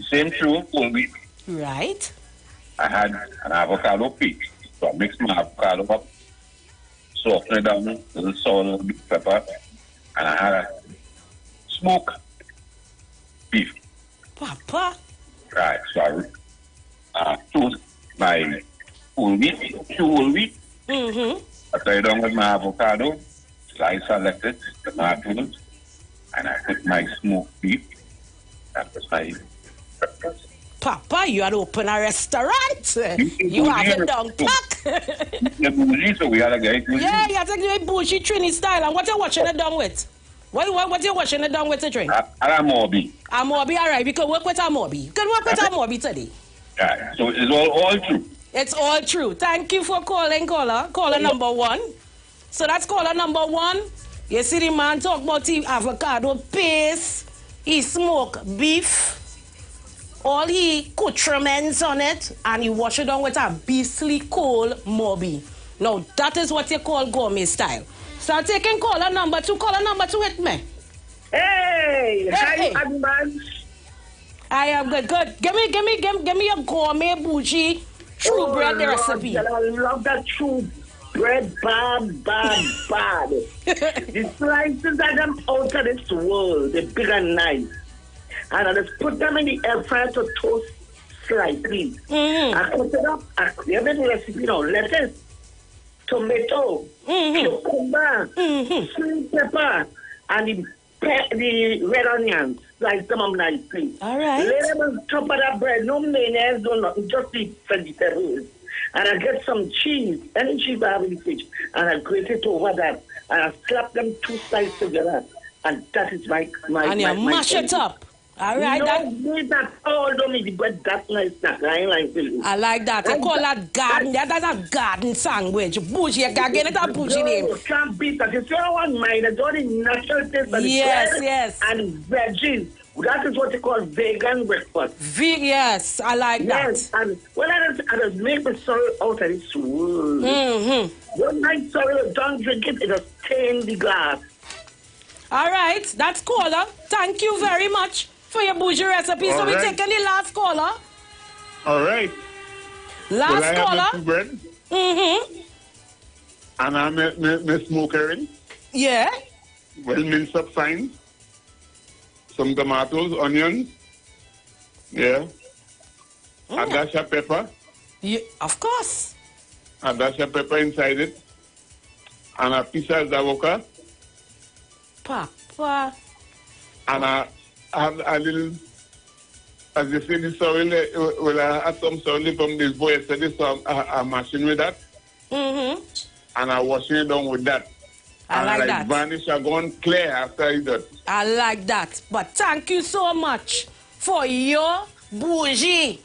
Same true, whole wheat. Right. I had an avocado peak. So I mixed my avocado up, softened it down, a little salt, a little bit of pepper, and I had a smoked beef. Papa. Right, so I toast my whole wheat, 2 whole wheat. I tie it down with my avocado, slice selected, tomatoes, and I put my smoked beef. That was my breakfast. Papa, you had open a restaurant. You have it down pack. Yeah, bougie, so we had a guy. Yeah, you have to do it bougie Trini style. And what you washing it down with? What you washing it down with the drink? Amobi. Amobi, all right. We can work with Amobi. You can work with Amobi today. Yeah, so it's all true. It's all true. Thank you for calling, caller. Caller number 1. So that's caller number 1. You see the man talk about the avocado paste. He smoke beef. All he accoutrements on it, and he wash it down with a beastly cold mobi. Now, that is what you call gourmet style. So I'm taking caller number 2. Caller number 2 with me. Hey, Hey. hi, man. I am good. Give me a gourmet bougie true bread recipe. I love that true bread, bad. The slices are them out of this world. They're big and nice. And I just put them in the air fryer to toast slightly. I cut it up. You have the recipe now. Lettuce, tomato, cucumber, sweet pepper, and the red onions. Slice them up nicely. All right. Lay them on top of that bread. No mayonnaise, no nothing. Just the vegetables. And I get some cheese, any cheese I have in the fridge, and I grate it over that. And I slap them 2 slices together. And that is my And you mash it up. All right. That all don't make the bread that nice. I like that. I call that garden. That's a garden sandwich. Bougie. You can get it a bougie name. You can't beat that. It's all one mind. It's all the natural taste of the bread and veggies. That is what they call vegan breakfast. Yes, I like that. Yes, and when I just make the sorrow out of this world. One night sorrow, don't drink it. It just stay in the glass. All right, that's caller. Thank you very much for your bougie recipe. So we're taking the last caller. All right. Last caller. Have bread? And I make smokering. Yeah. Well minced up fine. Some tomatoes, onions. Yeah. A dash of pepper. Yeah, of course. A dash of pepper inside it. And a piece of avocado. Papa. And I have a little, as you see, the soil, well, I had some soil from this boy yesterday, so I'm mashing with that. And I'm washing it down with that. I like and that. Varnish are gone clear after I do. I like that. But thank you so much for your bougie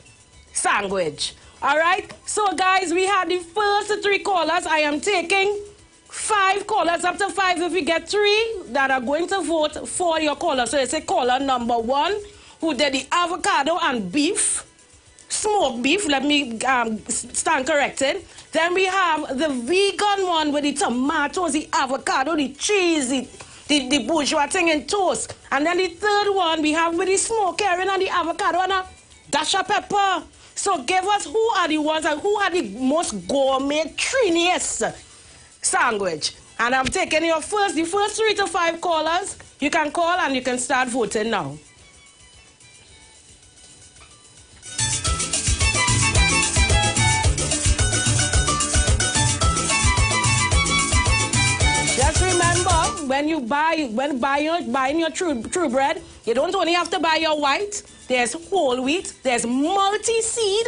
sandwich. All right? So, guys, we had the first 3 callers. I am taking 5 callers, up to 5 if we get 3 that are going to vote for your caller. So it's a caller number 1 who did the avocado and beef, smoked beef. Let me stand corrected. Then we have the vegan one with the tomatoes, the avocado, the cheese, the bourgeois thing in toast. And then the third one we have with the smoked herring and the avocado and a dash of pepper. So give us who are the ones and who are the most gourmet, triniest sandwich. And I'm taking the first 3 to 5 callers. You can call and you can start voting now. Just remember, when buying your true bread, you don't only have to buy your white. There's whole wheat, there's multi-seed,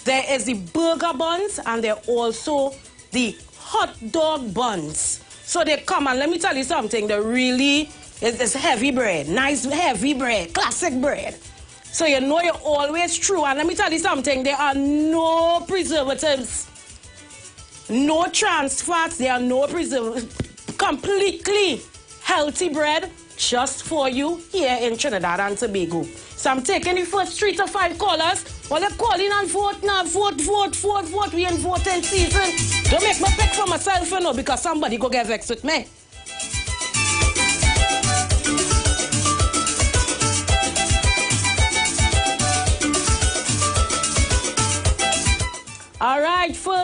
there is the burger buns, and there are also the hot dog buns. So they come, and let me tell you something, it's heavy bread, nice heavy bread, classic bread. So you know you're always true. And let me tell you something, there are no preservatives, no trans fats, there are no preservatives. Completely healthy bread just for you here in Trinidad and Tobago. So I'm taking the first 3 to 5 callers. Well, they're calling and vote now. Vote. We in voting season. Don't make me pick for myself, you know, because somebody go get vexed with me.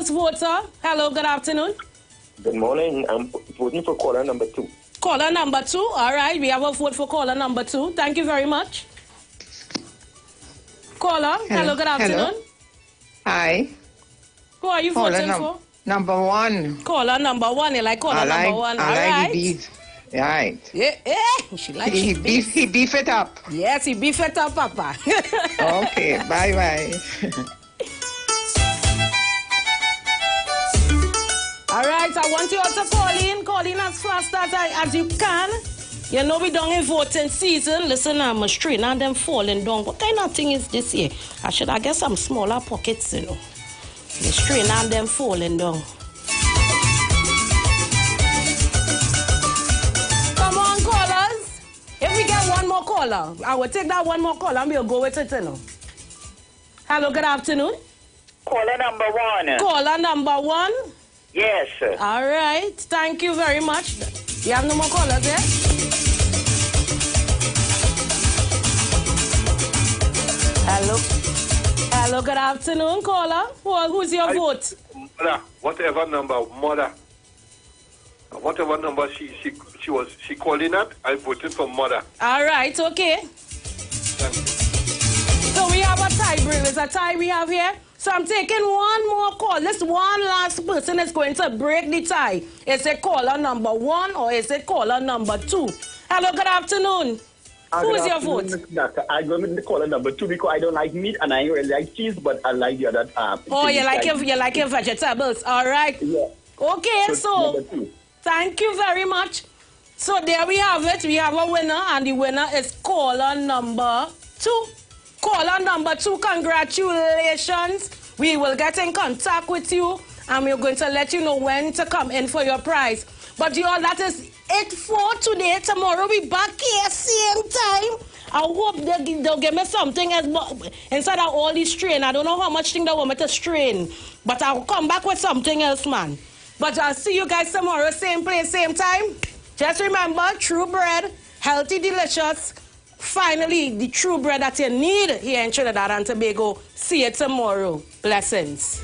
first voter. Hello, good afternoon. Good morning. I'm voting for caller number 2. Caller number 2. All right, we have a vote for caller number 2. Thank you very much. Caller, hello, good afternoon. Hello. Hi. Who are you voting for? Number 1. Caller number 1. You like caller number 1. All right. The beef. Right. Yeah, she likes he beef it up. Yes, he beef it up, Papa. Okay, bye-bye. All right, I want you all to call in as fast as you can. You know we don't in voting season. Listen, I'm a strain and them falling down. What kind of thing is this here? I guess some smaller pockets, you know. The strain and them falling down. Come on, callers. If we get one more caller, I will take that one more caller and we'll go with it, you know. Hello, good afternoon. Caller number 1. Caller number 1. Yes. All right. Thank you very much. You have no more callers there? Hello. Hello, good afternoon, caller. Who's your vote? Mother, whatever number she called in at, I voted for mother. All right, okay. Thank you. So we have a tie, Brill. It's a tie we have here. So I'm taking one more call. This one last person is going to break the tie. Is it caller number 1 or is it caller number 2? Hello, good afternoon. Who is your vote? I'm going with the caller number 2 because I don't like meat and I really like cheese, but I like the other. Oh, you like your vegetables. All right. Yeah. Okay, so thank you very much. So there we have it. We have a winner, and the winner is caller number 2. Caller number 2, congratulations. We will get in contact with you and we're going to let you know when to come in for your prize. But y'all, that is it for today. Tomorrow we back here same time. I hope they'll give me something else instead of all this strain. I don't know how much thing they want me to strain, but I'll come back with something else, man. But I'll see you guys tomorrow, same place, same time. Just remember, true bread, healthy, delicious. Finally, the true bread that you need here in Trinidad and Tobago. See you tomorrow. Blessings.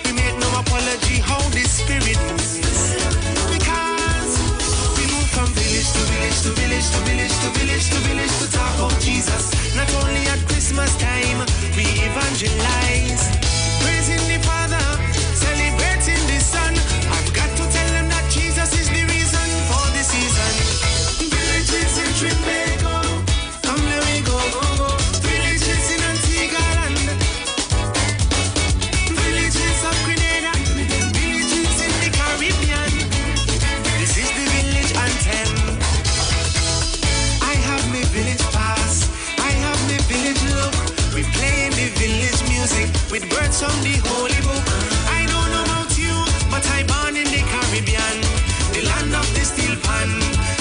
We make no apology how the spirit moves. Because we move from village to village to village to village to village to village to talk about Jesus. Not only at Christmas time, we evangelize. Praising the Father, celebrating the Son. I've got to tell them that Jesus is the reason for the season. Villages in Trinbago, come let me go, go, go. Villages in Antigua land, villages of Grenada, villages in the Caribbean. This is the village anthem. I have my village pass, I have my village look. We play in the village music with words from the Holy Book. I don't know about you, but I born in the Caribbean, the land of the steel pan.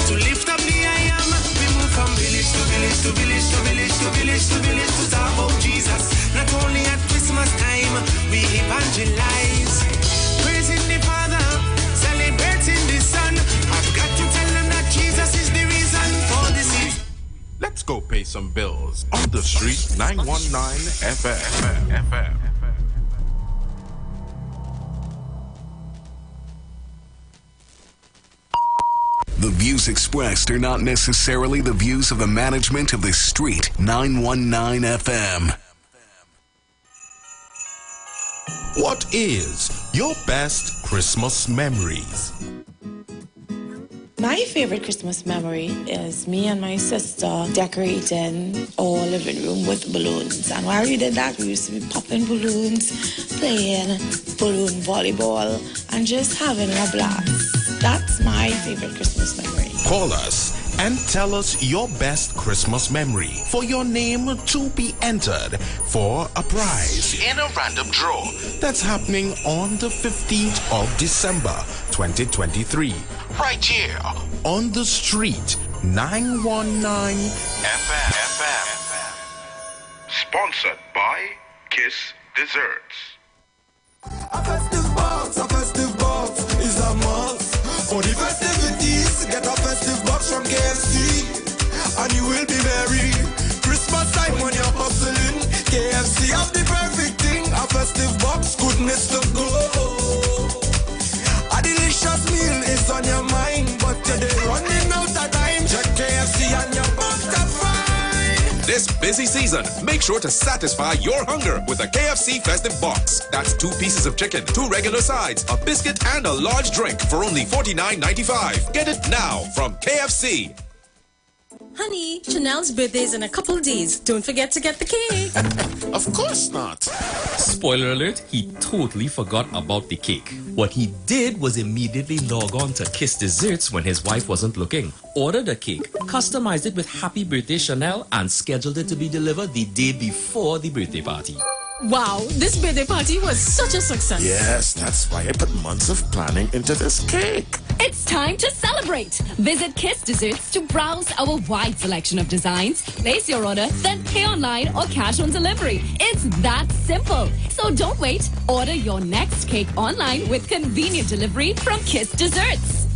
To lift up the I am, we move from village to village to village to village to village to village to talk about Jesus. Not only at Christmas time, we evangelize. Praising the Father, celebrating the Son. I've got to tell them that Jesus is the reason for the season. Let's go pay some bills on the street. 919 FM. The views expressed are not necessarily the views of the management of the street. 919 FM. What is your best Christmas memories? My favorite Christmas memory is me and my sister decorating our living room with balloons. And while we did that, we used to be popping balloons, playing balloon volleyball, and just having a blast. That's my favorite Christmas memory. Call us and tell us your best Christmas memory for your name to be entered for a prize in a random draw that's happening on the 15th of December 2023 right here on the street. 919 FM. Sponsored by Kiss Desserts. A festive box is a must. For the festivities, get a festive box from KFC, and you will be merry. Christmas time when you're hustling, KFC have the perfect thing. A festive box, goodness to go. A delicious meal is on your mind, but today running out of time. Check KFC and your box to find. This busy season, make sure to satisfy your hunger with a KFC festive box. That's 2 pieces of chicken, 2 regular sides, a biscuit, and a large drink for only $49.95. Get it now from KFC. Honey, Chanel's birthday is in a couple days. Don't forget to get the cake. Of course not. Spoiler alert, he totally forgot about the cake. What he did was immediately log on to Kiss Desserts when his wife wasn't looking, ordered a cake, customized it with Happy Birthday Chanel, and scheduled it to be delivered the day before the birthday party. Wow, this birthday party was such a success. Yes, that's why I put months of planning into this cake. It's time to celebrate. Visit Kiss Desserts to browse our wide selection of designs, place your order, then pay online or cash on delivery. It's that simple. So don't wait. Order your next cake online with convenient delivery from Kiss Desserts.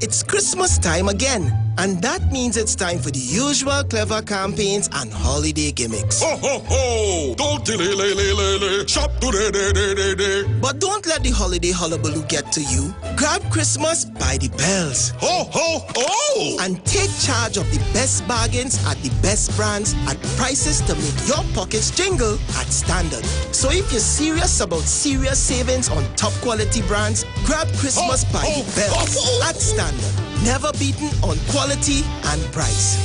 It's Christmas time again, and that means it's time for the usual clever campaigns and holiday gimmicks. Ho, ho, ho! Don't delay, shop today. But don't let the holiday hullabaloo get to you. Grab Christmas by the bells. Ho, ho, ho! And take charge of the best bargains at the best brands at prices to make your pockets jingle at Standard. So if you're serious about serious savings on top quality brands, grab Christmas by the bells at Standard. Never beaten on quality and price.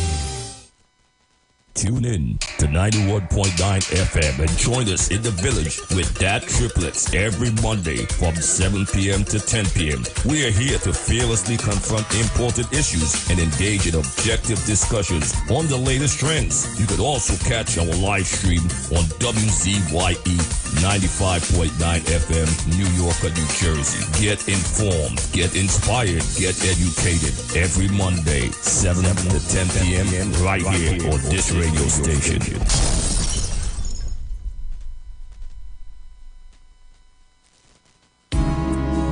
Tune in to 91.9 FM and join us in the village with Dad Triplets every Monday from 7 p.m. to 10 p.m. We are here to fearlessly confront important issues and engage in objective discussions on the latest trends. You can also catch our live stream on WZYE 95.9 FM, New York, New Jersey. Get informed, get inspired, get educated every Monday, 7 to 10 p.m. right here on this radio station.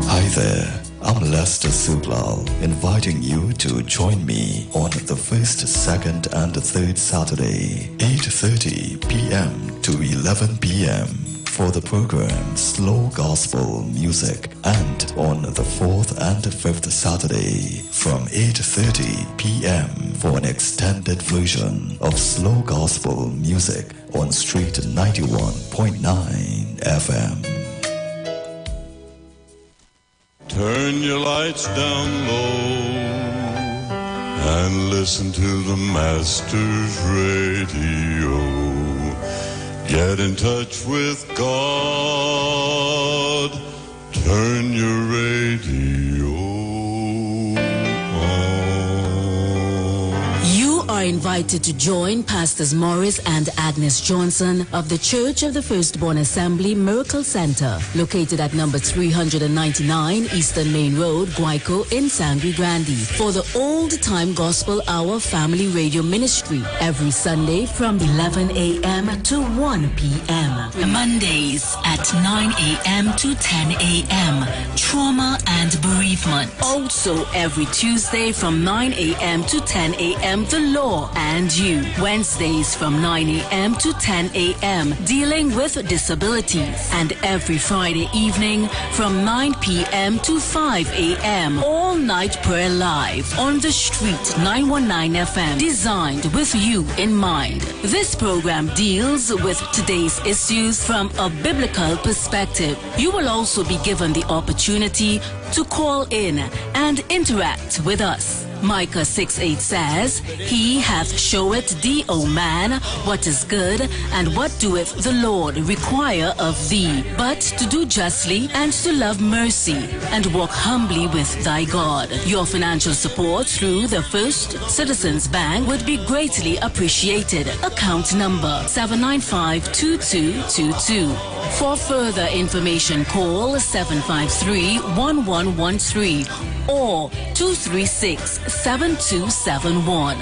Hi there, I'm Lester Sublal, inviting you to join me on the 1st, 2nd, and 3rd Saturday, 8:30 p.m. to 11 p.m. for the program Slow Gospel Music, and on the 4th and 5th Saturday from 8:30 p.m. for an extended version of Slow Gospel Music on Street 91.9 FM. Turn your lights down low and listen to the Master's radio. Get in touch with God. Turn your radio on. You are invited to join Pastors Morris and Agnes Johnson of the Church of the Firstborn Assembly Miracle Center, located at number 399 Eastern Main Road, Guayco in Sangre Grande, for the Old Time Gospel Hour Family Radio Ministry every Sunday from 11 a.m. to 1 p.m. Mondays at 9 a.m. to 10 a.m. Trauma and Bereavement. Also every Tuesday from 9 a.m. to 10 a.m. The Law and You. Wednesdays from 9 a.m. to 10 a.m. Dealing with Disabilities. And every Friday evening from 9 p.m. to 5 a.m. All Night Prayer Live on the Street 919 FM. Designed with you in mind. This program deals with today's issues from a biblical perspective. You will also be given the opportunity to call in and interact with us. Micah 6:8 says, He hath showeth thee, O man, what is good, and what doeth the Lord require of thee, but to do justly and to love mercy, and walk humbly with thy God. Your financial support through the First Citizens Bank would be greatly appreciated. Account number 795-2222. For further information, call 753-1113 or 236-7271.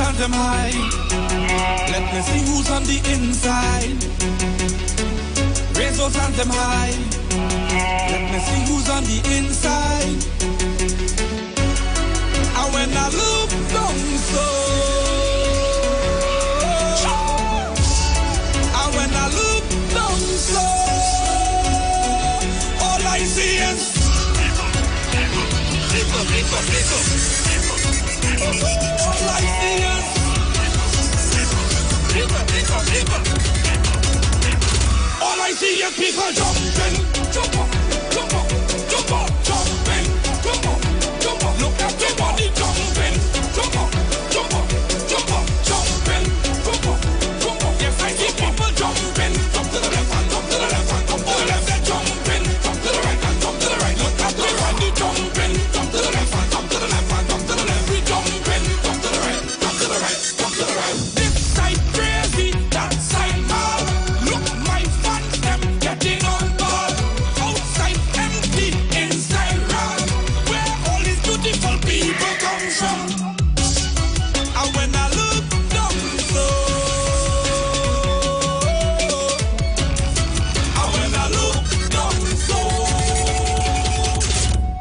hands them high. Let me see who's on the inside. Raise those hands them high. Let me see who's on the inside. And when I look down so, and when I look down so, all I see is people. All I see is people. All I see is people jumping, jump up, jumping, jump up. Look at the body jumping, jump up, jumping, jump up. Yes, I see people jumping, jump to the left and jump to the left and jump to the left. They're jumping, jump to the right and jump to the right. Look at the body jumping, jump to the left and jump to the left and jump to the left. We jumping, jump to the right, jump to the right, jump to the right. This side crazy, that side mad. Look, my fans them getting on board. Outside empty, inside round. Where all these beautiful people come from. And when I look down so, and when I look down so,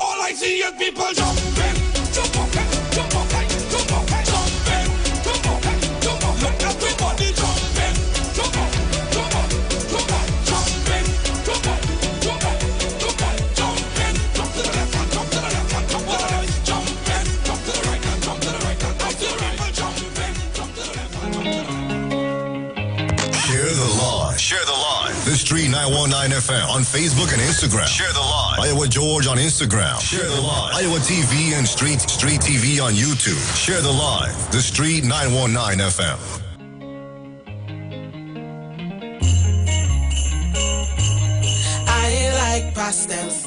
all I see is people jumping, jump up, jump up, jump up, jumping, jump up, jump up. Look at the body jumping, jump up, jump up, jump up, jumping, jump up, jump up, jump up, jumping, jump to the left and jump to the left and jump to the right, jumping, jump to the right and jump to the right and jump to the right, jumping, jump to the left and jump to the right. Share the live. Share the live. The Street 919 FM on Facebook and Instagram. Share the live. Iowa George on Instagram. Share the live. Iowa TV and Street TV on YouTube. Share the live. The Street 919 FM. I like pastels,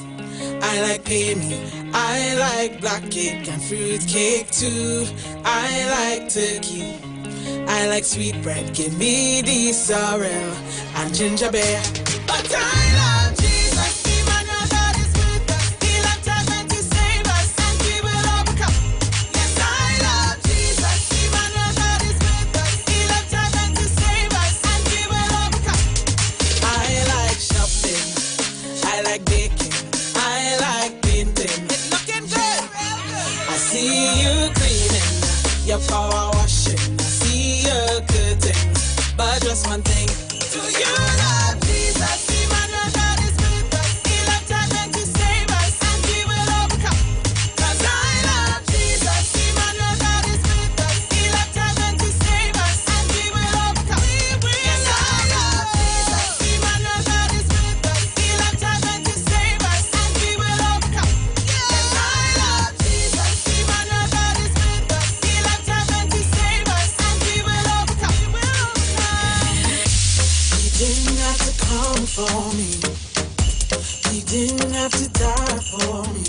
I like payment, I like black cake and fruit cake too. I like turkey, I like sweet bread, give me the sorrel and ginger beer. But I love Jesus, Emmanuel, God is with us. He left heaven to save us and we will overcome. Yes, I love Jesus, Emmanuel, God is with us. He left heaven to save us and we will overcome. I like shopping, I like baking, I like painting. It's looking good. I see you cleaning, your power washing. I see your curtains, but just one thing. Do you love Jesus? Emmanuel, God is with us. He left heaven to save us and we will overcome. 'Cause I love Jesus. Emmanuel, God is with us. He left heaven to save us and we will overcome. Yes, I love Jesus. Emmanuel, God is with us. He left heaven to save us and we will overcome. Yes, I love Jesus. Emmanuel, God is with us. He left heaven to save us and we will overcome. He didn't have to come for me. He didn't have to die for me.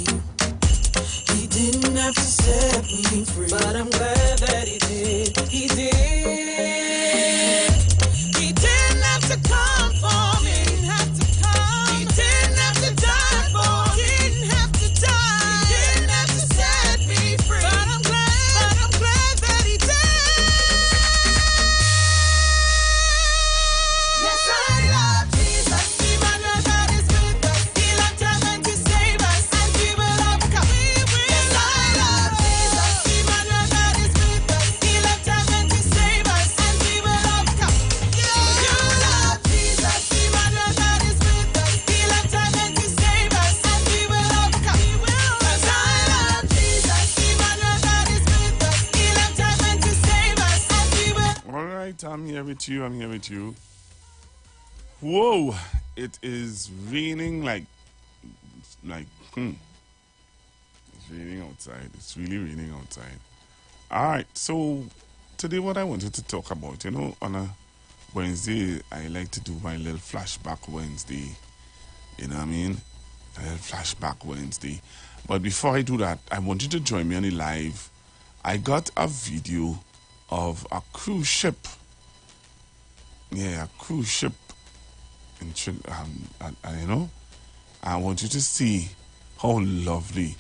He didn't have to set me free. But I'm glad that he did. He did. He didn't have to come for me. He didn't have to come. He didn't have to die for me. He didn't have to die. He didn't have to set me free. But I'm glad that he did. Yes, I love Jesus. Emmanuel, God is with us. He left heaven to save us and we will overcome. Yes, I love Jesus. Emmanuel, God is with us. He left heaven to save us and we will overcome. You love Jesus. Emmanuel, God is with us. He left heaven to save us and we will overcome. 'Cause I love Jesus. Emmanuel, God is with us. He left heaven to save us and we will. All right, I'm here with you. Whoa, it is raining like, it's raining outside. It's really raining outside. All right, so today what I wanted to talk about, on a Wednesday, I like to do my little flashback Wednesday. You know what I mean? A little flashback Wednesday. But before I do that, I want you to join me on the live. I got a video of a cruise ship. Yeah, a cruise ship. I want you to see how lovely,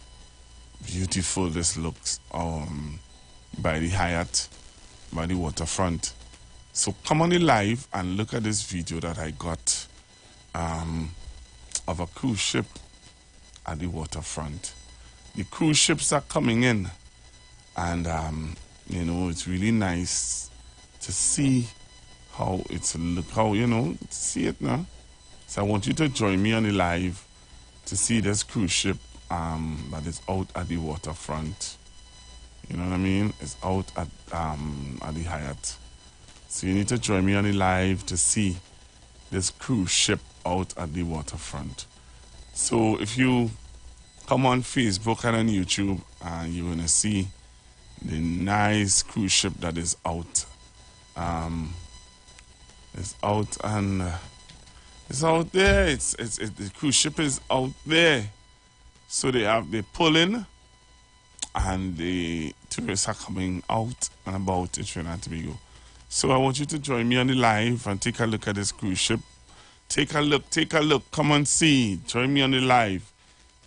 beautiful this looks by the Hyatt by the waterfront. So come on the live and look at this video that I got of a cruise ship at the waterfront. The cruise ships are coming in, and you know, it's really nice to see how it's look, how, you know, see it now. So I want you to join me on the live to see this cruise ship that is out at the waterfront. You know what I mean? It's out at the Hyatt. So you need to join me on the live to see this cruise ship out at the waterfront. So if you come on Facebook and on YouTube, you're going to see the nice cruise ship that is out. It's out, and it's out there. The cruise ship is out there. So they pull in, and the tourists are coming out and about in Trinidad and Tobago. So I want you to join me on the live and take a look at this cruise ship. Take a look. Come on, see. Join me on the live.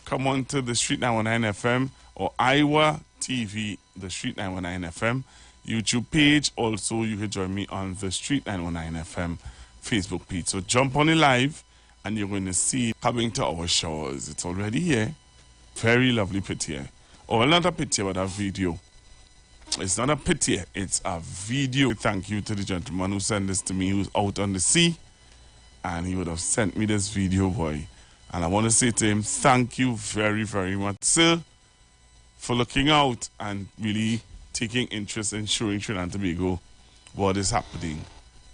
Come on to the Street 919 FM or IWER TV The Street 919 FM YouTube page. Also, you can join me on the Street 919 FM Facebook page. So jump on the live, and you're going to see coming to our shores. It's already here. Very lovely picture. Or not a picture, but a video. It's not a picture, it's a video. Thank you to the gentleman who sent this to me, who's out on the sea, and he would have sent me this video, boy. And I want to say to him, thank you very, very much, sir, for looking out and really taking interest in showing Trinidad and Tobago what is happening.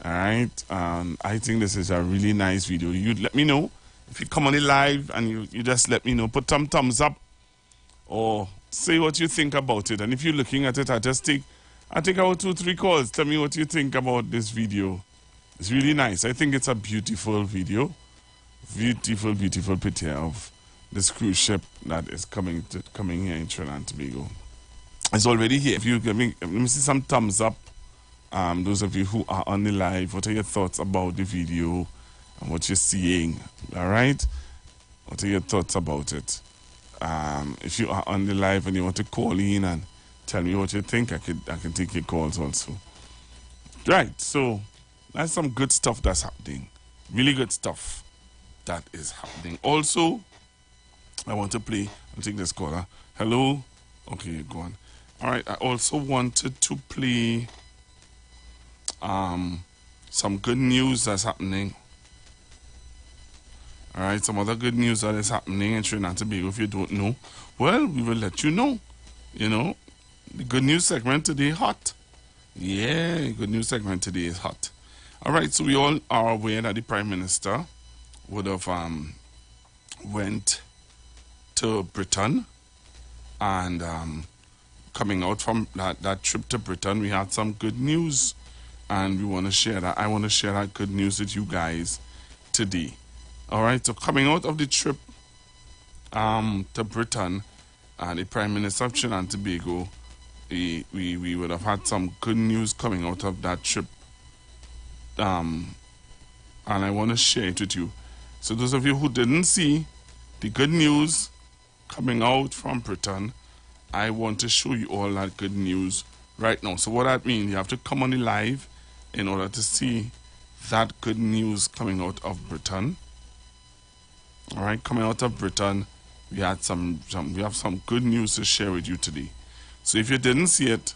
All right? I think this is a really nice video. You'd let me know if you come on the live, and you just let me know. Put some thumbs up or say what you think about it. And if you're looking at it, I take about 2-3 calls. Tell me what you think about this video. It's really nice. I think it's a beautiful video. Beautiful, beautiful picture of this cruise ship that is coming here in Trinidad and Tobago. It's already here. If you let me see some thumbs up. Those of you who are on the live, what are your thoughts about the video and what you're seeing? All right? What are your thoughts about it? If you are on the live and you want to call in and tell me what you think, I can take your calls also. Right, so that's some good stuff that's happening. Really good stuff that is happening. Also, I want to play, I'll take this caller. Hello? Okay, go on. All right, I also wanted to play some good news that's happening. All right, some other good news that is happening in Trinidad and Tobago. If you don't know, well, we will let you know. You know, the good news segment today hot. Yeah, good news segment today is hot. All right, so we all are aware that the Prime Minister would have went to Britain, and coming out from that trip to Britain, we had some good news, and we want to share that. I want to share that good news with you guys today. All right, so coming out of the trip to Britain, the Prime Minister of Trinidad and Tobago, we would have had some good news coming out of that trip. And I want to share it with you. So those of you who didn't see the good news coming out from Britain, I want to show you all that good news right now. So what that means, you have to come on the live in order to see that good news coming out of Britain. All right, coming out of Britain, we have some good news to share with you today. So if you didn't see it,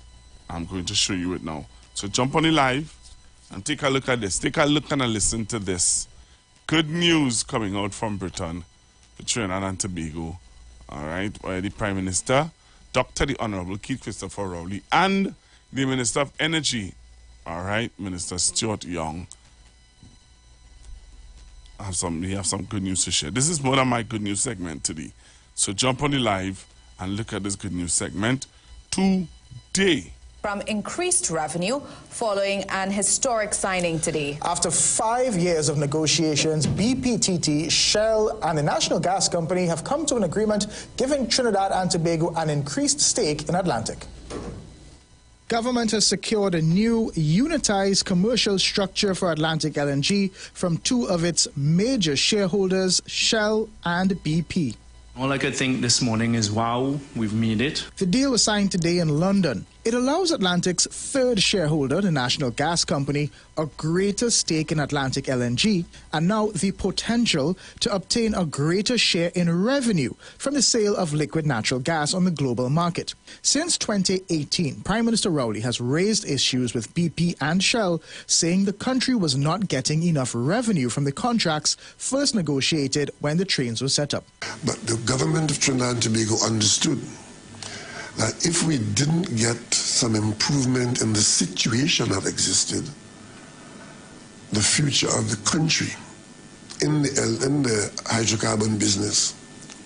I'm going to show you it now. So jump on the live and take a look at this. Take a look and listen to this. Good news coming out from Britain for Trinidad and Tobago. All right, where the Prime Minister, Dr. the Honorable Keith Christopher Rowley, and the Minister of Energy, all right, Minister Stuart Young, we have some good news to share. This is one of my good news segment today. So jump on the live and look at this good news segment today. From increased revenue following an historic signing today. After 5 years of negotiations, BPTT, Shell and the National Gas Company have come to an agreement giving Trinidad and Tobago an increased stake in Atlantic. Government has secured a new unitized commercial structure for Atlantic LNG from two of its major shareholders, Shell and BP. All I could think this morning is, wow, we've made it. The deal was signed today in London. It allows Atlantic's third shareholder, the National Gas Company, a greater stake in Atlantic LNG and now the potential to obtain a greater share in revenue from the sale of liquid natural gas on the global market. Since 2018, Prime Minister Rowley has raised issues with BP and Shell, saying the country was not getting enough revenue from the contracts first negotiated when the trains were set up. But the government of Trinidad and Tobago understood that if we didn't get some improvement in the situation that existed, the future of the country in the hydrocarbon business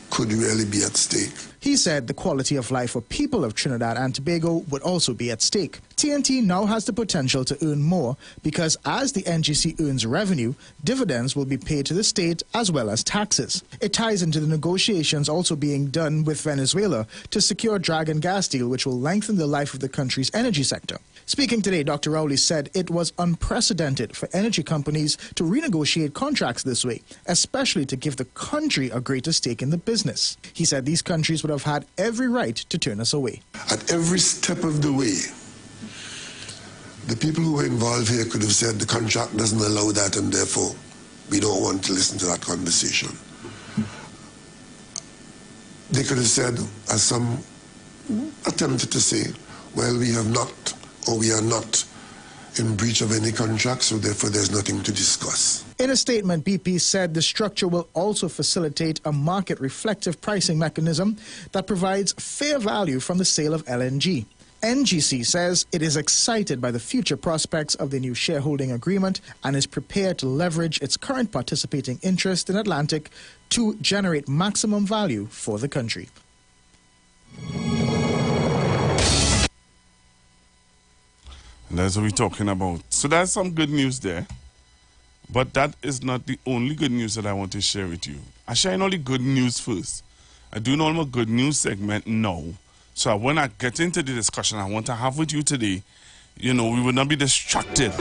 could really be at stake. He said the quality of life for people of Trinidad and Tobago would also be at stake. TNT now has the potential to earn more because as the NGC earns revenue, dividends will be paid to the state as well as taxes. It ties into the negotiations also being done with Venezuela to secure Dragon gas deal, which will lengthen the life of the country's energy sector. Speaking today, Dr. Rowley said it was unprecedented for energy companies to renegotiate contracts this way, especially to give the country a greater stake in the business. He said these countries would have had every right to turn us away. At every step of the way, the people who were involved here could have said the contract doesn't allow that and therefore we don't want to listen to that conversation. They could have said, as some attempted to say, well, we have not or we are not in breach of any contract, so therefore there's nothing to discuss. In a statement, BP said the structure will also facilitate a market-reflective pricing mechanism that provides fair value from the sale of LNG. NGC says it is excited by the future prospects of the new shareholding agreement and is prepared to leverage its current participating interest in Atlantic to generate maximum value for the country. And that's what we're talking about. So that's some good news there. But that is not the only good news that I want to share with you. I share all the good news first. I do normal good news segment now. So when I get into the discussion I want to have with you today, we will not be distracted.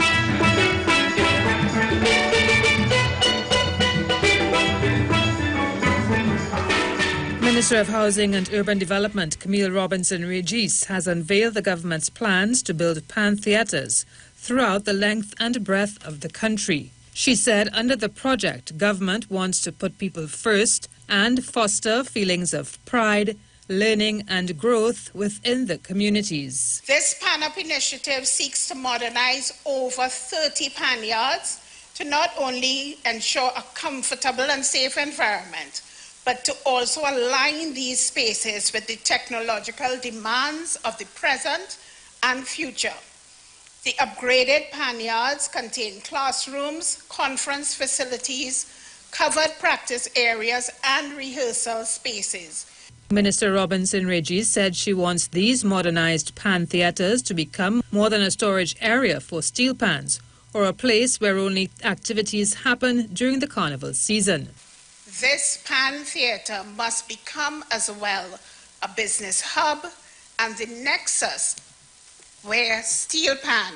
Minister of Housing and Urban Development, Camille Robinson-Regis, has unveiled the government's plans to build pan theatres throughout the length and breadth of the country. She said under the project, government wants to put people first and foster feelings of pride, learning and growth within the communities. This PAN-UP initiative seeks to modernize over 30 pan yards to not only ensure a comfortable and safe environment, but to also align these spaces with the technological demands of the present and future. The upgraded pan yards contain classrooms, conference facilities, covered practice areas, and rehearsal spaces. Minister Robinson-Regis said she wants these modernized pan theatres to become more than a storage area for steel pans or a place where only activities happen during the carnival season. This pan theatre must become as well a business hub and the nexus where steel pan,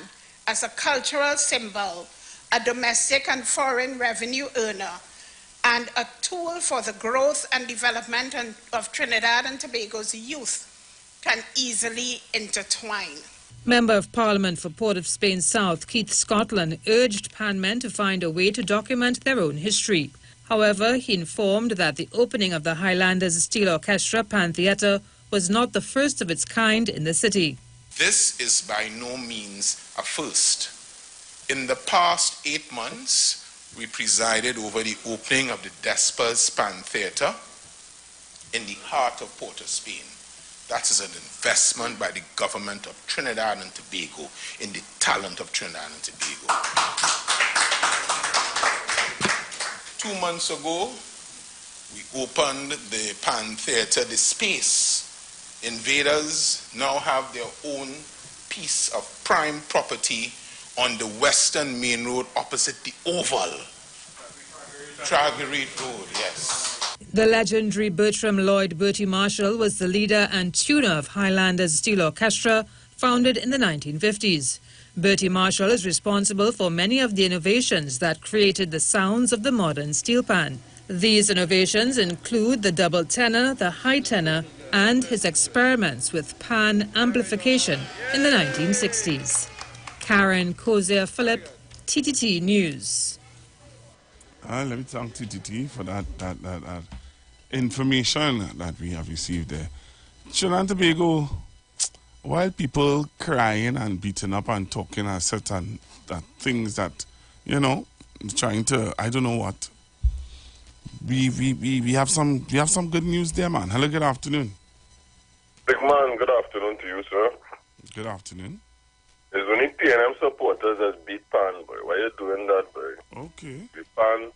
as a cultural symbol, a domestic and foreign revenue earner, and a tool for the growth and development of Trinidad and Tobago's youth, can easily intertwine. Member of Parliament for Port of Spain South, Keith Scotland, urged pan men to find a way to document their own history. However, he informed that the opening of the Highlanders Steel Orchestra Pan Theatre was not the first of its kind in the city. This is by no means a first. In the past 8 months, we presided over the opening of the Despers Pan Theatre in the heart of Port of Spain. That is an investment by the government of Trinidad and Tobago in the talent of Trinidad and Tobago. 2 months ago, we opened the Pan Theatre, the space. Invaders now have their own piece of prime property on the western main road opposite the Oval. Tragarete Road, yes. The legendary Bertram Lloyd Bertie Marshall was the leader and tuner of Highlanders Steel Orchestra, founded in the 1950s. Bertie Marshall is responsible for many of the innovations that created the sounds of the modern steel pan. These innovations include the double tenor, the high tenor, and his experiments with pan amplification in the 1960s. Karen Cozier-Phillip, TTT News. Let me thank TTT for that information that we have received there. Trinidad and Tobago, while people crying and beating up and talking at certain things that, you know, trying to, I don't know what, we have some good news there, man. Hello, good afternoon. Big man, good afternoon to you, sir. Good afternoon. There's only P&M supporters that beat Pan, boy. Why you doing that, boy? Okay. The Pan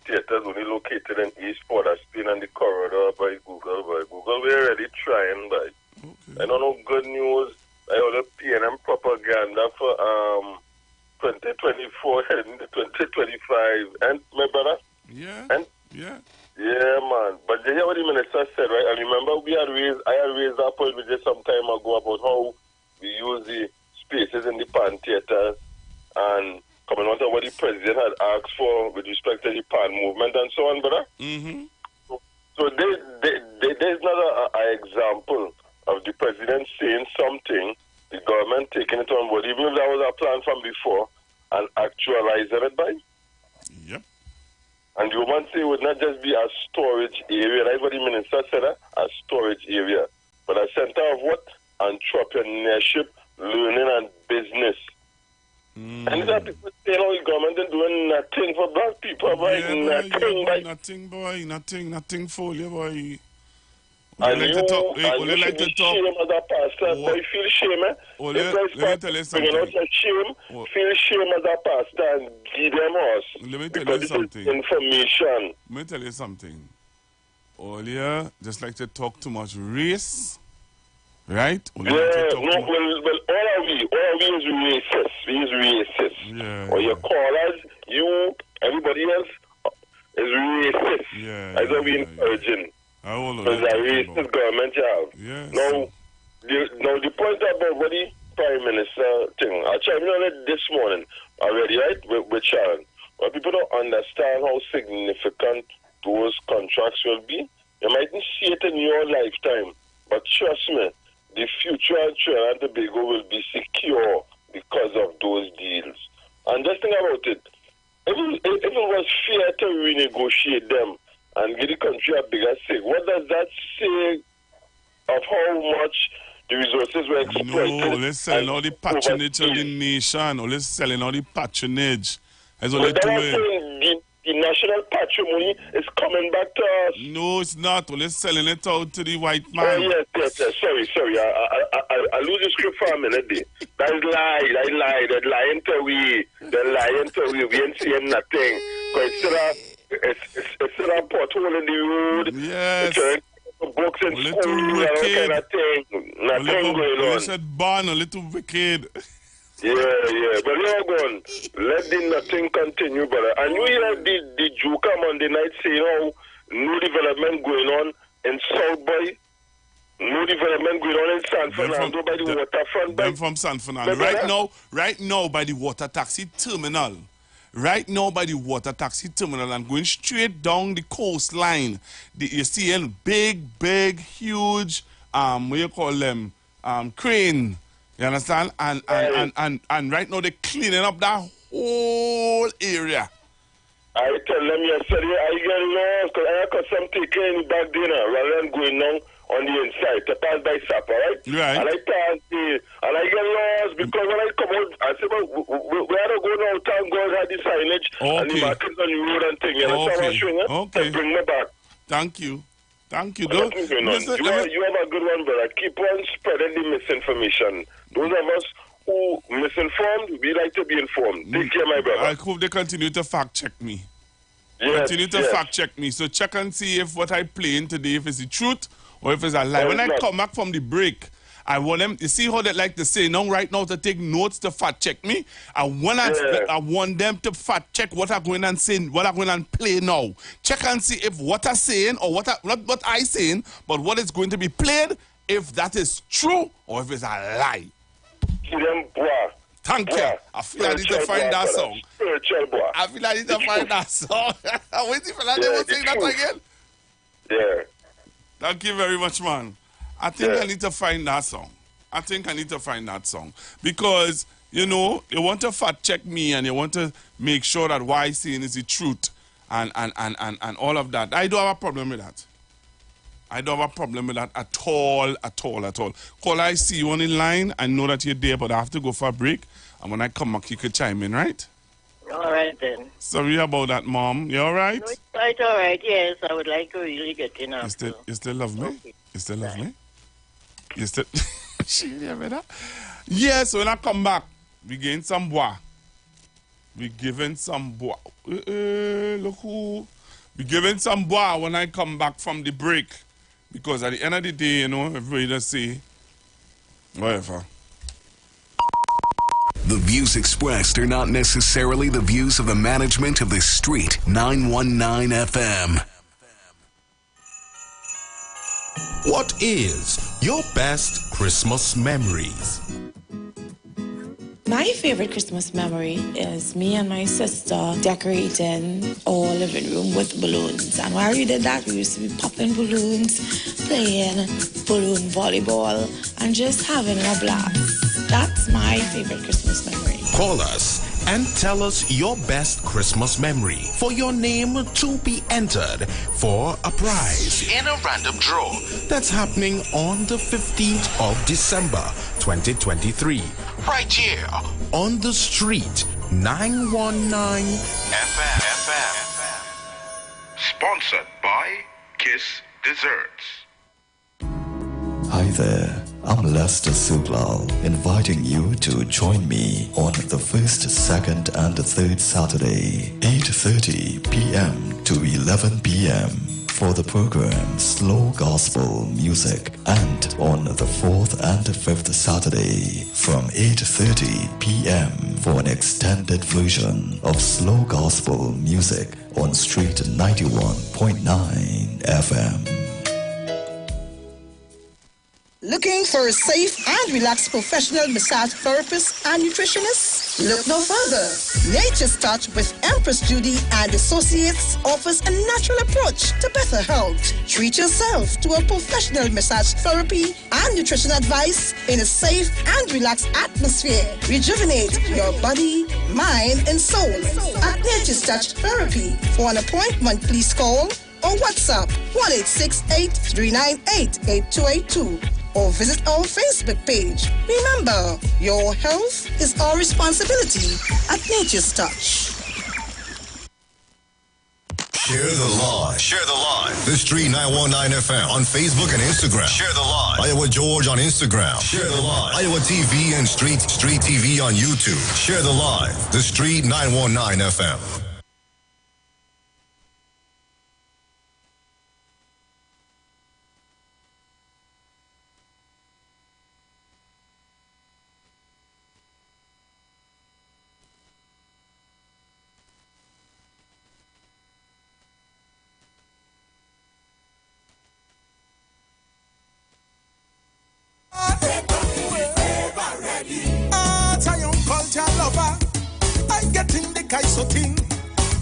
Theatre is only located in East Port of Spain and the corridor by Google, boy. Google, we're already trying, boy. Okay. I don't know good news. I order P&M propaganda for 2024 and 2025. And, my brother? Yeah. And yeah, man. But you hear what the minister said, right? And remember, I had raised that point with you some time ago about how we use the spaces in the Pan Theatre and coming on to what the president had asked for with respect to the Pan movement and so on, brother. Mm-hmm. So there's another example of the president saying something, the government taking it on board, even if that was a plan from before, and actualizing it by. Yep. And the woman say it would not just be a storage area, that's what the minister said, a storage area, but a center of what? Entrepreneurship, learning, and business. And that people say, the government is doing nothing for black people, boy. Nothing for you, boy. And you should be shame as a pastor. Boy, feel shame, eh? Let me tell you something. Feel shame as a pastor and give them us. Let me tell you something. Information. Let me tell you something. Earlier, just like to talk too much race, right? Well, all of we is racist. We is racist. Yeah. Or your callers, you, everybody else is racist. Yeah. That's what we encouraging. Because a racist government you have. Yes. Now, the point about what the Prime Minister thing, I tried on it this morning already, right, with Sharon. But people don't understand how significant those contracts will be. You mightn't see it in your lifetime, but trust me, the future of Trinidad and Tobago will be secure because of those deals. And just think about it. If it was fair to renegotiate them and give the country a bigger stake, what does that say of how much the resources were exploited? No, let's selling all the patronage of the nation. Or let's selling all the patronage. That's all the national patrimony is coming back to us. No, it's not. Well, let's selling it out to the white man. Oh, yes. Sorry. I lose the script for a minute there. That's lie. They're lying to we. We ain't seeing nothing. Because it's still a pothole in the road. Yes. It's books in school and all kind of thing. Nothing going on. You said born a little wicked. Yeah. But you're going. Let the nothing continue, brother. And you hear the joke Monday night saying how no development going on in South Bay. No development going on in San Fernando by the waterfront. Them from San Fernando. Right now by the water taxi terminal. And going straight down the coastline. You're seeing big, huge, what you call them, crane. You understand? And right now they're cleaning up that whole area. I tell them yesterday, I get lost because I got some taking back dinner rather than going down on the inside to pass by Sapa, right? Right. And I pass there, and I get lost because when I come out, I say, well, where do I go now? Thank God had the signage and the markings on the road and thing. You know, so I was showing it to bring me back. Thank you. You have a good one, brother. Keep on spreading the misinformation. Those of us who misinformed, we like to be informed. Take care, my brother. I hope they continue to fact check me. Fact check me. So check and see if what I playing today, if it's the truth or if it's a lie. When I come back from the break, I want them, you see how they like to say now, right now, to take notes to fact check me. I want them to fact check what I'm going and saying, what I'm going and play now. Check and see if what I'm saying, or not what I saying, but what is going to be played, if that is true or if it's a lie. Thank you. I feel I need to find that song. I feel I need to find that song. I'm waiting for that. They will sing that again. Yeah. Thank you very much, man. I think I need to find that song. I think I need to find that song. Because, you know, you want to fact check me and you want to make sure that what I'm saying is the truth and all of that. I don't have a problem with that. I don't have a problem with that at all. Call, I see you on the line. I know that you're there, but I have to go for a break. And when I come back, you could chime in, right? All right, then. Sorry about that, Mom. You all right? No, it's quite all right, yes. I would like to really get in after. You still love me? Okay. You still love me? You still... Yes, when I come back, we getting some bois. We giving some bois. Look who... We giving some bois when I come back from the break. Because at the end of the day, you know, everybody just say, whatever. The views expressed are not necessarily the views of the management of the Street 919 FM. What is your best Christmas memories? My favorite Christmas memory is me and my sister decorating our living room with balloons. And while we did that, we used to be popping balloons, playing balloon volleyball, and just having a blast. That's my favorite Christmas memory. Call us and tell us your best Christmas memory for your name to be entered for a prize in a random draw that's happening on the 15th of December 2023 right here on the Street 919 FM. Sponsored by Kiss Desserts. Hi there, I'm Lester Suglal, inviting you to join me on the first, second, and third Saturday, 8:30 p.m. to 11 p.m. for the program Slow Gospel Music, and on the fourth and fifth Saturday from 8:30 p.m. for an extended version of Slow Gospel Music on Street 91.9 FM. Looking for a safe and relaxed professional massage therapist and nutritionist? Look no further. Nature's Touch with Empress Judy and Associates offers a natural approach to better health. Treat yourself to a professional massage therapy and nutrition advice in a safe and relaxed atmosphere. Rejuvenate your body, mind, and soul at Nature's Touch Therapy. For an appointment, please call or WhatsApp 1-868-398-8282. or visit our Facebook page. Remember, your health is our responsibility at Nature's Touch. Share the live. Share the live. The Street 919 FM on Facebook and Instagram. Share the live. Iowa George on Instagram. Share the live. Iowa TV and Street TV on YouTube. Share the live. The Street 919 FM.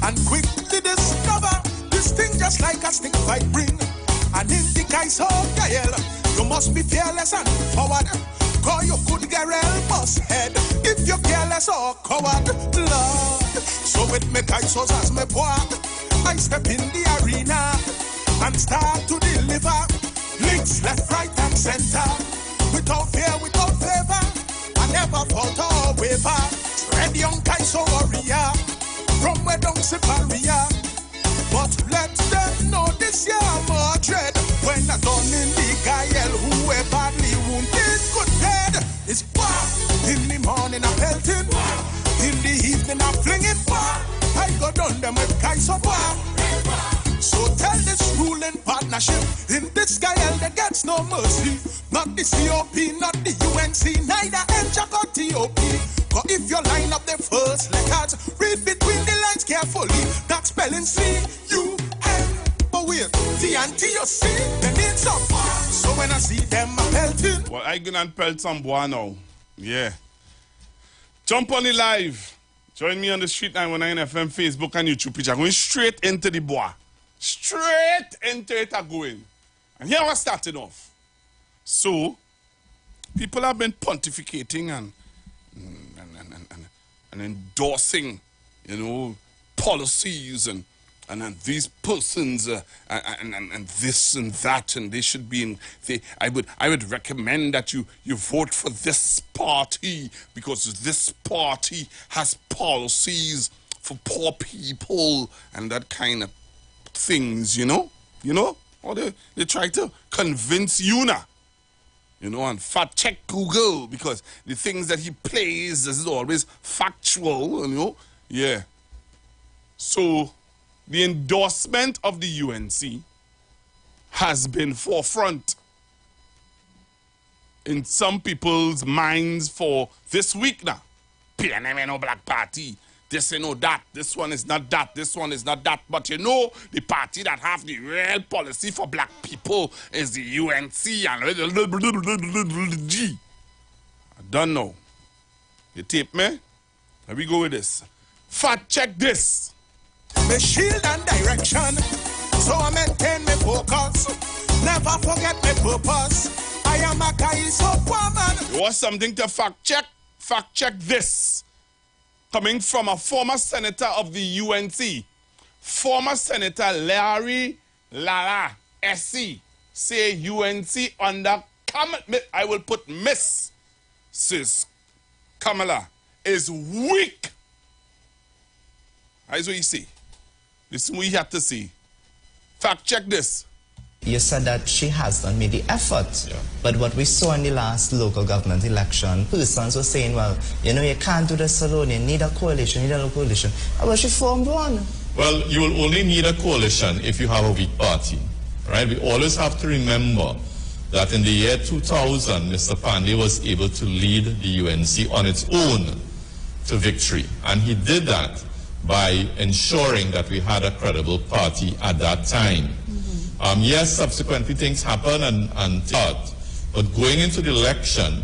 And quickly discover this thing just like a stick fight bring. And in the guys of Gael, you must be fearless and forward. Call you could get real boss head if you're careless or coward. Lord, so with me guys as me boy, I step in the arena and start to deliver links left, right, and center. Without fear, without favor, I never falter or waver. Red young guys warrior. From where don't Siparia, but let them know this year more dread. When I done in the Gael, who were badly wounded, good dead. It's war. In the morning I'm pelting, in the evening I'm flinging war. I go down them with guys of war. So tell this ruling partnership, in this Gael there gets no mercy. Not the COP, not the UNC, neither NJAC or TOP. Cause if you line up the first letters, read between the lines carefully. That spelling C-U-N. But wait, T and T you see, they need some. So when I see them, I'm pelting. Well, I gonna pelt some boy now. Yeah. Jump on the live. Join me on the Street 919 FM, Facebook and YouTube page. I'm going straight into the boy. Straight into it I'm going. And here we're starting off. So, people have been pontificating and endorsing, you know, policies and these persons and this and that, and they should be in. I would recommend that you vote for this party because this party has policies for poor people and that kind of things, you know, or they try to convince you now. You know, and fact check Google because the things that he plays is always factual, you know. Yeah. So, the endorsement of the UNC has been forefront in some people's minds for this week now. PNM ain't no black party. This ain't no that. This one is not that. This one is not that. But you know, the party that have the real policy for black people is the UNC. And I don't know. You tape me? Here we go with this. Fact check this. Me shield and direction, so I maintain my focus. Never forget my purpose. I am a guy so woman. You want something to fact check? Fact check this. Coming from a former senator of the UNC, former Senator Larry Lala SC, say UNC under I will put Miss Sis Kamala is weak. That's what you see. This is what you have to see. Fact check this. You said that she has done made the effort, but what we saw in the last local government election, persons were saying, well, you know, you can't do this alone, you need a coalition, How about she formed one? Well, you will only need a coalition if you have a weak party, right? We always have to remember that in the year 2000, Mr. Pandey was able to lead the UNC on its own to victory, and he did that by ensuring that we had a credible party at that time. Yes, subsequently things happened and but going into the election,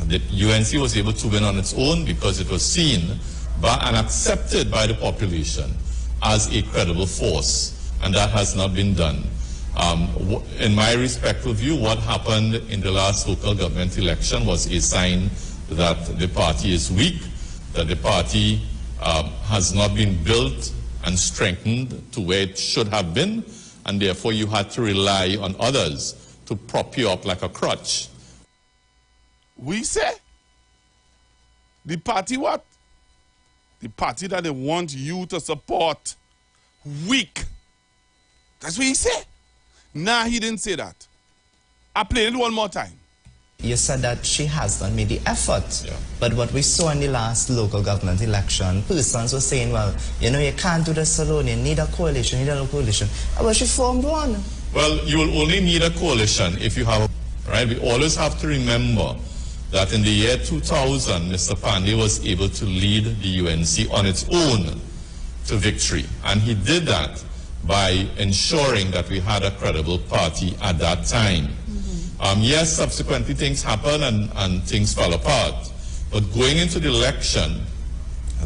the UNC was able to win on its own because it was seen by and accepted by the population as a credible force, and that has not been done. In my respectful view, what happened in the last local government election was a sign that the party is weak, that the party has not been built and strengthened to where it should have been, and therefore you had to rely on others to prop you up like a crutch. We say, the party what? The party that they want you to support, weak. That's what he said. Nah, he didn't say that. I play it one more time. You said that she has done made the effort, but what we saw in the last local government election, persons were saying, well, you know, you can't do this alone, you need a coalition, How about she formed one? Well, you will only need a coalition if you have, right? We always have to remember that in the year 2000, Mr. Pandey was able to lead the UNC on its own to victory, and he did that by ensuring that we had a credible party at that time. Yes, subsequently things happened and things fell apart. But going into the election,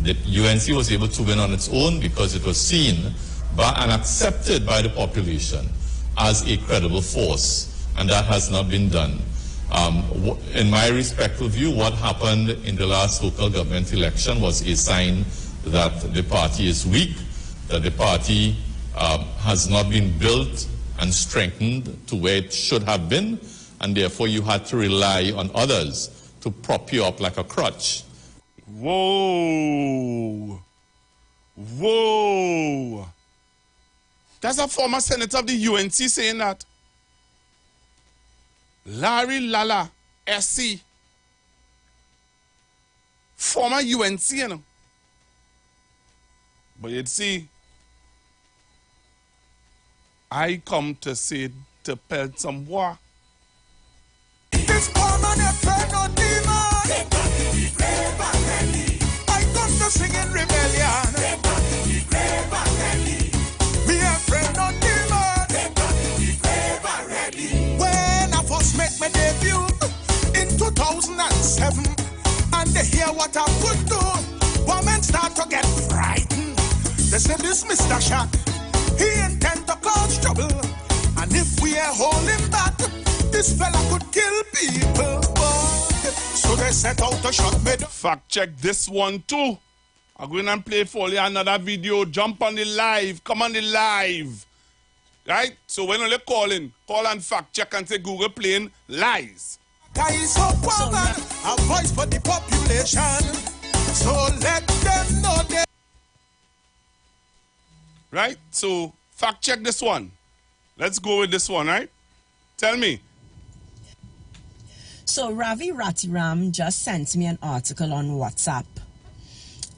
the UNC was able to win on its own because it was seen by and accepted by the population as a credible force, and that has not been done. In my respectful view, what happened in the last local government election was a sign that the party is weak, that the party has not been built and strengthened to where it should have been, and therefore you had to rely on others to prop you up like a crutch. Whoa. Whoa. That's a former senator of the UNC saying that. Larry Lala, SC. Former UNC, you know. But you'd see, I come to say to pelt some war. This woman a friend of demon. I come to sing in rebellion. Me a friend of demon. When I first met my debut in 2007, and they hear what I could do, women start to get frightened. They say this Mr. Shaq, he intend to cause trouble, and if we are holding back, this fella could kill people, boy. So they set out to shot me. Fact check this one too. I'm going and play for you another video. Jump on the live. Come on the live. Right? So when you're calling, call and fact check and say Google playing lies. Guys up woman, a voice for the population. So let them know that. Right? So fact check this one. Let's go with this one, right? Tell me. So Ravi Ratiram just sent me an article on WhatsApp.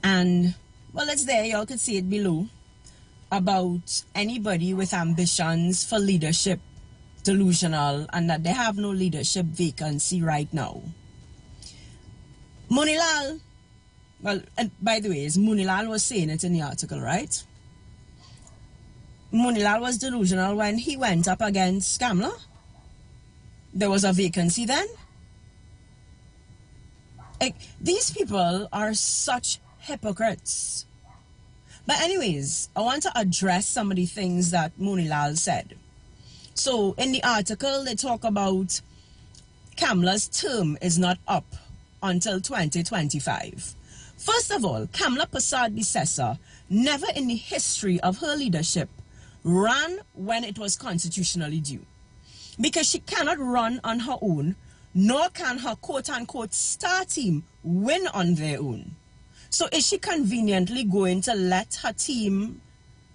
And, well, it's there. Y'all could see it below. About anybody with ambitions for leadership, delusional, and that they have no leadership vacancy right now. Munilal, well, and by the way, Munilal was saying it in the article, right? Munilal was delusional when he went up against Kamla. There was a vacancy then. These people are such hypocrites. But anyways, I want to address some of the things that Munilal said. So in the article, they talk about Kamla's term is not up until 2025. First of all, Kamla Persad-Bissessar never in the history of her leadership ran when it was constitutionally due. Because she cannot run on her own, nor can her quote-unquote star team win on their own. So is she conveniently going to let her team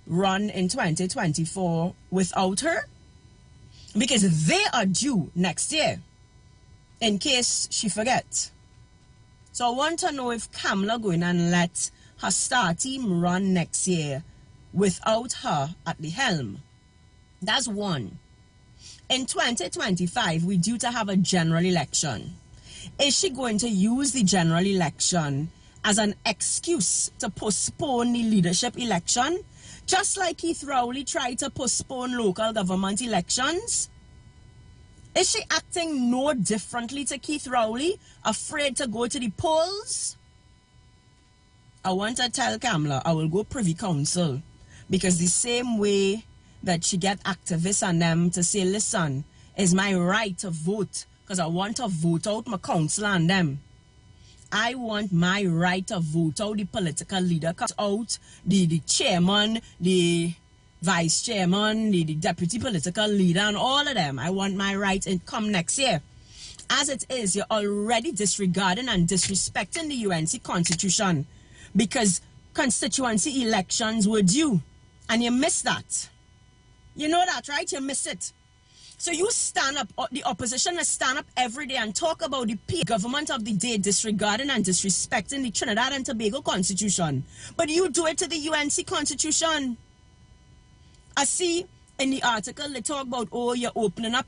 run in 2024 without her? Because they are due next year, in case she forgets. So I want to know if Kamla going and let her star team run next year without her at the helm. That's one. In 2025, we're due to have a general election. Is she going to use the general election as an excuse to postpone the leadership election, just like Keith Rowley tried to postpone local government elections? Is she acting no differently to Keith Rowley, afraid to go to the polls? I want to tell Kamla I will go Privy Council, because the same way that she get activists and them to say, listen, it's my right to vote, because I want to vote out my council and them. I want my right to vote out the political leader, cut out the chairman, the vice chairman, the deputy political leader, and all of them. I want my right and come next year. As it is, you're already disregarding and disrespecting the UNC Constitution because constituency elections were due, and you missed that. You know that, right? You miss it. So you stand up, the opposition will stand up every day and talk about the government of the day disregarding and disrespecting the Trinidad and Tobago Constitution. But you do it to the UNC Constitution. I see in the article they talk about, oh, you're opening up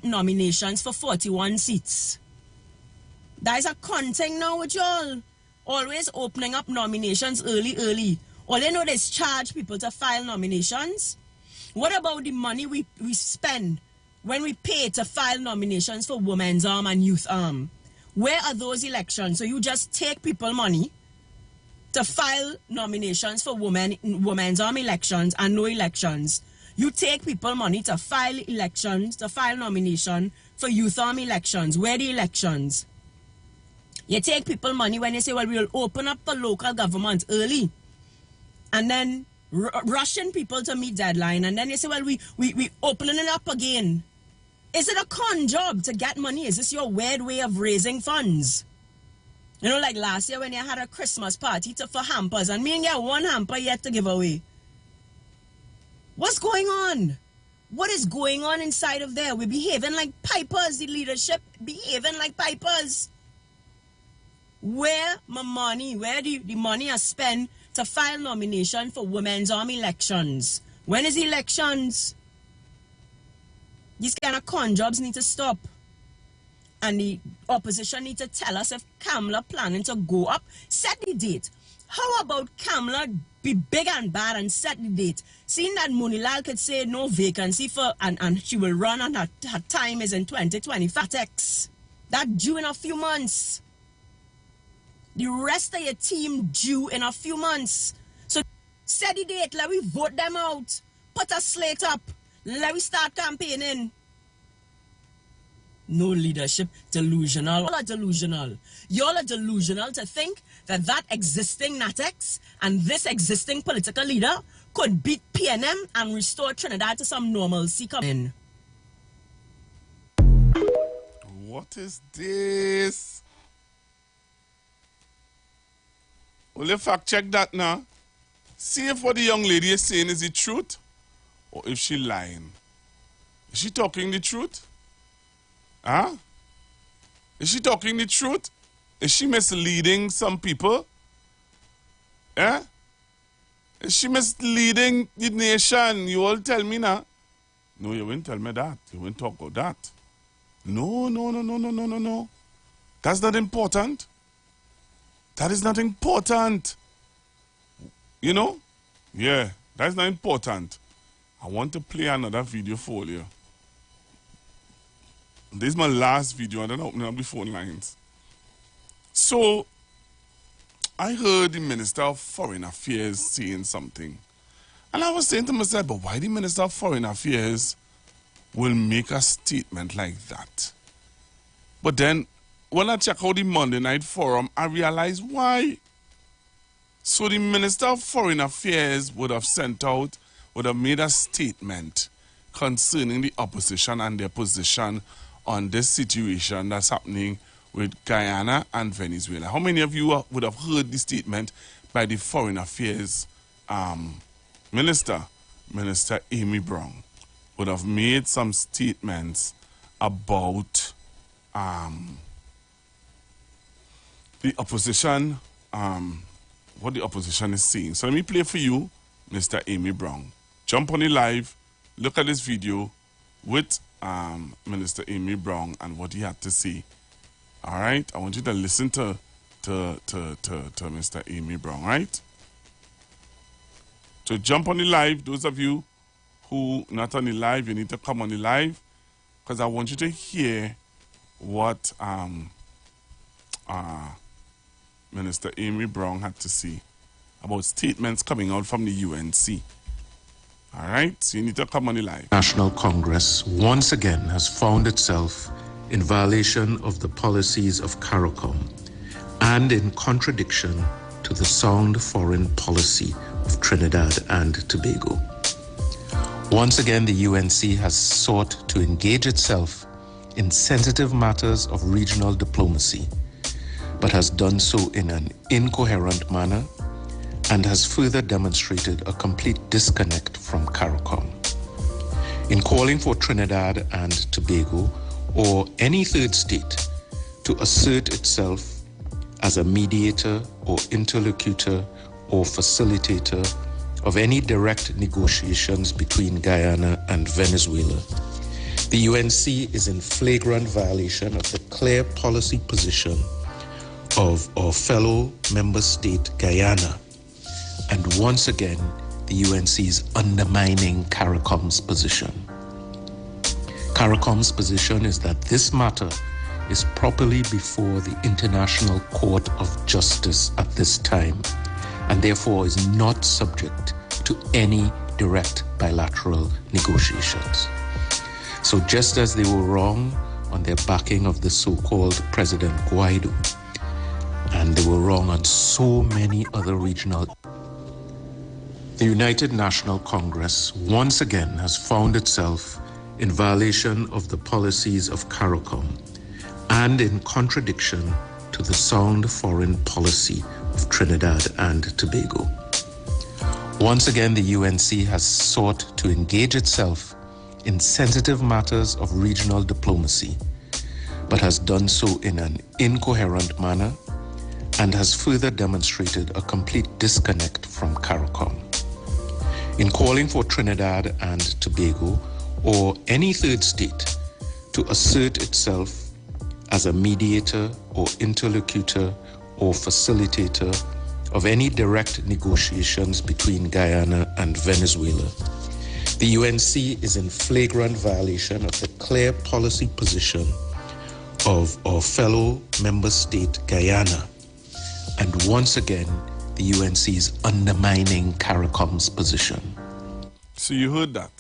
nominations for 41 seats. That is a con thing now with y'all. Always opening up nominations early. All you know is charge people to file nominations. What about the money we spend when we pay to file nominations for Women's Arm and Youth Arm? Where are those elections? So you just take people money to file nominations for Women's Arm elections and no elections. You take people money to file elections, to file nomination for Youth Arm elections. Where are the elections? You take people money when you say, well, we'll open up the local government early. And then rushing people to meet deadline, and then you say, well, we opening it up again. Is it a con job to get money? Is this your weird way of raising funds? You know, like last year when you had a Christmas party for hampers, and me and get one hamper yet to give away. What's going on? What is going on inside of there? We're behaving like pipers, the leadership behaving like pipers. Where my money, where the money I spend to file nomination for Women's Arm elections? When is elections? These kind of con jobs need to stop. And the opposition need to tell us if Kamla planning to go up. Set the date. How about Kamla be big and bad and set the date? Seeing that Munilal could say no vacancy for and she will run and her time is in 2025. That due in a few months. The rest of your team due in a few months. So set the date, let we vote them out. Put a slate up. Let we start campaigning. No leadership, delusional. Y'all are delusional. Y'all are delusional to think that that existing NATEX and this existing political leader could beat PNM and restore Trinidad to some normalcy. Come in. What is this? Well, you fact check that now. See if what the young lady is saying is the truth or if she lying. Is she talking the truth? Huh? Is she talking the truth? Is she misleading some people? Eh? Is she misleading the nation? You all tell me now. No, you won't tell me that. You won't talk about that. No. That's not important. That is not important. You know? Yeah, that's not important. I want to play another video for you. This is my last video, and then I'll open up the phone lines. So, I heard the Minister of Foreign Affairs saying something. And I was saying to myself, but why the Minister of Foreign Affairs will make a statement like that? But then, when I check out the Monday Night Forum, I realized why. So the Minister of Foreign Affairs would have made a statement concerning the opposition and their position on this situation that's happening with Guyana and Venezuela. How many of you would have heard the statement by the Foreign Affairs Minister Amy Brown, would have made some statements about the opposition, what the opposition is saying. So let me play for you Mr. Amy Brown. Jump on the live, look at this video with Minister Amy Brown and what he had to say. All right, I want you to listen to Mr. Amy Brown, right? So jump on the live. Those of you who not on the live, you need to come on the live because I want you to hear what Minister Amy Brown had to say about statements coming out from the UNC. All right, so you need to come on the live. National Congress once again has found itself in violation of the policies of CARICOM and in contradiction to the sound foreign policy of Trinidad and Tobago. Once again, the UNC has sought to engage itself in sensitive matters of regional diplomacy, but has done so in an incoherent manner and has further demonstrated a complete disconnect from CARICOM. In calling for Trinidad and Tobago or any third state to assert itself as a mediator or interlocutor or facilitator of any direct negotiations between Guyana and Venezuela, the UNC is in flagrant violation of the clear policy position of our fellow member state Guyana. And once again, the UNC is undermining CARICOM's position. CARICOM's position is that this matter is properly before the International Court of Justice at this time, and therefore is not subject to any direct bilateral negotiations. So just as they were wrong on their backing of the so-called President Guaido, and they were wrong on so many other regional. The United National Congress once again has found itself in violation of the policies of CARICOM and in contradiction to the sound foreign policy of Trinidad and Tobago. Once again, the UNC has sought to engage itself in sensitive matters of regional diplomacy, but has done so in an incoherent manner and has further demonstrated a complete disconnect from CARICOM. In calling for Trinidad and Tobago or any third state to assert itself as a mediator or interlocutor or facilitator of any direct negotiations between Guyana and Venezuela, the UNC is in flagrant violation of the clear policy position of our fellow member state Guyana. And once again, the UNC is undermining CARICOM's position. So you heard that.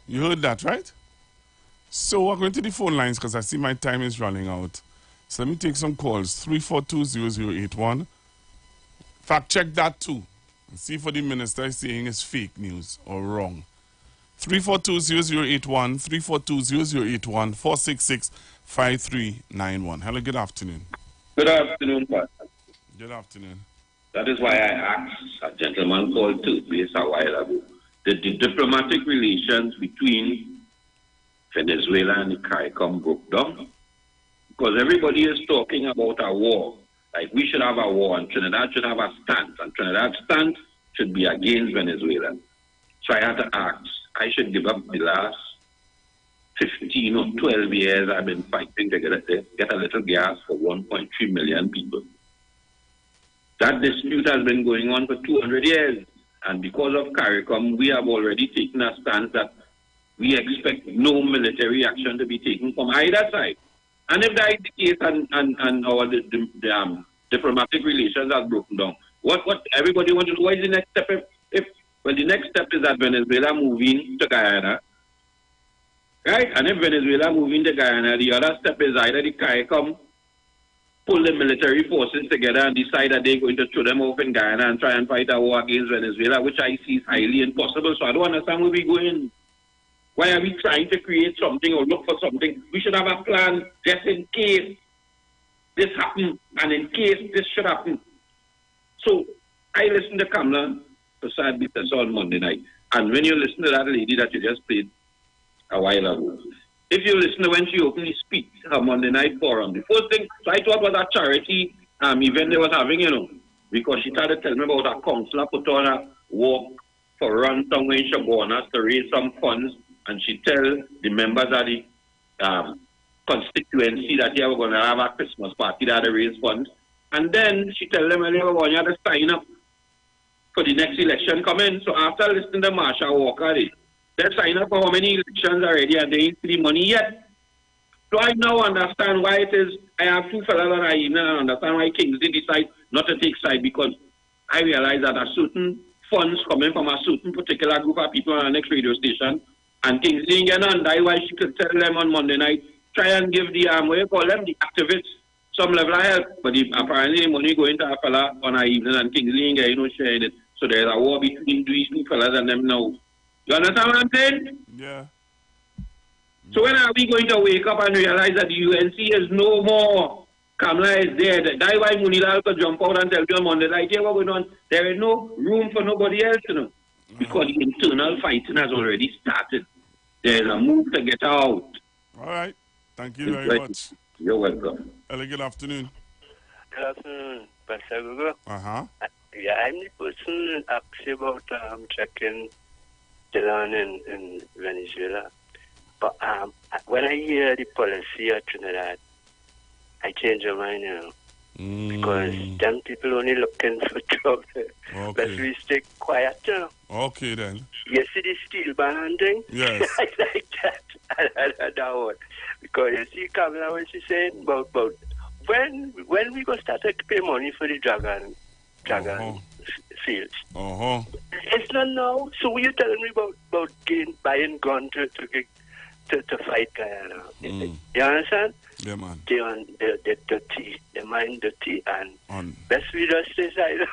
You heard that, right? So we're going to the phone lines because I see my time is running out. So let me take some calls. 342-0081. Fact check that too. And see if what the minister is saying is fake news or wrong. 342-0081, 342-0081, 466-5391. Hello, good afternoon. Good afternoon, Pastor. Good afternoon. That is why I asked a gentleman called Toothpaste a while ago. The diplomatic relations between Venezuela and the CARICOM broke down. Because everybody is talking about a war. Like we should have a war and Trinidad should have a stance. And Trinidad's stance should be against Venezuela. So I had to ask. I should give up the last 15 or 12 years I've been fighting to get a little gas for 1.3 million people. That dispute has been going on for 200 years. And because of CARICOM, we have already taken a stance that we expect no military action to be taken from either side. And if that is the case and our diplomatic relations are broken down, what everybody wants to know, what is the next step? Well, the next step is that Venezuela moving to Guyana, right? And if Venezuela moving to Guyana, the other step is either the CARICOM pull the military forces together and decide that they're going to throw them off in Guyana and try and fight a war against Venezuela, which I see is highly impossible. So I don't understand where we're going. Why are we trying to create something or look for something? We should have a plan just in case this happens and in case this should happen. So I listened to Kamala Prasad Bitasa on Monday night. And when you listen to that lady that you just played a while ago, if you listen to when she openly speaks her Monday night forum, the first thing, so I thought was a charity event they was having, because she started telling me about a counselor put on a walk for run somewhere in Shabonas to raise some funds, and she tell the members of the constituency that they were going to have a Christmas party that they raise funds. And then she tell them they were going to sign up for the next election coming. So after listening to Marsha Walker, they sign up for how many elections already and they ain't see the money yet. So I now understand why it is, I have two fellas on our evening and understand why Kingsley decide not to take side, because I realize that a certain funds coming from a certain particular group of people on the next radio station, and Kingsley ain't getting on why she could tell them on Monday night, try and give the, what you call them, the activists, some level of help. But apparently the money going to a fella on our evening and Kingsley ain't getting no share in it. So there's a war between these two fellas and them now. You understand what I'm saying? Yeah. So when are we going to wake up and realize that the UNC is no more? Kamala is there. That's why Munilal could jump out and tell you on Monday night, yeah, what's going on? There is no room for nobody else, because the internal fighting has already started. There is a move to get out. All right. Thank you very much. You're welcome. Hello, good afternoon. Good afternoon, Pastor Gugu. Uh-huh. Yeah, I'm the person actually about checking Dylan in Venezuela. But when I hear the policy of Trinidad, I change my mind, because them people only looking for trouble. Okay. But we stay quiet, Okay, then. You see the steel ban thing? Yes. I like that. That one. Because you see Kamala, what she's saying about when we go start to pay money for the dragon fields. It's not now. So what you telling me about buying gun to fight Guyana? You understand? Yeah, man. They're dirty. Their mind dirty, and best we just stay silent.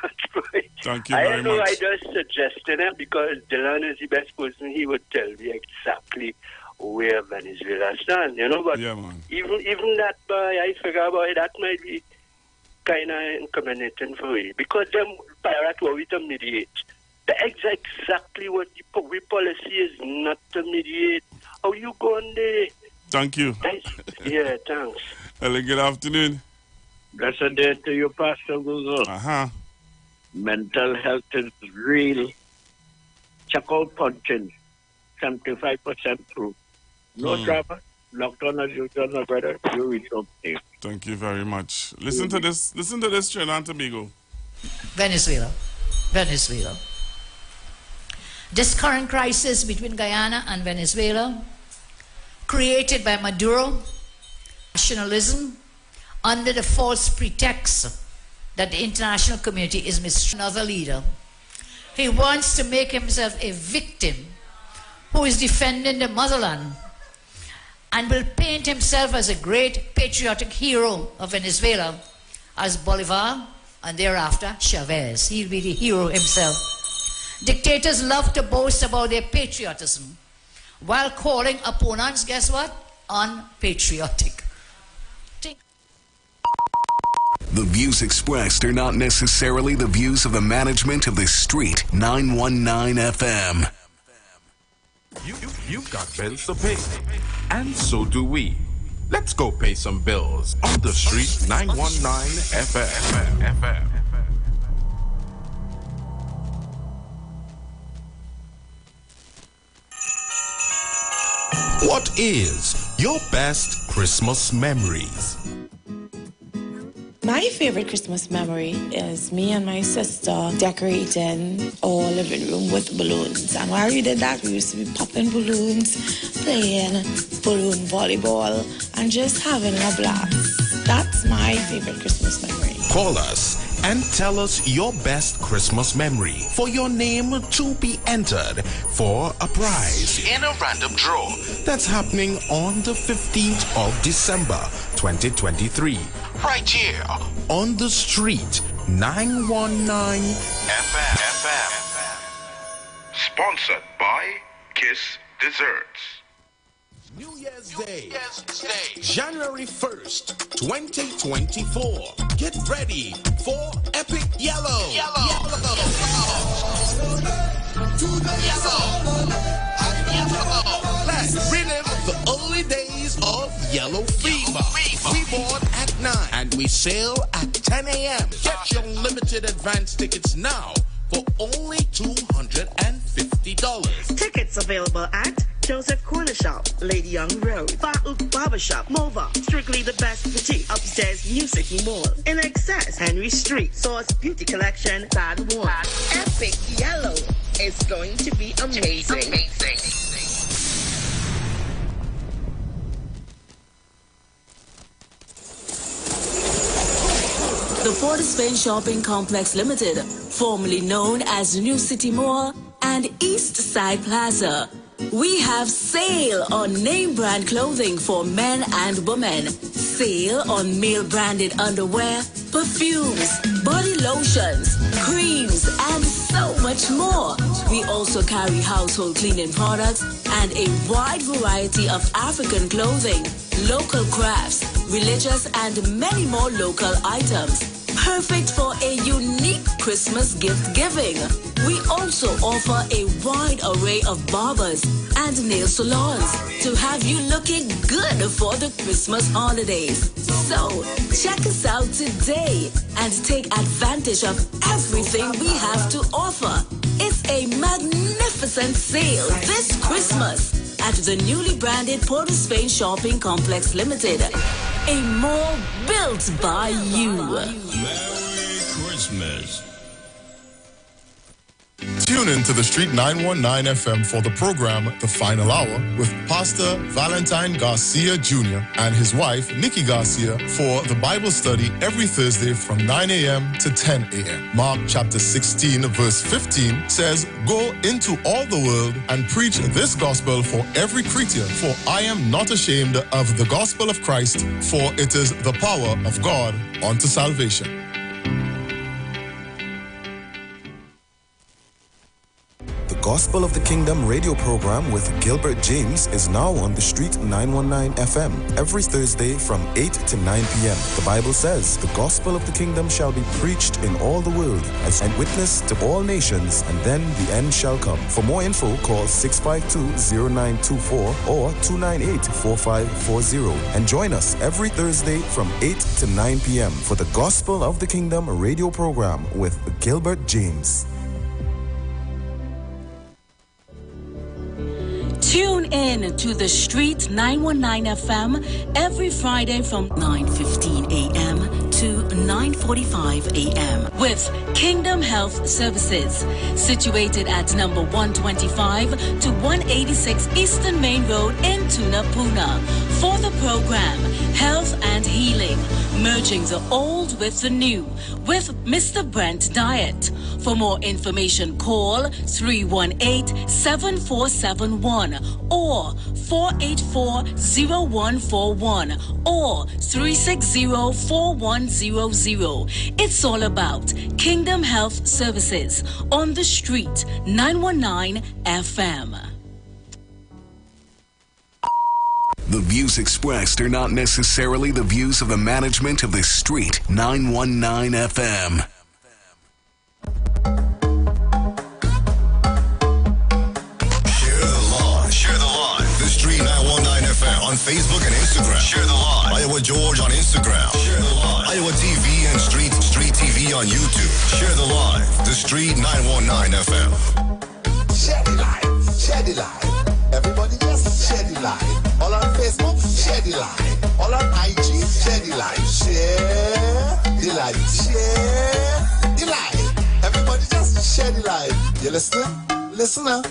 Thank you very much. I just suggested it because Dylan is the best person. He would tell me exactly where Venezuela stands, but yeah, man. Even that I figure about it, that might be kind of incriminating for me, because them pirate were to mediate. Exactly what the policy is not to mediate. How you going there? Thank you. Yeah, thanks. Hello, good afternoon. Blessed day to you, Pastor Google. Mental health is real. Check out punching. 75% proof. No drama. Lockdown as usual, my brother. You reach up there. Thank you very much. Listen to this, Trinidad and Tobago. Venezuela. This current crisis between Guyana and Venezuela, created by Maduro, nationalism, under the false pretext that the international community is mistreating another leader. He wants to make himself a victim who is defending the motherland and will paint himself as a great patriotic hero of Venezuela, as Bolivar and thereafter Chavez. He'll be the hero himself. Dictators love to boast about their patriotism while calling opponents, guess what? Unpatriotic. The views expressed are not necessarily the views of the management of the Street 919 FM. You've got bills to pay, and so do we. Let's go pay some bills on the Street 919 FM. What is your best Christmas memories? My favorite Christmas memory is me and my sister decorating our living room with balloons. And while we did that, we used to be popping balloons, playing balloon volleyball, and just having a blast. That's my favorite Christmas memory. Call us and tell us your best Christmas memory for your name to be entered for a prize in a random draw that's happening on the 15th of December 2023 right here on the Street 919 FM. Sponsored by Kiss Desserts. New Year's Day, January 1st, 2024. Get ready for Epic Yellow. Let's relive the early days of Yellow Fever. We board at 9 and we sail at 10 a.m. Get your limited advance tickets now for only $250. Tickets available at Joseph Corner Shop, Lady Young Road, Farouk Barbershop, Mova, Strictly the Best Boutique, Upstairs Music Mall, In Excess, Henry Street, Source Beauty Collection, Sad One. Epic Yellow is going to be amazing. The Port of Spain Shopping Complex Limited, formerly known as New City Mall and East Side Plaza. We have sale on name brand clothing for men and women, sale on male branded underwear, perfumes, body lotions, creams, and so much more. We also carry household cleaning products and a wide variety of African clothing, local crafts, religious, and many more local items. Perfect for a unique Christmas gift giving. We also offer a wide array of barbers and nail salons to have you looking good for the Christmas holidays. So, check us out today and take advantage of everything we have to offer. It's a magnificent sale this Christmas at the newly branded Port of Spain Shopping Complex Limited. A mall built by you. Merry Christmas. Tune in to the Street 919 FM for the program The Final Hour with Pastor Valentine Garcia Jr. and his wife, Nikki Garcia, for the Bible study every Thursday from 9 a.m. to 10 a.m. Mark chapter 16, verse 15 says, "Go into all the world and preach this gospel for every creature, for I am not ashamed of the gospel of Christ, for it is the power of God unto salvation." The Gospel of the Kingdom radio program with Gilbert James is now on the Street 919 FM every Thursday from 8 to 9 p.m. The Bible says, "The gospel of the kingdom shall be preached in all the world as a witness to all nations, and then the end shall come." For more info, call 652-0924 or 298-4540 and join us every Thursday from 8 to 9 p.m. for the Gospel of the Kingdom radio program with Gilbert James. Tune in to the Street 919 FM every Friday from 9:15 a.m. to 9:45 a.m. with Kingdom Health Services, situated at number 125 to 186 Eastern Main Road in Tunapuna. For the program Health and Healing, merging the old with the new with Mr. Brent Diet. For more information, call 318-7471 or 484-0141 or 360-4100. It's all about Kingdom Health Services on the street, 919 FM. The views expressed are not necessarily the views of the management of the street, 919 FM. Share the line. The Street 919 FM on Facebook and Instagram. Share the line. Iowa George on Instagram. Share the line. Iowa TV and Street TV on YouTube. Share the line. The Street 919 FM. Share the line. Share the line. Everybody just share the line. All on Facebook, share the line. All on IG, share the line. Share the line. Share the line. Everybody just share the line. You listening? Listen now.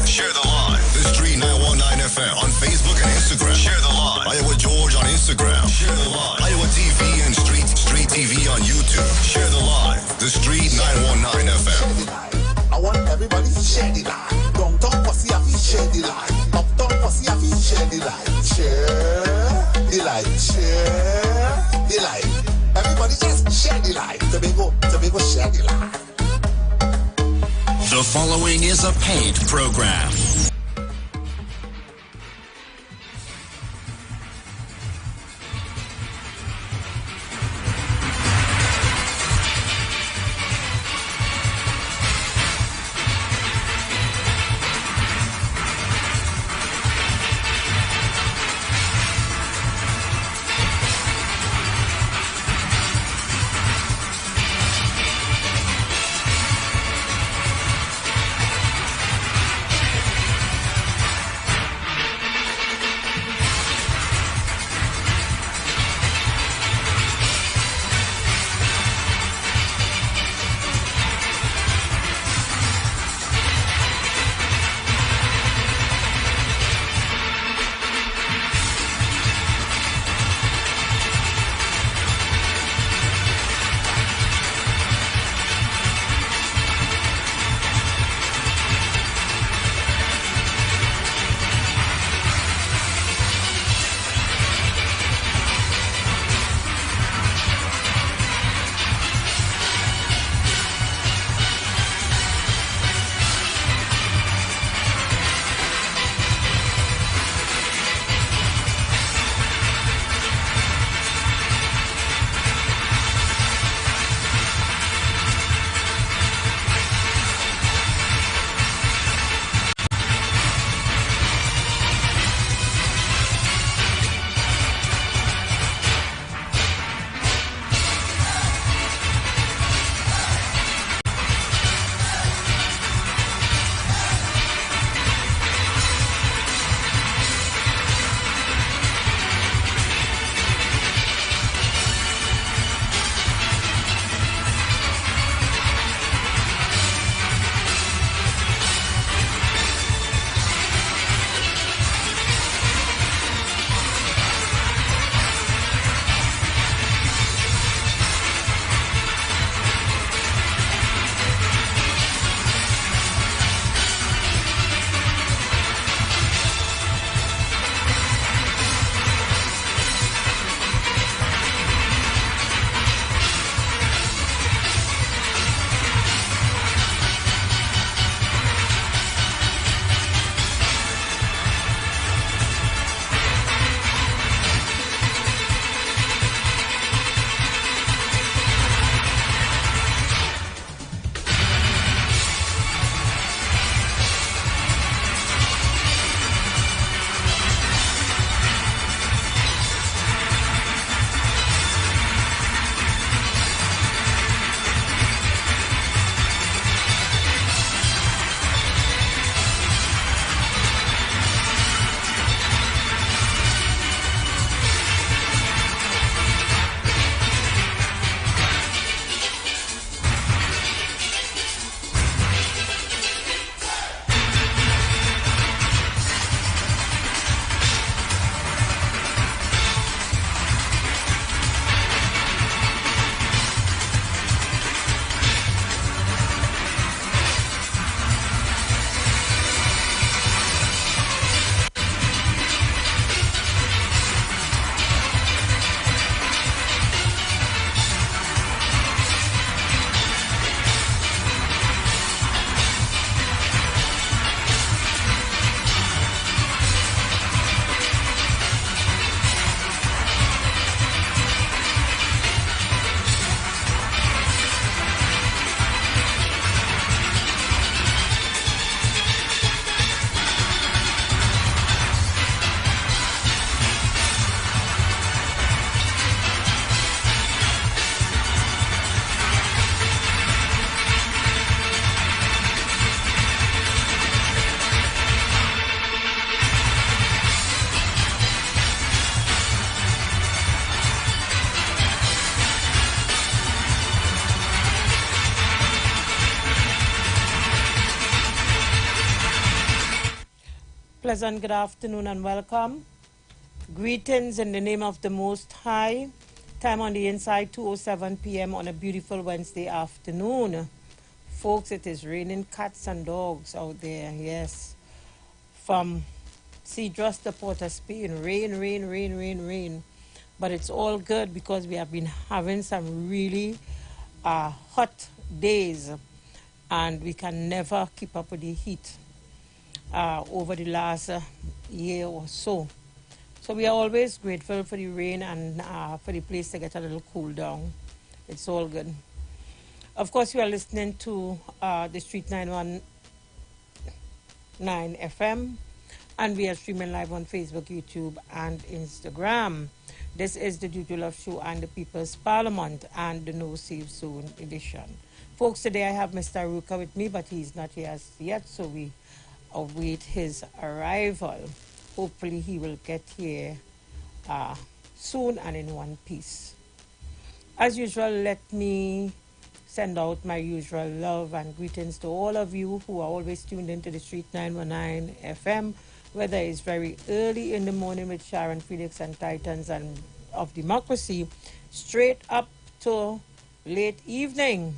Share the line. The Street 919 FM on Facebook and Instagram. Share the line. Iowa George on Instagram. Share the line. Iowa TV and Street TV on YouTube. Share the line. The Street 919 FM. I want everybody to share the line. Downtown Posse have to share the line. Uptown Posse have to share the line. Share the line. Share the line. Everybody just share the line. Tobago, share the line. The following is a paid program. pleasant good afternoon and welcome. Greetings in the name of the Most High. Time on the inside, 2:07 p.m. on a beautiful Wednesday afternoon. Folks, it is raining cats and dogs out there, yes. From Cedros to Port of Spain, rain. But it's all good because we have been having some really hot days and we can never keep up with the heat over the last year or so. So we are always grateful for the rain and for the place to get a little cool down. It's all good. Of course, you are listening to The Street 919 FM, and we are streaming live on Facebook, YouTube, and Instagram. This is the Duty Love Show and the People's Parliament and the No Safe Zone edition. Folks, today I have Mr. Ruka with me, but he's not here as yet, so we await his arrival. Hopefully he will get here soon and in one piece. As usual, let me send out my usual love and greetings to all of you who are always tuned into the Street 919 FM, whether it's very early in the morning with Sharon Felix and Titans and of Democracy, straight up to late evening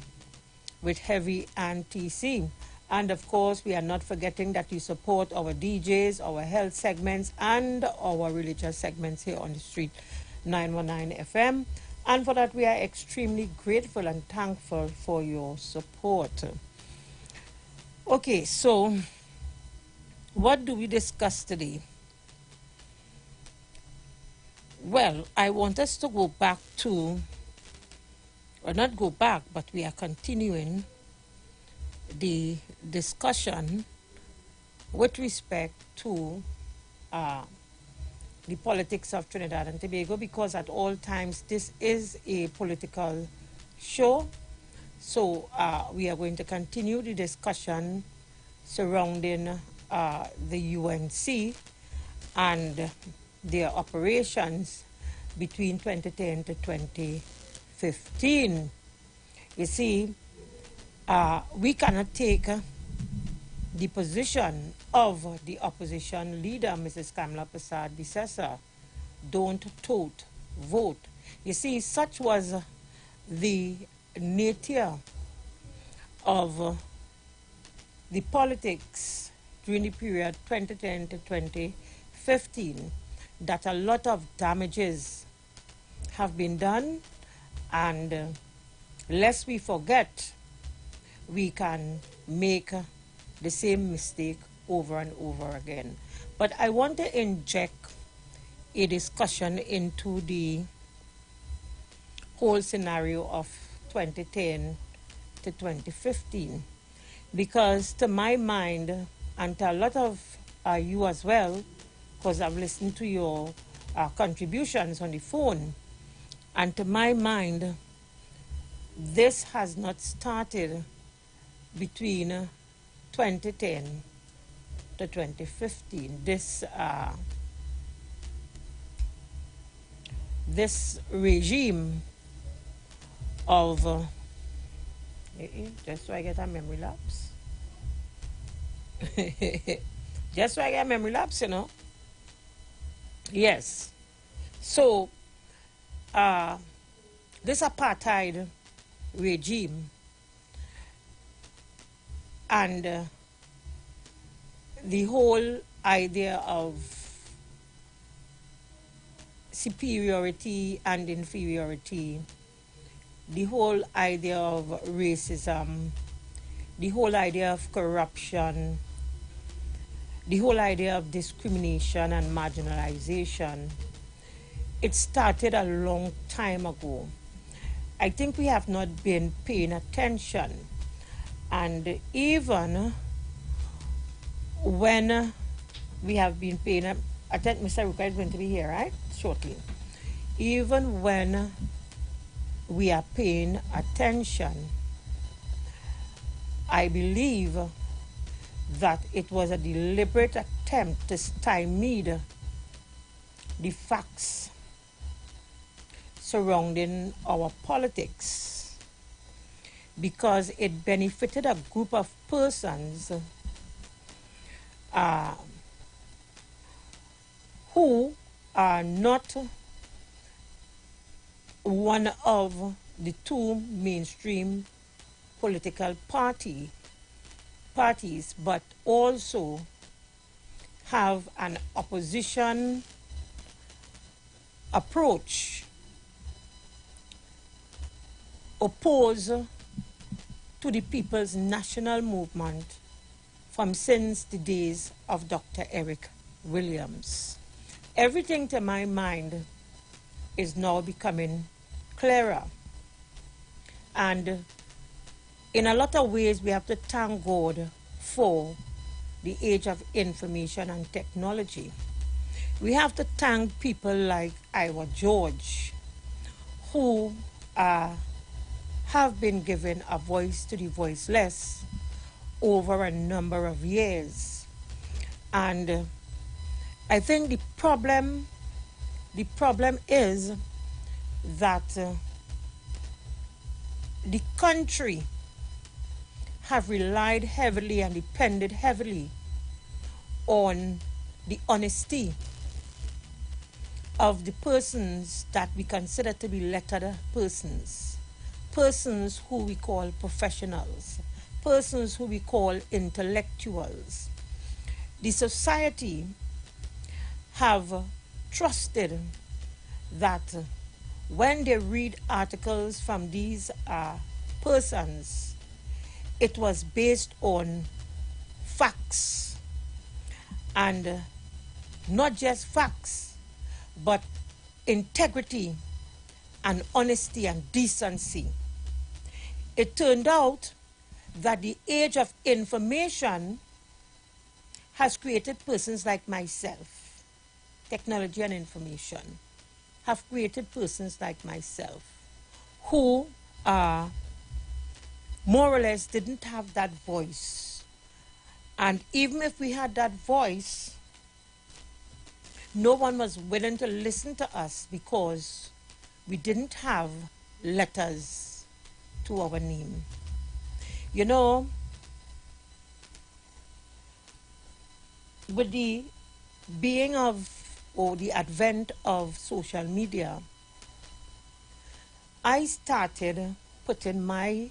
with Heavy and TC. And of course, we are not forgetting that you support our DJs, our health segments, and our religious segments here on the Street 919 FM. And for that, we are extremely grateful and thankful for your support. Okay, so what do we discuss today? Well, I want us to go back to, or not go back, but we are continuing the discussion with respect to the politics of Trinidad and Tobago, because at all times this is a political show. So we are going to continue the discussion surrounding the UNC and their operations between 2010 to 2015. You see, we cannot take the position of the opposition leader, Mrs. Kamala Prasad Bisesa, don't tote, vote. You see, such was the nature of the politics during the period 2010 to 2015, that a lot of damages have been done, and lest we forget, we can make the same mistake over and over again. But I want to inject a discussion into the whole scenario of 2010 to 2015, because to my mind, and to a lot of you as well, because I've listened to your contributions on the phone, and to my mind, this has not started between 2010 to 2015. This regime of just so I get a memory lapse. Just so I get a memory lapse, you know. Yes. So this apartheid regime and the whole idea of superiority and inferiority, the whole idea of racism, the whole idea of corruption, the whole idea of discrimination and marginalization, it started a long time ago. I think we have not been paying attention. And even when we have been paying, I think Mr. Ruka is going to be here, right? Shortly. Even when we are paying attention, I believe that it was a deliberate attempt to stymie the facts surrounding our politics, because it benefited a group of persons who are not one of the two mainstream political parties, but also have an opposition approach, opposed to the People's National Movement from since the days of Dr. Eric Williams. Everything to my mind is now becoming clearer. And in a lot of ways, we have to thank God for the age of information and technology. We have to thank people like IWER George, who have been given a voice to the voiceless over a number of years. And I think the problem is that the country have relied heavily and depended heavily on the honesty of the persons that we consider to be lettered persons, persons who we call professionals, persons who we call intellectuals. The society have trusted that when they read articles from these persons, it was based on facts, and not just facts, but integrity and honesty and decency. It turned out that the age of information has created persons like myself. Technology and information have created persons like myself who more or less didn't have that voice. And even if we had that voice, no one was willing to listen to us because we didn't have letters to our name. You know, with the being of, or the advent of social media, I started putting my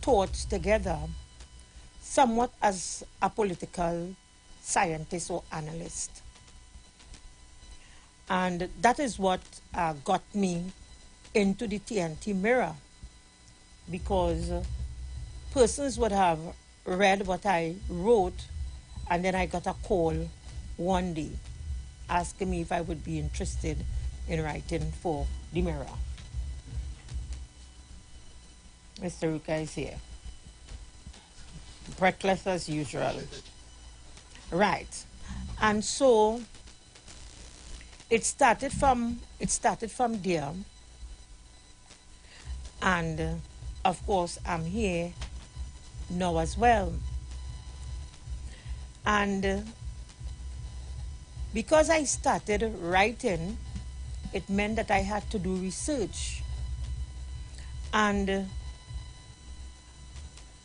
thoughts together somewhat as a political scientist or analyst. And that is what got me into the TNT Mirror, because persons would have read what I wrote, and then I got a call one day asking me if I would be interested in writing for the Mirror. Mr. Ruka is here. Breathless as usual. Right. And so it started from there. And of course I'm here now as well. And because I started writing, it meant that I had to do research. And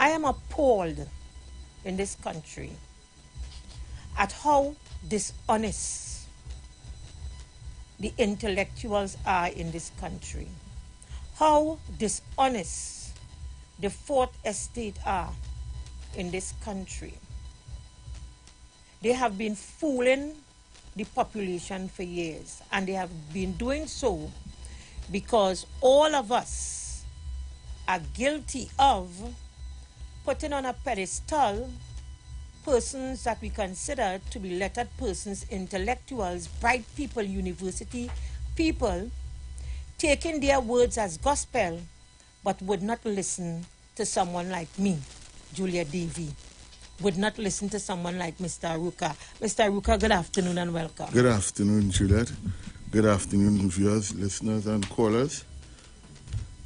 I am appalled in this country at how dishonest the intellectuals are in this country, how dishonest the Fourth Estate are in this country. They have been fooling the population for years, and they have been doing so because all of us are guilty of putting on a pedestal persons that we consider to be lettered persons, intellectuals, bright people, university people, taking their words as gospel, but would not listen to someone like me, Julia Davy, would not listen to someone like Mr. Ruka. Mr. Ruka, good afternoon and welcome. Good afternoon, Juliet. Good afternoon, viewers, listeners, and callers.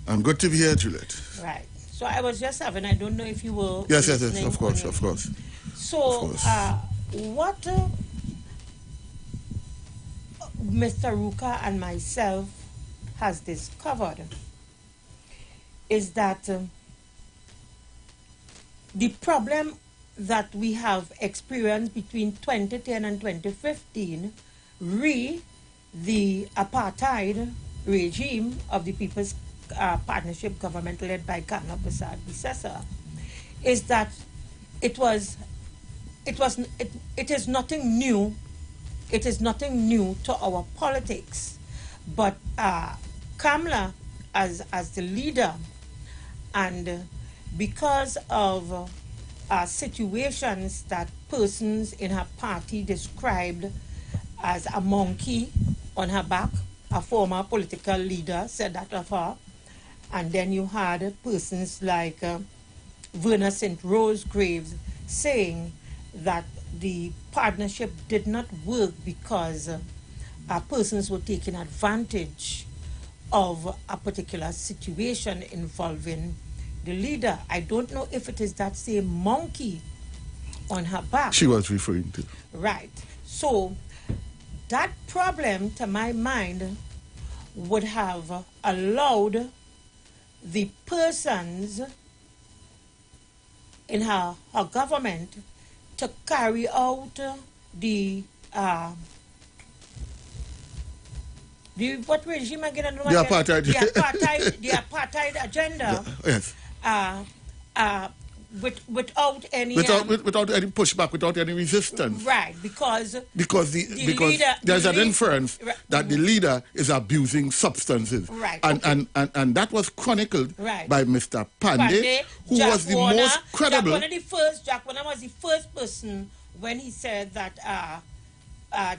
I'm good to be here, Juliet. Right. So I was just having, I don't know if you were... Yes, of course. So, what Mr. Ruka and myself has discovered is that the problem that we have experienced between 2010 and 2015 the apartheid regime of the People's Partnership government led by Kamla Persad-Bissessar is that it is nothing new. It is nothing new to our politics, but Kamla as the leader, and because of situations that persons in her party described as a monkey on her back, a former political leader said that of her, and then you had persons like Verna St. Rose Graves saying that the partnership did not work because persons were taking advantage of a particular situation involving the leader. I don't know if it is that same monkey on her back she was referring to. Right. So that problem, to my mind, would have allowed the persons in her government to carry out the what regime again? The apartheid. The apartheid agenda. Yes. Without any without any pushback, without any resistance. Right, because leader, there's an inference that the leader is abusing substances. Right. And that was chronicled by Mr. Pandey, who Jack was the Warner, most credible. Jack Warner was the first person when he said that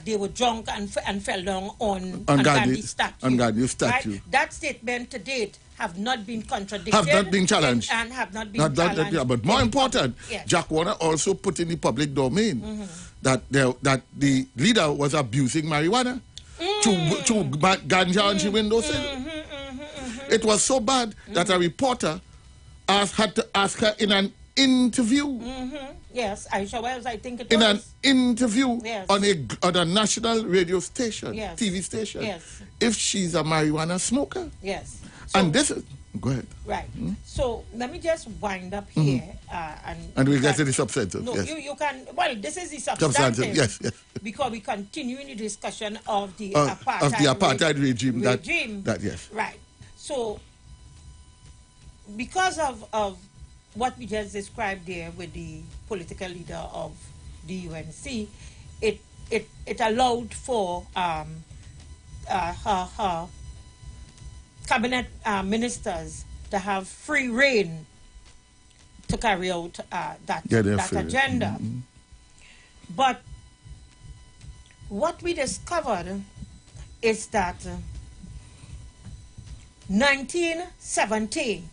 they were drunk and fell down on Gandhi's statue. Right? That statement to date have not been contradicted. Have not been challenged. And have not been challenged. But more important, yes. Jack Warner also put in the public domain that the leader was abusing marijuana to ganja on the windowsill. It was so bad that a reporter had to ask her in an interview. Yes, Aisha Wells, I think it in was. an interview Yes. on a national radio station, Yes. TV station, Yes. if she's a marijuana smoker. Yes. And this is... Go ahead. Right. So let me just wind up here. And we'll get to the substantive. No, yes. you can... Well, this is the substantive. Yes. Because we continue in the discussion of the apartheid regime. That yes. Right. So because of what we just described there with the political leader of the UNC, it allowed for her cabinet ministers to have free rein to carry out that agenda. But what we discovered is that 1970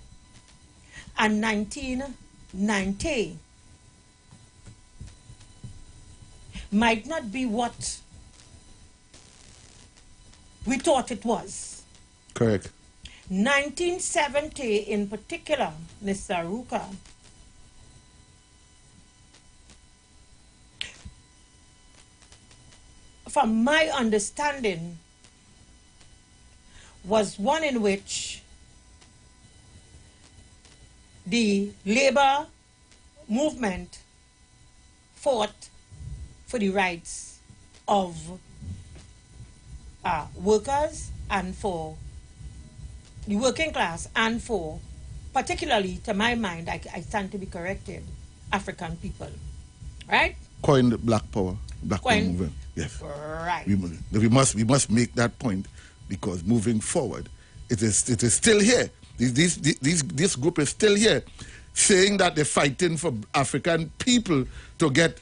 and 1990 might not be what we thought it was. Correct. 1970 in particular, Mr. Ruka, from my understanding, was one in which the labor movement fought for the rights of workers and for the working class and for, particularly to my mind, I stand to be corrected, African people. Right? Coined Black Power movement. Yes. Right. We must make that point, because moving forward, it is still here. This group is still here, saying that they're fighting for African people to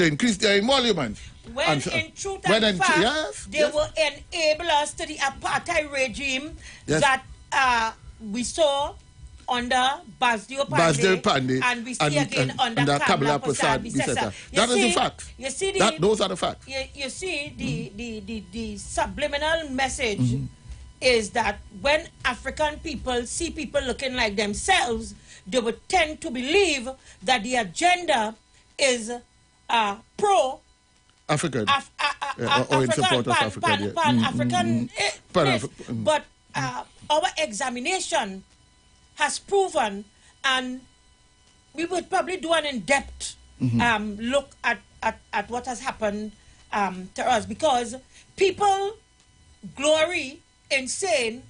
increase their emoluments. When in truth and fact, they were enablers to the apartheid regime that we saw under Basdio Pandey and we see again under Kamla Persad-Bissessar. That is the fact. You see those are the facts. You see the subliminal message is that when African people see people looking like themselves, they would tend to believe that the agenda is pro African, or in support of African, Pan-African. But our examination has proven, and we would probably do an in-depth look at what has happened to us, because people glory in saying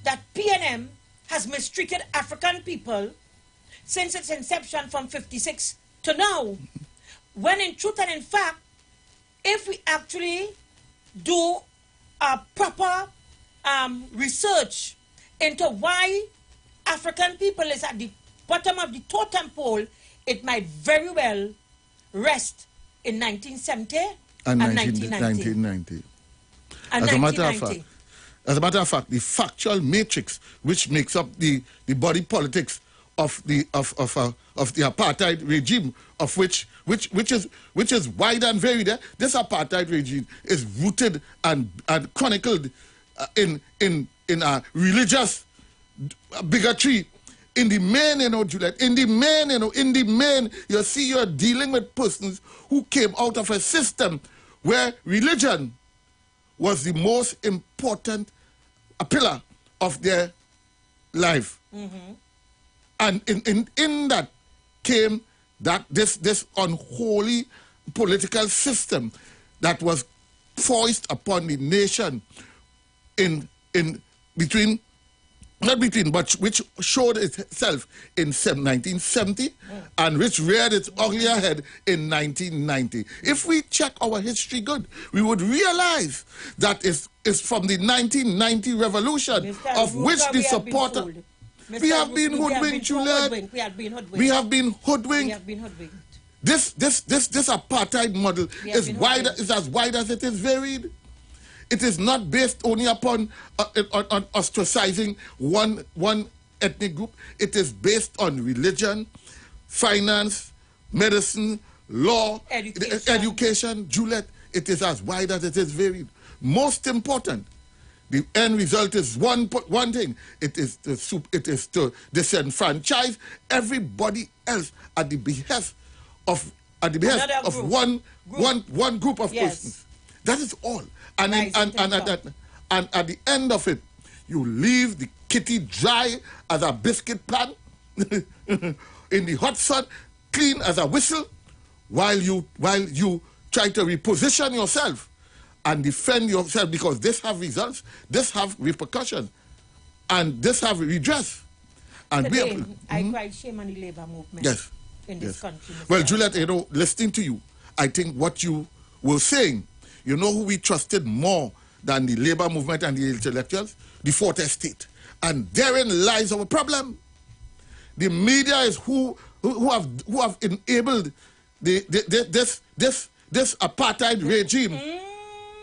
that PNM has mistreated African people since its inception from 56 to now. When in truth and in fact, if we actually do a proper research into why African people is at the bottom of the totem pole, it might very well rest in 1970 and 1990. As a matter of fact, the factual matrix which makes up the body politics of the apartheid regime, of which is wide and varied. This apartheid regime is rooted and chronicled in a religious bigotry. In the main, Juliet, in the main, you see you're dealing with persons who came out of a system where religion was the most important pillar of their life. Mm-hmm. And in that came this unholy political system that was foisted upon the nation which showed itself in 1970 and which reared its ugly head in 1990. If we check our history good, we would realize that it's from the 1990 revolution of which the supporter... We have been hoodwinked, Juliet. We have been hoodwinked. This apartheid model is as wide as it is varied. It is not based only upon on ostracizing one ethnic group. It is based on religion, finance, medicine, law, education. Juliet, it is as wide as it is varied. Most important, the end result is one thing. It is to disenfranchise everybody else at the behest of one group of persons. That is all. And at the end of it, you leave the kitty dry as a biscuit pan in the hot sun, clean as a whistle, while you try to reposition yourself and defend yourself, because this have results, this have repercussions, and this have redress. And today, I cried shame on the labor movement in this country. Well, Juliet, listening to you, I think what you were saying, you know who we trusted more than the labor movement and the intellectuals? The Fourth Estate. And therein lies our problem. The media is who have enabled this apartheid regime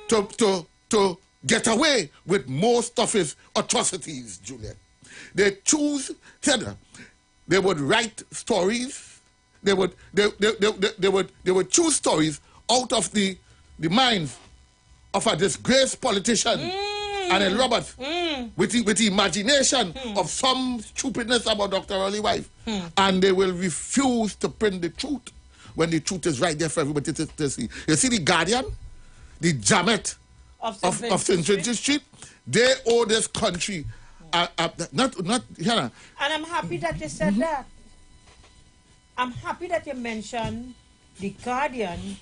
to get away with most of its atrocities, Juliet. They would write stories. They would choose stories out of the minds of a disgraced politician and a Roberts with the imagination of some stupidness about Dr. Early wife. And they will refuse to print the truth when the truth is right there for everybody to see. You see the Guardian, the Jamet of St. Vincent Street, they owe this country not Hannah. And I'm happy that you said that. I'm happy that you mentioned the Guardian,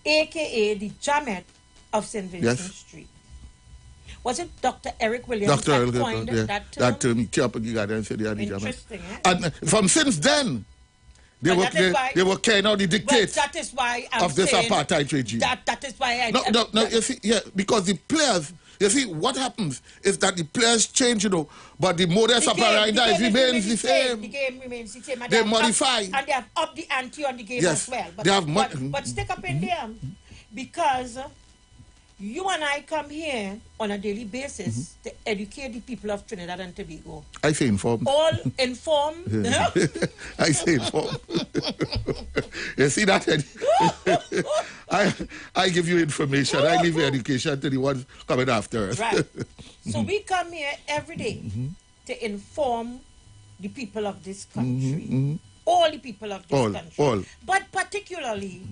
a.k.a. the Jamet of St. Vincent Street. Was it Dr. Eric Williams that coined that term? That term, the Guardian said they had the Jamet. And from since then, they were carrying out the dictates that is why of this apartheid regime. That is why No, you see, because the players, you see, what happens is that the players change, but the modus operandi remains the same. The game remains the same. They modify. And they have upped the ante on the game as well. But stick up in there, because you and I come here on a daily basis to educate the people of Trinidad and Tobago. I say informed. All informed. I say informed. You see that? I give you information. I give you education to the ones coming after us. Right. So we come here every day to inform the people of this country. All the people of this country. But particularly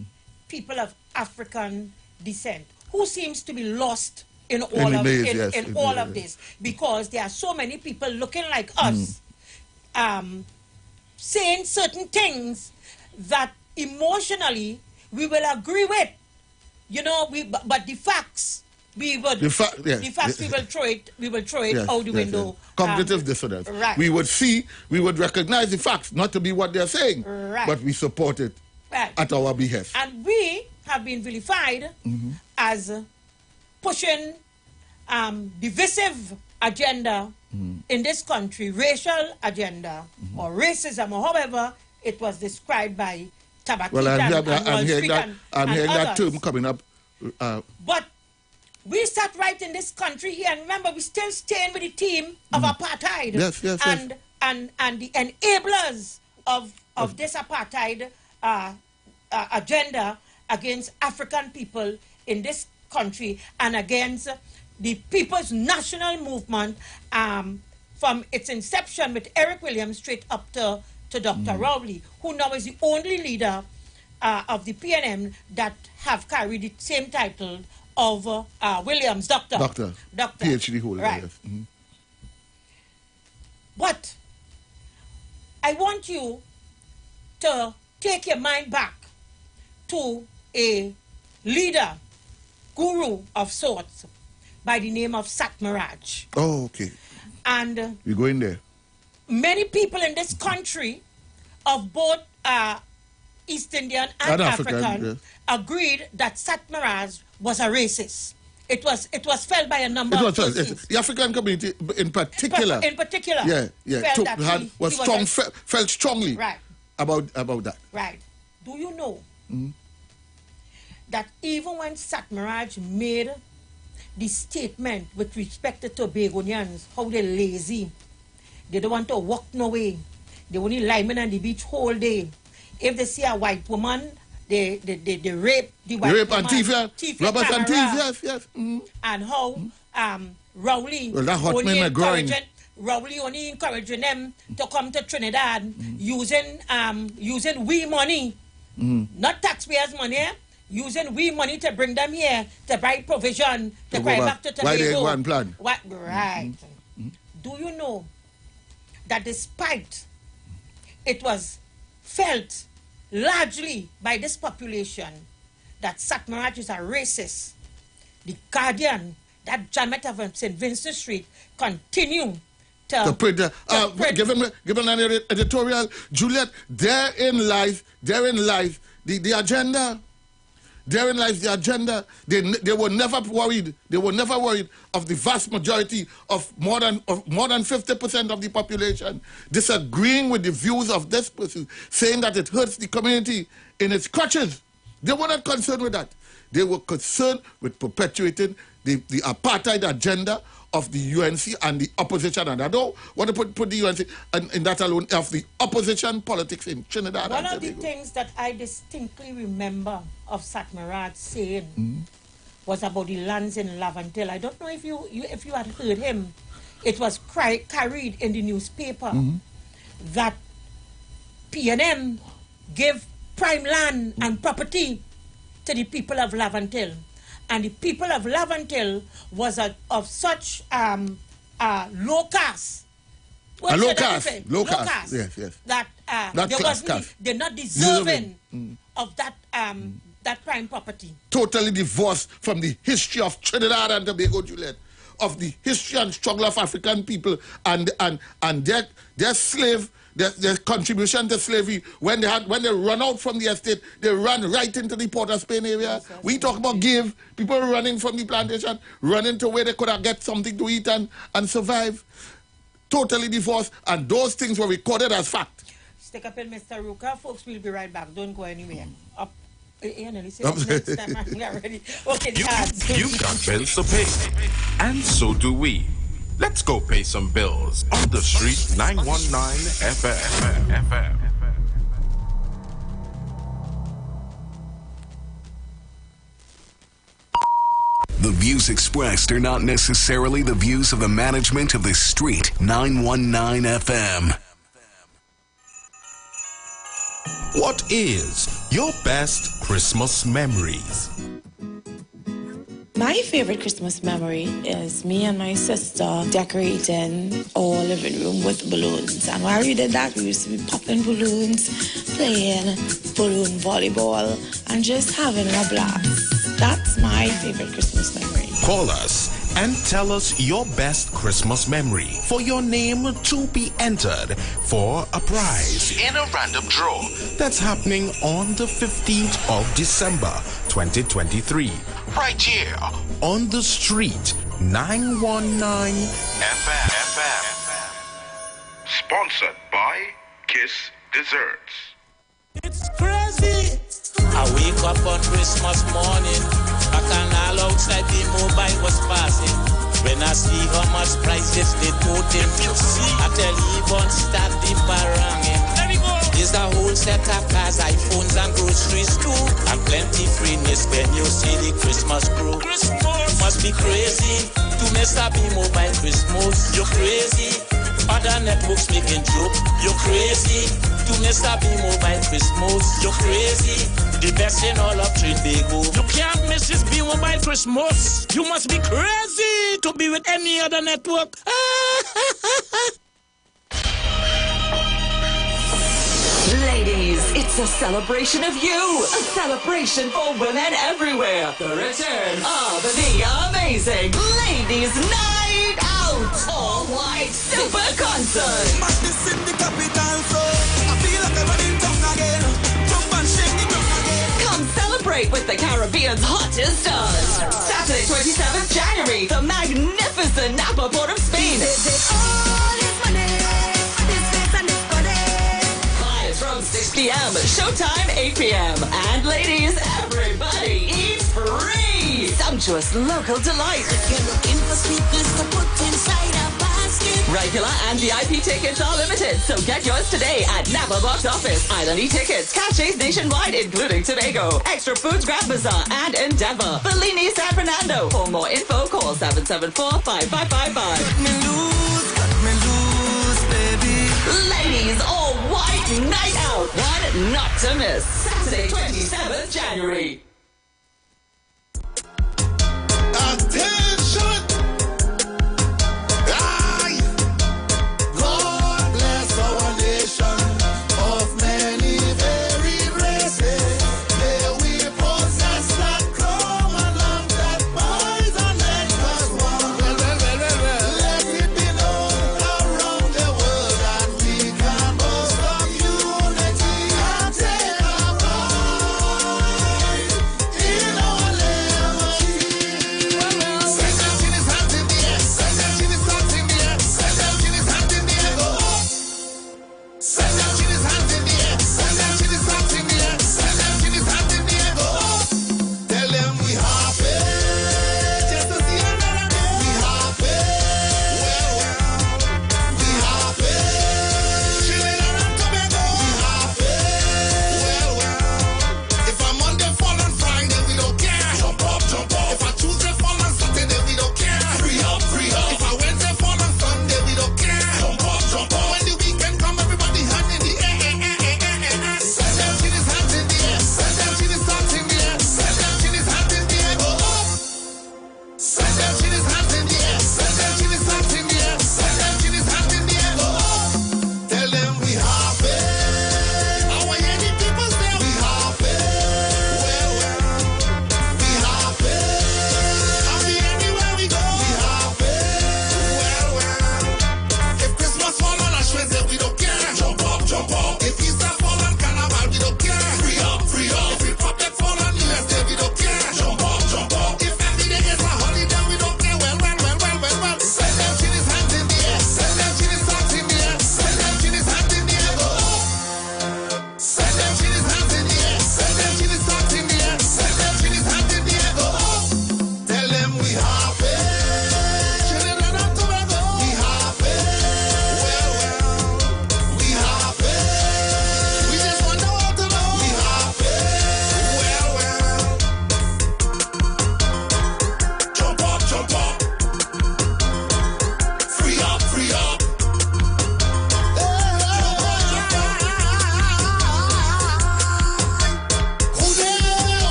people of African descent, who seems to be lost in all of this, because there are so many people looking like us, saying certain things that emotionally we will agree with. You know, but the facts, we will throw it out the window. Cognitive dissonance. Right. We would recognize the facts, not to be what they're saying, but we support it at our behest. And we have been vilified as pushing divisive agenda in this country, racial agenda or racism, or however it was described by Tabakita. Well, I'm hearing that term coming up. But we sat right in this country here, and remember, we still staying with the team of apartheid. And the enablers of this apartheid agenda against African people in this country and against the People's National Movement from its inception with Eric Williams straight up to Dr. Rowley, who now is the only leader of the PNM that have carried the same title of Williams, Doctor. PhD holder. Right. Yes. But I want you to take your mind back to a leader, guru of sorts, by the name of Satmaraj. Oh, okay. And we go in there. Many people in this country of both East Indian and African agreed that Satmaraj was a racist. It was felt by a number of persons. The African community in particular. Felt strongly about that. Right. Do you know that even when Satmaraj made the statement with respect to Tobagonians, how they're lazy, they don't want to walk no way, they only lying on the beach whole day. If they see a white woman, they rape the white woman. And thief, robbers and thieves, yes. And how Rowley only encouraging them to come to Trinidad using we money, not taxpayers' money, using we money to bring them here to buy provision to cry back to Tobago. Why they go and plan? Right. Do you know that despite it was felt largely by this population that Satmaraj is a racist, the Guardian, that Jamet of St. Vincent Street, continue to print. Given an editorial, Juliet, therein lies the agenda. Therein lies the agenda. They were never worried. They were never worried of the vast majority of more than 50% of the population disagreeing with the views of this person, saying that it hurts the community in its crutches. They were not concerned with that. They were concerned with perpetuating the apartheid agenda of the UNC and the opposition. And I don't want to put the UNC in that alone, of the opposition politics in Trinidad One and of the things that I distinctly remember of Satmaraj saying was about the lands in Laventille. I don't know if you had heard him. It was carried in the newspaper that PNM gave prime land and property to the people of Laventille. And the people of Laventille was of such low caste. Low caste. Yes. That they're not deserving of that prime property. Totally divorced from the history of Trinidad and Tobago, Juliet, of the history and struggle of African people and their slave. Their contribution to slavery, when they run out from the estate, they run right into the Port of Spain area. We talk about people running from the plantation, running to where they could have get something to eat and survive. Totally divorced, and those things were recorded as fact. Stick up in Mr. Ruka, folks. We'll be right back. Don't go anywhere. Up. You've got bills to pay, and so do we. Let's go pay some bills on the Street 919 FM. The views expressed are not necessarily the views of the management of the Street 919 FM. What is your best Christmas memories? My favorite Christmas memory is me and my sister decorating our living room with balloons. And while we did that, we used to be popping balloons, playing balloon volleyball, and just having a blast. That's my favorite Christmas memory. Call us and tell us your best Christmas memory for your name to be entered for a prize in a random draw that's happening on the 15th of December 2023 right here on the street 919 FM. Sponsored by Kiss Desserts. It's crazy. I wake up on Christmas morning. A canal outside the mobile was passing. When I see how much prices they told him, I tell Yvonne start the baranging. There we go. There's a whole set of cars, iPhones and groceries too. And plenty freeness when you see the Christmas crew. Christmas must be crazy to mess up the mobile Christmas. You're crazy. Other networks making joke. You're crazy to mess up the mobile Christmas. You're crazy. The best in all of Trinbago. You can't miss this be mobile Christmas. You must be crazy to be with any other network. Ladies, it's a celebration of you. A celebration for women everywhere. The return of the amazing Ladies Night Out. All white super concert. Must be in the capital, so I feel like I'm running down again. Jump and shake the ground again. Come celebrate with the Caribbean's hottest stars. Saturday, 27th January, the magnificent Napa Port of Spain. From 6 p.m. Showtime 8 p.m. And ladies, everybody eats free. Sumptuous local delight. If you're looking for sweetness to put inside a basket. Regular and VIP tickets are limited, so get yours today at Napa Box Office, Island E-Tickets, Caches nationwide, including Tobago, Extra Foods Grand Bazaar, and Endeavor. Bellini, San Fernando. For more info, call 774-5555. Cut me loose, baby. Ladies, all white night out. One not to miss. Saturday, 27th January. Attention! Aye! God bless our nation of many varied races. May we possess that common love that binds and makes us one. Let it be known around the world that we can boast of unity and take our pride.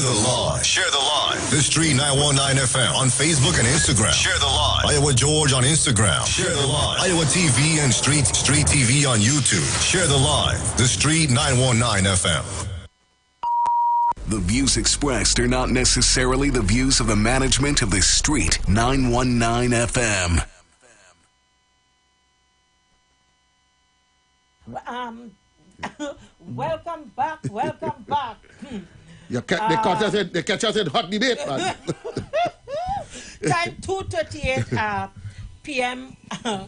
the line. Share the line. The Street 919 FM on Facebook and Instagram. Share the line. Iowa George on Instagram. Share the line. Iowa TV and Street TV on YouTube. Share the line. The Street 919 FM. The views expressed are not necessarily the views of the management of the Street 919 FM. Welcome back. They catch us in hot debate, man. Time 2:38 p.m.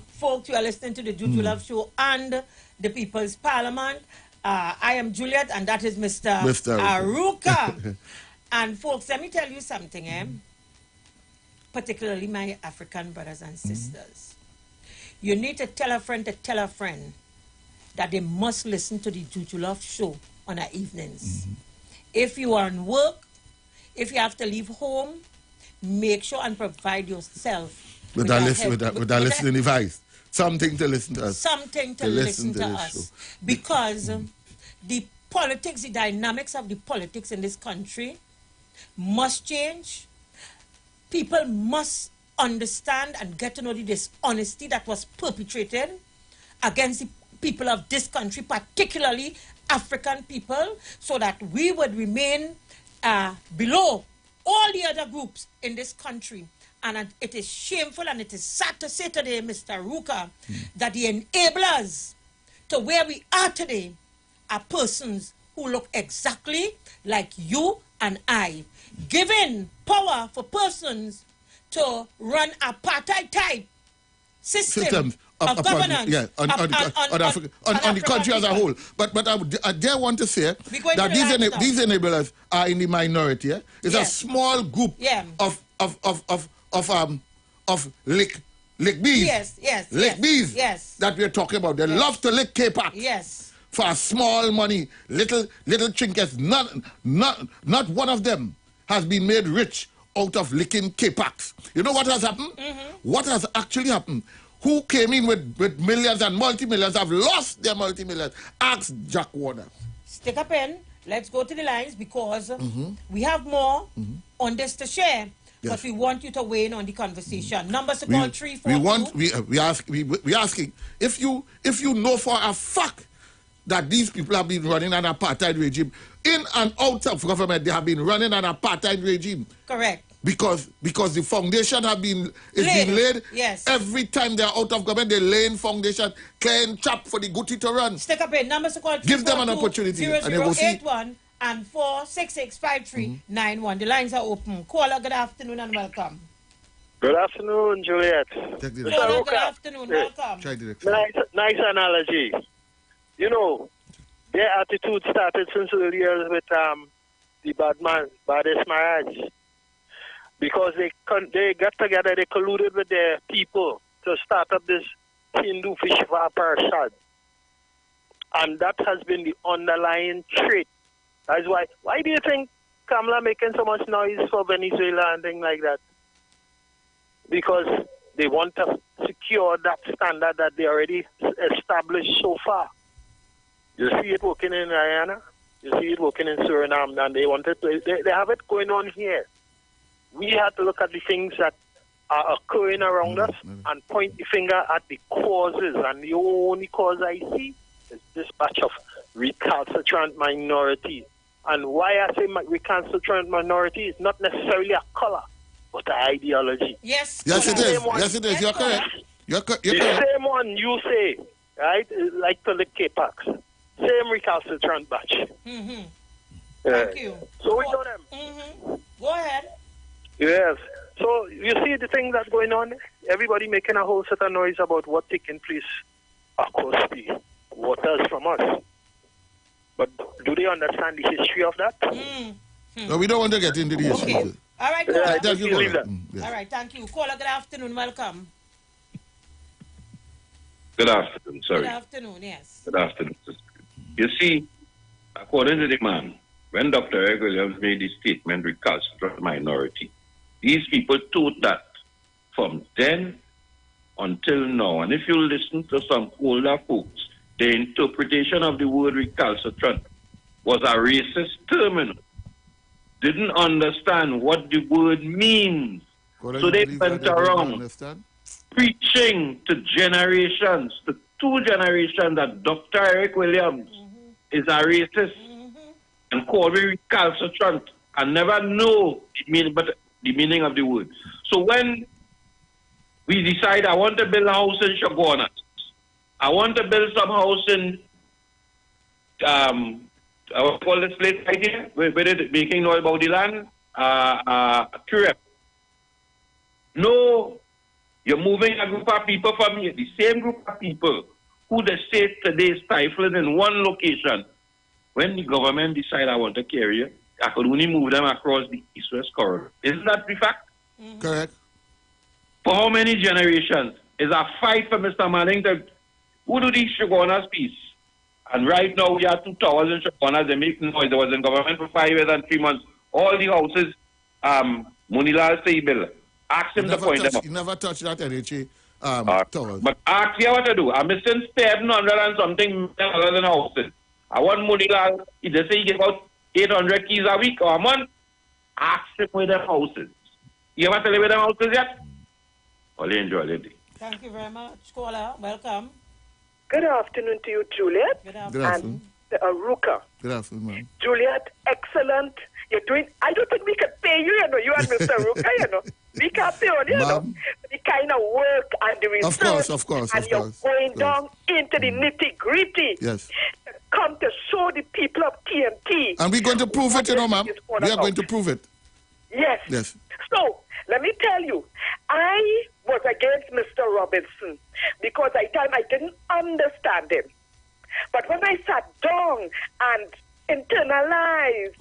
Folks, you are listening to the Juju Love Show and the People's Parliament. I am Juliet, and that is Mr. Aruka. And folks, let me tell you something, particularly my African brothers and sisters. You need to tell a friend that they must listen to the Juju Love Show on our evenings. If you are on work, if you have to leave home, make sure and provide yourself with a listening device. Something to listen to us. Something to listen to us. Because the politics, the dynamics of the politics in this country must change. People must understand and get to know the dishonesty that was perpetrated against the people of this country, particularly African people, so that we would remain below all the other groups in this country. And it is shameful and it is sad to say today, Mr. Ruka, that the enablers to where we are today are persons who look exactly like you and I, giving power for persons to run apartheid type system of governance on the country as a whole. But I dare want to say that these enablers are in the minority. It's a small group of lick bees. Lick bees that we're talking about. They love to lick K-Pax. For small money, little trinkets. Not one of them has been made rich out of licking K-Pax. You know what has happened? What has actually happened? Who came in with millions and multi-millions have lost their multi-millions? Ask Jack Warner. Stick a pen. Let's go to the lines because we have more on this to share. Yes. But we want you to weigh in on the conversation. Numbers to call 342. We asking if you know for a fact that these people have been running an apartheid regime in and out of government. They have been running an apartheid regime. Correct. Because the foundation being laid. Yes. Every time they are out of government, they lay in foundation, clean chop for the Guti to run. Stick up in numbers to call. Give them an opportunity. 0081 and 4665391. The lines are open. Caller, good afternoon and welcome. Good afternoon, Juliet. Caller, good afternoon, welcome. Nice analogy. You know, their attitude started since early years with the baddest marriage. Because they got together, they colluded with their people to start up this Hindu Vishva Parashad. And that has been the underlying trait. That's why do you think Kamala making so much noise for Venezuela and things like that? Because they want to secure that standard that they already established so far. You see it working in Guyana, you see it working in Suriname, and they have it going on here. We have to look at the things that are occurring around us and point the finger at the causes. And the only cause I see is this batch of recalcitrant minority. And why I say recalcitrant minority is not necessarily a color, but an ideology. Yes. Yes, it is. Yes, it is. You're correct. The same one you say, right, like to lick K-Pax. Same recalcitrant batch. Thank you. So we know them. Go ahead. Yes. So you see the thing that's going on? Everybody making a whole set of noise about what's taking place across the waters from us. But do they understand the history of that? No, we don't want to get into the history. Okay. All right, caller. All right, thank you. Caller, good afternoon. Welcome. Good afternoon, sorry. Good afternoon, yes. Good afternoon. You see, according to the man, when Dr. Eric Williams made the statement, recalcitrant minority, these people taught that from then until now. And if you listen to some older folks, the interpretation of the word recalcitrant was a racist term. didn't understand what the word means. So they went around preaching to generations, to 2 generations, that Dr. Eric Williams is a racist and called me recalcitrant and never know the meaning of the word. So when we decide I want to build a house in Shagona, I want to build some house in I will call this place right here, where they're making noise about the land, Curep. No, you're moving a group of people from here, the same group of people who the state today is stifling in one location. When the government decide I want to carry you, I could only move them across the east-west corridor. Isn't that the fact? Correct. For how many generations? Is a fight for Mr. Manning to who do these Shogunas peace? And right now we have 2,000 Shogunas. They make noise. There was in government for 5 years and 3 months. All the houses, Munilal say bill. Ask him to point them up. He never touched that NHA towers. But ask you what to do. I'm missing 700 and something other than houses. I want Munilal. He just say he give out 800 keys a week or a month. Ask him where them houses. You ever tell him where them houses yet? Well, enjoy it. Thank you very much, caller. Welcome. Good afternoon to you, Juliet. Good afternoon. And Ruka. Good afternoon, ma'am. Juliet, excellent. You're doing, I don't think we can pay you, you and Mr. Ruka, We can't pay on you, the kind of work and the research. Of course. And you're going down into the nitty-gritty. Yes. Come to show the people of TMT. And we're going to prove it, ma'am. We are going to prove it. Yes. Yes. So, let me tell you, I was against Mr. Robinson because I didn't understand him. But when I sat down and internalized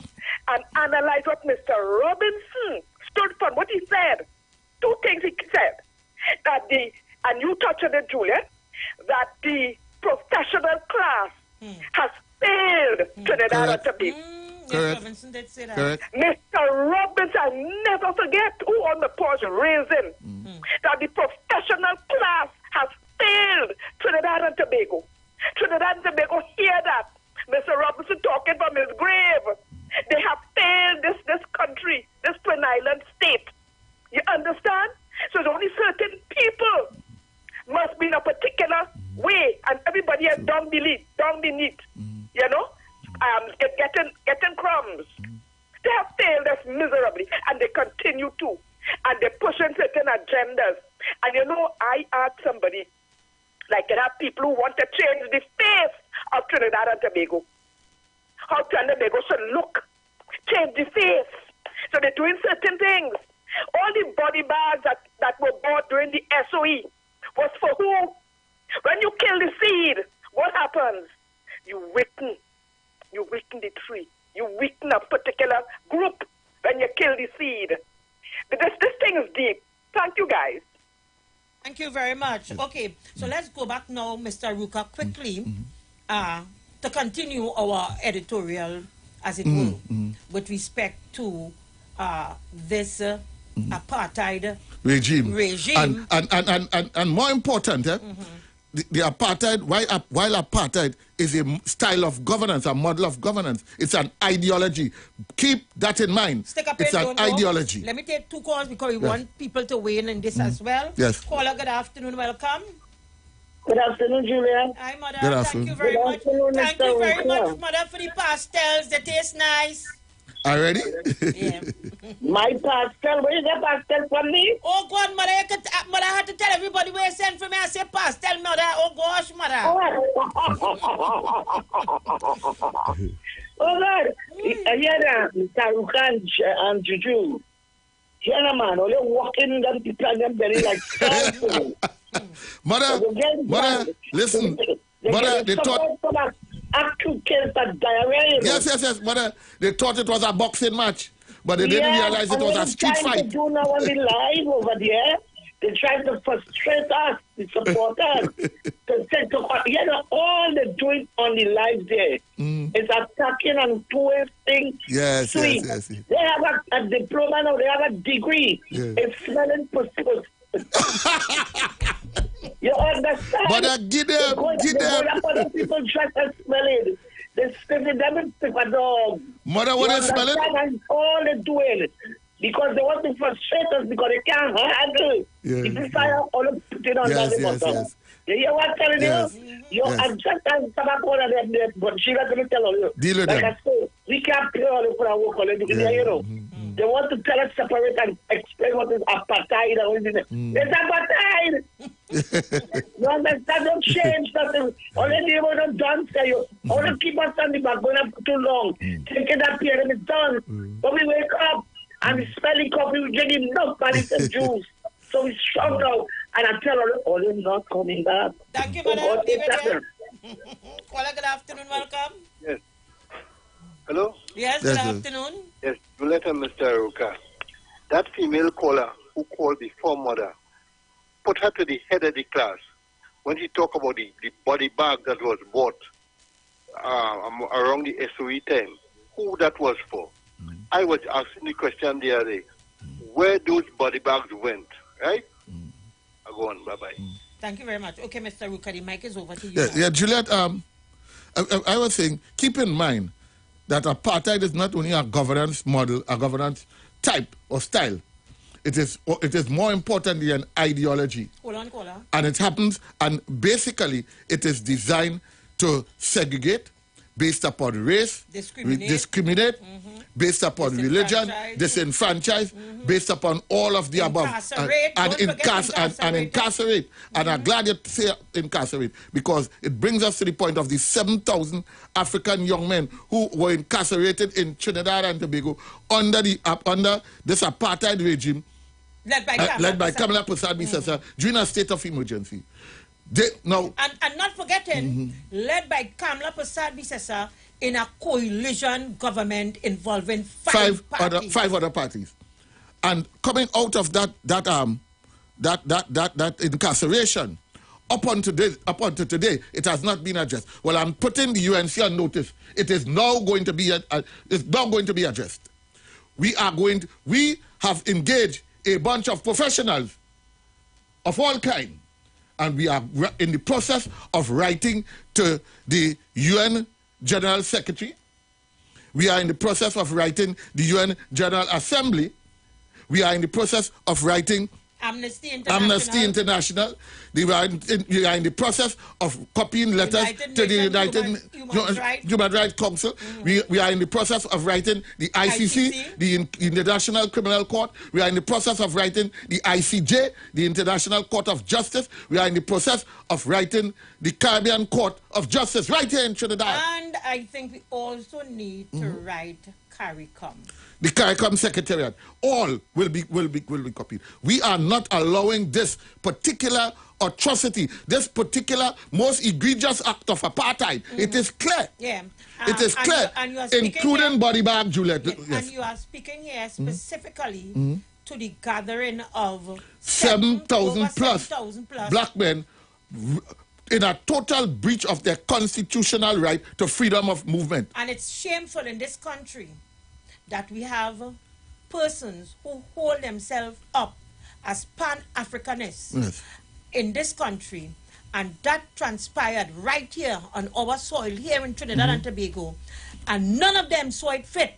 and analyzed what Mr. Robinson stood for, what he said, 2 things he said, and you touched on it, Juliet, that the professional class has failed Trinidad and Tobago. Yes, Robinson did say that. Correct. Mr. Robinson, I'll never forget who on the porch raised him. That the professional class has failed Trinidad and Tobago. Trinidad and Tobago hear that. Mr. Robinson talking from his grave. They have failed this country, this twin island state. You understand? So there's only certain people must be in a particular way, and everybody else down beneath. Getting crumbs. They have failed us miserably, and they continue to. And they're pushing certain agendas. And I asked somebody, like there are people who want to change the face of Trinidad and Tobago. How Trinidad and Tobago should look. Change the face. So they're doing certain things. All the body bags that were bought during the SOE was for who? When you kill the seed, what happens? You weaken the tree. You weaken a particular group when you kill the seed. This thing is deep. Thank you, guys. Thank you very much. Okay, so let's go back now, Mr. Ruka, quickly to continue our editorial, as it were, with respect to this apartheid regime. And more important, the apartheid, while apartheid is a style of governance, a model of governance, it's an ideology. Keep that in mind. It's an ideology. Let me take 2 calls because we want people to weigh in this as well. Yes. Caller, good afternoon. Welcome. Good afternoon, Julia. Hi, Mother. Good Thank you afternoon. very much. Thank you very Ruka. much, Mother, for the pastels. They taste nice. Are you ready? Yeah. My pastel, where is the pastel from me? Oh, God, Mother, Mother, I had to tell everybody where you sent for me. I said pastel, Mother. Oh, gosh, Mother. Oh, God. Here, Mr. Ruka and Juju. Here, man, only walking down the planet belly like something. Mother, listen. Mother, they thought... Actual case that diarrhea. Yes, Mother. They thought it was a boxing match, but they didn't realize it was a street fight. They do now on the live over there. They try to frustrate us, the supporters. All they're doing on the live there is attacking and twisting. Yes. They have a diploma now. They have a degree. It's smelling puss. You understand? But get them. Other people try to smell it. They sniff them stiff a dog. Mother, what they smell it? And all they doing. Because they want to frustrate us because they can't handle. Yeah. If you fire all the put it on Yes, the yes, bottom. yes. You hear what I'm telling Yes. you? You Yes. and sometimes tobacco and them, but she not going to tell you. Deal with like them. I say, we can't pay all the for our work on it because you know. They want to tell us separate and explain what is apartheid and what is it. It's apartheid! You understand? Don't change nothing. Only they want to dance for you. Only keep us on the back going up too long. Thinking that period is done. But we wake up and we smelling coffee, we drinking milk, and it's a juice. So we strong now. And I tell her, oh, they're not coming back. Thank you, Oh, madam. God, Leave it it's there. Caller, good afternoon. Welcome. Yes. Hello? Yes, good afternoon. Yes, Juletta, Mr. Ruka. That female caller who called the foremother, put her to the head of the class when she talked about the body bag that was bought around the SOE time, who that was for. I was asking the question the other day, where those body bags went, right? I go on, bye-bye. Thank you very much. Okay, Mr. Ruka, the mic is over to you. Yeah, yeah, Juliet, I was saying, keep in mind that apartheid is not only a governance model, a governance type or style. It is more important than an ideology. Hold on, caller. And it happens, and basically it is designed to segregate based upon race, discriminate based upon religion, disenfranchise, based upon all of the above. And incarcerate. And I'm glad you say incarcerate, because it brings us to the point of the 7,000 African young men who were incarcerated in Trinidad and Tobago under this apartheid regime led by Kamala Persad during a state of emergency. And not forgetting, led by Kamala Persad in a coalition government involving five other parties, and coming out of that incarceration up until today, it has not been addressed. Well, I'm putting the UNC on notice. It is now going to be addressed. We have engaged a bunch of professionals of all kinds. And we are in the process of writing to the UN General Secretary. We are in the process of writing the UN General Assembly. We are in the process of writing Amnesty International. We are in the process of copying letters to the Human Rights Council. We are in the process of writing the ICC, the International Criminal Court. We are in the process of writing the ICJ, the International Court of Justice. We are in the process of writing the Caribbean Court of Justice right here in Trinidad. And I think we also need to write CARICOM. The CARICOM Secretariat, all will be copied. We are not allowing this particular atrocity, this particular most egregious act of apartheid. It is clear. Yeah. It is clear, including here, body bag, Juliet. Yes. And you are speaking here specifically to the gathering of 7,000 plus black men in a total breach of their constitutional right to freedom of movement. And it's shameful in this country that we have persons who hold themselves up as Pan-Africanists in this country, and that transpired right here on our soil here in Trinidad and Tobago, and none of them saw it fit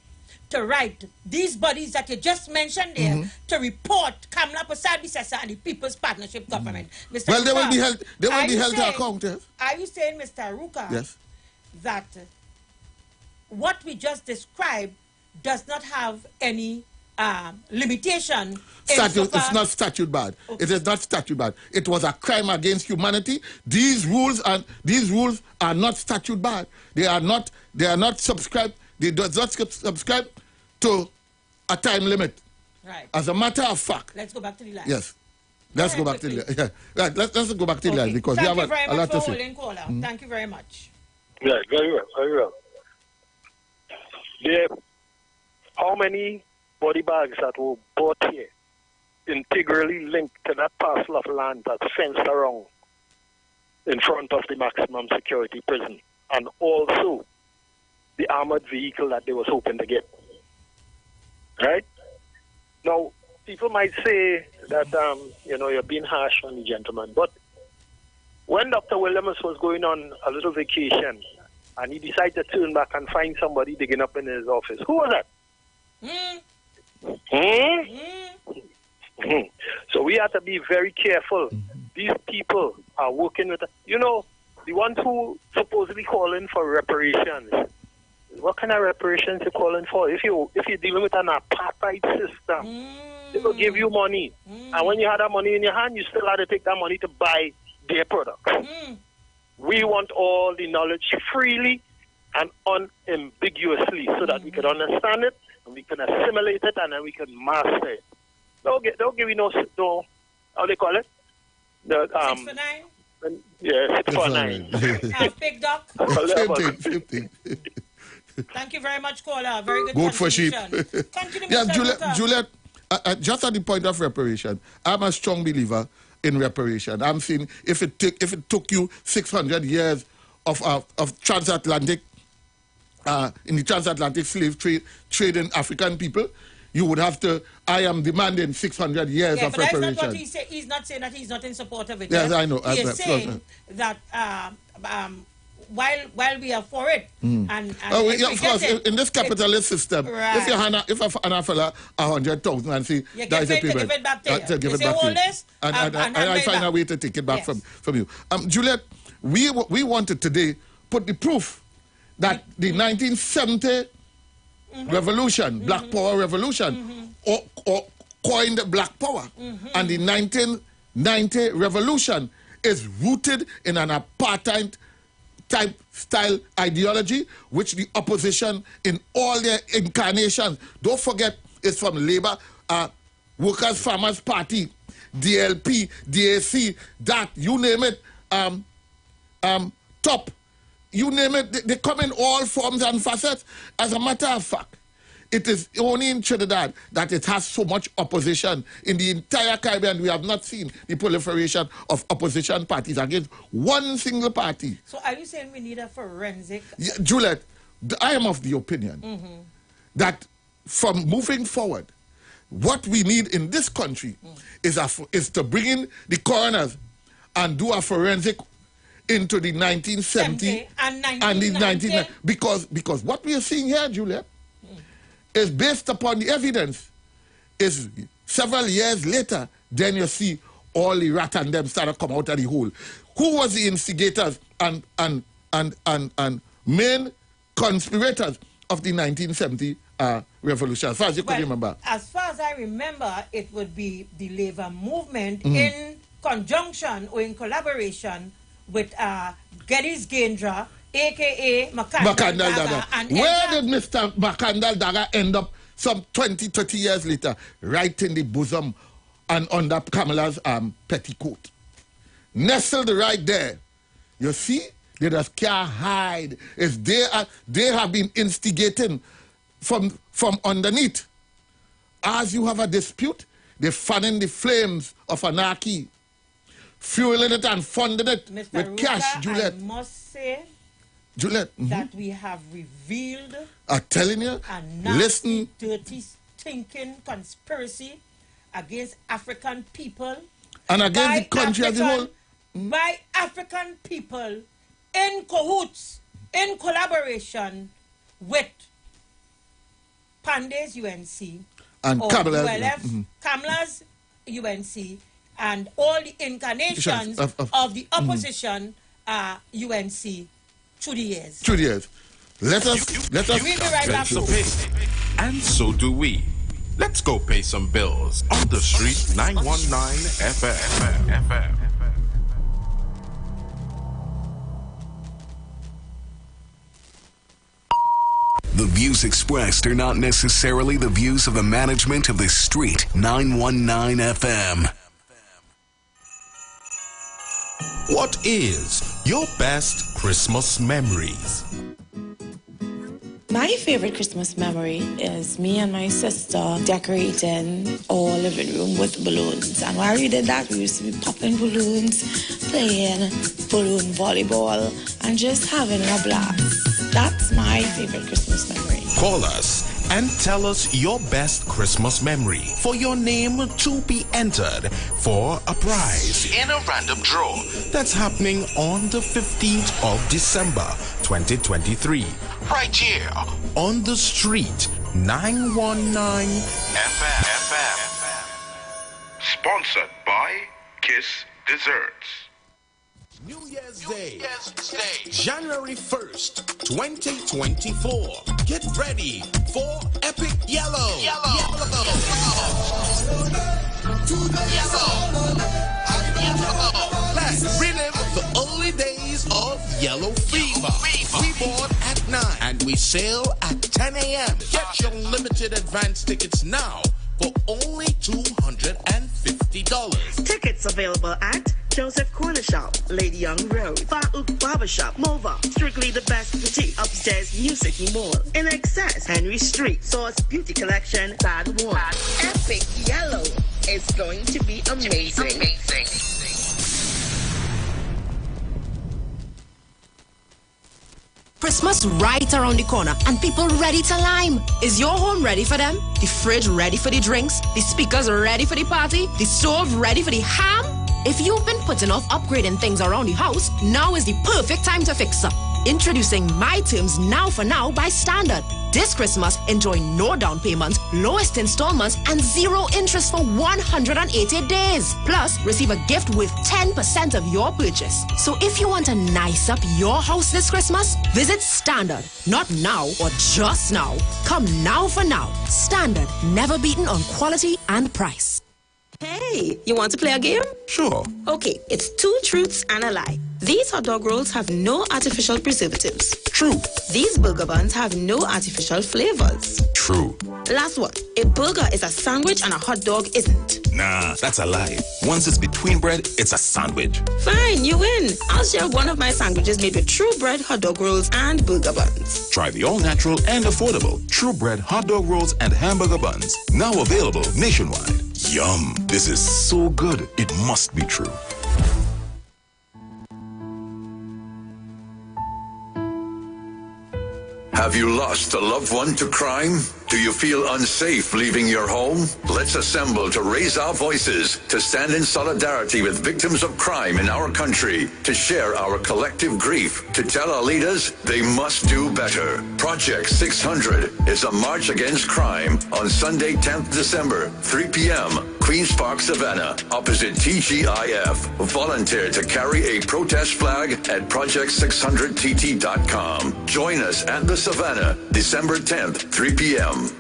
to write these bodies that you just mentioned there to report Kamala Persad and the People's Partnership Government. Mr. Well, Ruka, they will be held to account. Yes. Are you saying, Mr. Ruka, that what we just described does not have any limitation? It's not statute bad. Okay. It is not statute bad. It was a crime against humanity. These rules are not statute bad. They are not subscribed. They do not subscribe to a time limit. Right. As a matter of fact. Let's go back to the line. Yes. Let's go back to the line. Yeah. Right. Let's go back to the line because we have a lot to say. Thank you very much. Yeah, very well, very well. How many body bags that were bought here, integrally linked to that parcel of land that's fenced around in front of the maximum security prison, and also the armored vehicle that they was hoping to get? Right? Now, people might say that, you're being harsh on the gentleman, but when Dr. Williams was going on a little vacation and he decided to turn back and find somebody digging up in his office. Who was that? So we have to be very careful. These people are working with, the ones who supposedly calling for reparations. What kind of reparations you calling for? If you're dealing with an apartheid system, they will give you money, and when you have that money in your hand, you still have to take that money to buy their products. We want all the knowledge freely and unambiguously, so that we can understand it and we can assimilate it and then we can master it. Don't give you no how they call it? 6 for 9? Yeah, 6 for 9. Big Doc. Same thing. Thank you very much, caller. Very good Goat for sheep. Continue, Yeah, Mr. Juliet, just at the point of reparation, I'm a strong believer in reparation. I'm saying if it took you 600 years of transatlantic, in the transatlantic slave trade in African people, you would have to. I am demanding 600 years of reparation. That's not what he said. He's not saying that he's not in support of it. Yes, I know. He is saying that while we are for it, and of course, in this capitalist system, right. if a fella 100,000 and say that is a payment, give it back to you. To give it back to you, and I find a way to take it back from you. Juliet, we wanted today put the proof that the 1970 revolution, Black Power revolution, or coined Black Power, and the 1990 revolution is rooted in an apartheid type style ideology, which the opposition in all their incarnations, don't forget, is from Labour, Workers' Farmers Party, DLP, DAC, that, you name it, TOP, you name it, they come in all forms and facets. As a matter of fact, it is only in Trinidad that it has so much opposition. In the entire Caribbean, we have not seen the proliferation of opposition parties against one single party. So are you saying we need a forensic? Yeah, Juliet, I am of the opinion that from moving forward, what we need in this country is to bring in the coroners and do a forensic into the 1970 and the 1990. Because what we are seeing here, Juliet, is based upon the evidence. Is several years later, then you see all the rat and them start to come out of the hole. Who was the instigators and main conspirators of the 1970 revolution, as far as you can remember? As far as I remember, it would be the labor movement in conjunction or in collaboration with Geddes Gendra, a.k.a. Makandal Daga. Where did Mr. Makandal Daga end up some 20, 30 years later? Right in the bosom and under Kamala's petticoat. Nestled right there. You see? They just can't hide. They have been instigating from underneath. As you have a dispute, they're fanning the flames of anarchy, fueling it and funding it Mr. with cash, Juliet. I must say, Juliet, that we have revealed I'm telling you, a nasty, listen, dirty, stinking conspiracy against African people and against the country as a whole. By African people in cahoots, in collaboration with Pandey's UNC and Kamala's UNC and all the incarnations of the opposition UNC through the years. Through the years. Let us. We'll be right back. And so do we. Let's go pay some bills on the street 919 FM. The views expressed are not necessarily the views of the management of the Street 919 FM. What is your best Christmas memories? My favorite Christmas memory is me and my sister decorating our living room with balloons. And while we did that, we used to be popping balloons, playing balloon volleyball, and just having a blast. That's my favorite Christmas memory. Call us and tell us your best Christmas memory for your name to be entered for a prize in a random draw that's happening on the 15th of December, 2023. Right here on the street, 919 FM. Sponsored by Kiss Desserts. New Year's Day, January 1st, 2024. Get ready for Epic Yellow. Let's relive the early days of Yellow Fever. We board at 9 and we sail at 10 a.m. Get your limited advance tickets now for only $250. Tickets available at Joseph Corner Shop, Lady Young Road, Farouk Barbershop, Mova, Strictly the Best Boutique, Upstairs Music Mall, In Excess, Henry Street, Source Beauty Collection, Bad One. Epic Yellow is going to be amazing. Christmas right around the corner and people ready to lime. Is your home ready for them? The fridge ready for the drinks? The speakers ready for the party? The stove ready for the ham? If you've been putting off upgrading things around the house, now is the perfect time to fix up. Introducing My Terms Now for Now by Standard. This Christmas, enjoy no down payment, lowest installments, and 0 interest for 180 days. Plus, receive a gift worth 10% of your purchase. So if you want to nice up your house this Christmas, visit Standard. Not now or just now. Come now for now. Standard, never beaten on quality and price. Hey, you want to play a game? Sure. Okay, it's 2 truths and a lie. These hot dog rolls have no artificial preservatives. True. These burger buns have no artificial flavors. True. Last one. A burger is a sandwich and a hot dog isn't. Nah, that's a lie. Once it's between bread, it's a sandwich. Fine, you win. I'll share one of my sandwiches made with True Bread hot dog rolls and burger buns. Try the all-natural and affordable True Bread hot dog rolls and hamburger buns. Now available nationwide. Yum. This is so good. It must be true. Have you lost a loved one to crime? Do you feel unsafe leaving your home? Let's assemble to raise our voices, to stand in solidarity with victims of crime in our country, to share our collective grief, to tell our leaders they must do better. Project 600 is a march against crime on Sunday, 10th December, 3 p.m., Queen's Park, Savannah, opposite TGIF. Volunteer to carry a protest flag at project600tt.com. Join us at the Savannah, December 10th, 3 p.m.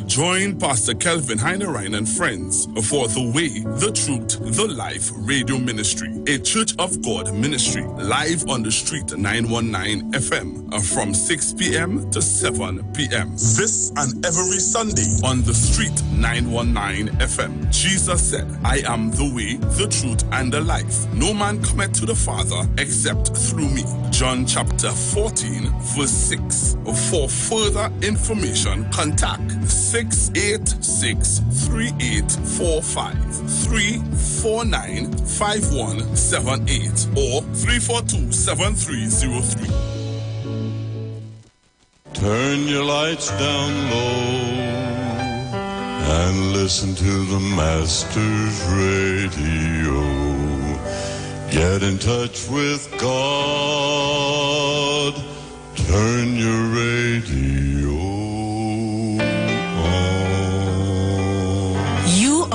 Join Pastor Kelvin Heinerine and friends for The Way, The Truth, The Life Radio Ministry, a Church of God ministry, live on the street 919 FM from 6 p.m. to 7 p.m. This and every Sunday on the street 919 FM. Jesus said, I am the way, the truth, and the life. No man cometh to the Father except through me. John chapter 14, verse 6. For further information, contact 686-3845, 349-5178, or 342-7303. Turn your lights down low and listen to the Master's radio. Get in touch with God. Turn your radio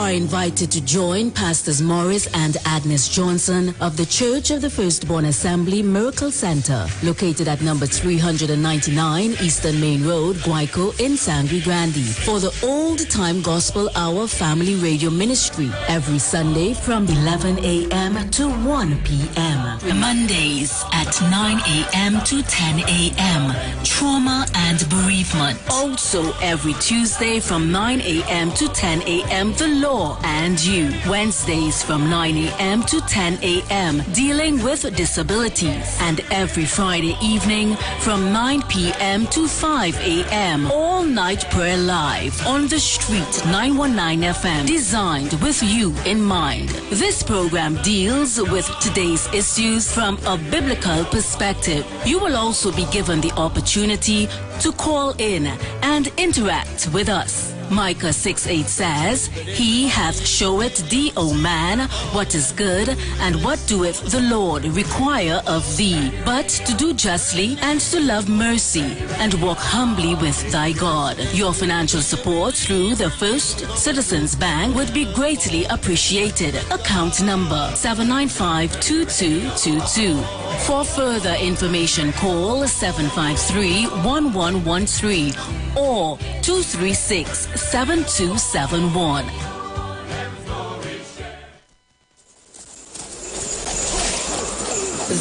are invited to join Pastors Morris and Agnes Johnson of the Church of the Firstborn Assembly Miracle Center, located at number 399 Eastern Main Road, Guayco in Sangre Grande, for the Old Time Gospel Hour Family Radio Ministry every Sunday from 11 a.m. to 1 p.m. Mondays at 9 a.m. to 10 a.m. Trauma and bereavement. Also every Tuesday from 9 a.m. to 10 a.m. The Law and You. Wednesdays from 9 a.m. to 10 a.m. Dealing with disabilities. And every Friday evening from 9 p.m. to 5 a.m. All night prayer live on the street 919 FM. Designed with you in mind. This program deals with today's issues from a biblical perspective. You will also be given the opportunity to call in and interact with us. Micah 6:8 says, He hath showeth thee, O man, what is good, and what doeth the Lord require of thee, but to do justly and to love mercy, and walk humbly with thy God. Your financial support through the First Citizens Bank would be greatly appreciated. Account number 795-2222. For further information, call 753-1113 or 236-7271.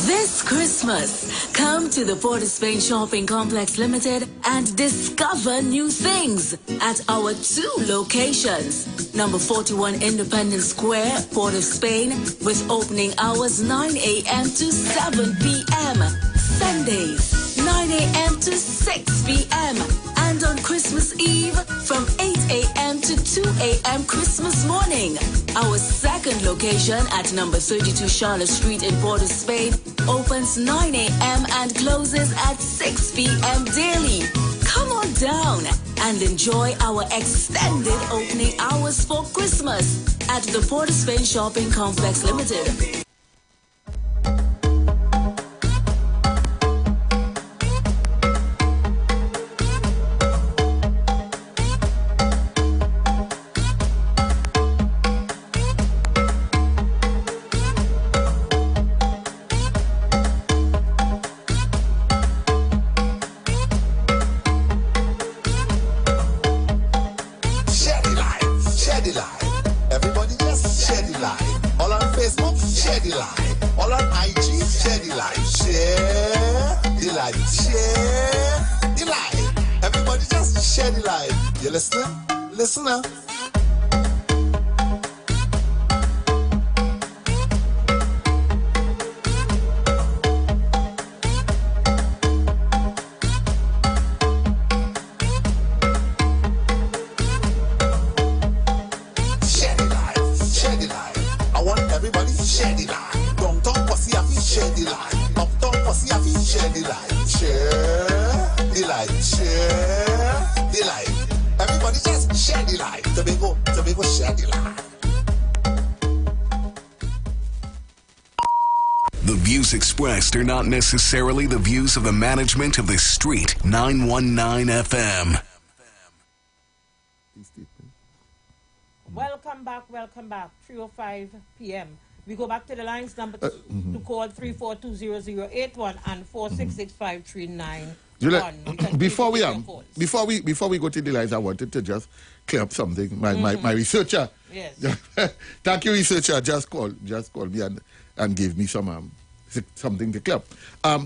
This Christmas, come to the Port of Spain Shopping Complex Limited and discover new things at our 2 locations. Number 41 Independence Square, Port of Spain, with opening hours 9 a.m. to 7 p.m. Sundays, 9 a.m. to 6 p.m. And on Christmas Eve, from 8 a.m. to 2 a.m. Christmas morning. Our second location at number 32 Charlotte Street in Port of Spain opens 9 a.m. and closes at 6 p.m. daily. Come on down and enjoy our extended opening hours for Christmas at the Port of Spain Shopping Complex Limited. Listen now. Share the life. I want everybody share the life. Downtown Posse have to share the life. Uptown Posse have to share the life. Share the life. Share the life. Everybody just share the life. Tobago, share the life. The views expressed are not necessarily the views of the management of the Street 919 FM. Welcome back. 3:05 p.m. We go back to the lines number to call 3420081 and 4665391. Juliet, before we go to the lines, I wanted to just clear up something. My researcher, yes. Thank you, researcher, just called me and gave me some something to clear up.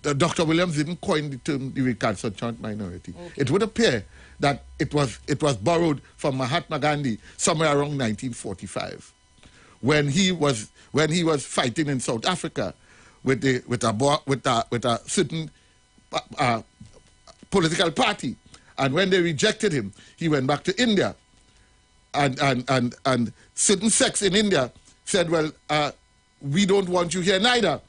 Dr. Williams didn't coin the term the recalcitrant minority. Okay. It would appear that it was borrowed from Mahatma Gandhi somewhere around 1945, when he was fighting in South Africa with a certain political party, and when they rejected him, he went back to India, and certain sects in India said, well, we don't want you here neither,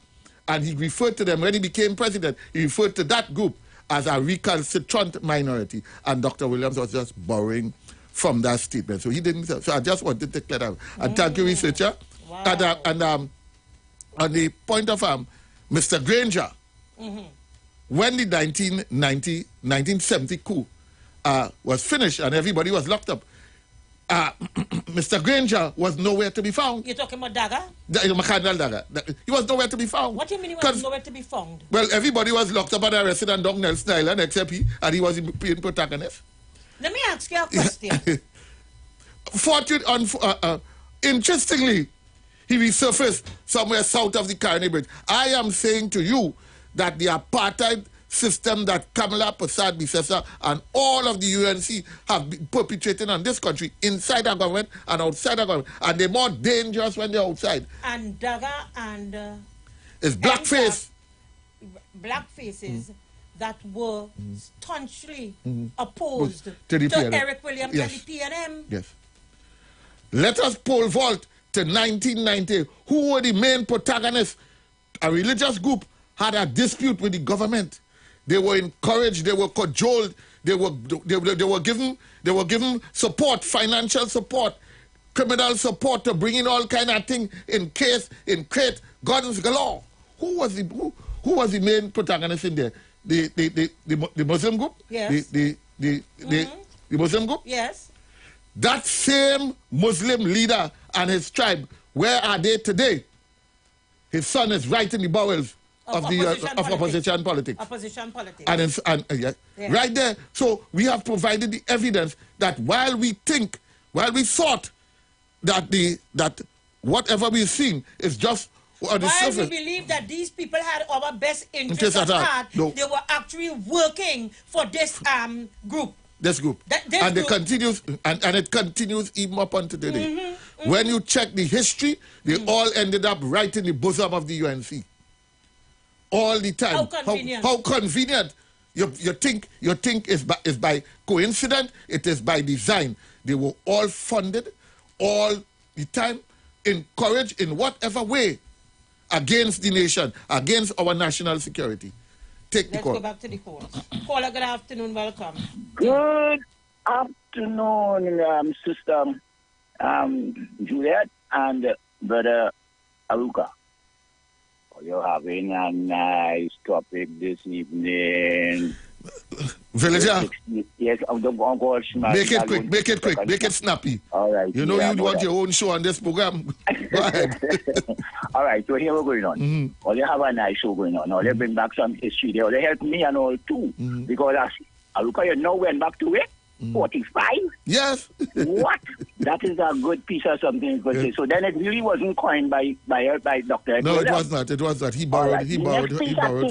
and he referred to them, when he became president, he referred to that group as a recalcitrant minority, and Dr. Williams was just borrowing from that statement, so he didn't. So I just wanted to clear that up. And thank you, researcher. Wow. And on the point of Mr. Granger, when the 1970 coup was finished and everybody was locked up, Mr. Granger was nowhere to be found. You're talking about Daga? Macandal Daga. He was nowhere to be found. What do you mean he was nowhere to be found? Well, everybody was locked up and arrested on Down Nelson Island except he, and he was playing protagonist. Let me ask you a question. Interestingly, he resurfaced somewhere south of the Carney Bridge. I am saying to you that the apartheid system that Kamala Prasad Bisesa and all of the UNC have been perpetrating on this country, inside our government and outside our government, and they're more dangerous when they're outside. And Daga and... it's blackface. Blackfaces that were staunchly opposed to Eric Williams and the PNM. Yes. Let us pole vault to 1990. Who were the main protagonists? A religious group had a dispute with the government. They were encouraged, they were cajoled they were given support, financial support, criminal support to bring in all kind of things in crate, guns galore. Who was the main protagonist in there? The Muslim group? Yes. The Muslim group? Yes. That same Muslim leader and his tribe, where are they today? His son is right in the bowels of opposition politics. Opposition politics. Yeah. Right there. So we have provided the evidence that while we thought that whatever we've seen is just on the surface. While we believe that these people had our best interests at heart, they were actually working for this group. This group. And it continues even up until today. When you check the history, they all ended up right in the bosom of the UNC. All the time. How convenient. How convenient. You think is by coincidence, it is by design. They were all funded all the time, encouraged in whatever way against the nation, against our national security. Let's go back to the call. Caller, good afternoon, welcome. Good afternoon, Sister Juliet and Brother Aruka. You're having a nice topic this evening. Villager. Yes, I'm going to go Make it quick, make it snappy. All right. You know you want your own show on this program. Go ahead. All right, so here we're going on. Well, you have a nice show going on. Now, they bring back some history. They help me and all too. Because Aruka, you know, went back to it. 45? Yes. What? That is a good piece of something. Yes. So then it really wasn't coined by Dr. No, it was not. It was not. He borrowed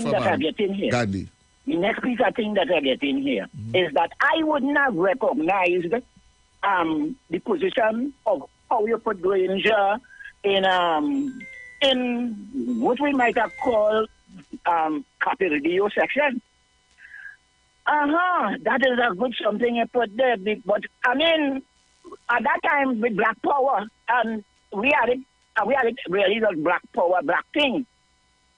from Gandhi. The next piece of thing that I get in here is that I wouldn't have recognized the position of how you put Granger in what we might have called Capildio section. That is a good something you put there. But I mean, at that time with Black Power, and we had it really the Black Power, black thing.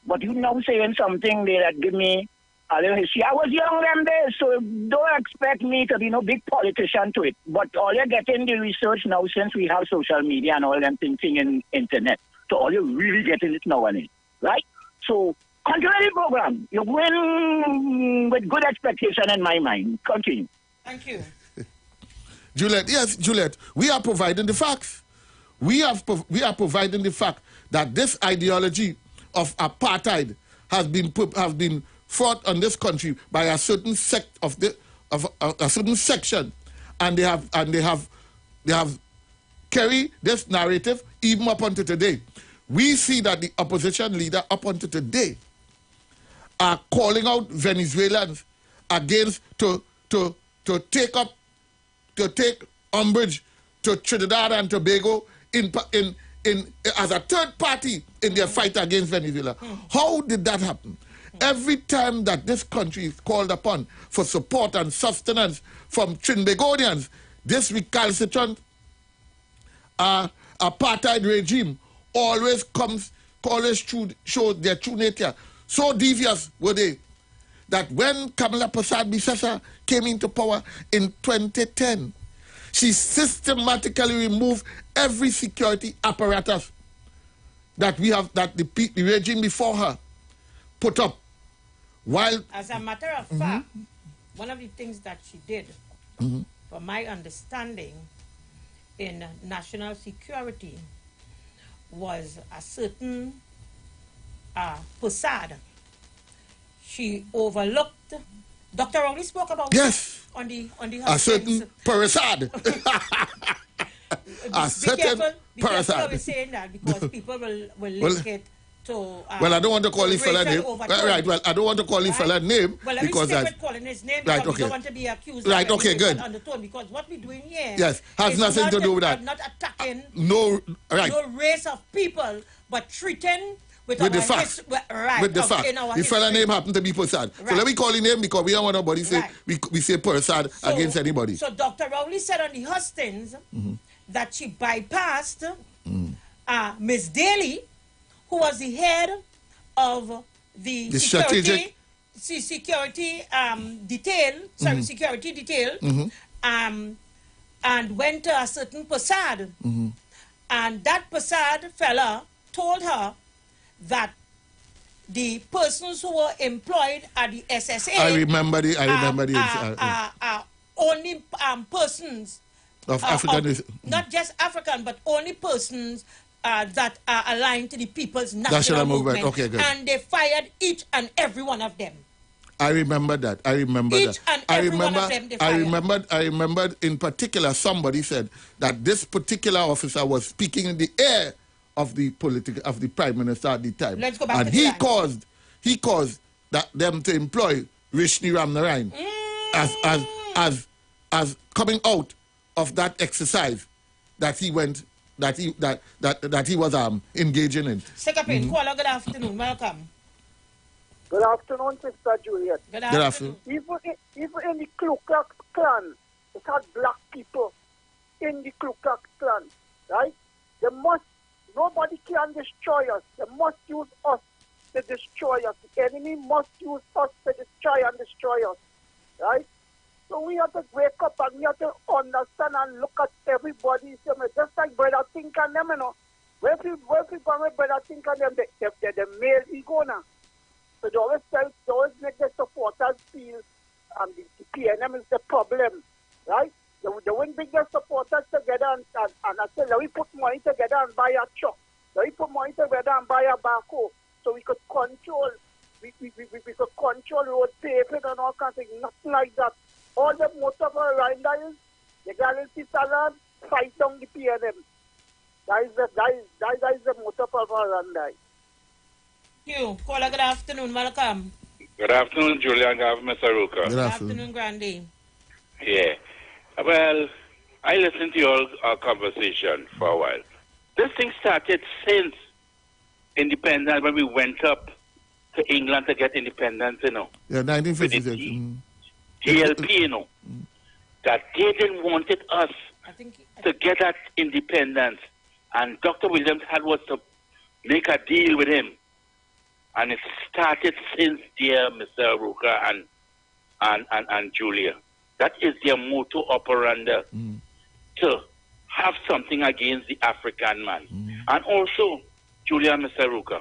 But you now saying something there that give me a little history. I was young them days, so don't expect me to be no big politician to it. But all you're getting the research now since we have social media and all them things in internet. So all you're really getting it now and it, right? So continue the program. You're going with good expectation in my mind. Continue. Thank you. Juliet, yes, Juliet, we are providing the facts. We are providing the fact that this ideology of apartheid has been fought on this country by a certain sect of a certain section, and they have carried this narrative even up until today. We see that the opposition leader up until today are calling out Venezuelans against to take umbrage to Trinidad and Tobago in as a third party in their fight against Venezuela. How did that happen? Every time that this country is called upon for support and sustenance from Trinbagonians, this recalcitrant apartheid regime always shows their true nature. So devious were they that when Kamala Persad-Bissessar came into power in 2010, she systematically removed every security apparatus that the regime before her put up. While, as a matter of fact, one of the things that she did, from my understanding, in national security was a certain facade. She overlooked. Dr. Rowley spoke about on the a certain parasad. Be careful of saying that because people will link it to. I don't want to call his fella name. Right. Well, I don't want to call his fella name because let me stick with calling his name. Right. We don't want to be accused. Right. Okay. Good. Undertone, because what we're doing here. Yes. Has nothing to do with that. Not attacking. No. Right. No race of people, but treating. With the facts. With the facts. The fella name happened to be Persad. Right. So let me call his name because we don't want nobody say we say Persad against anybody. So Dr. Rowley said on the hustings that she bypassed Ms. Daly, who was the head of the security security detail, security detail, and went to a certain Passad. And that Passad fella told her that the persons who were employed at the SSA are only persons of African, not just African, but only persons that are aligned to the People's National Movement. Okay, good. And they fired each and every one of them. I remember that. I remember each that. And every one of them they fired. I remembered in particular somebody said that this particular officer was speaking in the ear of the Prime Minister at the time. Let's go back and to he caused them to employ Rishni Ramnarayan as coming out of that exercise that he went that he was engaging in. Second, caller, good afternoon. Welcome. Good afternoon, Sister Juliet. Good afternoon. Even in the Ku Klux Klan, it had black people in the Ku Klux Klan, right? Nobody can destroy us. They must use us to destroy us. The enemy must use us to destroy and destroy us, right? So we have to wake up and we have to understand and look at everybody. Just like Brother Think and them, you know. Where people Brother Think and them, they're the male ego now. So they always make the supporters feel the PNM is the problem, right? They wouldn't bring their supporters together and I said, let me put money together and buy a truck. Let me put money together and buy a backhoe so we could control, we could control road paving and all kinds of things. Nothing like that. All the motor for Rwanda is, the guarantee salad, fight down the PNM. That is the motor for Rwanda. You. Caller, good afternoon. Welcome. Good afternoon, Julian. Good afternoon, Mr. Ruka. Good afternoon, Grandy. Yeah. Well, I listened to your conversation for a while. This thing started since independence, when we went up to England to get independence, you know. Yeah, 1956. DLP, you know. That they didn't wanted us to get that independence. And Dr. Williams was to make a deal with him. And it started since there, Mr. Ruka and Julia. That is their motto operandi, to have something against the African man. And also, Julia and Mr. Ruka.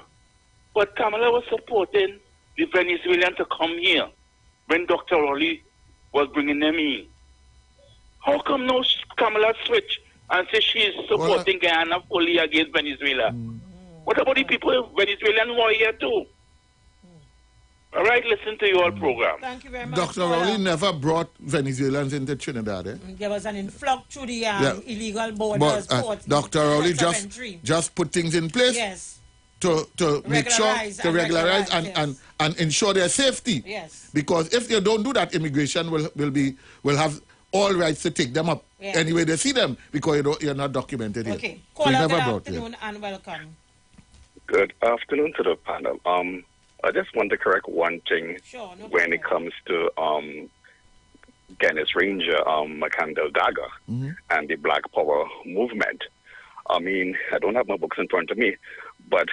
But Kamala was supporting the Venezuelan to come here when Dr. Rowley was bringing them in. How come now Kamala switch and say she is supporting Guyana fully against Venezuela? What about the people, Venezuelan who are here too? All right, listen to your program. Thank you very much. Dr. Rowley never brought Venezuelans into Trinidad. There was an influx through the illegal borders. Dr. Rowley just put things in place to make sure, to regularize and ensure their safety. Yes. Because if they don't do that, immigration will have all rights to take them up anyway they see them, because you're not documented here. Okay. Caller, good afternoon and welcome. Good afternoon to the panel. I just want to correct one thing when it comes to Guinness Ranger, Macandel Dagger, and the Black Power movement. I mean, I don't have my books in front of me, but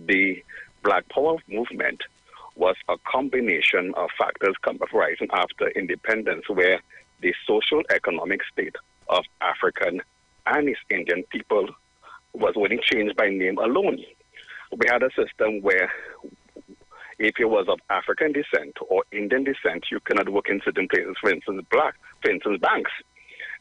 the Black Power movement was a combination of factors rising after independence, where the social economic state of African and East Indian people was only changed by name alone. We had a system where if you was of African descent or Indian descent, you cannot work in certain places, for instance, banks.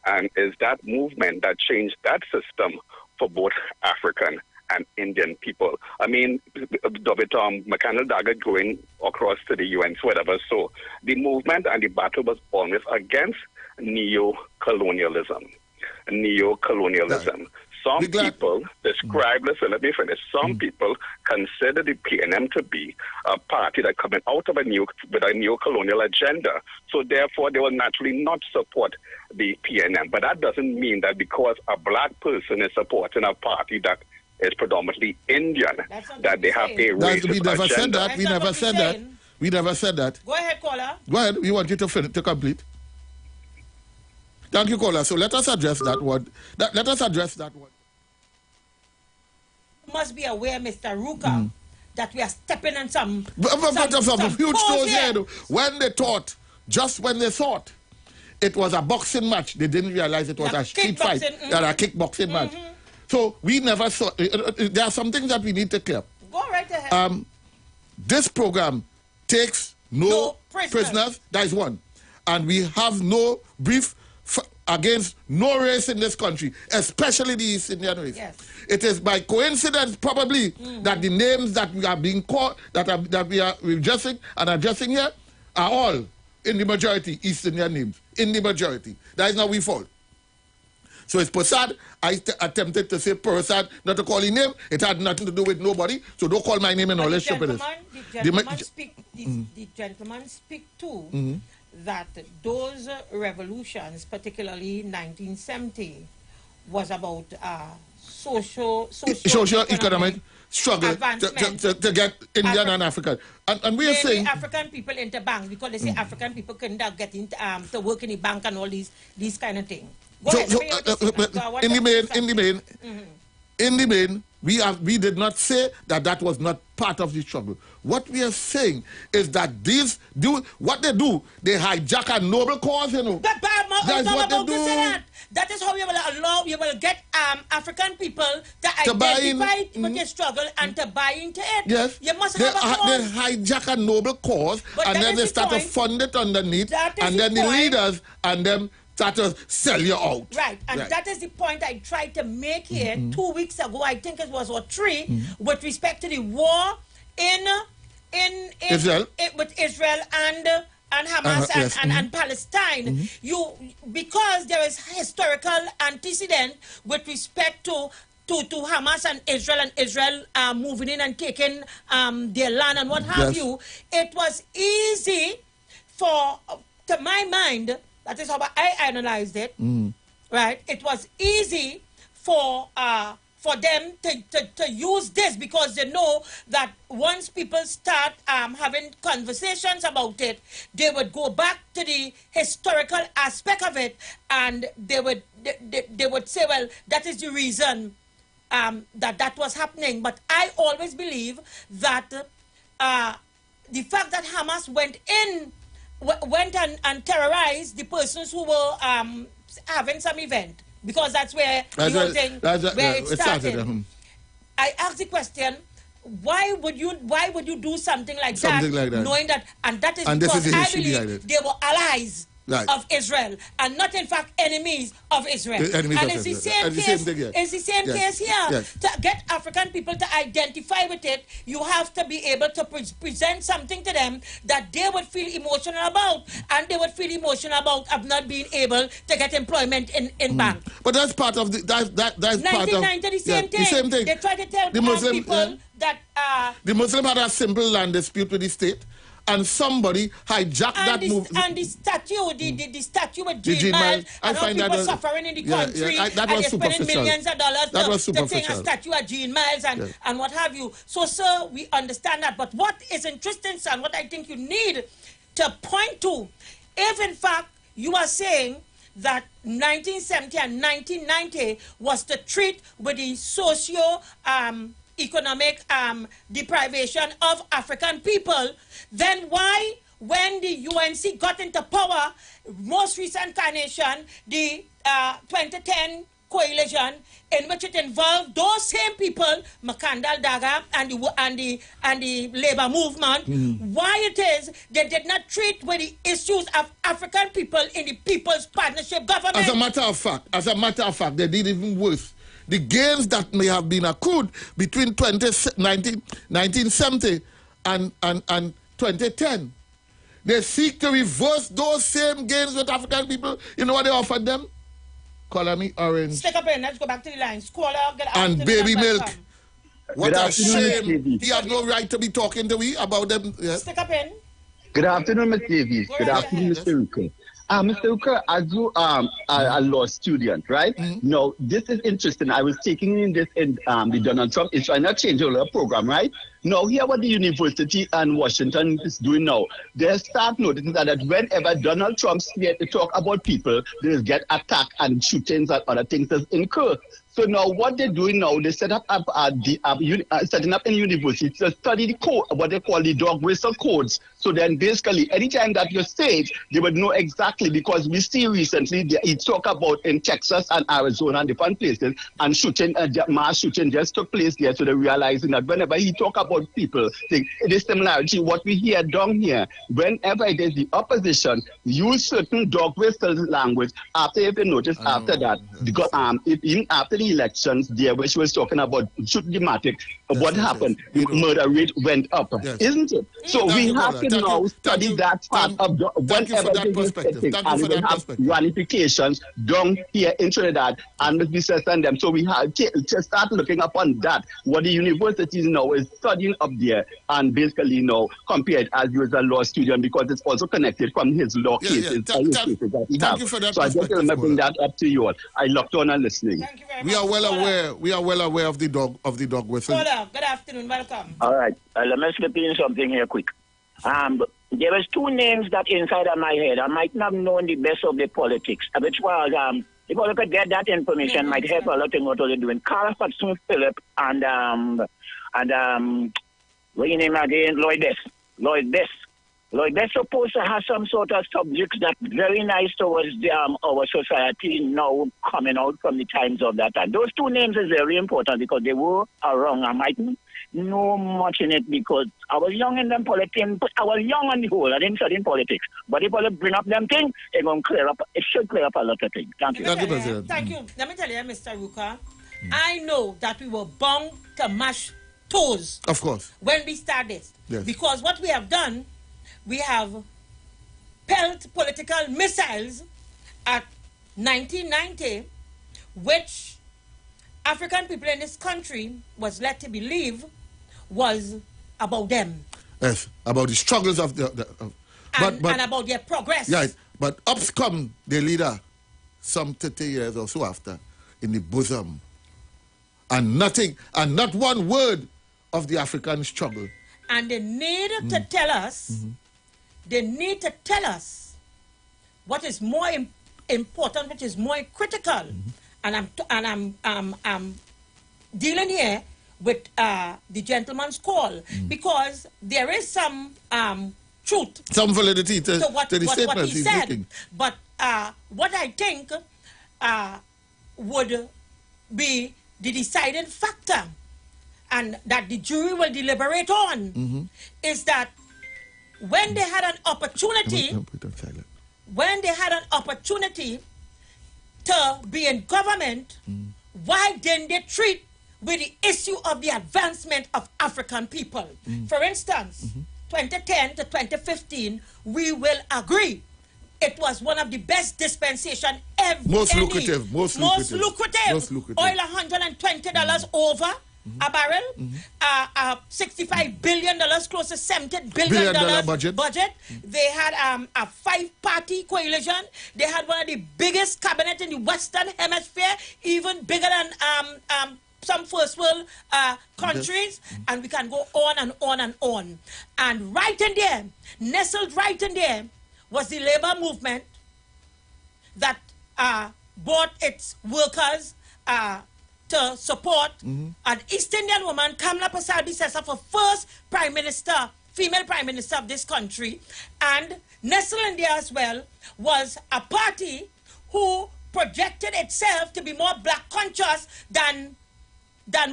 And it's that movement that changed that system for both African and Indian people. I mean, McConnell Dagger going across to the UN, whatever. So the movement and the battle was always against neo-colonialism. Some people describe, listen, let me finish. Some people consider the PNM to be a party that coming out of with a neo-colonial agenda. So therefore, they will naturally not support the PNM. But that doesn't mean that because a black person is supporting a party that is predominantly Indian, that they have a racist we never agenda. said that. We never said that. We never said that. Go ahead, caller. Go ahead. We want you to complete. Thank you, caller. So let us address that word. Let us address that word. You must be aware, Mr. Ruka, that we are stepping on some huge toes toes here. here. When they thought, just when they thought it was a boxing match, they didn't realize it was a street fight, a kickboxing match. So we never saw. There are some things that we need to clear. Go right ahead. This program takes no prisoners. That is one. And we have no brief against no race in this country, especially the East Indian race. Yes. It is by coincidence, probably, that the names that we are being called, that we are addressing here, are all, in the majority, East Indian names. In the majority. That is not we fault. So it's Persad. I attempted to say Persad, not to call his name. It had nothing to do with nobody. So don't call my name and all that stupidness. The gentleman speak too that those revolutions, particularly 1970, was about socio-economic struggle to get Indian and African. And we are saying African people into banks because they say African people couldn't get into to work in the bank and all these kind of things. In the main, we did not say that was not part of the struggle. What we are saying is that what they do, they hijack a noble cause, you know. That's what they do. That is how we will get African people to identify with their struggle and to buy into it. Yes. You must have a cause. They hijack a noble cause and then they start to fund it underneath, and then the leaders and them start to sell you out. Right, and that is the point I tried to make here 2 weeks ago, I think it was, or 3, with respect to the war in Israel. With Israel and Hamas and Palestine. Because there is historical antecedent with respect to Hamas and Israel moving in and taking their land and what have you, it was easy to my mind, that is how I analyzed it, right? It was easy for them to use this because they know that once people start having conversations about it, they would go back to the historical aspect of it, and they would say, well, that is the reason that was happening. But I always believe that the fact that Hamas went and terrorized the persons who were having some event, because that's where the whole thing it started. I asked the question, why would you do something like that, knowing that, and that is because I believe they were allies of Israel and not in fact enemies of Israel. And it's the same case. It's the same case here. Yes. To get African people to identify with it, you have to be able to present something to them that they would feel emotional about, and they would feel emotional about of not being able to get employment in bank. But that's part of the that's 1990, the same thing. They try to tell the Muslim people that the Muslim had a simple land dispute with the state, and somebody hijacked that move. And the statue, the statue with Jean Miles, and all people suffering in the country, that was and they're spending millions of dollars to take a statue of Jean Miles and what have you. So, sir, we understand that. But what is interesting, son, what I think you need to point to, if in fact you are saying that 1970 and 1990 was to treat with the socio-economic deprivation of African people, then why, when the UNC got into power, most recent carnation, the 2010 coalition, in which it involved those same people, Makandal Daga and the labor movement, why it is they did not treat with the issues of African people in the People's Partnership Government? As a matter of fact, they did even worse. The gains that may have been accrued between 1970 and 2010, they seek to reverse those same gains with African people. You know what they offered them? Color me orange. Stick up in, let's go back to the line. And baby milk. What a shame. You have no right to be talking to me about them. Yes. Stick up in. Good afternoon, Ms. Davies. Good afternoon, Mr. Ruka. Mr. Ruka, as you a law student, right? Now, this is interesting. I was taking in this in the Donald Trump issue. I not change all the program, right? Now, here what the university and Washington is doing now, they start noticing that whenever Donald Trump scared to talk about people, they get attacked and shootings and other things that incur. So now what they're doing now, they set up setting up in university to study the code, what they call the dog whistle codes. So then basically, anytime that you say it, they would know exactly, because we see recently, he talk about in Texas and Arizona and different places, and shooting, mass shooting just took place there. So they're realizing that whenever he talk about people, the similarity, what we hear down here, whenever it is the opposition, use certain dog whistle language, after if you notice, after that, because even after the elections there, which was talking about dramatic, what happened? The murder rate went up, isn't it? So we have to now study that part of whenever they is setting, and we have ramifications down here in Trinidad and the business and them. So we have to start looking upon that, what the universities now is studying up there, and basically compared as you as a law student, because it's also connected from his law cases. Thank you for that. So I just want to bring that up to you all. I locked on and listening. Thank you very much. We are well aware of the dog whistle. Hola, good afternoon, welcome. All right, let me slip in something here quick. There was two names that inside of my head. I might not have known the best of the politics, which was, if I could get that information, might help a lot in what they're doing. Carl Hudson Phillip and what your name again? Lloyd Best. Lloyd Best supposed to have some sort of subjects that very nice towards our society now coming out from the times of that time. Those two names is very important because they were around. I mightn't know much in it because I was young in them politics, but I was young on the whole. I didn't study in politics. But if I bring up them things, it's going to clear up. It should clear up a lot of things. Thank you. Thank you. Let me tell you, Mr. Ruka, I know that we were bound to mash toes. Of course. When we start this. Yes. Because what we have done, we have pelt political missiles at 1990, which African people in this country was led to believe was about them. Yes, about the struggles of and about their progress. Right, but up come the leader some 30 years or so after in the bosom. And not one word of the African struggle. And they need to tell us, they need to tell us what is more important, which is more critical. And I'm dealing here with the gentleman's call because there is some truth, some validity to what the statements he he's said. making. But what I think would be the deciding factor, and that the jury will deliberate on, is that when they had an opportunity, to be in government, why didn't they treat with the issue of the advancement of African people? For instance, 2010 to 2015, we will agree it was one of the best dispensation ever. Most lucrative. Oil $120 over a barrel. $65 billion, close to $70 billion budget. They had a 5-party coalition. They had one of the biggest cabinet in the Western Hemisphere, even bigger than some first world countries, and we can go on and on and on. And right in there, nestled right in there, was the labor movement that brought its workers to support an East Indian woman, Kamla Prasad Bisesa, for first prime minister, female prime minister of this country. And nestled in there as well was a party who projected itself to be more black conscious than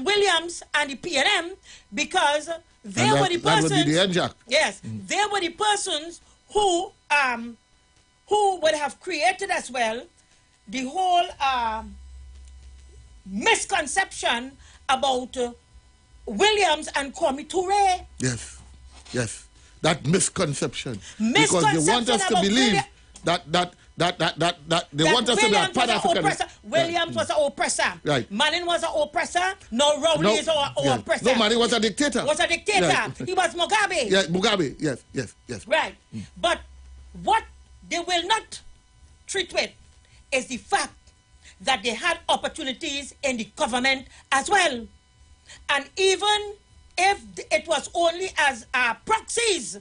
Williams and the PNM, because they were the persons. Yes, they were the persons who would have created as well the whole misconception about Williams and Kwame Ture. Yes, that misconception. Because they want us to believe that they want us to be a Pan-African. Williams was an oppressor. Right. Manning was an oppressor. No, Rowley is an oppressor. No, Manning was a dictator. Right. He was Mugabe. Yeah, Mugabe. Yes. Right. But what they will not treat with is the fact that they had opportunities in the government as well. And even if it was only as proxies,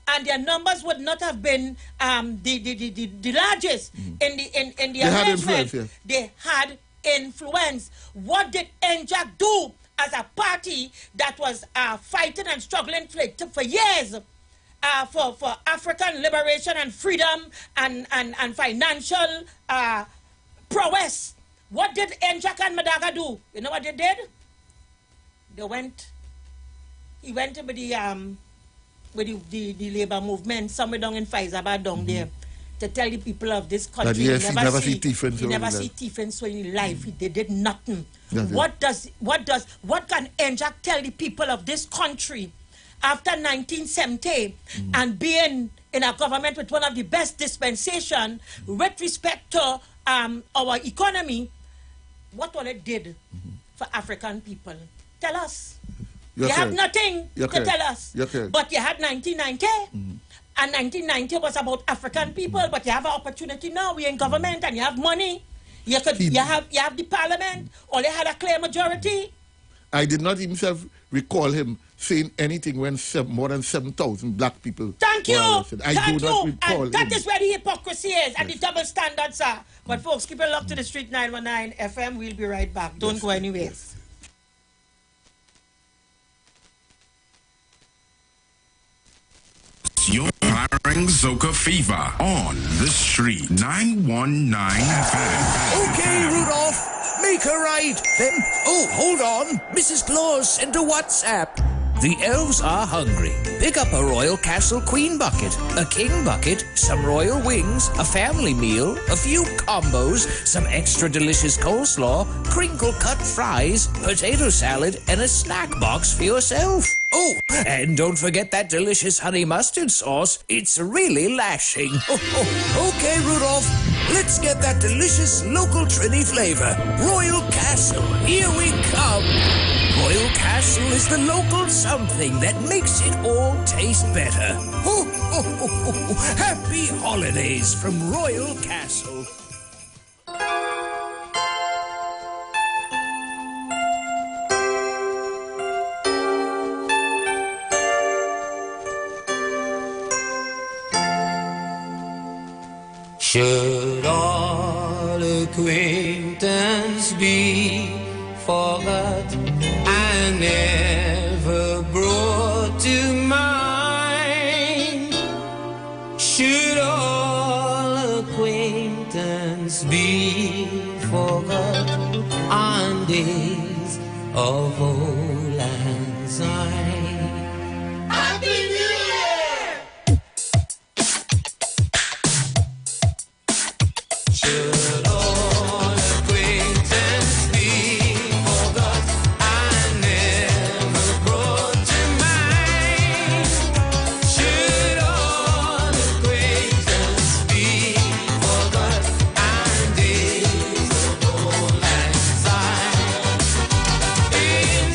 and their numbers would not have been the largest in the arrangement. They had influence. What did NJAC do as a party that was fighting and struggling for years for African liberation and freedom and financial prowess? What did NJAC and Madaga do? You know what they did? He went with the labor movement somewhere down in Faizabad down there to tell the people of this country he never see Tiffin so in life. They did nothing. What can NJAC tell the people of this country after 1970 and being in a government with one of the best dispensation with respect to our economy? What all it did for African people? Tell us. You have nothing to tell us. But you had 1990, and 1990 was about African people, but you have an opportunity now. We're in government and you have money. You have the parliament, or they had a clear majority. I did not himself recall him saying anything when more than 7,000 black people. Thank you. I do not recall and that is where the hypocrisy is and the double standards are. But folks, keep it locked to the Street 919 FM. We'll be right back. Don't go anywhere. You're firing Zoka Fever on the Street 919 FM. Okay, Rudolph, make her right. Then, hold on. Mrs. Claus sent a WhatsApp. The elves are hungry. Pick up a Royal Castle Queen bucket, a King bucket, some royal wings, a family meal, a few combos, some extra delicious coleslaw, crinkle-cut fries, potato salad, and a snack box for yourself. Oh, and don't forget that delicious honey mustard sauce. It's really lashing. Okay, Rudolph, let's get that delicious local Trini flavor. Royal Castle, here we come. Royal Castle is the local something that makes it all taste better. Happy holidays from Royal Castle. Should all acquaintance be forgot and never brought to mind? Should all acquaintance be forgot on days of old lang syne? Happy New Year! Should all acquaintance be forgot and never brought to mind? Should all acquaintance be forgot and days of old lang syne? In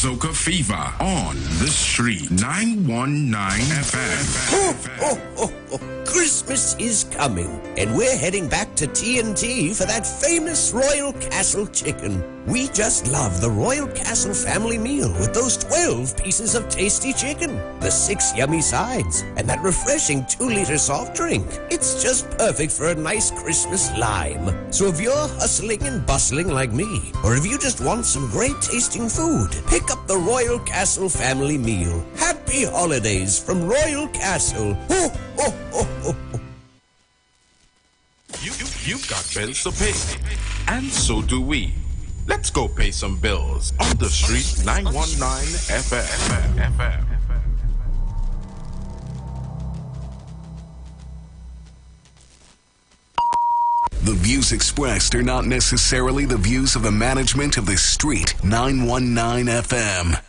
Soca Fever on the street. 919 FM. Christmas is coming, and we're heading back to TNT for that famous Royal Castle chicken. We just love the Royal Castle family meal with those 12 pieces of tasty chicken, the 6 yummy sides, and that refreshing 2-liter soft drink. It's just perfect for a nice Christmas lime. So if you're hustling and bustling like me, or if you just want some great tasting food, pick up the Royal Castle family meal. Happy holidays from Royal Castle. Ho, ho, ho, ho. You've got bills to pay, and so do we. Let's go pay some bills on the street. 919 FM. The views expressed are not necessarily the views of the management of the street. 919 FM.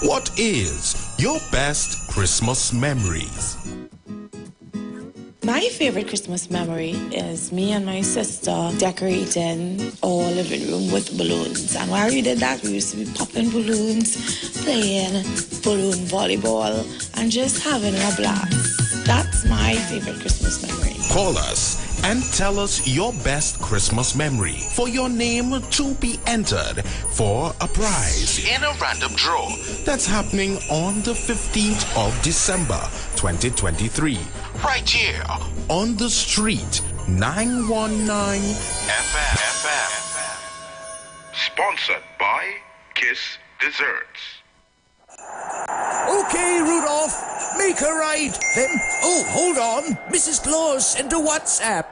What is your best Christmas memories? My favorite Christmas memory is me and my sister decorating our living room with balloons. And while we did that, we used to be popping balloons, playing balloon volleyball, and just having a blast. That's my favorite Christmas memory. Call us and tell us your best Christmas memory for your name to be entered for a prize in a random draw that's happening on the 15th of December 2023 right here on the street. 919 FM. Sponsored by Kiss Desserts. Okay, Rudolph, make her right. Then, hold on. Mrs. Claus sent a WhatsApp.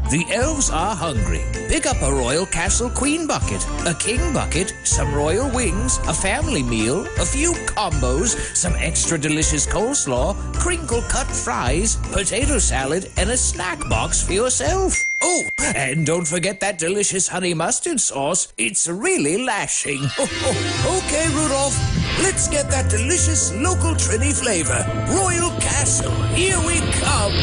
The elves are hungry. Pick up a Royal Castle Queen bucket, a King bucket, some royal wings, a family meal, a few combos, some extra delicious coleslaw, crinkle-cut fries, potato salad, and a snack box for yourself. Oh, and don't forget that delicious honey mustard sauce. It's really lashing. Okay, Rudolph, let's get that delicious local Trini flavor. Royal Castle, here we come.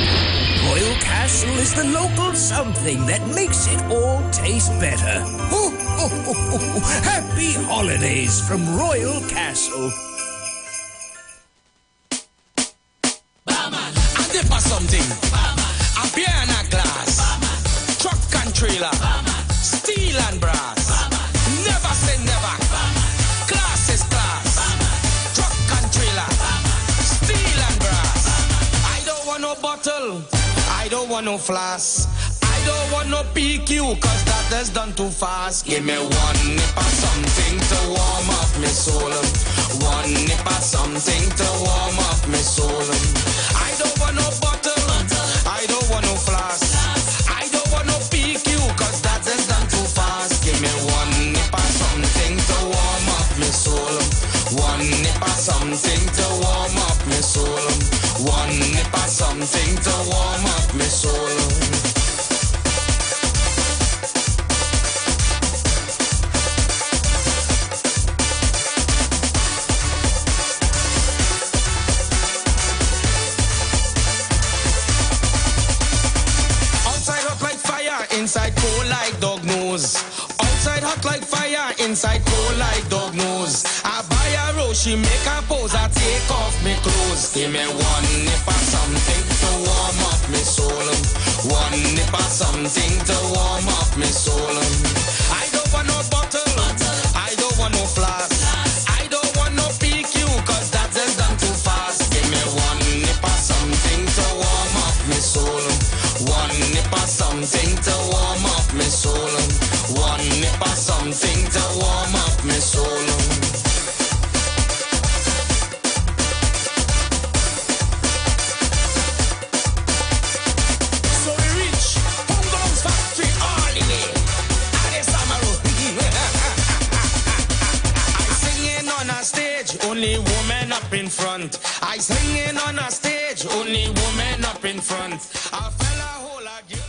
Royal Castle is the local something that makes it all taste better. Happy holidays from Royal Castle. I dip for something. A beer and a glass. Truck and trailer. Steel and brass. Never say never. Class is class. Truck and trailer. Steel and brass. I don't want no bottle. I don't want no flask. I don't want no PQ, cause that is done too fast. Give me one nip of something to warm up my soul. One nip of something to warm up my soul. I don't want no bottle. I don't want no flask. I don't want no PQ, cause that is done too fast. Give me one nip of something to warm up my soul. One nip of something to warm up my soul. One nip of something to warm up my soul. Outside hot like fire, inside cold like dog nose. Outside hot like fire, inside cold like dog nose. I buy a rose, she make a pose, I take off me clothes. Give me one nip of something to warm up me soul. One nip of something to warm up me soul. I don't want no bottle. I don't want no flask. I don't want no PQ, cause that is done too fast. Give me one nip of something to warm up me soul. One nip of something to warm up me soul. One nip of something to warm up me soul. So we reach Pungong's factory all the way. I singing on a stage, only women up in front. I singing on a stage, only women up in front. A fella hold a girl.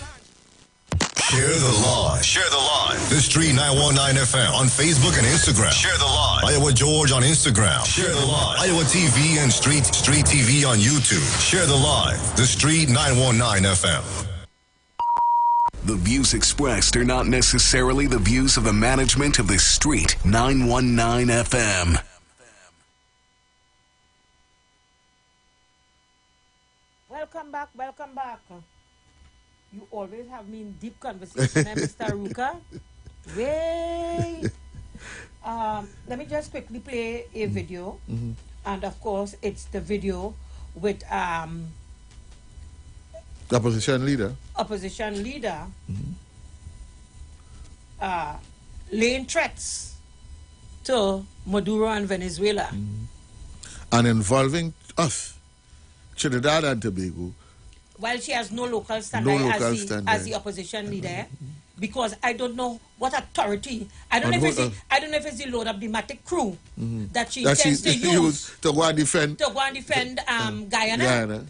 Share the live. Share the live. The Street 919 FM on Facebook and Instagram. Share the live. Iowa George on Instagram. Share the live. Iowa TV and Street TV on YouTube. Share the live. The Street 919 FM. The views expressed are not necessarily the views of the management of the Street 919 FM. Welcome back, welcome back. You always have me in deep conversation, Mr. Ruka. Wait. Let me just quickly play a video. And of course, it's the video with the opposition leader. Laying threats to Maduro and Venezuela. And involving us, Trinidad and Tobago. While she has no local standard as the opposition leader, because I don't know what authority. I don't know if it's the load of the Matic crew that she intends to use to go and defend Guyana.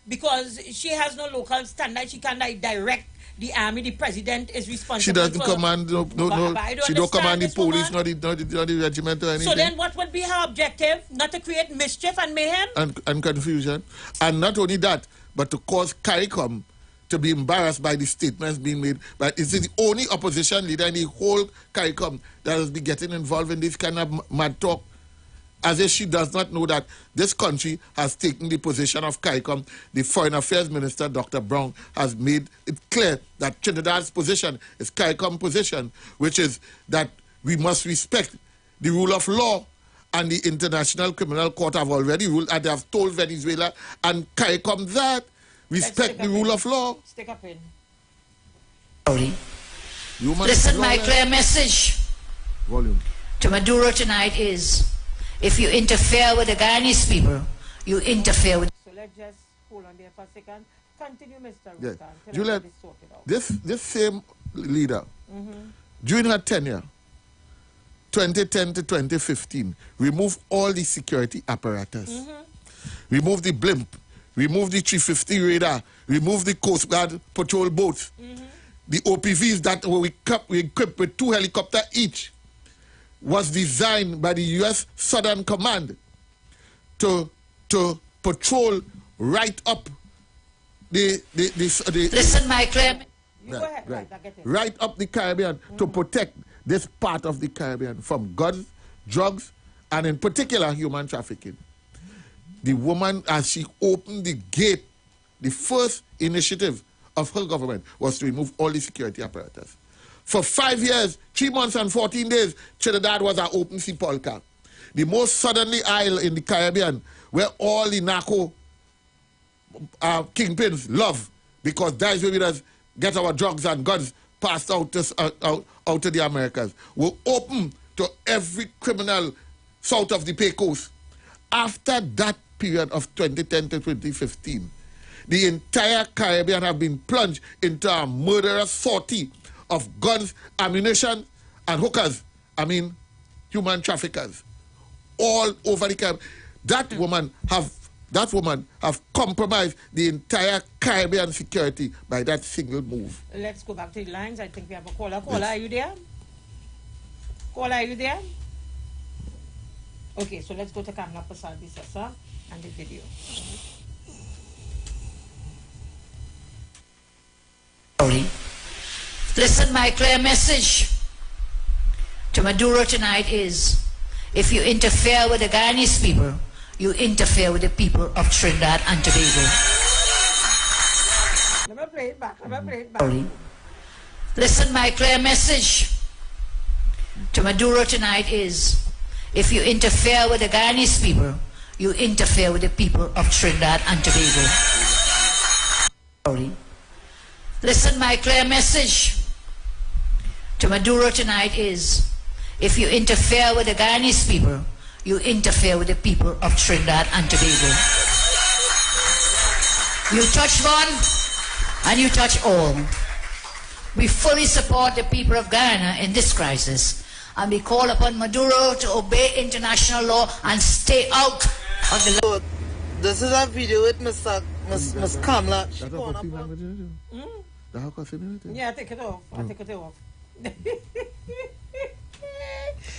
Because she has no local standard. She can direct the army. The president is responsible. She doesn't command she don't command the police, not the regiment or anything. So then what would be her objective? Not to create mischief and mayhem? And confusion. And not only that, but to cause CARICOM to be embarrassed by the statements being made. But is the only opposition leader in the whole CARICOM that has been getting involved in this kind of mad talk, as if she does not know that this country has taken the position of CARICOM. The Foreign Affairs Minister, Dr. Brown, has made it clear that Trinidad's position is CARICOM position, which is that we must respect the rule of law, and the International Criminal Court have already ruled, and they have told Venezuela and CARICOM that respect the rule of law. Stick up in. Listen, my clear message to Maduro tonight is, if you interfere with the Guyanese people, you interfere with... So let's just hold on there for a second. Continue, Mr. Yes. Ruka. Juliet, this same leader, during her tenure, 2010 to 2015, removed all the security apparatus. Removed the blimp, removed the 350 radar, removed the Coast Guard patrol boats. The OPVs that were equipped with 2 helicopters each was designed by the U.S. Southern Command to patrol right up the Listen, my clear... right up the Caribbean to protect this part of the Caribbean from guns, drugs, and in particular human trafficking. The woman, as she opened the gate, the first initiative of her government was to remove all the security apparatus. For 5 years, 3 months and 14 days, Trinidad was an open sea polka. The most southerly isle in the Caribbean, where all the narco kingpins love, because that's where we just get our drugs and guns passed out to the Americas. We're open to every criminal south of the Pecos. After that period of 2010 to 2015, the entire Caribbean have been plunged into a murderous sortie of guns, ammunition, and hookers. I mean, human traffickers, all over the Caribbean. That woman have compromised the entire Caribbean security by that single move. Let's go back to the lines. I think we have a caller. Caller, are you there? Caller, are you there? Okay, so let's go to Kamla Pasal Bisasa and the video. Listen, my clear message to Maduro tonight is, if you interfere with the Guyanese people, you interfere with the people of Trinidad and Tobago. Let me play it back. Listen, my clear message to Maduro tonight is, if you interfere with the Guyanese people, you interfere with the people of Trinidad and Tobago. Listen, my clear message to Maduro tonight is, if you interfere with the Guyanese people, you interfere with the people of Trinidad and Tobago. You touch one, and you touch all. We fully support the people of Guyana in this crisis, and we call upon Maduro to obey international law and stay out of the law. This is a video with Miss Kamla. Yeah, take it off. I take it off.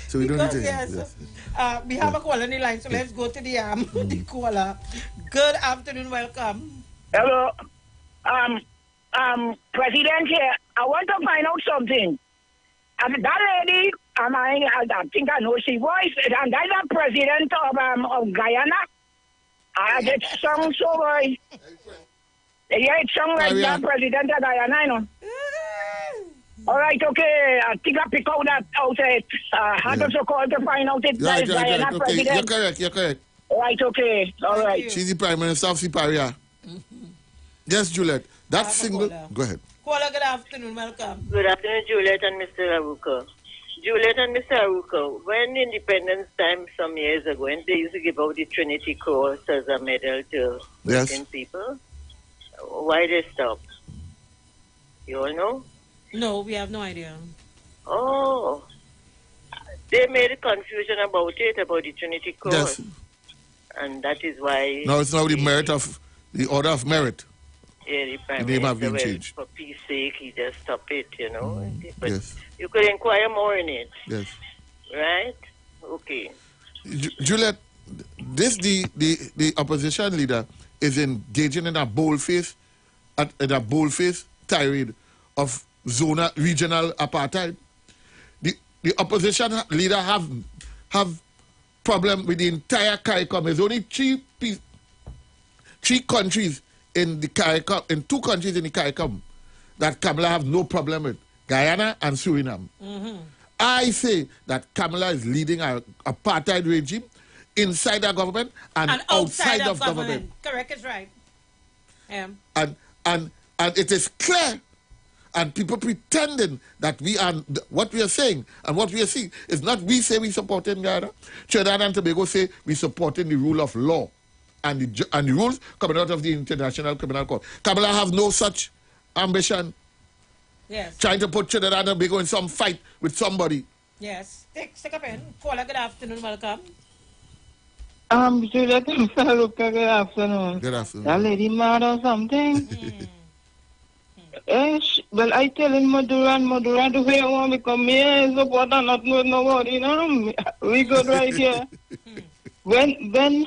So we don't need to. Yes. We have a caller on the line, so let's go to the the caller. Good afternoon, welcome. Hello. president here, I want to find out something. And that lady, I think I know she voice, and that's the president of Guyana. It sounds so very. Yeah, it sounds like the president of Guyana, you know. All right, okay. I think I pick out that outside. How does you call to find out if that is Guyana Okay, president? you're correct. All right, okay. All right. She's the Prime Minister of Siparia. Yes, Juliet. That single. Go ahead. Caller, good afternoon. Welcome. Good afternoon, Juliet and Mr. Aruka. Juliet and Mr. Aruka, when Independence time some years ago, and they used to give out the Trinity Cross as a medal to working people, why they stopped? You all know? No, we have no idea. Oh, they made a confusion about it, about the Trinity Cross. Yes. And that is why... Now it's now the merit of the Order of Merit. Yeah, the Prime The name have been Minister, well, changed. for peace sake, he just stopped it, you know. But Yes. you could inquire more in it, Yes. right? Okay. Juliet, the opposition leader is engaging in a bold-faced tirade of regional apartheid. The opposition leader have problem with the entire CARICOM. There's only three countries in the CARICOM, in 2 countries in the CARICOM that Kamala have no problem with: Guyana and Suriname. I say that Kamala is leading an apartheid regime inside the government and outside of government. Correct is right. And it is clear, and people pretending that we are, what we are saying and what we are seeing is not we say we supporting Guyana. Trinidad and Tobago say we supporting the rule of law and the rules coming out of the International Criminal Court. Kamala have no such ambition. Yes. Trying to put Trinidad and Tobago in some fight with somebody. Yes. Stick up in. Caller, good afternoon. Welcome. Juliet and Mr. Aruka, good afternoon. Good afternoon. That lady mad or something? Well, I telling Madura, the way I want to come here, support and not know nobody, you know. We good right here. When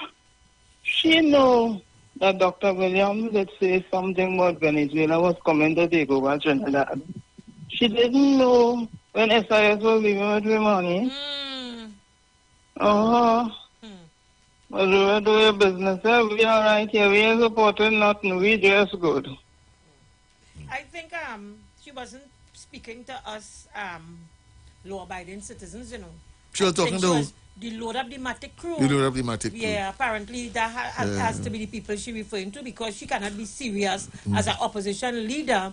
she know that Dr. Williams did say something about Venezuela was coming to take over Trinidad, she didn't know when SIS was leaving with the money. Madura, do your business. We are right here. We are supporting nothing. We just good. I think she wasn't speaking to us law-abiding citizens, you know. She was talking to the load up the Matic crew. The load up the Matic crew. Yeah, apparently that has to be the people she referring to, because she cannot be serious as an opposition leader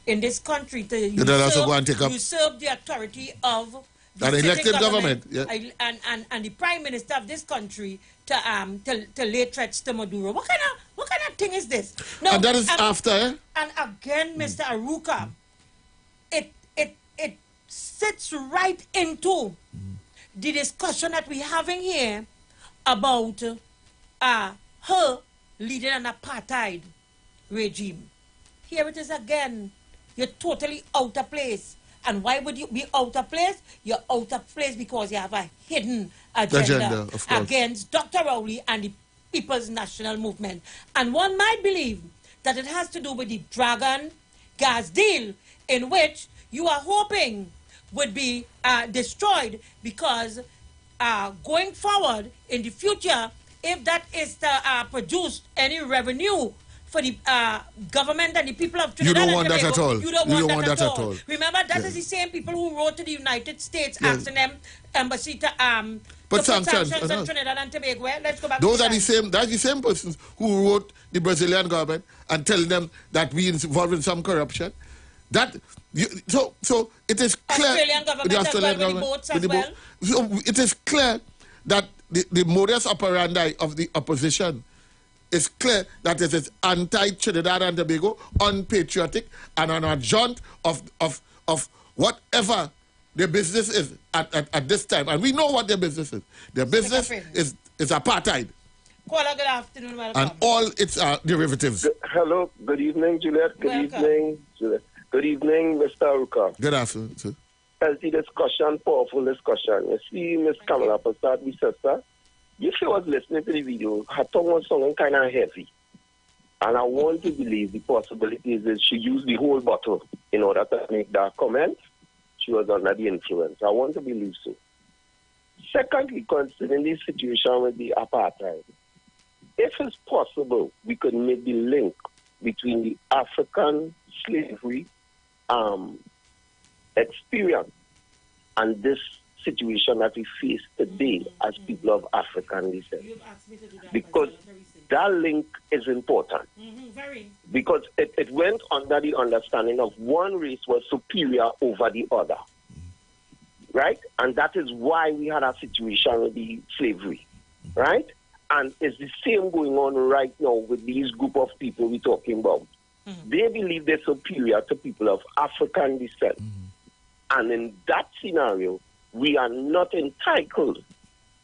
in this country to usurp the authority of the an elected government. Yeah. And the prime minister of this country to lay threats to Maduro. What kind of thing is this? No, and that is after. And again, Mr. Aruka, it sits right into the discussion that we're having here about her leading an apartheid regime. Here it is again. You're totally out of place. And why would you be out of place? You're out of place because you have a hidden agenda against Dr. Rowley and the People's National Movement. And one might believe that it has to do with the Dragon gas deal, in which you are hoping would be destroyed, because going forward in the future, if that is to produce any revenue for the government and the people of Trinidad, you don't want that at all. You don't want that at all. Remember, that is the same people who wrote to the United States asking them embassy to put sanctions on Trinidad and Tobago. Let's go back. Those are the same. That's the same persons who wrote the Brazilian government and telling them that we involved in some corruption. So it is clear. Australian government the Australian government with the boats as well. So it is clear that the modus operandi of the opposition is clear, that it is anti-Trinidad and Tobago, unpatriotic, and an adjunct of whatever their business is at this time. And we know what their business is. Their business is apartheid. Caller, good afternoon, welcome. And all its derivatives. Hello, good evening, Juliet. Good evening, Juliet. Good evening, Mr. Aruka. Good afternoon, sir. Healthy discussion, powerful discussion. You see, Miss Kamala Prasad, my sister, if she was listening to the video, her tongue was sounding kind of heavy. And I want to believe the possibility is that she used the whole bottle in order to make that comment. She was under the influence. I want to believe so. Secondly, considering the situation with the apartheid, if it's possible, we could make the link between the African slavery experience and this situation that we face today as people of African descent. Because that link is important. Because it went under the understanding of one race was superior over the other. Right? And that is why we had a situation with the slavery. Right? And it's the same going on right now with these group of people we're talking about. They believe they're superior to people of African descent. And in that scenario, we are not entitled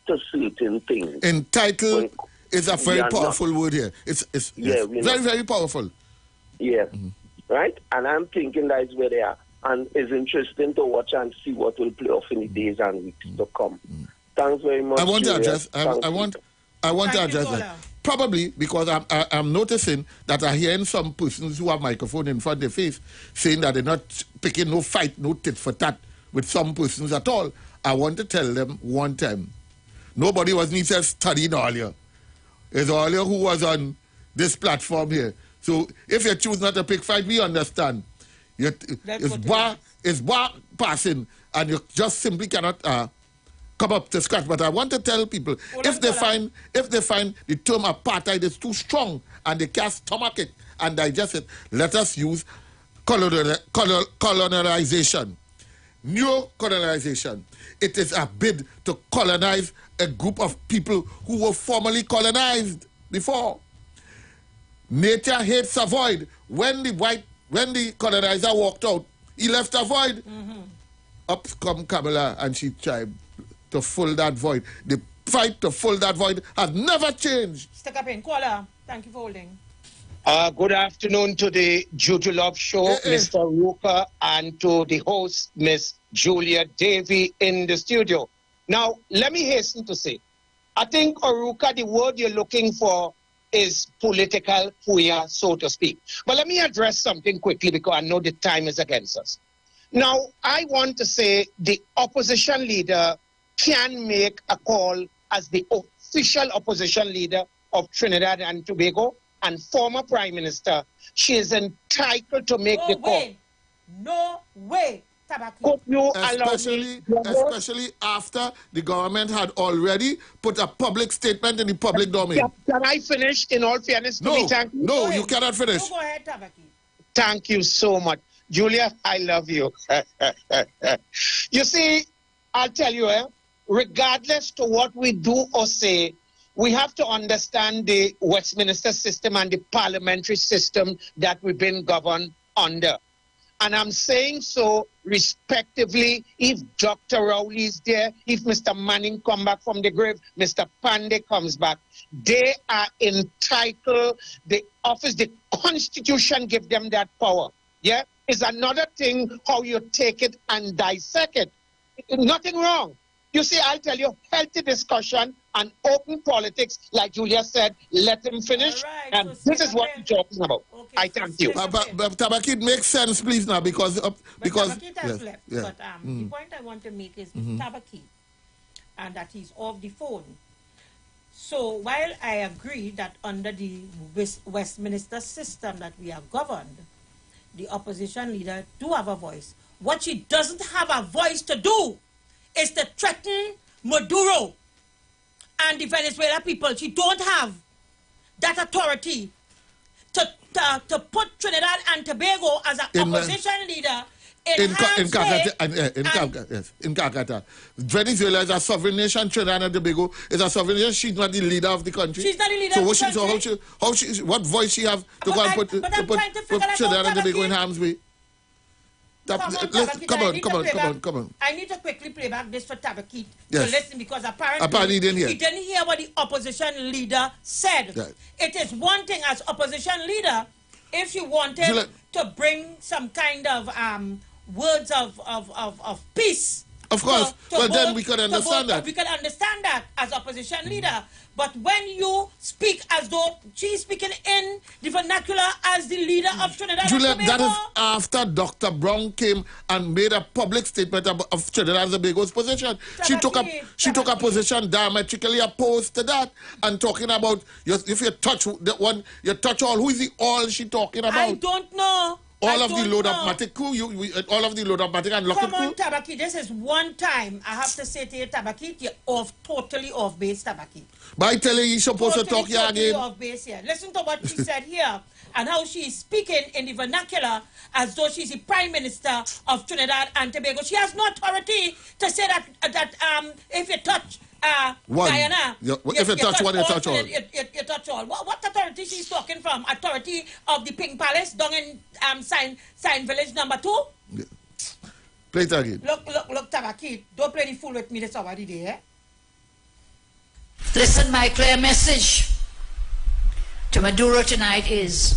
to certain things. Entitled is a very powerful word here. It's very, very powerful. Yes. Right? And I'm thinking that is where they are. And it's interesting to watch and see what will play off in the days and weeks to come. Thanks very much. I want to address that. Probably because I'm noticing that I'm hearing some persons who have microphone in front of their face saying that they're not picking no fight, no tit for tat with some persons at all. I want to tell them one time, nobody was necessarily studying earlier. It's earlier who was on this platform here. So if you choose not to pick fight, we understand. It's bar passing and you just simply cannot come up to scratch. But I want to tell people, if they find the term apartheid is too strong and they can't stomach it and digest it, let us use colonization. Neo-colonization. It is a bid to colonize a group of people who were formerly colonized before. Nature hates a void. When the colonizer walked out, he left a void. Up come Kamala and she tried to fill that void. The fight to fill that void has never changed. Stick up in. Caller, thank you for holding. Good afternoon to the Juju Love Show, Mr. Ruka, and to the host, Miss Julia Davy, in the studio. Now, let me hasten to say, I think, Aruka, the word you're looking for is political fuya, so to speak. But let me address something quickly because I know the time is against us. Now, I want to say the opposition leader can make a call as the official opposition leader of Trinidad and Tobago and former Prime Minister. She is entitled to make the call. No way. Especially after the government had already put a public statement in the public domain. Can I finish in all fairness? No, you cannot finish. Go ahead, Tabaki. Thank you so much. Julia, I love you. You see, I'll tell you, regardless to what we do or say, we have to understand the Westminster system and the parliamentary system that we've been governed under. And I'm saying so respectively, if Dr. Rowley is there, if Mr. Manning come back from the grave, Mr. Pandey comes back, they are entitled, the office, the Constitution give them that power. Yeah? It's another thing how you take it and dissect it. Nothing wrong. You see, I'll tell you, healthy discussion and open politics, like Julia said, let him finish. Right, and so this is what we're talking about. Okay, I thank you. But Tabaki, it makes sense, please, now, because Tabaki has left. Yes. But the point I want to make is with Tabaki, and that he's off the phone. So while I agree that under the Westminster system that we are governed, the opposition leader do have a voice. What she doesn't have a voice to do is to threaten Maduro and the Venezuela people. She don't have that authority to put Trinidad and Tobago as an opposition leader in Calcutta. Venezuela is a sovereign nation. Trinidad and Tobago is a sovereign nation. She's not the leader of the country. She's not the leader of the country. So what voice she have to go and put Trinidad and Tobago in harm's way? Come on. I need to quickly play back this for Tabaki to listen, because apparently he didn't hear what the opposition leader said. Right. It is one thing as opposition leader, if she wanted to bring some kind of words of peace Of course. Well, then we could understand that. We can understand that as opposition leader. But when you speak as though she's speaking in the vernacular as the leader of Trinidad Juliet, and Tobago. that is after Dr. Brown came and made a public statement of Trinidad and Tobago's position. She took a position diametrically opposed to that and talking about if you touch the one, you touch all. Who is the all she talking about? I don't know. All of the load-up-matic crew, all of the load-up-matic and lock-up crew? Come on, Tabaki, this is one time I have to say to you, Tabaki, you're totally off base, Tabaki. But I tell you, you're supposed to talk here again. Off base here. Listen to what she said here and how she's speaking in the vernacular as though she's the Prime Minister of Trinidad and Tobago. She has no authority to say that if you touch Guyana, if you touch one, you touch all. You touch all. What authority she's talking from? Authority of the Pink Palace down in Sign Village number 2? Yeah. Play it again. Look, Tabaki, don't play the fool with me this hour today, eh? Listen, my clear message to Maduro tonight is,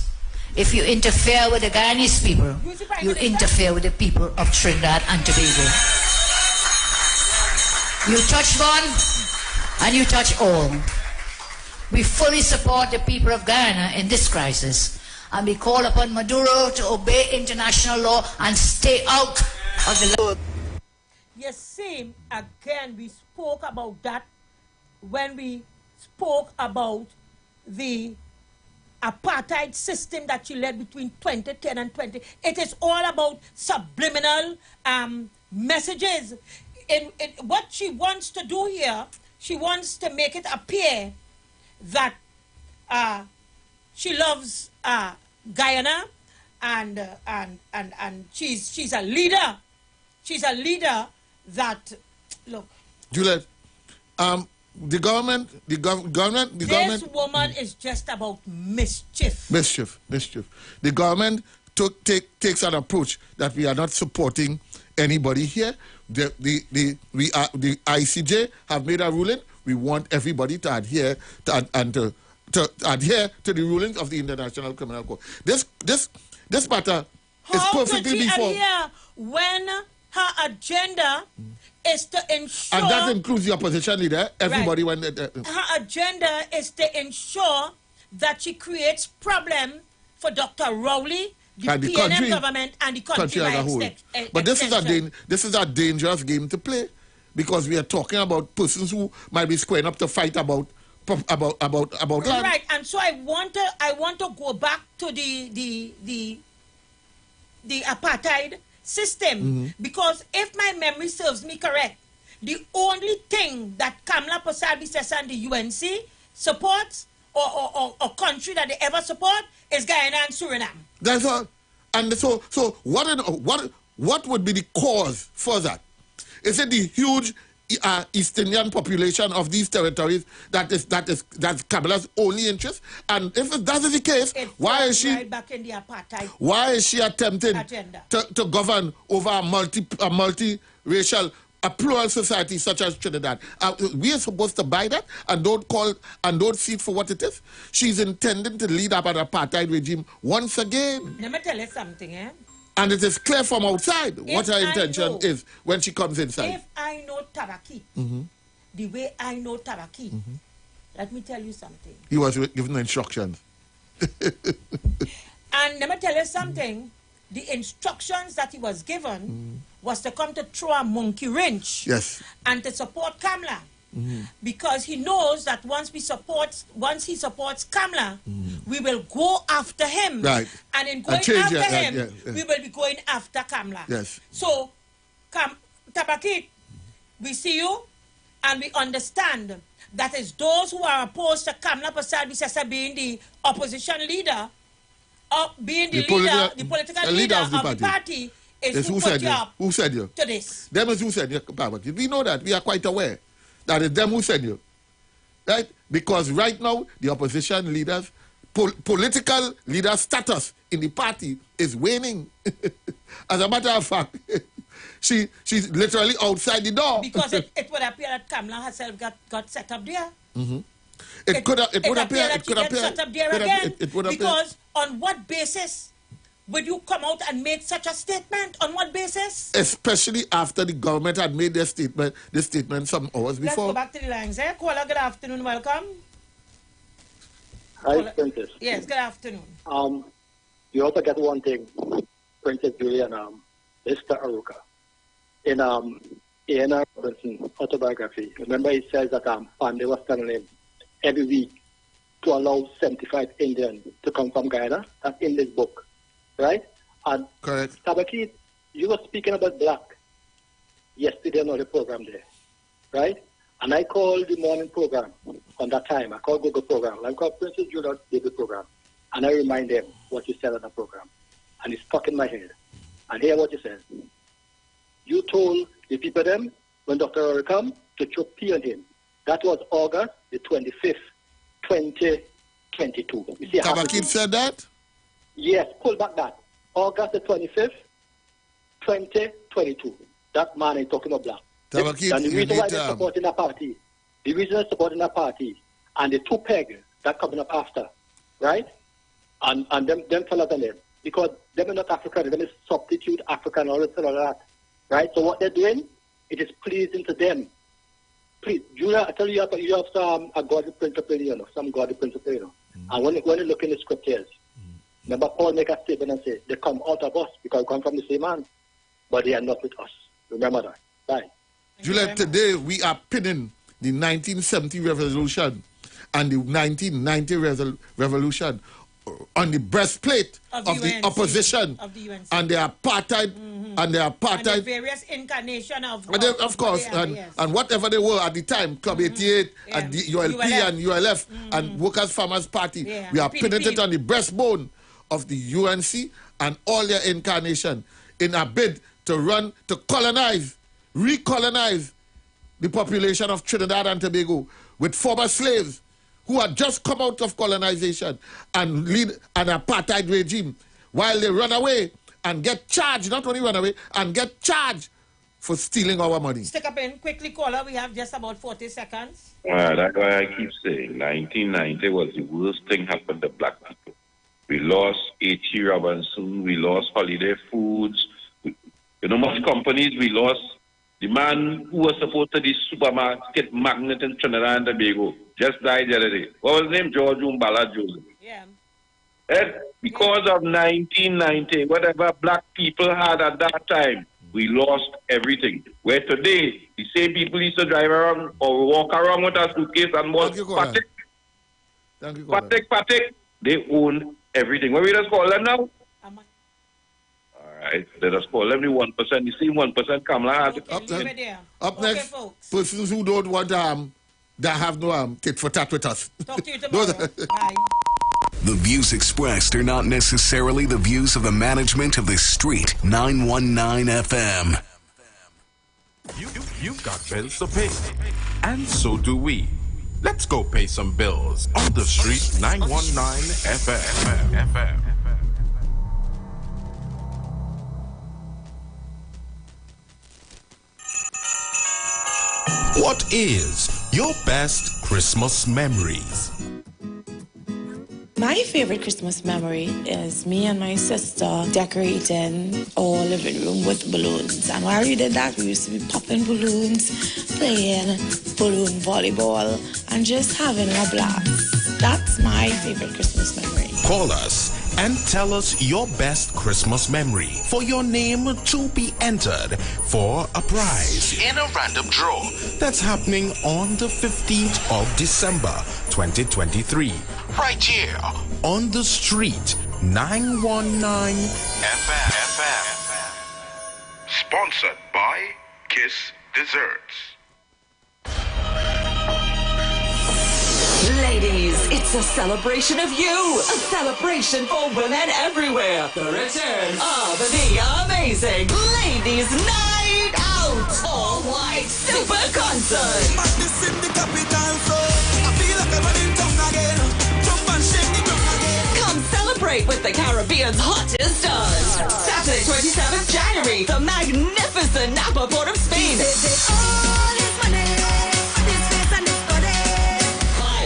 if you interfere with the Guyanese people, you interfere with the people of Trinidad and Tobago. You touch one, and you touch all. We fully support the people of Guyana in this crisis, and we call upon Maduro to obey international law and stay out of the law. You see, again, we spoke about that when we spoke about the apartheid system that she led between 2010 and 20. It is all about subliminal messages. In what she wants to do here, she wants to make it appear that she loves Guyana and she's a leader. She's a leader that, look. Juliet, the government. This woman is just about mischief. Mischief. The government takes an approach that we are not supporting anybody here. The ICJ have made a ruling. We want everybody to adhere to adhere to the rulings of the International Criminal Court. This matter is perfectly before. When her agenda is to ensure, and that includes the opposition leader. Everybody right. Her agenda is to ensure that she creates problem for Dr. Rowley, the PNM government, and the country as a whole. But this is a dangerous game to play, because we are talking about persons who might be squaring up to fight about land. Right, and so I want to go back to the apartheid system, because if my memory serves me correct, the only thing that Kamla Persad-Bissessar and the UNC supports or country that they ever support is Guyana and Suriname. That's all. And so what would be the cause for that? Is it the huge East Indian population of these territories that's Kamala's only interest? And if that is the case, why is she right back in the apartheid? Why is she attempting to govern over a multi-racial, a plural society such as Trinidad? We are supposed to buy that and don't see it for what it is. She's intending to lead up an apartheid regime once again. Let me tell you something, eh? And it is clear from outside what her intention is when she comes inside. If I know Tabaki, the way I know Tabaki, let me tell you something. He was given instructions. And let me tell you something. The instructions that he was given was to come to throw a monkey wrench and to support Kamla. Because he knows that once he supports Kamla, we will go after him. Right. And in going after him, we will be going after Kamla. Yes. So, Tabaki, we see you and we understand that is those who are opposed to Kamla Persad-Bissessar being the opposition leader, being the political leader of the party is who put you up to this. Them is who said you. We know that. We are quite aware. That is them who send you, right? Because right now, the opposition leaders, political leader status in the party is waning. As a matter of fact, she's literally outside the door. Because it would appear that Kamla herself got set up there. It could appear set up there again. Because on what basis would you come out and make such a statement? On what basis? Especially after the government had made their statement, some hours before. Let's go back to the lines. Caller, good afternoon. Welcome. Hi, Princess. Yes, good afternoon. You also get one thing, Princess Julie and Mr. Aruka. In A.N.R. Robinson autobiography, remember he says that Pandey was telling him every week to allow 75 Indians to come from Guyana. That's in this book, right? And correct. Tabaki, you were speaking about black yesterday on the program there, right? And I called the morning program on that time. I called Google program. I called Princess Julia David program. And I remind them what you said on the program. And it's stuck in my head. And hear what you said. You told the people them, when Dr. Rory come, to choke pee on him. That was August the 25th, 2022. You see Tabakib said that? Yes, pull back that. August the 25th, 2022. That man is talking about black. Tabakib, and the reason why they're supporting that party, and the two pegs that coming up after, right? And them fellas and them. Because them are not African, them is substitute African, all this and all that. Right? So what they're doing, it is pleasing to them. Please, Julia, I tell you, you have some a godly principle, some godly principle, And when you look in the scriptures, remember Paul make a statement and say, they come out of us because we come from the same man, but they are not with us. Remember that. Right. Julia, today we are pinning the 1970 revolution and the 1990 revolution on the breastplate of the opposition and the apartheid and the apartheid and the various incarnation of course and whatever they were at the time, Club 88 and the ULP and ULF and Workers Farmers Party. We are pinning it on the breastbone of the UNC and all their incarnation in a bid to recolonize the population of Trinidad and Tobago with former slaves who had just come out of colonization and lead an apartheid regime while they run away and get charged, not only run away, and get charged for stealing our money. Stick up in quickly, caller. We have just about 40 seconds. That's why I keep saying 1990 was the worst thing happened to black people. We lost H.E. Robinson, we lost Holiday Foods, much companies we lost. The man who was supposed to be supermarket magnate in Trinidad and Tobago just died the other day. What was his name? George Umbala Joseph. Yeah. Because of 1990, whatever black people had at that time, we lost everything. Where today, the same people used to drive around or walk around with a suitcase and was patek. They own everything. What we just call them now? Right. Let us call them the 1%. You see 1% Kamala has Up next, persons who don't want that have no tit for tat with us. Talk to you tomorrow. Bye. The views expressed are not necessarily the views of the management of The Street 919 FM. You've got bills to pay, and so do we. Let's go pay some bills on The Street 919 FM. What is your best Christmas memories? My favorite Christmas memory is me and my sister decorating our living room with balloons. And while we did that, we used to be popping balloons, playing balloon volleyball, and just having a blast. That's my favorite Christmas memory. Call us and tell us your best Christmas memory for your name to be entered for a prize in a random draw that's happening on the 15th of December 2023 right here on The Street 919 FM. Sponsored by Kiss Desserts. Ladies, it's a celebration of you. A celebration for women everywhere. The return of the amazing Ladies Night Out. All white super concert. Madness in the capital, so I feel like I'm running down again. Jump and shake the ground again. Come celebrate with the Caribbean's hottest stars. Saturday, 27th January, the magnificent Napa Port of Spain.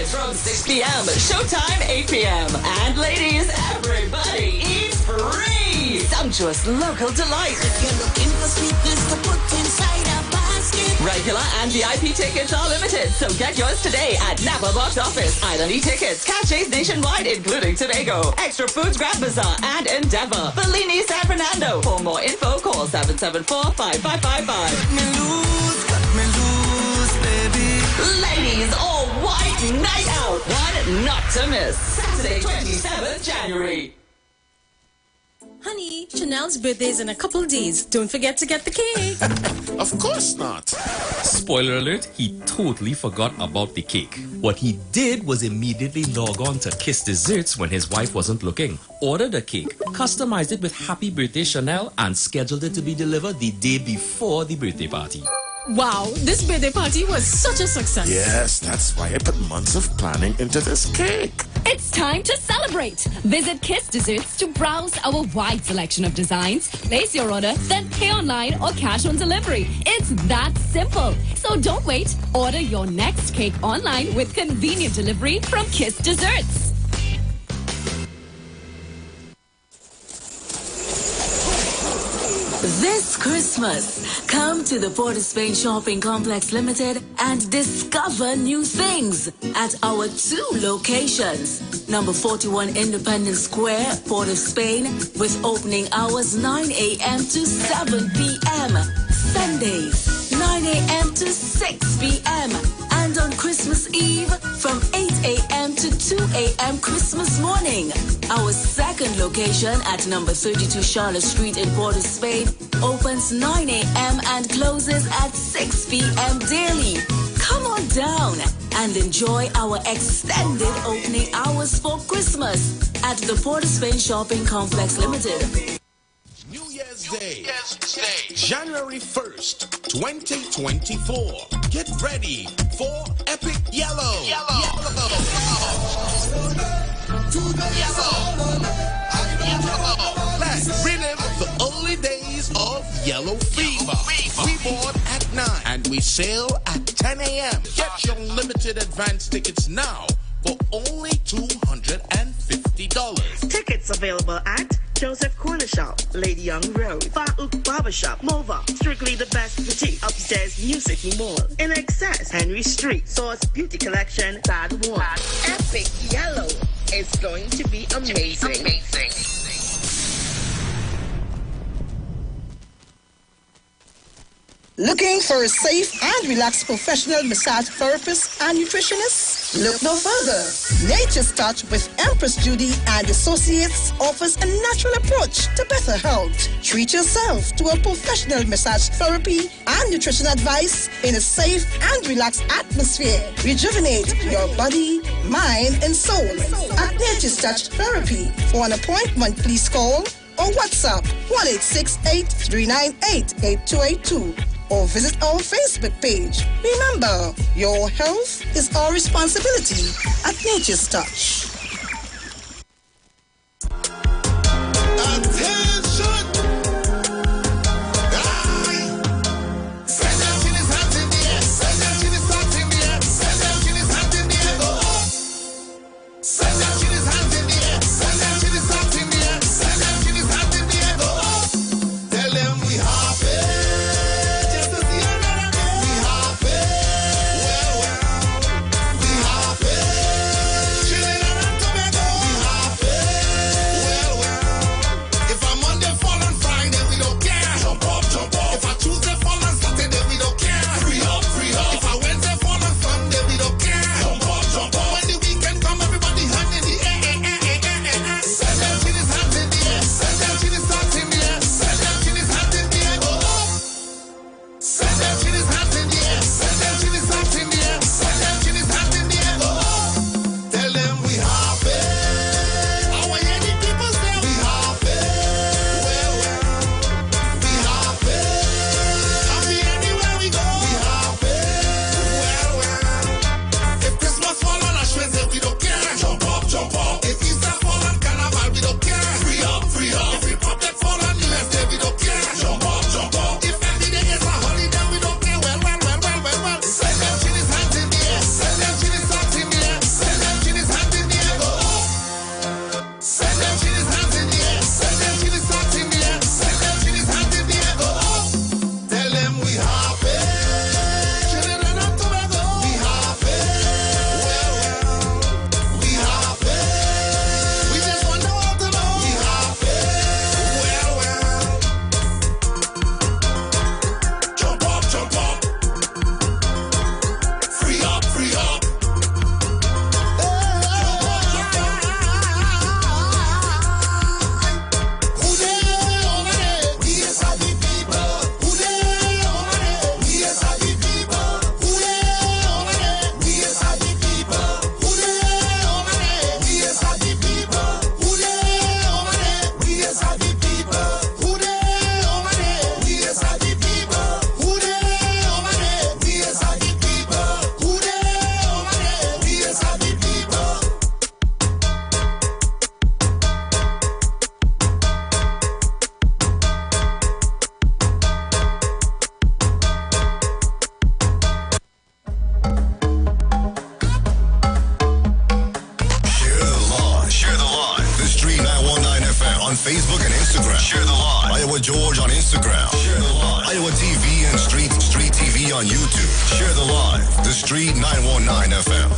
From 6 p.m. Showtime 8 p.m. And ladies, everybody eats free. Every sumptuous local delight. If you're looking for sweetness to put inside a basket. Regular and VIP tickets are limited, so get yours today at Napa Box Office, Island E-Tickets, Caches nationwide, including Tobago, Extra Foods Grand Bazaar, and Endeavor. Bellini, San Fernando. For more info, call 774-5555. Cut me loose, baby. Ladies, all white night out. One not to miss. Saturday, 27th January. Honey, Chanel's birthday is in a couple days. Don't forget to get the cake. Of course not. Spoiler alert, he totally forgot about the cake. What he did was immediately log on to Kiss Desserts when his wife wasn't looking, ordered a cake, customized it with Happy Birthday Chanel, and scheduled it to be delivered the day before the birthday party. Wow, this birthday party was such a success. Yes, that's why I put months of planning into this cake. It's time to celebrate. Visit Kiss Desserts to browse our wide selection of designs, place your order, then pay online or cash on delivery. It's that simple. So don't wait. Order your next cake online with convenient delivery from Kiss Desserts. This Christmas, come to the Port of Spain Shopping Complex Limited and discover new things at our 2 locations. Number 41 Independence Square, Port of Spain, with opening hours 9 a.m. to 7 p.m. Sundays, 9 a.m. to 6 p.m. And on Christmas Eve, from 8 a.m. to 2 a.m. Christmas morning. Our second location at number 32 Charlotte Street in Port of Spain opens 9 a.m. and closes at 6 p.m. daily. Come on down and enjoy our extended opening hours for Christmas at the Port of Spain Shopping Complex Limited. New Year's Day, January 1st, 2024. Get ready for Epic Yellow. Let's relive the early days of Yellow Fever. We board at 9 and we sail at 10 a.m. Get your limited advance tickets now for only $250. Tickets available at Joseph Corner Shop, Lady Young Road, Farouk Barbershop, Mova, Strictly the Best Boutique, Upstairs Music Mall, In Excess, Henry Street, Source Beauty Collection, Sad One. Epic Yellow is going to be amazing. Looking for a safe and relaxed professional massage therapist and nutritionist? Look no further. Nature's Touch with Empress Judy and Associates offers a natural approach to better health. Treat yourself to a professional massage therapy and nutrition advice in a safe and relaxed atmosphere. Rejuvenate your body, mind, and soul at Nature's Touch Therapy. For an appointment, please call or WhatsApp 1-868-398-8282. Or visit our Facebook page. Remember, your health is our responsibility at Nature's Touch. Iowa George on Instagram. Share the live. Iowa TV and Street TV on YouTube. Share the live. The Street 919 FM.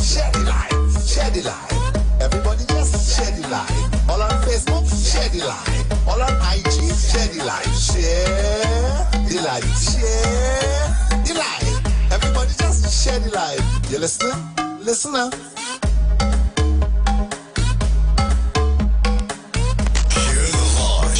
Share the live. Share the live. Everybody just share the live. All on Facebook, share the live. All on IG, share the live. Share the live. Share the live. Everybody just share the live. You listening? Listen now.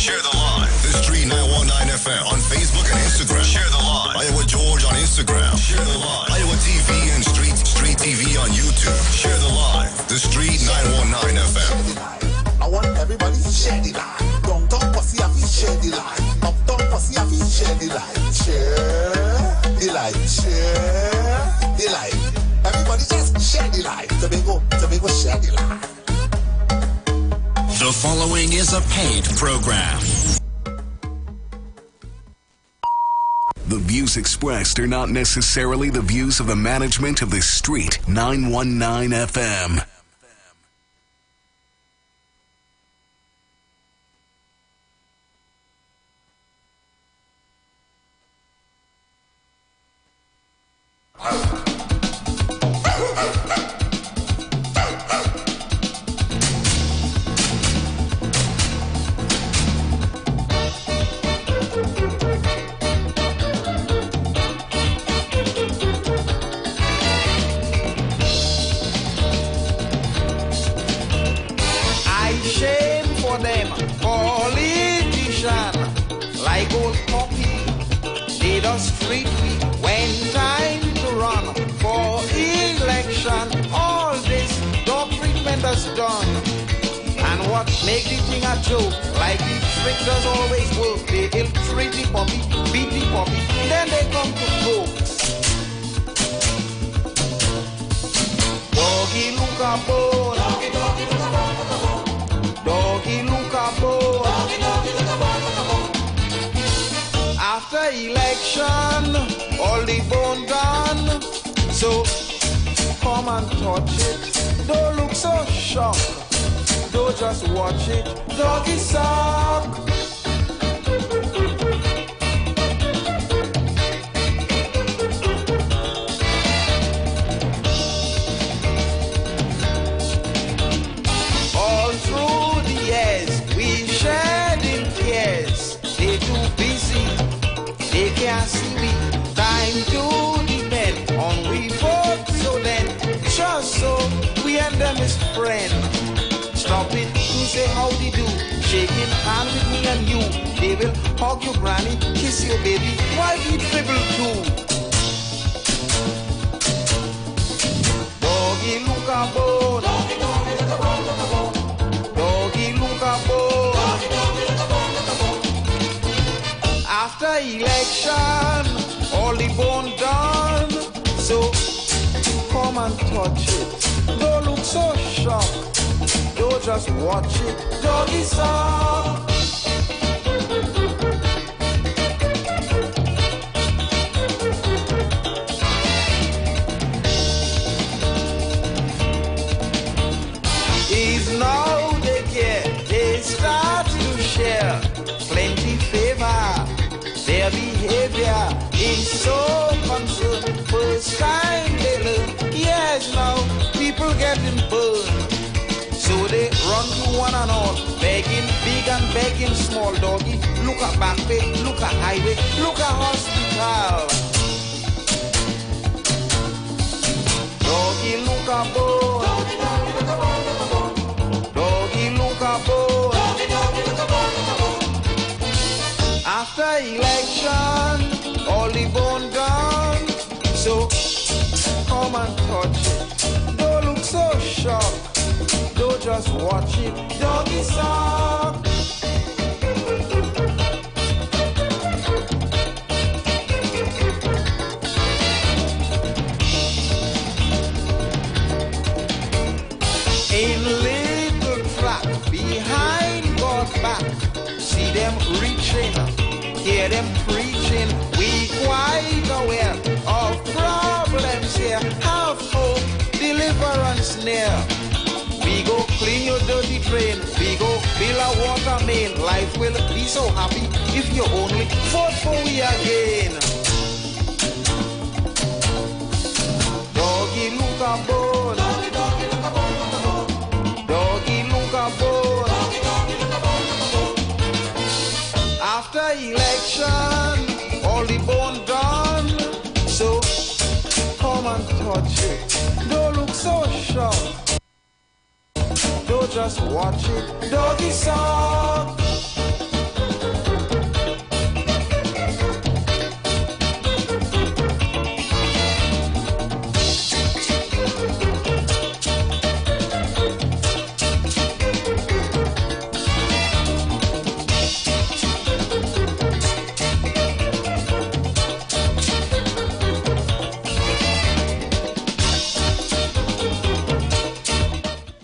Share the live. The Street 919 FM on Facebook and Instagram. Share the live. Iowa George on Instagram. Share the live. Iowa TV and Street TV on YouTube. Share the live. The Street 919 FM. I want everybody to share the live. Downtown Pussy have to share the live. Uptown Pussy have to share the live. Share the live. Share the live. Everybody just share the live. Tobago, share the live. The following is a paid program. The views expressed are not necessarily the views of the management of the Street 919 FM. build a water main. Life will be so happy if you only vote for we again. Doggy look a bone. Doggy look a bone. After election, all the bone done. So come and touch it. Don't look so shocked. Don't just watch it. Doggy song.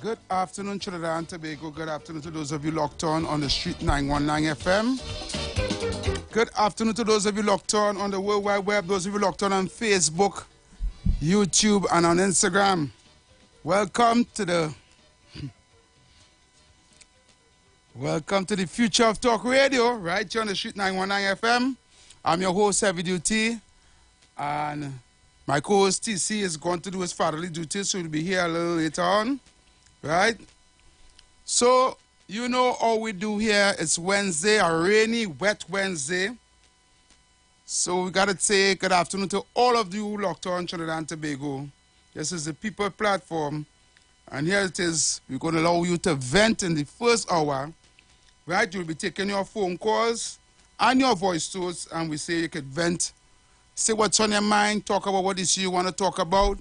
Good afternoon, Trinidad and Tobago. Good afternoon to those of you locked on the Street 919 FM. Good afternoon to those of you locked on the World Wide Web, those of you locked on Facebook, YouTube, and on Instagram. Welcome to the future of talk radio, right here on the Street 919 FM. I'm your host, Heavy Duty, and my co-host TC is going to do his fatherly duties, so he'll be here a little later on. Right? So, you know all we do here. It's Wednesday, a rainy, wet Wednesday. So, we got to say good afternoon to all of you locked on Trinidad and Tobago. This is the People Platform. And here it is. We're going to allow you to vent in the first hour. Right? You'll be taking your phone calls and your voice notes. And we say you could vent. Say what's on your mind. Talk about what issue you want to talk about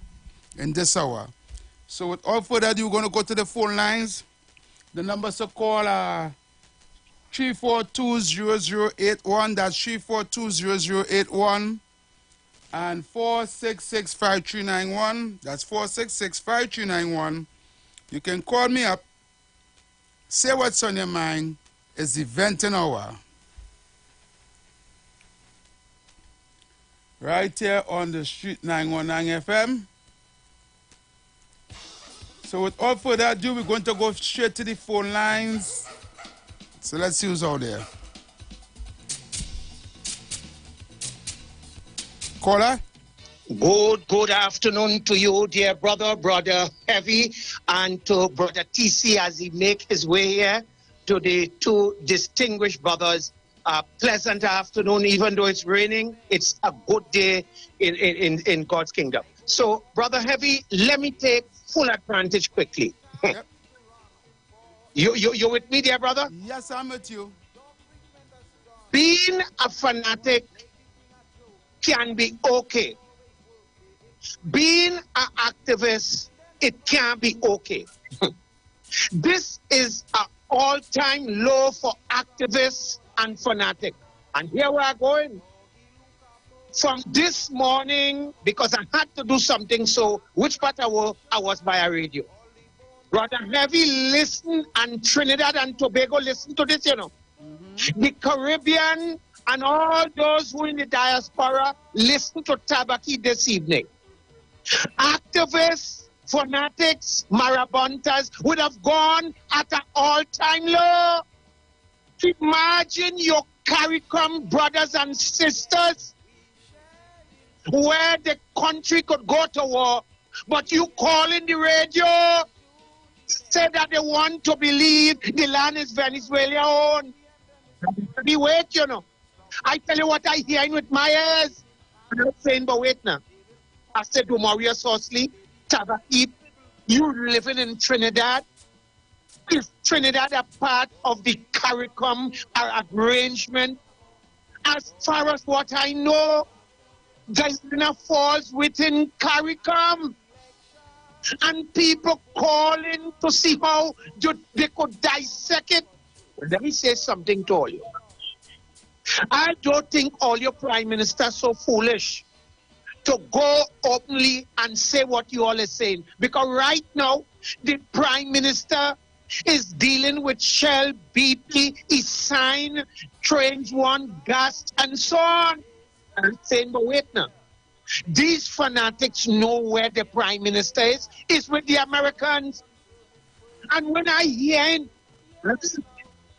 in this hour. So without further ado, we're going to go to the phone lines. The numbers to call are 342-0081. That's 342-0081. And 466-5391. That's 466-5391. You can call me up. Say what's on your mind. It's the venting hour. Right here on the Street 919 FM. So without further ado, we're going to go straight to the phone lines. So let's see who's out there. Caller? Good afternoon to you, dear brother Heavy, and to brother TC as he make his way here, to the two distinguished brothers. Pleasant afternoon, even though it's raining. It's a good day in God's kingdom. So, brother Heavy, let me take full advantage quickly. Yep. You with me, dear brother? Yes, I'm with you. Being a fanatic can be okay. Being an activist, it can be okay. This is an all-time low for activists and fanatics. And here we are going. From this morning, because I had to do something, so which part I was by a radio. Brother Heavy, listen, and Trinidad and Tobago, listen to this, you know. The Caribbean and all those who in the diaspora, listen to Tabaki this evening. Activists, fanatics, marabuntas would have gone at an all-time low. Imagine your CARICOM brothers and sisters where the country could go to war, but you call in the radio, say that they want to believe the land is Venezuela owned. Be wait, you know. I tell you what I hear with my ears. I'm not saying, but wait now. I said to Maurice Horsley, Tabaki, you living in Trinidad? Is Trinidad a part of the CARICOM arrangement? As far as what I know, Guyana falls within CARICOM. And people calling to see how they could dissect it. Let me say something to all you. I don't think all your prime ministers so foolish to go openly and say what you all are saying. Because right now, the prime minister is dealing with Shell, BP, he signed Trains 1, gas, and so on. I'm saying, but wait now. These fanatics know where the prime minister is. It's with the Americans. And when I hear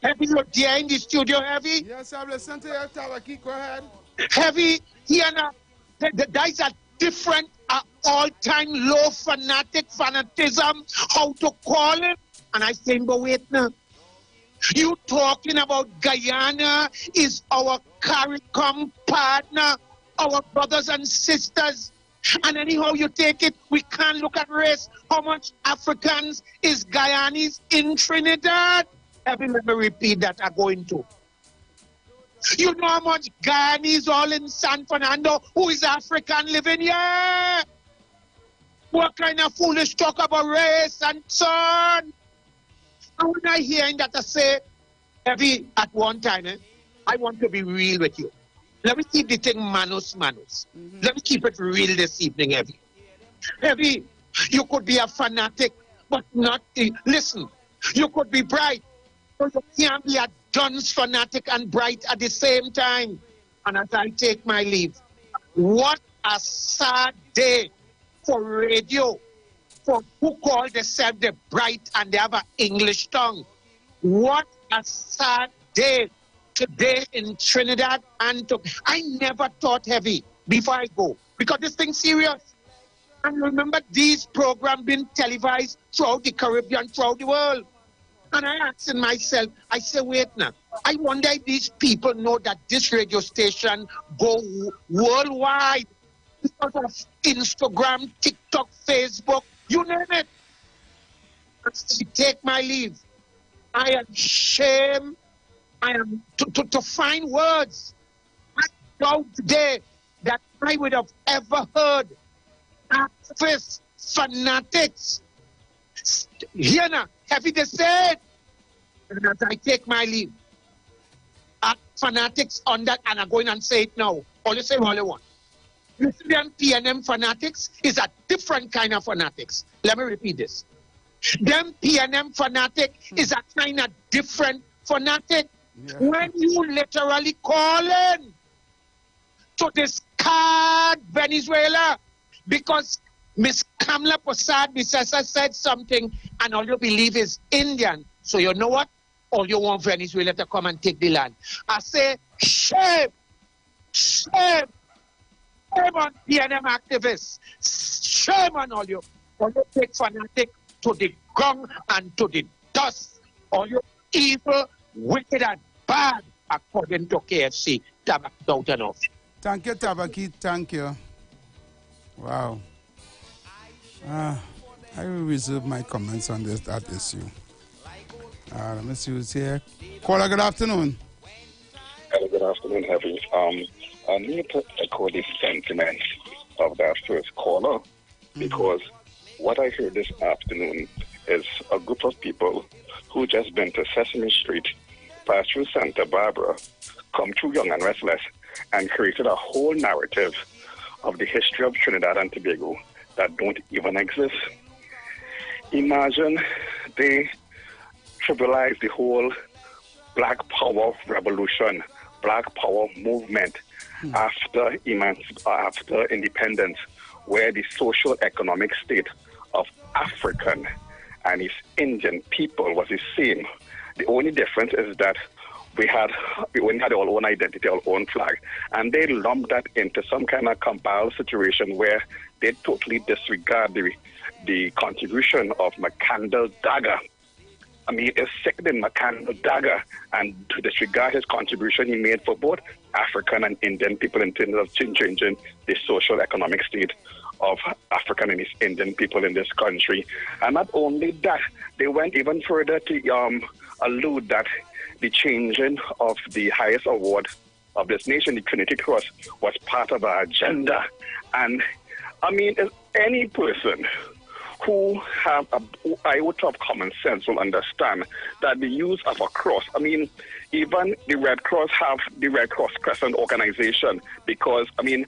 Heavy, you're there in the studio, Heavy? Yes, I'm listening to you, Tabaki. Go ahead. Heavy, here now, that is a different, all-time low fanatism, how to call it. And I say, but wait now. You talking about Guyana is our CARICOM partner, our brothers and sisters. And anyhow you take it, we can't look at race. How much Africans is Guyanese in Trinidad? Let me repeat that I'm going to. You know how much Guyanese all in San Fernando who is African living here? What kind of foolish talk about race and so on? And when I hear that, I say, Heavy, at one time, I want to be real with you. Let me keep the thing manus. Let me keep it real this evening, Heavy. Heavy, you could be a fanatic, but not... Listen, you could be bright, but you can't be a dunce fanatic and bright at the same time. And as I take my leave, what a sad day for radio, for who call themselves the bright and they have an English tongue. What a sad day today in Trinidad and I never thought, Heavy, before I go, because this thing's serious. And remember, these programs been televised throughout the Caribbean, throughout the world. And I asked myself, I say, wait now, I wonder if these people know that this radio station go worldwide because of Instagram, TikTok, Facebook, you name it. I take my leave. I am ashamed. I am to find words. I doubt today that I would have ever heard activists, fanatics. Here now, Heavy they said, and as I take my leave, fanatics on that, and I'm going and say it now. All you say all you want. Lesbian PNM fanatics is a different kind of fanatics. Let me repeat this. Them PNM fanatic is a kind of different fanatic. Yeah. When you literally calling to discard Venezuela because Miss Kamala Prasad Bissessa said something and all you believe is Indian. So you know what? All you want Venezuela to come and take the land. I say, shame, shame, shame on PNM activists. Shame on all you. All you take fanatic to the ground and to the dust. All you evil, wicked and bad, according to KFC. Tabak out enough. Thank you, Tabaki. Thank you. Wow. I will reserve my comments on that issue. Let me see who's here. Caller, good afternoon. Hello, good afternoon, Heavy. I need to echo the sentiment of that first caller because what I heard this afternoon is a group of people who just been to Sesame Street, passed through Santa Barbara, come through Young and Restless, and created a whole narrative of the history of Trinidad and Tobago that don't even exist. Imagine they trivialize the whole Black Power revolution, Black Power movement after independence, where the social economic state of African and East Indian people was the same. The only difference is that we only had our own identity, our own flag, and they lumped that into some kind of compiled situation where they totally disregard the contribution of McCandle Dagger. I mean, it's sickening, McCandle Dagger, and to disregard his contribution he made for both African and Indian people in terms of changing the social economic state of African and East Indian people in this country. And not only that, they went even further to allude that the changing of the highest award of this nation, the Trinity Cross, was part of our agenda. And I mean, if any person who have an iota of common sense will understand that the use of a cross, I mean, even the Red Cross have the Red Cross Crescent organization because, I mean,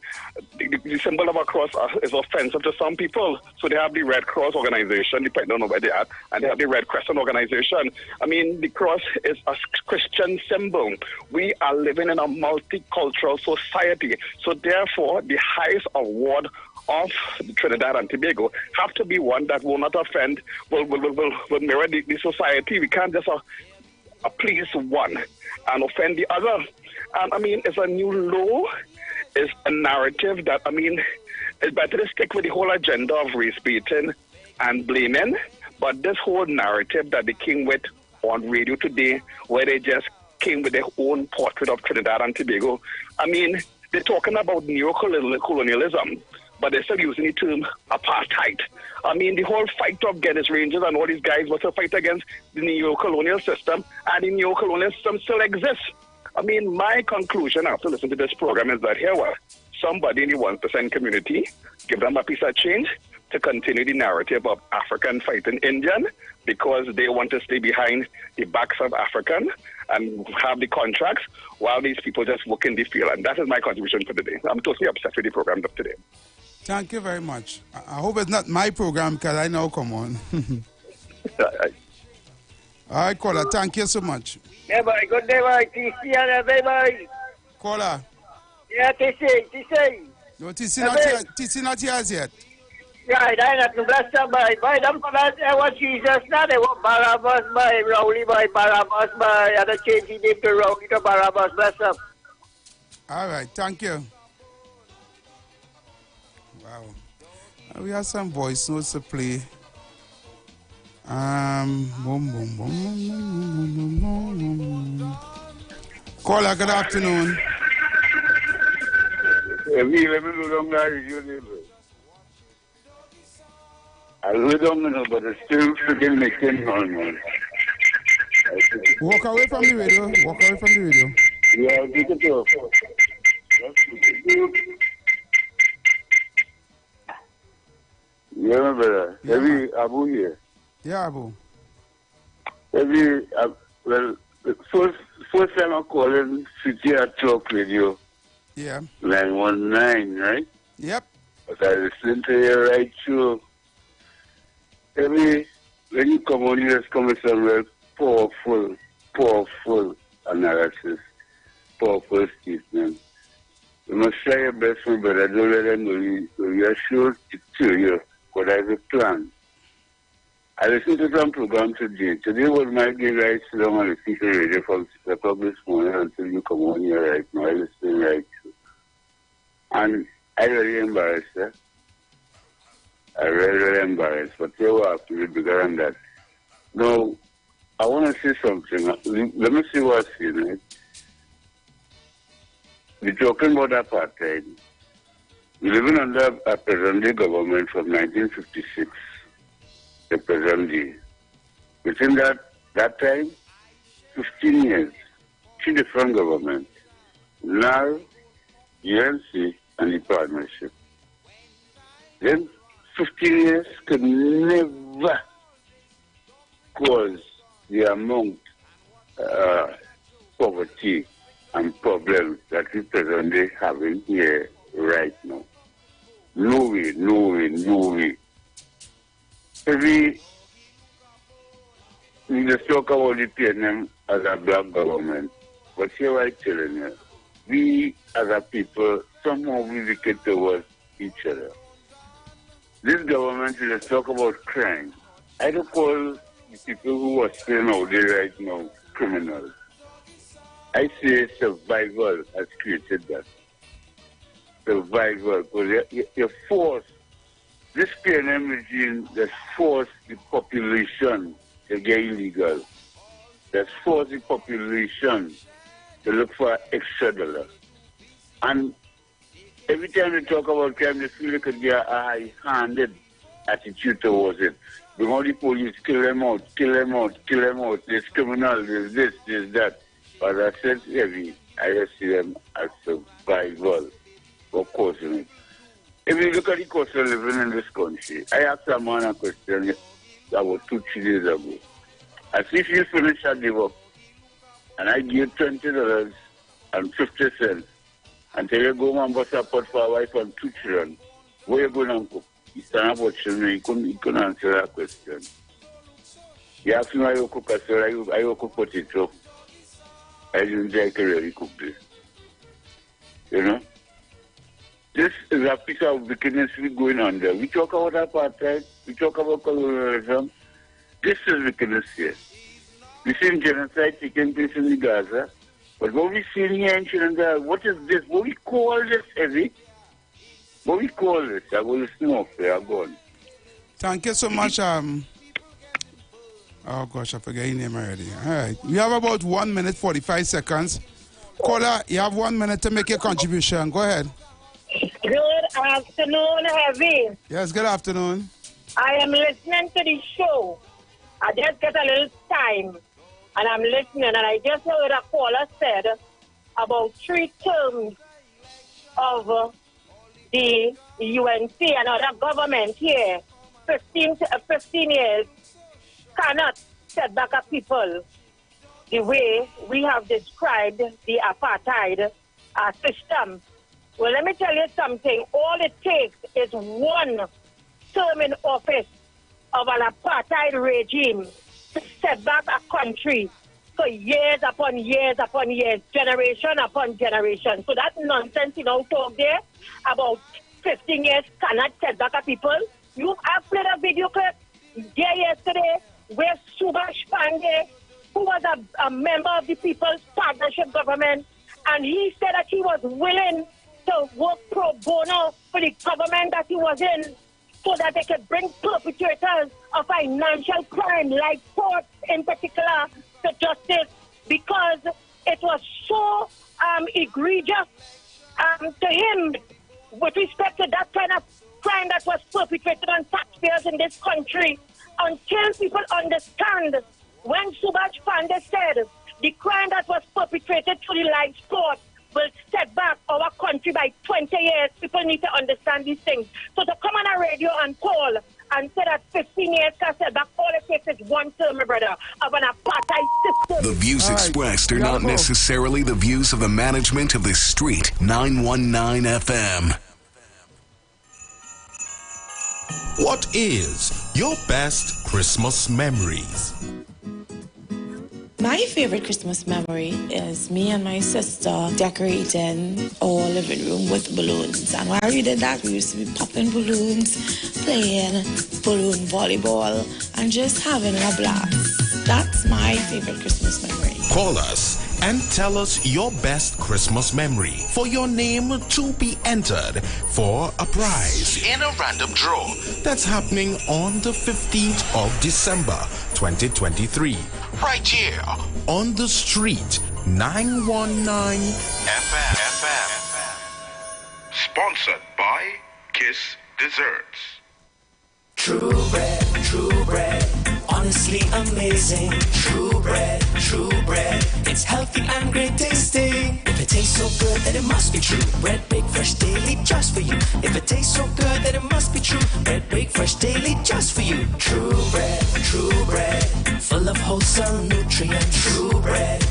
the symbol of a cross is offensive to some people. So they have the Red Cross organization, depending on where they are, and they have the Red Crescent organization. I mean, the cross is a Christian symbol. We are living in a multicultural society. So therefore, the highest award of Trinidad and Tobago have to be one that will not offend, will mirror the society. We can't just please one and offend the other. And I mean, it's a new law. It's a narrative that, I mean, it's better to stick with the whole agenda of race baiting and blaming. But this whole narrative that they came with on radio today, where they just came with their own portrait of Trinidad and Tobago, I mean, they're talking about neo-colonialism, but they're still using the term apartheid. I mean, the whole fight of Guinness Rangers and all these guys was a fight against the neo-colonial system, and the neo-colonial system still exists. I mean, my conclusion after listening to this program is that here was somebody in the 1% community, give them a piece of change to continue the narrative of African fighting Indian, because they want to stay behind the backs of African and have the contracts while these people just work in the field. And that is my contribution for today. I'm totally obsessed with the program of today. Thank you very much. I hope it's not my program, because I know, come on. All right, caller, thank you so much. Yeah, bye. Good day, bye. TC and bye. Caller. Yeah, TC. No, TC not here as yet. Yeah, I not to bless them, bye. Bye, them for that. I want Jesus, now they want Barabbas, bye. Rowley, bye. Barabbas, bye. And I change the name to Rowley to Barabbas. Bless them. All right, thank you. Wow. We have some voice notes to play. Caller, good afternoon. I don't know, but it's still freaking making noise. Walk away from the radio. Walk away from the radio. Yeah, take it off. Yeah, brother. Yeah, Heavy Abu here. Yeah, Abu. Heavy, well, first time I'm calling City at Talk Radio. Yeah. 919, right? Yep. But I listen to you right through. Heavy, when you come on, you just come with some real powerful analysis, powerful statement. You must try your best, my brother. Don't let them know you are sure to you. But I have a plan. I listened to some program today. Today was my day right so long on the speaker radio from 6 o'clock this morning until you come on here right now. I listen right through. And I really embarrassed, eh? I really embarrassed, but they were have to be bigger than that. Now, I want to say something. Let me see what's in it. We're talking about apartheid. We're living under a present-day government from 1956, the present day. Within that time, 15 years, 3 different governments, NAR, UNC, and the partnership. Then 15 years could never cause the amount poverty and problems that we presently having here right now. No way. We just talk about the PNM as a black government, but here I'm telling you, we as a people, somehow we wicked towards each other. This government is just talk about crime. I don't call the people who are staying out there right now criminals. I say survival has created that. Survival. Because you force, this PNM regime has forced the population to get illegal. That's forced the population to look for extra dollar. And every time they talk about crime, they feel they could get a high-handed attitude towards it. Bring all the police, kill them out. There's criminal, there's this, there's that. But I said, I just see them as survival. Of course, you know. If you look at the cost of living in this country, I asked a man a question about 2-3 days ago. As if you finish a give up, and I give $20.50, and tell you go and bust a pot for a wife and 2 children, where you going to cook? He stand up watching me, he couldn't answer that question. He asked me, I cook a I cook potato. I didn't like to really cook this. You know? This is a piece of wickedness we're going on there. We talk about apartheid, we talk about colonialism. This is wickedness here. We've seen genocide taking place in the Gaza. But what we see here in Trinidad, what is this? What we call this, Evie? What we call this? I will smoke there, I'm going. Thank you so much. Oh gosh, I forget your name already. All right. We have about 1 minute, 45 seconds. Caller, you have 1 minute to make your contribution. Go ahead. Good afternoon, Heavy. Yes, good afternoon. I am listening to the show. I just get a little time, and I'm listening, and I just heard a caller said about 3 terms of the UNC and other government here. 15 years cannot set back a people the way we have described the apartheid system. Well, let me tell you something. All it takes is one term in office of an apartheid regime to set back a country for years upon years upon years, generation upon generation. So that nonsense you don't talk there about 15 years cannot set back a people. I've played a video clip there yesterday where Subhash Pandey, who was a member of the People's Partnership Government, and he said that he was willing to work pro bono for the government that he was in so that they could bring perpetrators of financial crime, like courts in particular, to justice, because it was so egregious to him with respect to that kind of crime that was perpetrated on taxpayers in this country. Until people understand, when Subhash Pandey said the crime that was perpetrated through the live sport will set back our country by 20 years, people need to understand these things. So to come on a radio and call and say that 15 years can set back, all it takes is one term, my brother, of an apartheid system. The views expressed are not necessarily the views of the management of the Street 919 FM. What is your best Christmas memories? My favorite Christmas memory is me and my sister decorating our living room with balloons. And while we did that, we used to be popping balloons, playing balloon volleyball, and just having a blast. That's my favorite Christmas memory. Call us and tell us your best Christmas memory for your name to be entered for a prize in a random draw that's happening on the 15th of December 2023. Right here on the Street 919 FM. Sponsored by Kiss Desserts. True bread, honestly amazing. True bread, it's healthy and great tasting. If it tastes so good, then it must be true. Bread baked fresh daily just for you. If it tastes so good, then it must be true. Bread baked fresh daily just for you. True bread, full of wholesome nutrients. True bread,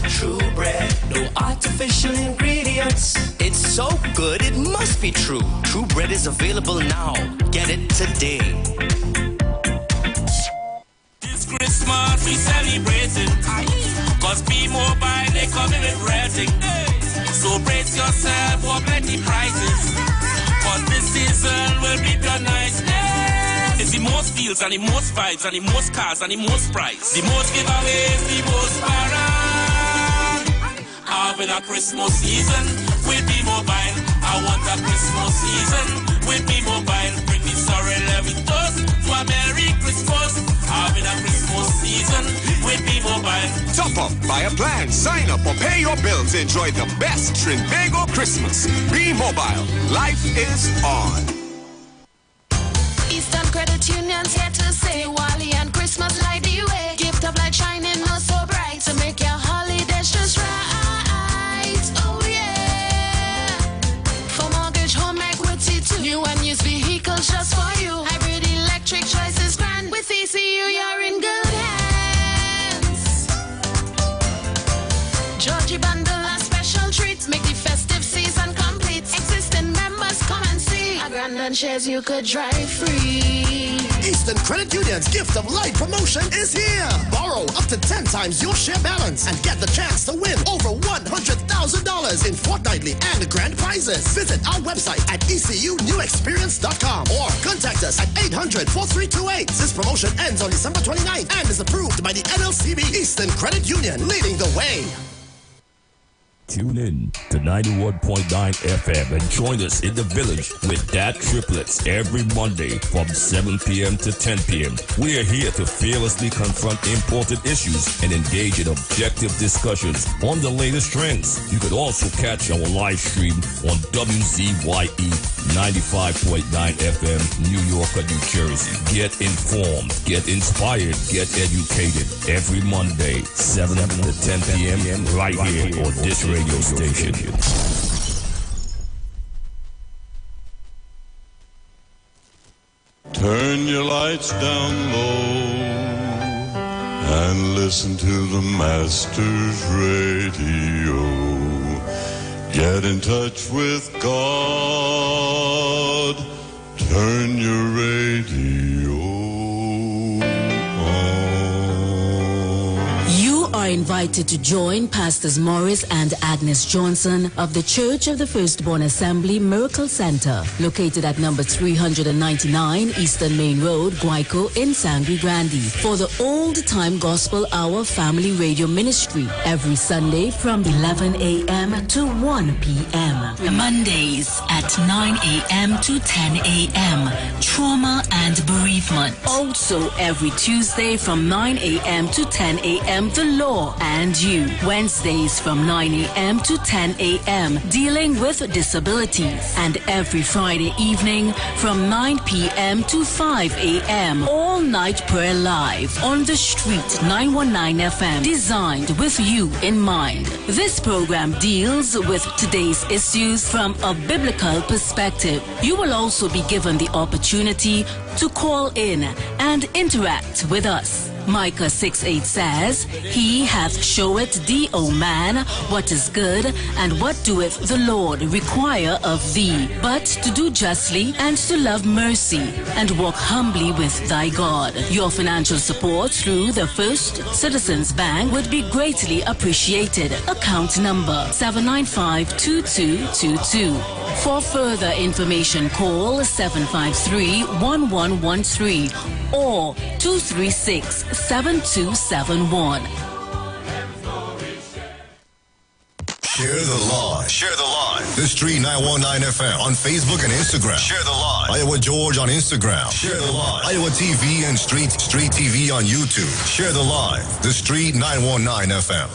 no artificial ingredients. It's so good, it must be true. True bread is available now. Get it today. This Christmas we celebrating, cause B-Mobile they coming with rating. So brace yourself for plenty prices, cause this season will be the nice. It's the most deals and the most vibes and the most cars and the most price. The most giveaways, the most parade. Having a Christmas season with B-Mobile. I want a Christmas season with B-Mobile. Bring the sorrow every toast to a Merry Christmas. Having a Christmas season with B-Mobile. Top up, buy a plan, sign up or pay your bills. Enjoy the best Trinbago Christmas. B-Mobile. Life is on. Eastern Credit Union's here to say Wally and Christmas light the way. Gift of light shining oh so bright to make your holidays just right. Oh yeah. For mortgage, home equity too. New and used vehicles just for you. Hybrid electric choices grand. With ECU you're in good hands. Georgie bundle and special treats make the festive season complete. Existing members come and see. A grand and shares you could drive free. Eastern Credit Union's Gift of Light promotion is here. Borrow up to 10 times your share balance and get the chance to win over $100,000 $1,000 in fortnightly and grand prizes. Visit our website at ECUNewExperience.com or contact us at 800-4328. This promotion ends on December 29th and is approved by the NLCB Eastern Credit Union, leading the way. Tune in to 91.9 FM and join us in the village with Dad Triplets every Monday from 7 p.m. to 10 p.m. We are here to fearlessly confront important issues and engage in objective discussions on the latest trends. You could also catch our live stream on WZYE 95.9 FM, New York, New Jersey. Get informed, get inspired, get educated every Monday, 7 to 10 p.m. right here on this radio station. Turn your lights down low and listen to the Master's radio. Get in touch with God. Turn your radio are invited to join Pastors Morris and Agnes Johnson of the Church of the Firstborn Assembly Miracle Center, located at number 399 Eastern Main Road, Guayco in Sangre Grande, for the Old Time Gospel Hour Family Radio Ministry every Sunday from 11 a.m. to 1 p.m. Mondays at 9 a.m. to 10 a.m. Trauma and bereavement. Also every Tuesday from 9 a.m. to 10 a.m. The Law and You. Wednesdays from 9 a.m. to 10 a.m. dealing with disabilities. And every Friday evening from 9 p.m. to 5 a.m. All night prayer live on the street 919 FM, designed with you in mind. This program deals with today's issues from a biblical perspective. You will also be given the opportunity to call in and interact with us. Micah 6:8 says, He hath showeth thee, O man, what is good, and what doeth the Lord require of thee, but to do justly and to love mercy, and walk humbly with thy God. Your financial support through the First Citizens Bank would be greatly appreciated. Account number 795-2222. For further information, call 753-1113 or 236-7271. Share the line. Share the line. The Street 919 FM on Facebook and Instagram. Share the line. Iowa George on Instagram. Share the line. Iowa TV and Street TV on YouTube. Share the line. The Street 919 FM.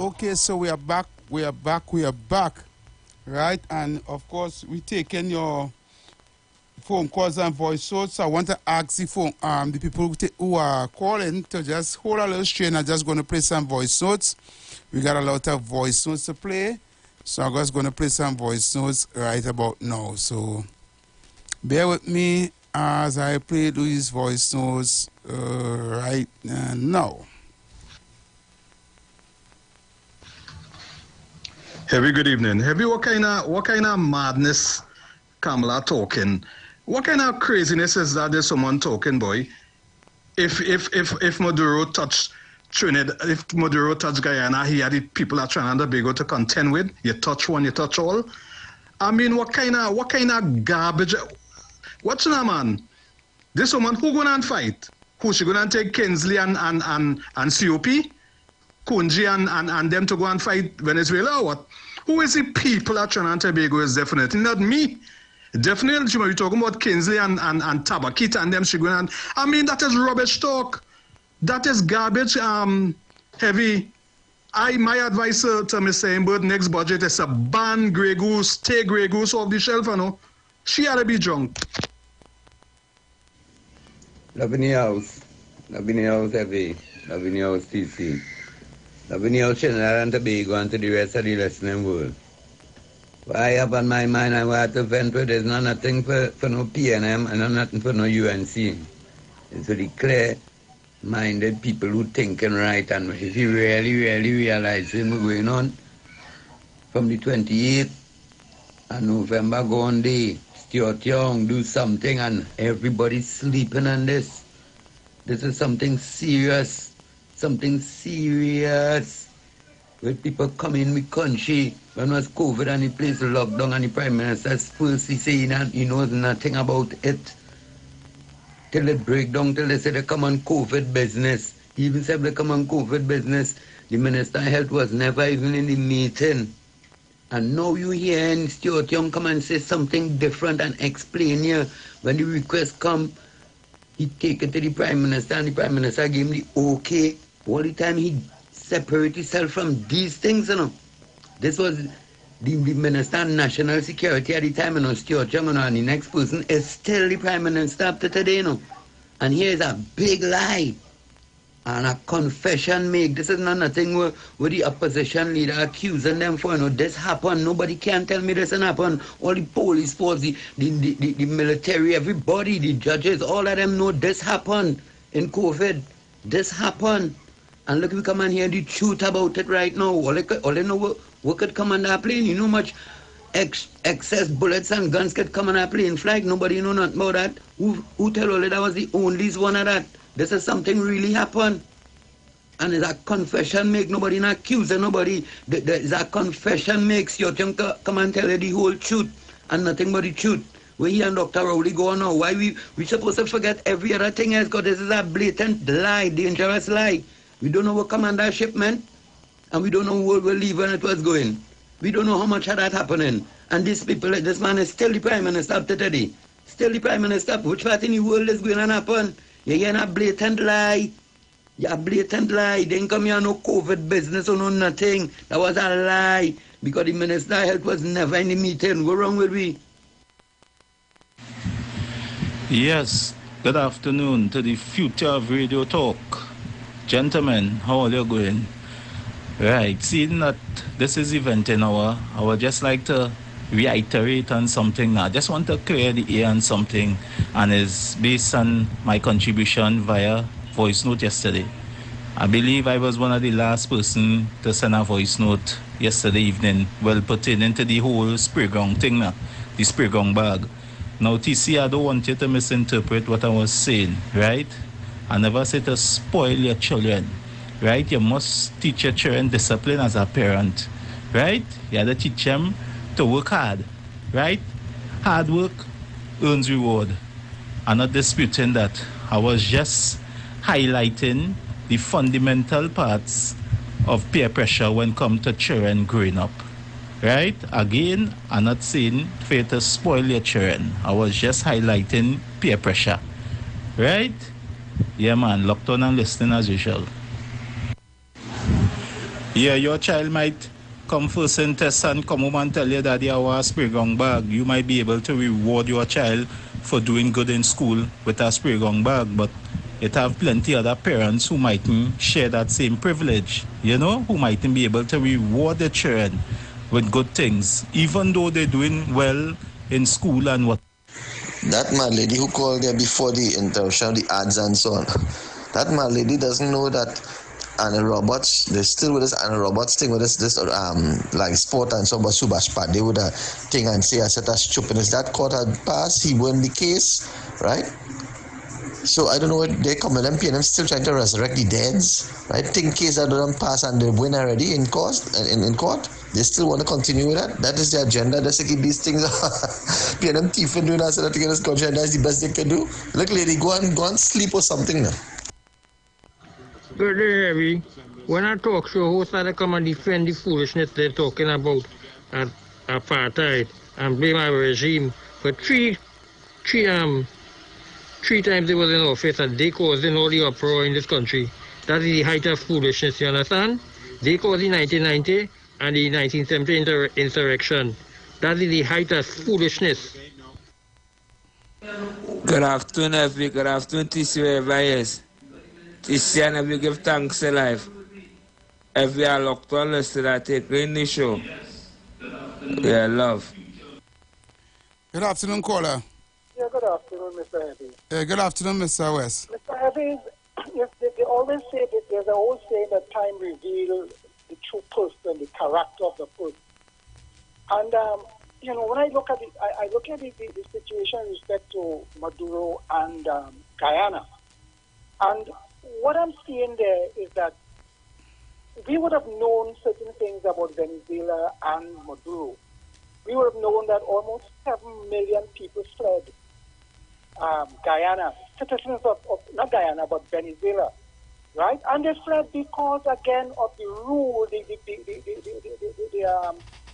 Okay, so we are back, right? And of course, we taking your phone calls and voice notes. So I want to ask the people who are calling to just hold a little straight. I'm just going to play some voice notes. We got a lot of voice notes to play, so I'm just going to play some voice notes right about now. So bear with me as I play these voice notes right now. Heavy, good evening. Heavy, what kind of madness Kamala talking? What kind of craziness is that there's someone talking, boy? If Maduro touched Trinidad, if Maduro touched Guyana, he had the people at Trinidad and Tobago to contend with. You touch one, you touch all. I mean, what kind of garbage? What's that, man? This woman who gonna fight? Who she gonna take Kinsley and COP? Kunji and them to go and fight Venezuela or what? Who is the people at Trinidad and Tobago is definitely not me. Definitely, she might be talking about Kinsley and Tabakita and them. I mean, that is rubbish talk. That is garbage. Heavy. My advice to Mr. Imbert next budget is to ban Grey Goose, take Grey Goose off the shelf, you know. She ought to be drunk. Loving the house. I've been here house heavy. I've been here house TC. I've been here house Trinidad and Tobago and to the rest of the listening world. What I have on my mind and what I have to vent with is not nothing for no PNM and not nothing for no UNC. It's for the clear-minded people who thinking right, and if you really realize what's going on from the 28th and November gone day, Stuart Young do something and everybody's sleeping on this. This is something serious. With people coming in the country when it was COVID and the place locked down and the Prime Minister's first saying that he knows nothing about it. Till it break down, till they say they come on COVID business. He even said they come on COVID business. The Minister of Health was never even in the meeting. And now you hear Stuart Young come and say something different and explain here. When the request come, he take it to the Prime Minister and the Prime Minister gave him the okay. All the time he separate himself from these things, you know. This was the Minister of National Security at the time, you know, Stuart Young, you know, and the next person is still the Prime Minister up to today, you know. And here is a big lie and a confession make. This is not nothing where the opposition leader accusing them for, you know, this happened. Nobody can tell me this happened. All the police force, the military, everybody, the judges, all of them know this happened in COVID. This happened. And look, we come and hear the truth about it right now. All they know what could come on that plane. You know much excess bullets and guns could come on that plane flight. Nobody know nothing about that. Who tell all that was the only one of that? This is something really happened. And it's a confession make. Nobody not accusing nobody. It's a confession makes you come and tell you the whole truth and nothing but the truth. We hear Dr. Rowley go on now. Why we supposed to forget every other thing else? Because this is a blatant lie, dangerous lie. We don't know what commander shipment, and we don't know where we'll leave when it was going. We don't know how much of that happening. And these people, this man is still the Prime Minister up to today. Still the Prime Minister. Which part in the world is going to happen? You hear a blatant lie. Yeah, blatant lie. Didn't come here no COVID business or no nothing. That was a lie. Because the Minister of Health was never in the meeting. What's wrong with we? Yes. Good afternoon to the future of Radio Talk. Gentlemen, how are you going? Right, seeing that this is eventing hour, I would just like to reiterate on something now. I just want to clear the air on something, and it's based on my contribution via voice note yesterday. I believe I was one of the last person to send a voice note yesterday evening, well put into the whole spray ground thing now, the spray ground bag. Now, TC, I don't want you to misinterpret what I was saying, right? I never say to spoil your children, right? You must teach your children discipline as a parent, right? You have to teach them to work hard, right? Hard work earns reward. I'm not disputing that. I was just highlighting the fundamental parts of peer pressure when it comes to children growing up, right? Again, I'm not saying for you to spoil your children. I was just highlighting peer pressure, right? Yeah, man, locked on and listening as usual. Yeah, your child might come first in test and come home and tell you that you have a spray gun bag. You might be able to reward your child for doing good in school with a spray gun bag, but it have plenty other parents who mightn't share that same privilege, you know, who mightn't be able to reward their children with good things, even though they're doing well in school and what. That mad lady who called there before the interruption, the ads and so on, that mad lady doesn't know that Anna Roberts, they're still with this Anna Roberts thing with this like sport and so, but Subash Pat, they would thing and say I said that's stupidness. That court had passed, he won the case, right? So I don't know what they come with them, PNM still trying to resurrect the deads, right? Think case that don't pass and they win already in court, they still want to continue with that. That is the agenda. That's like these things PNM thief and doing that so that to get this country, and that's the best they can do. Look, lady, go and sleep or something now. Good day, Harry. When I talk show hosts that come and defend the foolishness they're talking about at apartheid and blame our regime for three times they was in office and they causing all the uproar in this country. That is the height of foolishness, you understand? They caused the 1990 and the 1970 insurrection. That is the height of foolishness. Good afternoon, everybody. Good afternoon, TC, wherever he is. This year, and we give thanks in life. Every I look to listen, I take in the show. Yeah, love. Good afternoon, caller. Yeah, good afternoon, Mr. Heavy. Yeah, good afternoon, Mr. West. Mr. Heavy, they always say that there's an old saying that time reveals the true person, the character of the person. And, you know, when I look at it, I look at the situation with respect to Maduro and Guyana. And what I'm seeing there is that we would have known certain things about Venezuela and Maduro. We would have known that almost 7 million people fled Guyana, citizens of not Guyana, but Venezuela, right? And they fled because, again, of the rule, the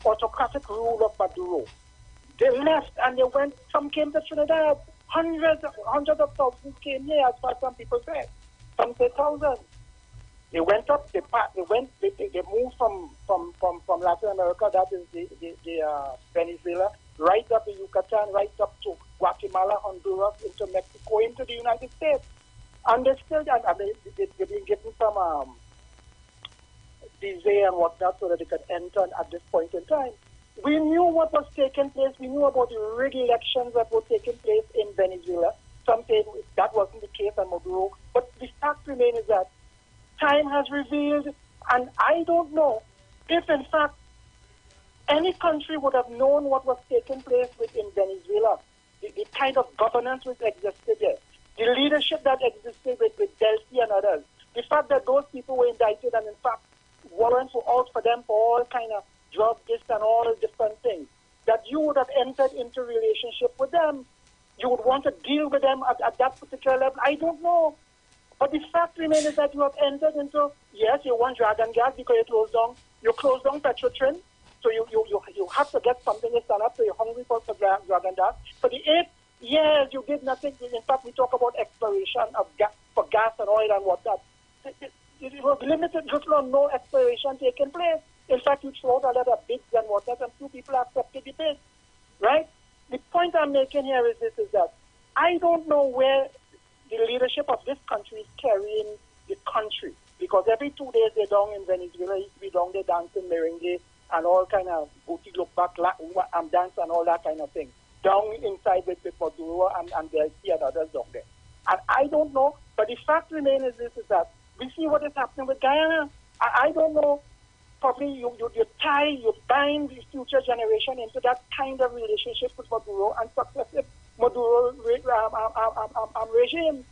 autocratic rule of Maduro. They left and they went, some came to Trinidad, hundreds of thousands came here, as far as some people say. Some say thousands. They went up, they moved from Latin America, that is the Venezuela, right up to Yucatan, right up to Guatemala, Honduras, into Mexico, into the United States. And they still, they've been given some visa and whatnot so that they could enter at this point in time. We knew what was taking place. We knew about the rigged elections that were taking place in Venezuela. Some say that wasn't the case in Maduro. But the fact remains is that time has revealed, and I don't know if, in fact, any country would have known what was taking place within Venezuela, the kind of governance which existed there, the leadership that existed with Delcy and others, the fact that those people were indicted and, in fact, warrants were out for them for all kind of drug, this and all different things, that you would have entered into relationship with them. You would want to deal with them at that particular level. I don't know. But the fact remains is that you have entered into, yes, you want Dragon Gas because you close down Petrotrin, so you have to get something to stand up, so you're hungry for Dragon Gas. For the 8 years, you did nothing. In fact, we talk about exploration of for gas and oil and whatnot. It was limited, little or no exploration taking place. In fact, you throw out a lot of bids and whatnot, and few people accepted the bid, right? The point I'm making here is this, is that I don't know where the leadership of this country is carrying the country, because every 2 days they're down in Venezuela, used to be down there dancing merengue and all kind of booty look back dance and all that kind of thing. Down inside with Maduro and Delcy and others down there. And I don't know, but the fact remains is this, is that we see what is happening with Guyana. I don't know. Probably you bind the future generation into that kind of relationship with Maduro and successive Maduro regime.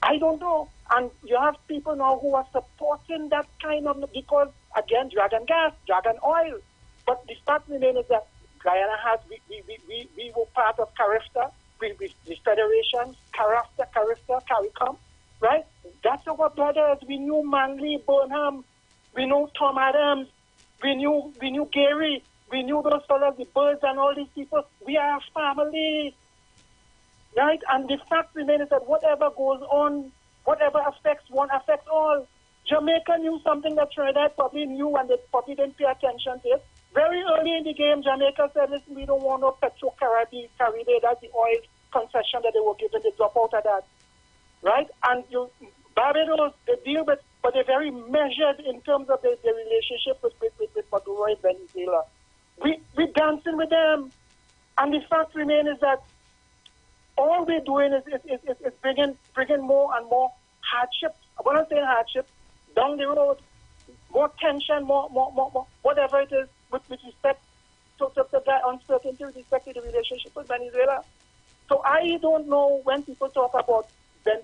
I don't know. And you have people now who are supporting that kind of, because, again, Dragon Gas, Dragon Oil. But the fact remains is that Guyana has, we were part of CARIFTA, the Federation, CARIFTA, CARICOM, right? That's our brothers. We knew Manley, Burnham, we knew Tom Adams, we knew Gary, we knew those fellows, the Birds and all these people. We are a family, right? And the fact remains that whatever goes on, whatever affects one, affects all. Jamaica knew something that Trinidad probably knew, and they probably didn't pay attention to it. Very early in the game, Jamaica said, listen, we don't want no Petro-Caribe, that's the oil concession that they were given, they drop out of that, right? And Barbados, they deal with, but they're very measured in terms of their relationship with Maduro and Venezuela. We're dancing with them. And the fact remains is that all we're doing is bringing more and more hardship. When I'm saying hardship, down the road, more tension, more whatever it is, with respect to that uncertainty with respect to the relationship with Venezuela. So I don't know when people talk about the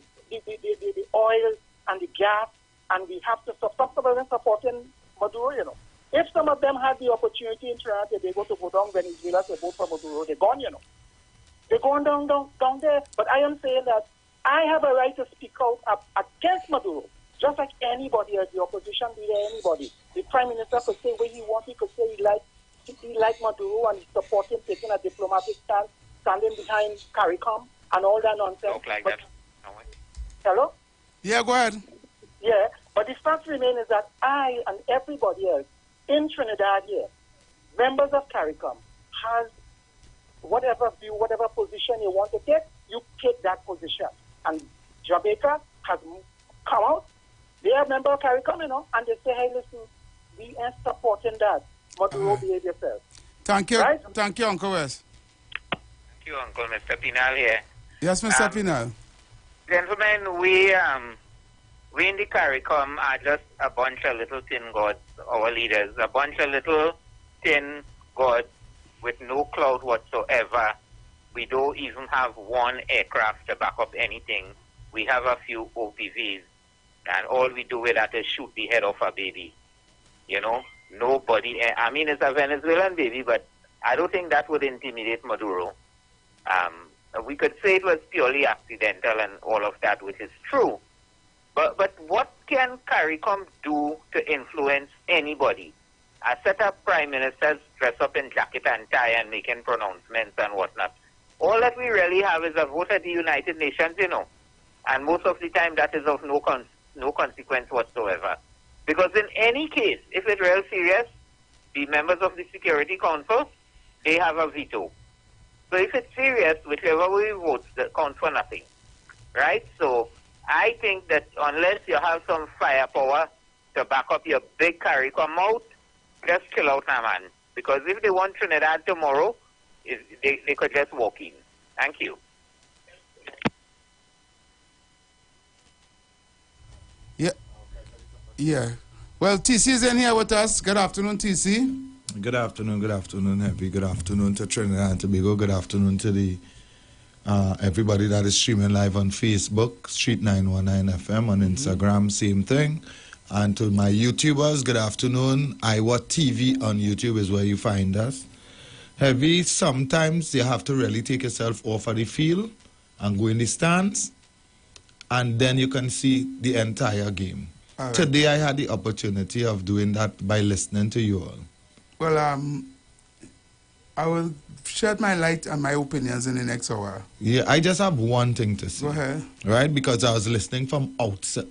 oil and the gas, and we have to stop. Some of them supporting Maduro, you know. If some of them had the opportunity in Trinidad, they go to go down Venezuela to vote for Maduro, they're gone, you know. They're going down there. But I am saying that I have a right to speak out against Maduro, just like anybody, as the opposition leader, anybody. The Prime Minister could say what he wants. He could say he likes Maduro and he supports him taking a diplomatic stand, standing behind CARICOM and all that nonsense. Talk like that. Hello? Yeah, go ahead. Yeah, but the fact remains is that I and everybody else in Trinidad here, members of CARICOM, has whatever view, whatever position you want to take, you take that position. And Jamaica has come out for a CARICOM, you know, and they say, hey, listen, we are supporting that. Maduro, behave yourself. Thank you. Right? Thank you, Uncle West. Thank you, Uncle. Mr. Pinal here. Yes, Mr. Pinal. Gentlemen, we in the CARICOM are just a bunch of little tin gods, our leaders, a bunch of little tin gods with no clout whatsoever. We don't even have one aircraft to back up anything. We have a few OPVs, and all we do with that is shoot the head off a baby. You know, nobody, I mean, it's a Venezuelan baby, but I don't think that would intimidate Maduro. We could say it was purely accidental and all of that, which is true. But what can CARICOM do to influence anybody? A set of prime ministers dress up in jacket and tie and making pronouncements and whatnot. All that we really have is a vote at the United Nations, you know. And most of the time that is of no consequence whatsoever. Because in any case, if it's real serious, the members of the Security Council, they have a veto. So if it's serious, whichever way we vote, that counts for nothing. Right? So I think that unless you have some firepower to back up your big CARICOM out, just chill out now, man. Because if they want Trinidad tomorrow, they could just walk in. Thank you. Yeah. Well, TC is in here with us. Good afternoon, TC. Good afternoon, Heavy. Good afternoon to Trinidad and Tobago. Good afternoon to the everybody that is streaming live on Facebook, Street 919 FM, on Instagram, same thing. And to my YouTubers, good afternoon. IWER TV on YouTube is where you find us. Heavy, sometimes you have to really take yourself off of the field and go in the stands, and then you can see the entire game. Right. Today I had the opportunity of doing that by listening to you all. Well, I will shed my light and my opinions in the next hour. Yeah, I just have one thing to say. Go ahead. Right, because I was listening from outside.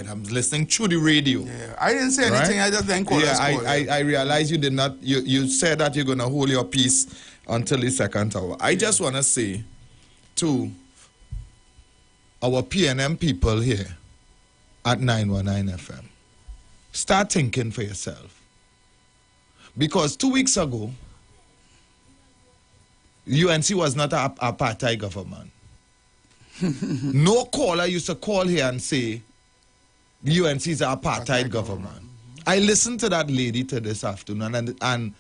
I'm listening through the radio. Yeah, I didn't say anything. Right? I just didn't call us. I realized you did not. You said that you're going to hold your peace until the second hour. I just want to say to our PNM people here at 919 FM, start thinking for yourself. Because 2 weeks ago, UNC was not an apartheid government. No caller used to call here and say, the UNC is an apartheid government. I listened to that lady to this afternoon, and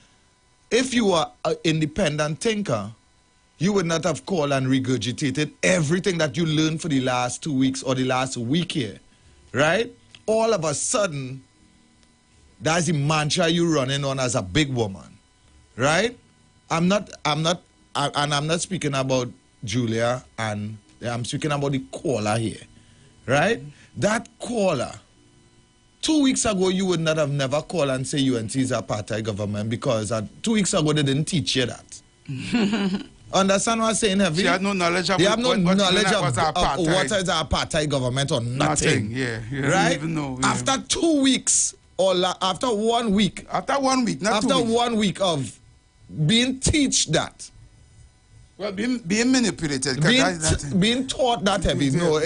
if you were an independent thinker, you would not have called and regurgitated everything that you learned for the last 2 weeks or the last week here, right? All of a sudden, that's the mantra you're running on as a big woman, right? I'm not speaking about Julia, and I'm speaking about the caller here, right? That caller, 2 weeks ago, you would not have never called and say UNC is a apartheid government, because 2 weeks ago, they didn't teach you that. Understand what I'm saying, Heavy? She had no knowledge of they have no knowledge of what is an apartheid government or nothing. Yeah, right? Even know, yeah. After 2 weeks, or after 1 week. After 1 week, not 2 after weeks. 1 week of being taught that. Well, being manipulated. Being taught that, Heavy. No,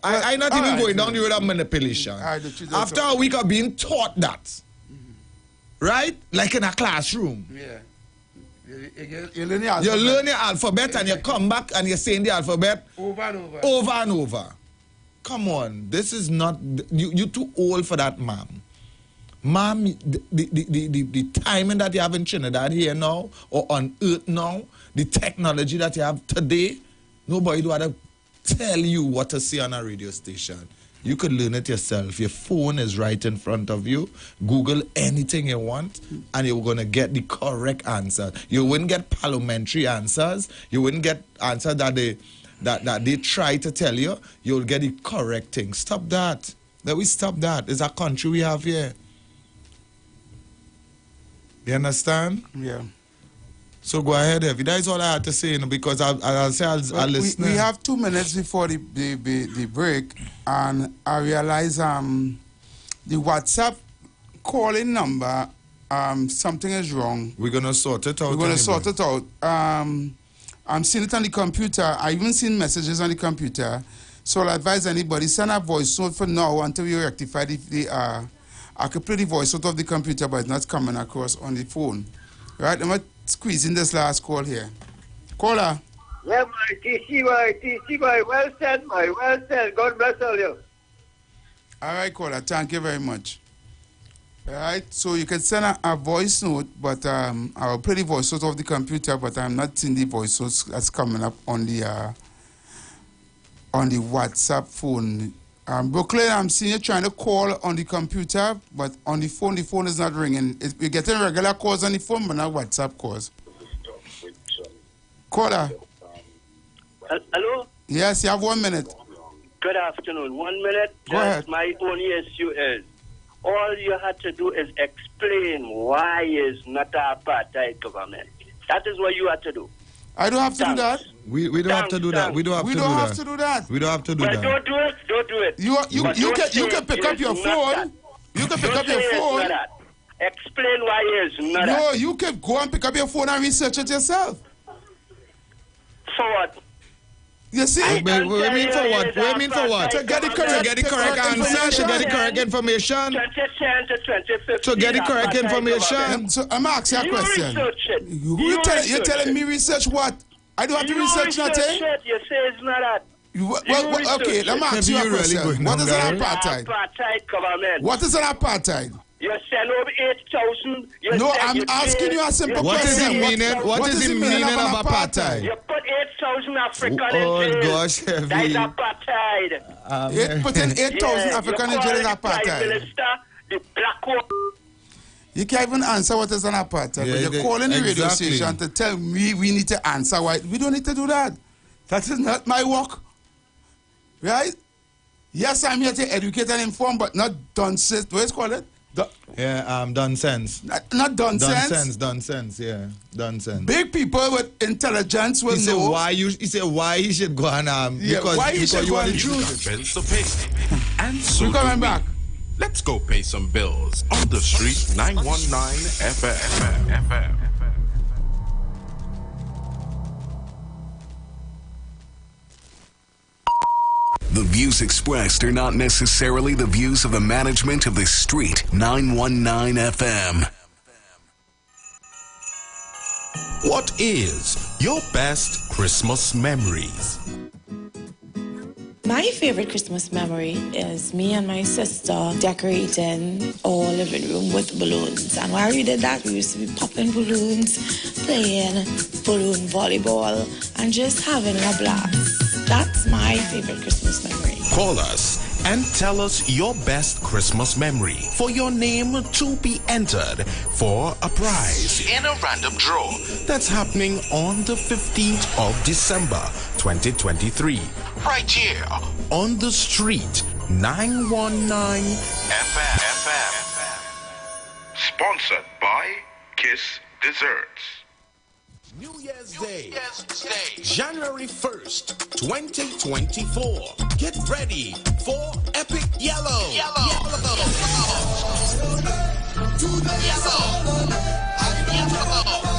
I'm not even going down the road of manipulation. After a week of being taught that, right? Like in a classroom. Yeah. You learn your alphabet and you come back and you're saying the alphabet over and over. Over and over. Come on, this is not, you're too old for that, ma'am. Ma'am, the timing that you have in Trinidad here now, or on Earth now, the technology that you have today, nobody would have to tell you what to say on a radio station. You could learn it yourself. Your phone is right in front of you. Google anything you want, and you're going to get the correct answer. You wouldn't get parliamentary answers. You wouldn't get answers that they try to tell you. You'll get the correct thing. Stop that. Let we stop that. It's a country we have here. You understand? Yeah. So go ahead, Evie. That is all I had to say, because I'll listen. We have 2 minutes before the break, and I realize the WhatsApp calling number, something is wrong. We're going to sort it out. We're going to sort it out. I'm seeing it on the computer. I even seen messages on the computer So I'll advise anybody, send a voice note for now until we rectify the I could play the voice out of the computer, but it's not coming across on the phone. Right, I'm going to squeeze in this last call here. Caller. Yeah, my TC boy, well said, boy, well said. God bless all you. All right, caller, thank you very much. All right, so you can send a voice note, but I'll play the voice note of the computer, but I'm not seeing the voice notes that's coming up on the WhatsApp phone. Brooklyn, I'm seeing you trying to call on the computer, but on the phone is not ringing. You're getting regular calls on the phone, but not WhatsApp calls. Caller. Hello? Yes, you have 1 minute. Good afternoon. 1 minute. Go ahead. My only issue is, all you had to do is explain why is not an apartheid government. That is what you had to do. I don't have to do that. We don't have to do that. We don't have to do that. We don't have to do Well, that. don't do it. Don't do it. You can pick up your phone. You can pick up your phone. Explain why it's not No, that. you can go and pick up your phone and research it yourself. For what? You see? What do you mean for what? What do you mean for what? To get the correct answer, to get the correct information. 2010 to 2015. To get the correct information. So I'm asking you a question. Research it. You're telling me research what? I don't have to research nothing? You say it's not that. Okay, let me ask you a question. What is an apartheid? Apartheid government. What is an apartheid? You send over 8,000. No, I'm asking you a simple question. What is the meaning of apartheid? You put 8,000 African in jail. Oh gosh, That is heavy. apartheid. Putting 8,000 African in jail is apartheid. Prime Minister, the black one. You can't even answer what is an apartheid. Yeah, but you're calling the radio exactly. station to tell me we need to answer why. We don't need to do that. That is not my work. Right? Yes, I'm here to educate and inform, but not nonsense. What is it called? Nonsense. Not nonsense. Nonsense, yeah. Nonsense. Big people with intelligence will He know. said why he should go and why he should go and choose. Bills to pay. And so We're coming back. Let's go pay some bills on the street 919 FM. The views expressed are not necessarily the views of the management of the Street 919 FM. What is your best Christmas memories? My favorite Christmas memory is me and my sister decorating our living room with balloons. And while we did that, we used to be popping balloons, playing balloon volleyball, and just having a blast. That's my favorite Christmas memory. Call us and tell us your best Christmas memory for your name to be entered for a prize in a random draw that's happening on the 15th of December 2023 right here on the Street 919 FM. Sponsored by Kiss Desserts. New Year's Day, January 1st, 2024. Get ready for Epic Yellow.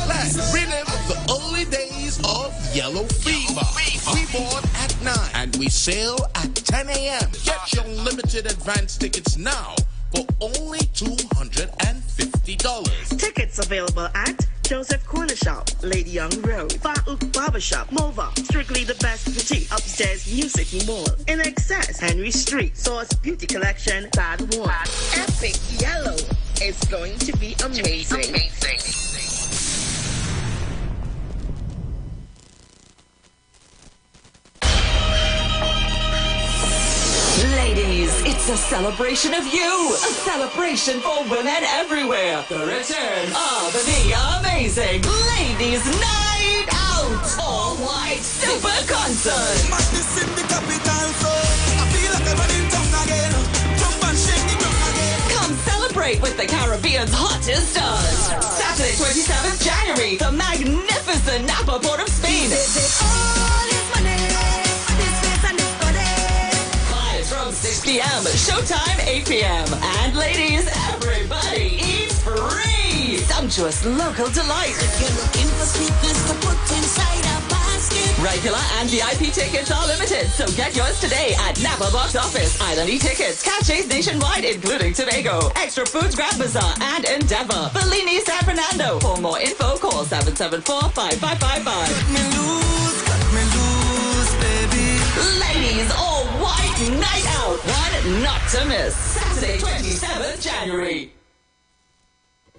Let's relive the early days of Yellow Fever. We board at 9 and we sail at 10 a.m. Get your limited advance tickets now for only $250. Tickets available at Joseph Corner Shop, Lady Young Road, Farouk Barbershop, Mova, Strictly the Best Boutique, Upstairs New City Mall, In Excess, Henry Street, Source Beauty Collection, Bad One. Epic Yellow is going to be amazing. Ladies, it's a celebration of you. A celebration for women everywhere. The return of the amazing Ladies Night Out. All white super concert. Madness in the capital, so I feel like I'm running down again. Jump and shake the ground again. Come celebrate with the Caribbean's hottest stars. Saturday, 27th January, the magnificent Napa Port of Spain. From 6 p.m., showtime 8 p.m. And ladies, everybody eats free. Sumptuous local delight. If you're looking for sweetness to put inside a basket. Regular and VIP tickets are limited, so get yours today at Napa Box Office, Island E-Tickets, Caches nationwide, including Tobago, Extra Foods Grand Bazaar, and Endeavor. Bellini, San Fernando. For more info, call 774-5555. Cut me loose, baby. Ladies, all white night out. One not to miss. Saturday, 27th January.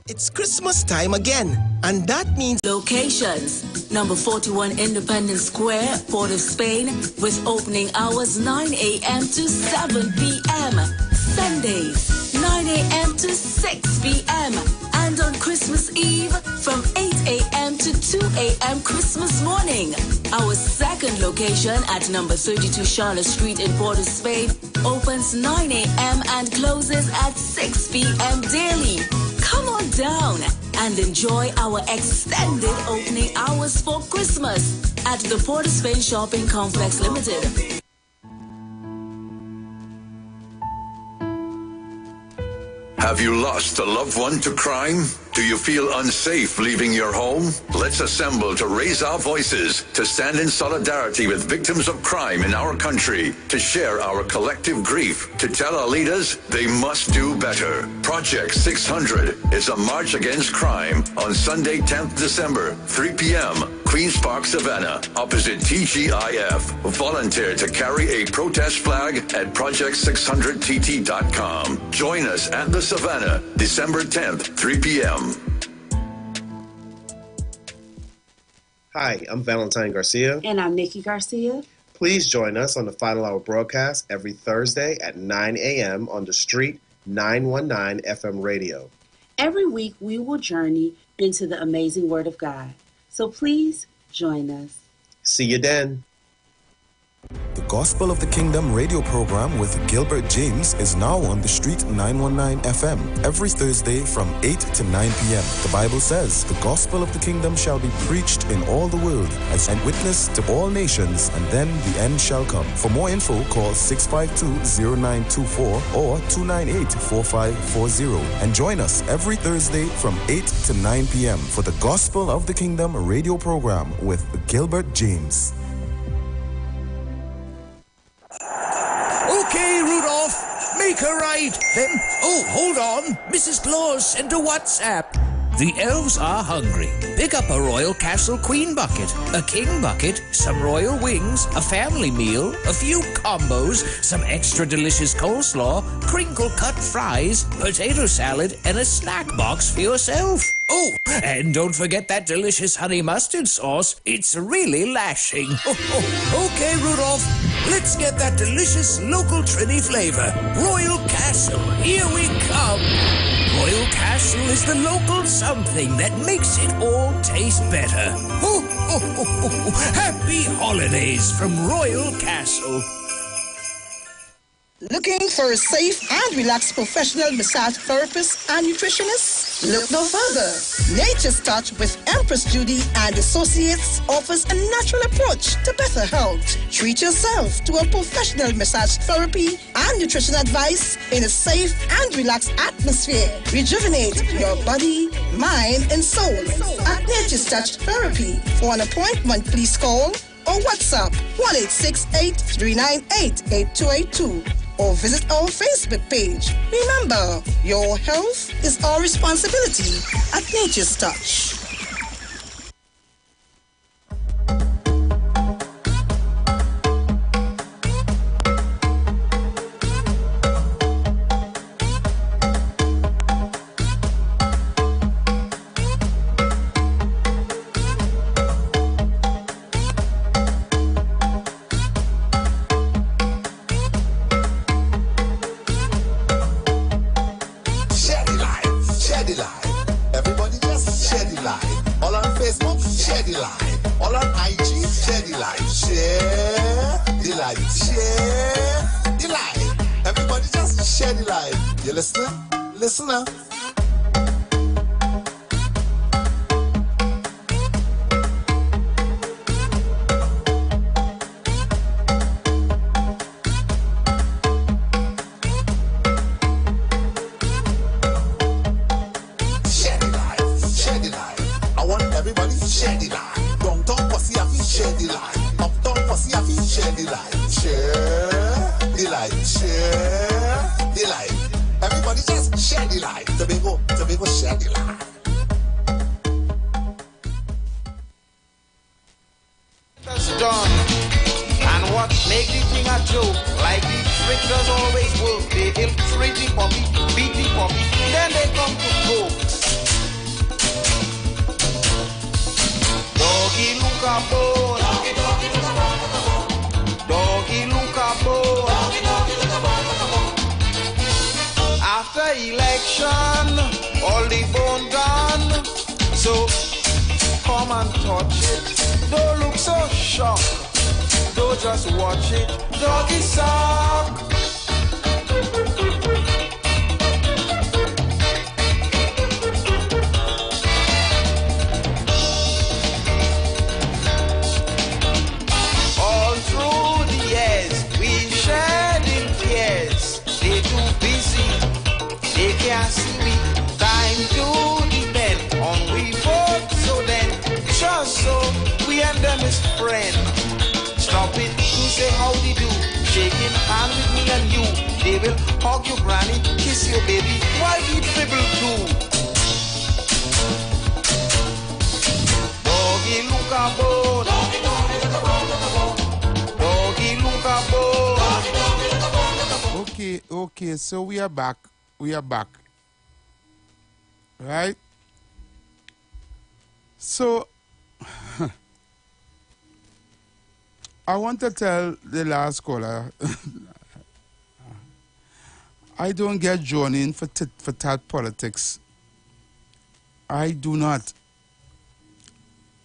It's Christmas time again, and that means locations. Number 41 Independence Square, Port of Spain, with opening hours 9 a.m. to 7 p.m. Sundays, 9 a.m. to 6 p.m. And on Christmas Eve, from 8 a.m. to 2 a.m. Christmas morning. Our second location at number 32 Charlotte Street in Port of Spain opens 9 a.m. and closes at 6 p.m. daily. Come on down and enjoy our extended opening hours for Christmas at the Port of Spain Shopping Complex Limited. Have you lost a loved one to crime? Do you feel unsafe leaving your home? Let's assemble to raise our voices, to stand in solidarity with victims of crime in our country, to share our collective grief, to tell our leaders they must do better. Project 600 is a march against crime on Sunday, 10th December, 3 p.m., Queen's Park, Savannah, opposite TGIF. Volunteer to carry a protest flag at project600tt.com. Join us at the Savannah, December 10th, 3 p.m. Hi, I'm Valentine Garcia. And I'm Nikki Garcia. Please join us on the Final Hour broadcast every Thursday at 9 a.m. on The Street 919 FM radio. Every week we will journey into the amazing Word of God. So please join us. See you then. The Gospel of the Kingdom radio program with Gilbert James is now on The Street 919 FM every Thursday from 8 to 9 p.m. The Bible says, the Gospel of the Kingdom shall be preached in all the world as a witness to all nations, and then the end shall come. For more info, call 652-0924 or 298-4540 and join us every Thursday from 8 to 9 p.m. for the Gospel of the Kingdom radio program with Gilbert James. Okay, Rudolph, make her right. Then, hold on. Mrs. Claus sent a WhatsApp. The elves are hungry. Pick up a Royal Castle Queen bucket, a King bucket, some royal wings, a family meal, a few combos, some extra delicious coleslaw, crinkle-cut fries, potato salad, and a snack box for yourself. Oh, and don't forget that delicious honey mustard sauce. It's really lashing. Okay, Rudolph, let's get that delicious local Trini flavor. Royal Castle, here we come. Royal Castle is the local something that makes it all taste better. Happy holidays from Royal Castle. Looking for a safe and relaxed professional massage therapist and nutritionist? Look no further. Nature's Touch with Empress Judy and Associates offers a natural approach to better health. Treat yourself to a professional massage therapy and nutrition advice in a safe and relaxed atmosphere. Rejuvenate your body, mind, and soul at Nature's Touch Therapy. For an appointment, please call or WhatsApp 1-868-398-8282 or visit our Facebook page. Remember, your health is our responsibility at Nature's Touch. You listening? Listen up. Share the life. I want everybody to share the life. Don't talk, but see, I feel share the life. light, share the light, share the light. Everybody just share the light. Tobago, share the light. That's done. And what make the thing a joke? Like the trick does always work. They infiltrate the puppy, beat the puppy, then they come to coke. Doggy look a bone. Doggy look a bone. After election, all the bone gone. So come and touch it. Don't look so shocked. Don't just watch it. Doggy suck. All through the years, we shared in tears. They too busy. They can't see me. Time to depend on we both. So then, just so we and them is friends. Stop it to say howdy do. Shaking hand with me and you. They will hug your granny, kiss your baby, while we dribble too. Doggy look a bone. Doggy look a bone. Okay, so we are back. Right? So I want to tell the last caller, I don't get drawn in for tat politics. I do not.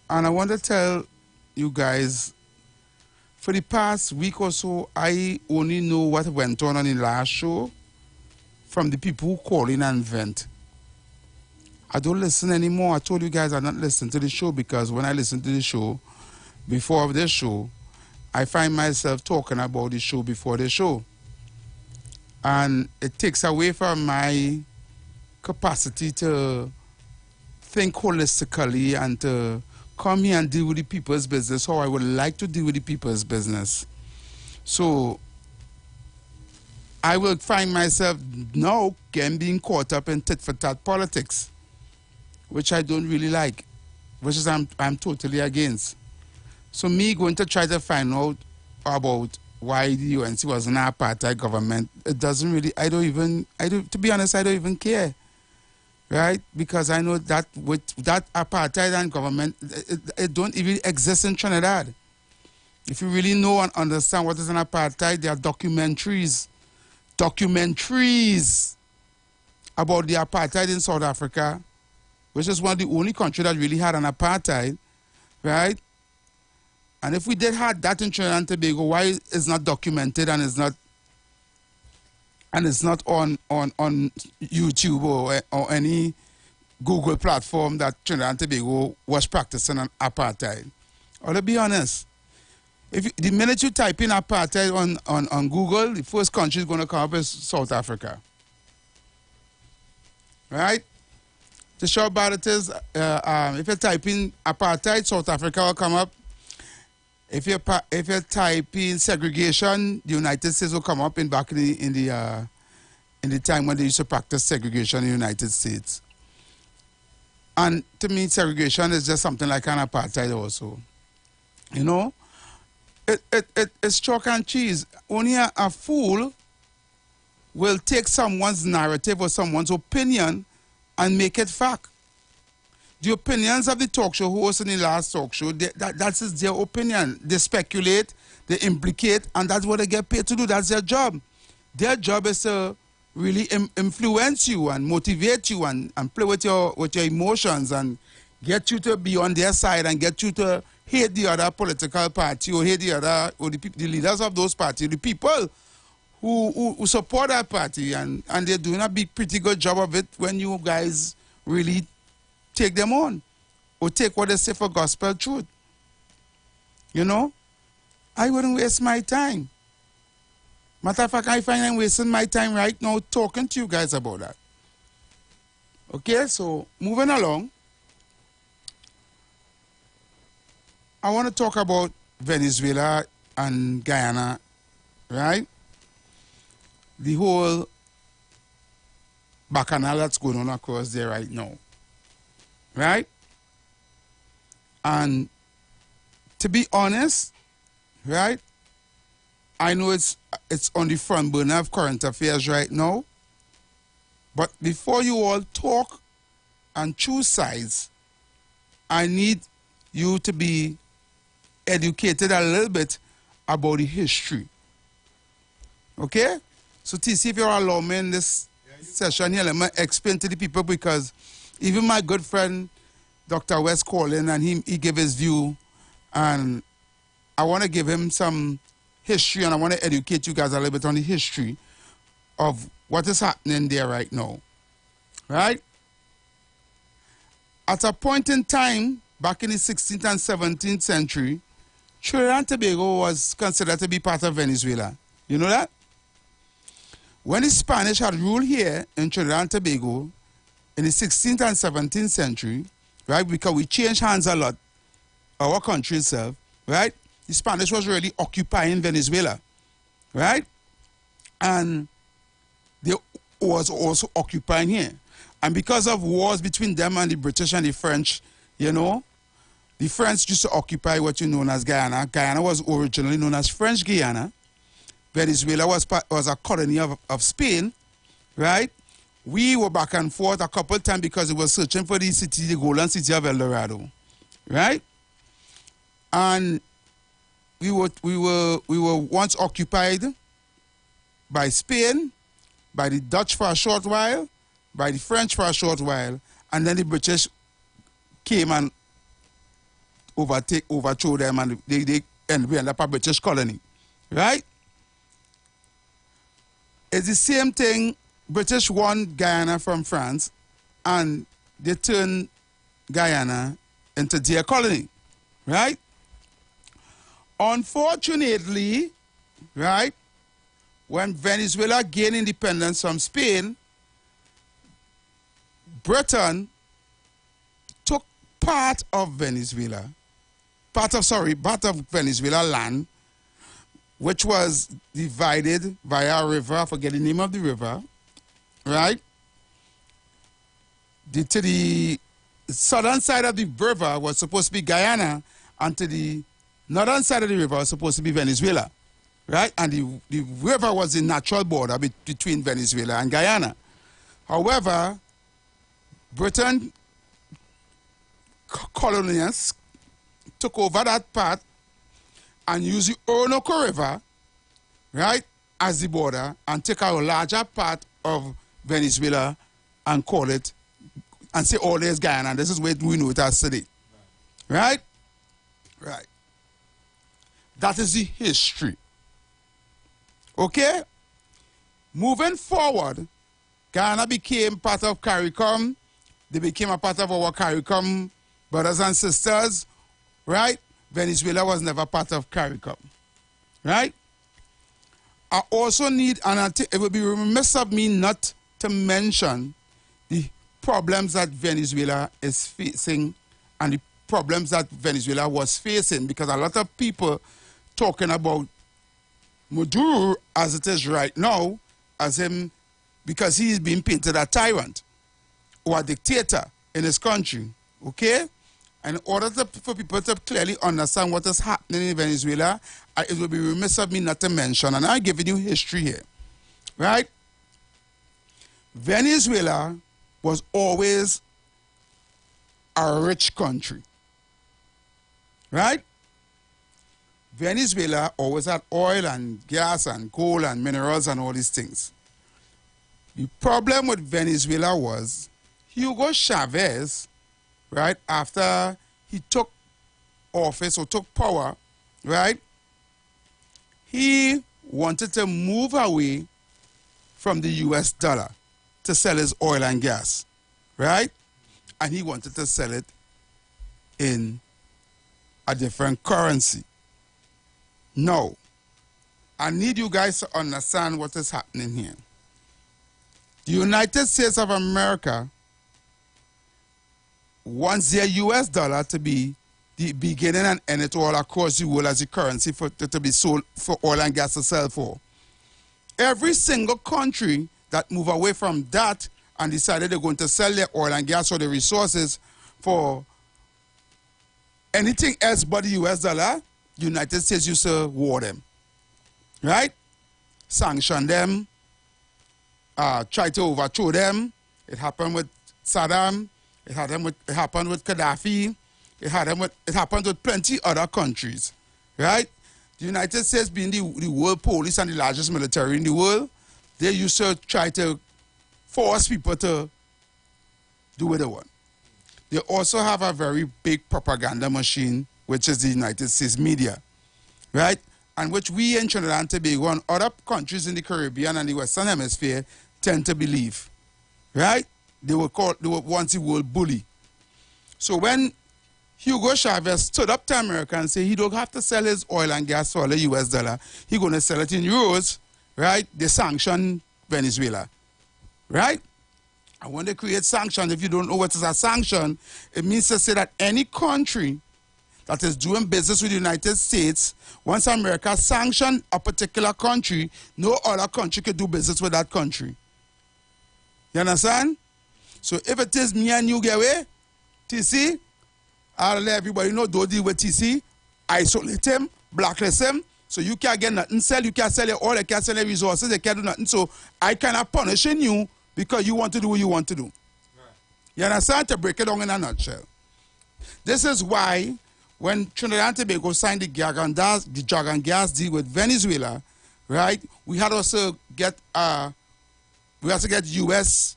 And I want to tell you guys, for the past week or so, I only know what went on the last show from the people who call in and vent. I don't listen anymore. I told you guys I'm not listening to the show because when I listen to the show, before this show, I find myself talking about the show before the show. And it takes away from my capacity to think holistically and to come here and deal with the people's business how I would like to deal with the people's business. So I will find myself now being caught up in tit-for-tat politics, which I don't really like, which is I'm totally against. So me going to try to find out about why the UNC was an apartheid government, it doesn't really, to be honest, I don't even care, right? Because I know that with that apartheid and government, it don't even exist in Trinidad. If you really know and understand what is an apartheid, there are documentaries about the apartheid in South Africa, which is one of the only countries that really had an apartheid, right? And if we did have that in Trinidad and Tobago, why is not documented and it's not on YouTube or any Google platform that Trinidad and Tobago was practicing an apartheid? Or to be honest, the minute you type in apartheid on Google, the first country is going to come up is South Africa. Right? To show how bad it is, if you type in apartheid, South Africa will come up. If you type in segregation, the United States will come up back in the time when they used to practice segregation in the United States. And to me, segregation is just something like an apartheid also. You know? It's chalk and cheese. Only a fool will take someone's narrative or someone's opinion and make it fact. The opinions of the talk show host in the last talk show, that's their opinion. They speculate, they implicate, and that's what they get paid to do. That's their job. Their job is to really influence you and motivate you and play with your emotions and get you to be on their side and get you to hate the other political party or hate the leaders of those parties, the people who support that party, and they're doing a pretty good job of it when you guys really take them on or take what they say for gospel truth. You know, I wouldn't waste my time. Matter of fact, I find I'm wasting my time right now talking to you guys about that. Okay, so moving along, I want to talk about Venezuela and Guyana, right? The whole bacchanal that's going on across there right now, right? And to be honest, right, I know it's on the front burner of current affairs right now, but before you all talk and choose sides, I need you to be educated a little bit about the history. Okay? So TC, if you'll allow me in this session here, let me explain to the people, because even my good friend Dr. West called in and he gave his view, and I want to give him some history, and I want to educate you guys a little bit on the history of what is happening there right now. Right? At a point in time, back in the 16th and 17th century, Trinidad and Tobago was considered to be part of Venezuela. You know that? When the Spanish had ruled here in Trinidad and Tobago in the 16th and 17th century, right, because we changed hands a lot, our country itself, right, the Spanish was really occupying Venezuela, right? And they was also occupying here. And because of wars between them and the British and the French, you know, the French used to occupy what you know as Guyana. Guyana was originally known as French Guiana. Venezuela was a colony of Spain, right? We were back and forth a couple of times because we were searching for the golden city of El Dorado, right? And we were once occupied by Spain, by the Dutch for a short while, by the French for a short while, and then the British came and overthrew them, and we ended up a British colony, right? It's the same thing. British won Guyana from France, and they turned Guyana into their colony, right? Unfortunately, right, when Venezuela gained independence from Spain, Britain took part of Venezuela land, which was divided via a river, I forget the name of the river, right? To the southern side of the river was supposed to be Guyana, and to the northern side of the river was supposed to be Venezuela, right? And the river was the natural border between Venezuela and Guyana. However, Britain colonists took over that part and used the Orinoco River, right, as the border, and take a larger part of Venezuela and call it, and say, oh, there's Guyana, and this is where we know it as today. Right? Right. That is the history. Okay? Moving forward, Guyana became part of CARICOM. They became a part of our CARICOM brothers and sisters, right? Venezuela was never part of CARICOM, right? I also need, and it would be remiss of me not to mention the problems that Venezuela is facing and the problems that Venezuela was facing, because a lot of people talking about Maduro as it is right now, as him, because he is being painted a tyrant or a dictator in his country, okay? And in order for people to clearly understand what is happening in Venezuela, it would be remiss of me not to mention, and I'm giving you history here, right? Venezuela was always a rich country, right? Venezuela always had oil and gas and coal and minerals and all these things. The problem with Venezuela was Hugo Chavez, right, after he took office or took power, right, he wanted to move away from the US dollar to sell his oil and gas, right? And he wanted to sell it in a different currency. No. I need you guys to understand what is happening here. The United States of America wants their US dollar to be the beginning and end it all across the world as a currency to be sold for oil and gas to sell for. Every single country that move away from that and decided they're going to sell their oil and gas or their resources for anything else but the US dollar, United States used to war them, right? Sanction them, try to overthrow them. It happened with Saddam. It happened with Gaddafi. It happened with plenty other countries, right? The United States being the world police and the largest military in the world, they used to try to force people to do what they want. They also have a very big propaganda machine, which is the United States media, right? And which we in Trinidad and Tobago and other countries in the Caribbean and the Western Hemisphere tend to believe, right? They were once the world bully. So when Hugo Chavez stood up to America and said he don't have to sell his oil and gas for the US dollar, he's going to sell it in euros, right? They sanction Venezuela, right? And when they create sanctions, if you don't know what is a sanction, it means to say that any country that is doing business with the United States, once America sanctions a particular country, no other country can do business with that country. You understand? So if it is me and you get away, TC, I'll let everybody know, don't deal with TC, isolate him, blacklist him, so you can't get nothing sell, you can't sell your oil, you can't sell your resources, you can't do nothing. So I cannot punish you because you want to do what you want to do. Right. You understand? To break it down in a nutshell. This is why when Trinidad and Tobago signed the Dragon Gas deal with Venezuela, right, we had also get US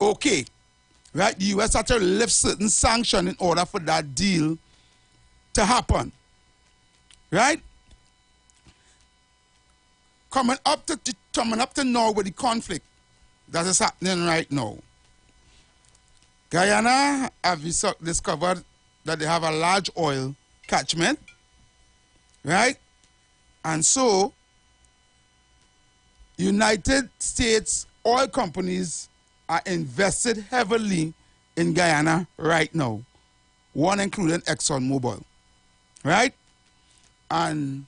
okay. Right? The US had to lift certain sanctions in order for that deal to happen. Right? Coming up to now with the conflict that is happening right now. Guyana have discovered that they have a large oil catchment, right? And so, United States oil companies are invested heavily in Guyana right now, one including ExxonMobil, right? And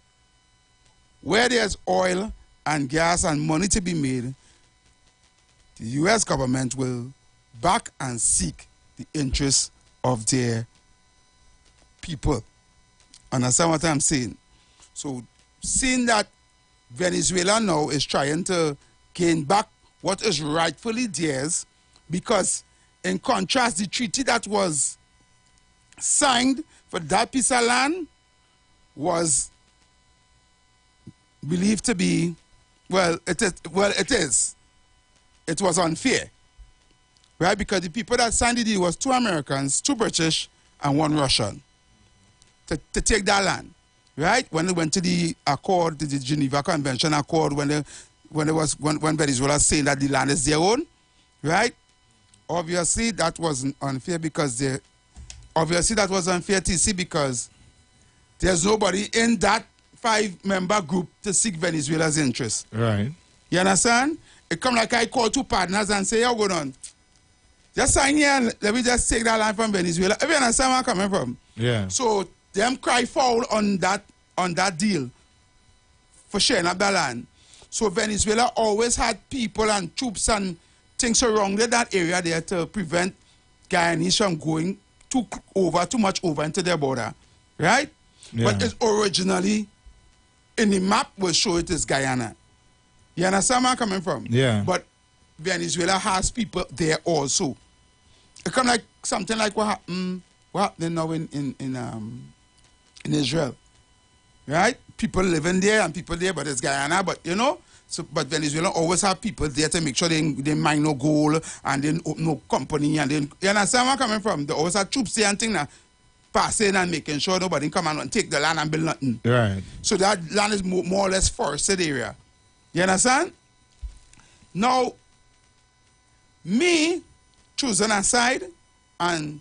where there's oil and gas and money to be made, the U.S. government will back and seek the interests of their people. Understand what I'm saying? So, seeing that Venezuela now is trying to gain back what is rightfully theirs, because in contrast, the treaty that was signed for that piece of land was believed to be, it is. It was unfair, right? Because the people that signed the deal was 2 Americans, 2 British, and 1 Russian to take that land, right? When they went to the accord, the Geneva Convention Accord, when Venezuela saying that the land is their own, right? Obviously, that was unfair because TC, because there's nobody in that 5-member group to seek Venezuela's interest. Right. You understand? It come like I call 2 partners and say, yo, go on. Just sign here and let me just take that land from Venezuela. If you understand where I'm coming from. Yeah. So them cry foul on that deal for sharing up that land. So Venezuela always had people and troops and things surrounded that area there to prevent Guyanese from going too much over into their border. Right? Yeah. But it's originally in the map will show it as Guyana. You understand where I'm coming from? Yeah. But Venezuela has people there also. It kind of like something like what happened now in Israel, right? People living there and people there, but it's Guyana. But you know, but Venezuela always have people there to make sure they mine no gold and they no company and then you understand where I'm coming from? They always have troops there and things that passing and making sure nobody come and take the land and build nothing. Right. So that land is more or less forested area. You understand? Now, me choosing a side and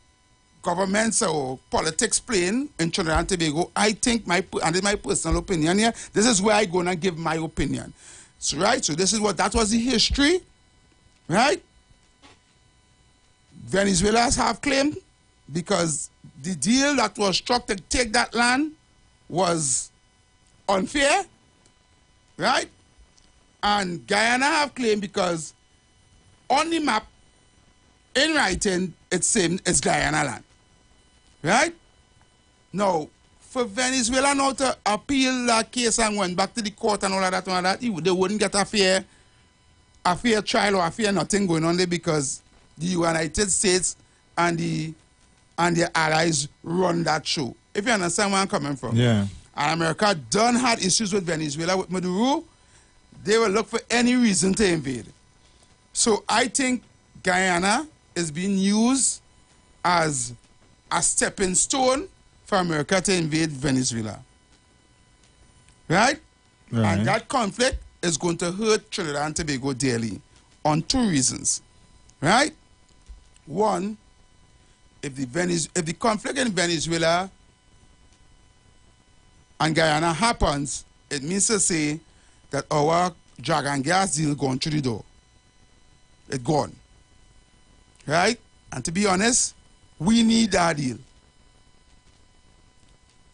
governments or politics playing in Trinidad and Tobago, I think and my personal opinion here, this is where I'm going to give my opinion. So, right? So that was the history, right? Venezuelans have claimed because the deal that was struck to take that land was unfair, right? And Guyana have claimed because on the map, in writing, it's same as Guyana land, right? Now, for Venezuela now to appeal that case and went back to the court and all of that, they wouldn't get a fair trial or a fair nothing going on there because the United States and their allies run that show. If you understand where I'm coming from. Yeah. And America done had issues with Venezuela, with Maduro, they will look for any reason to invade. So I think Guyana is being used as a stepping stone for America to invade Venezuela. Right? And that conflict is going to hurt Trinidad and Tobago dearly on two reasons. Right? One, if the conflict in Venezuela and Guyana happens, it means to say that our drug and gas deal gone through the door. It's gone. Right? And to be honest, we need that deal.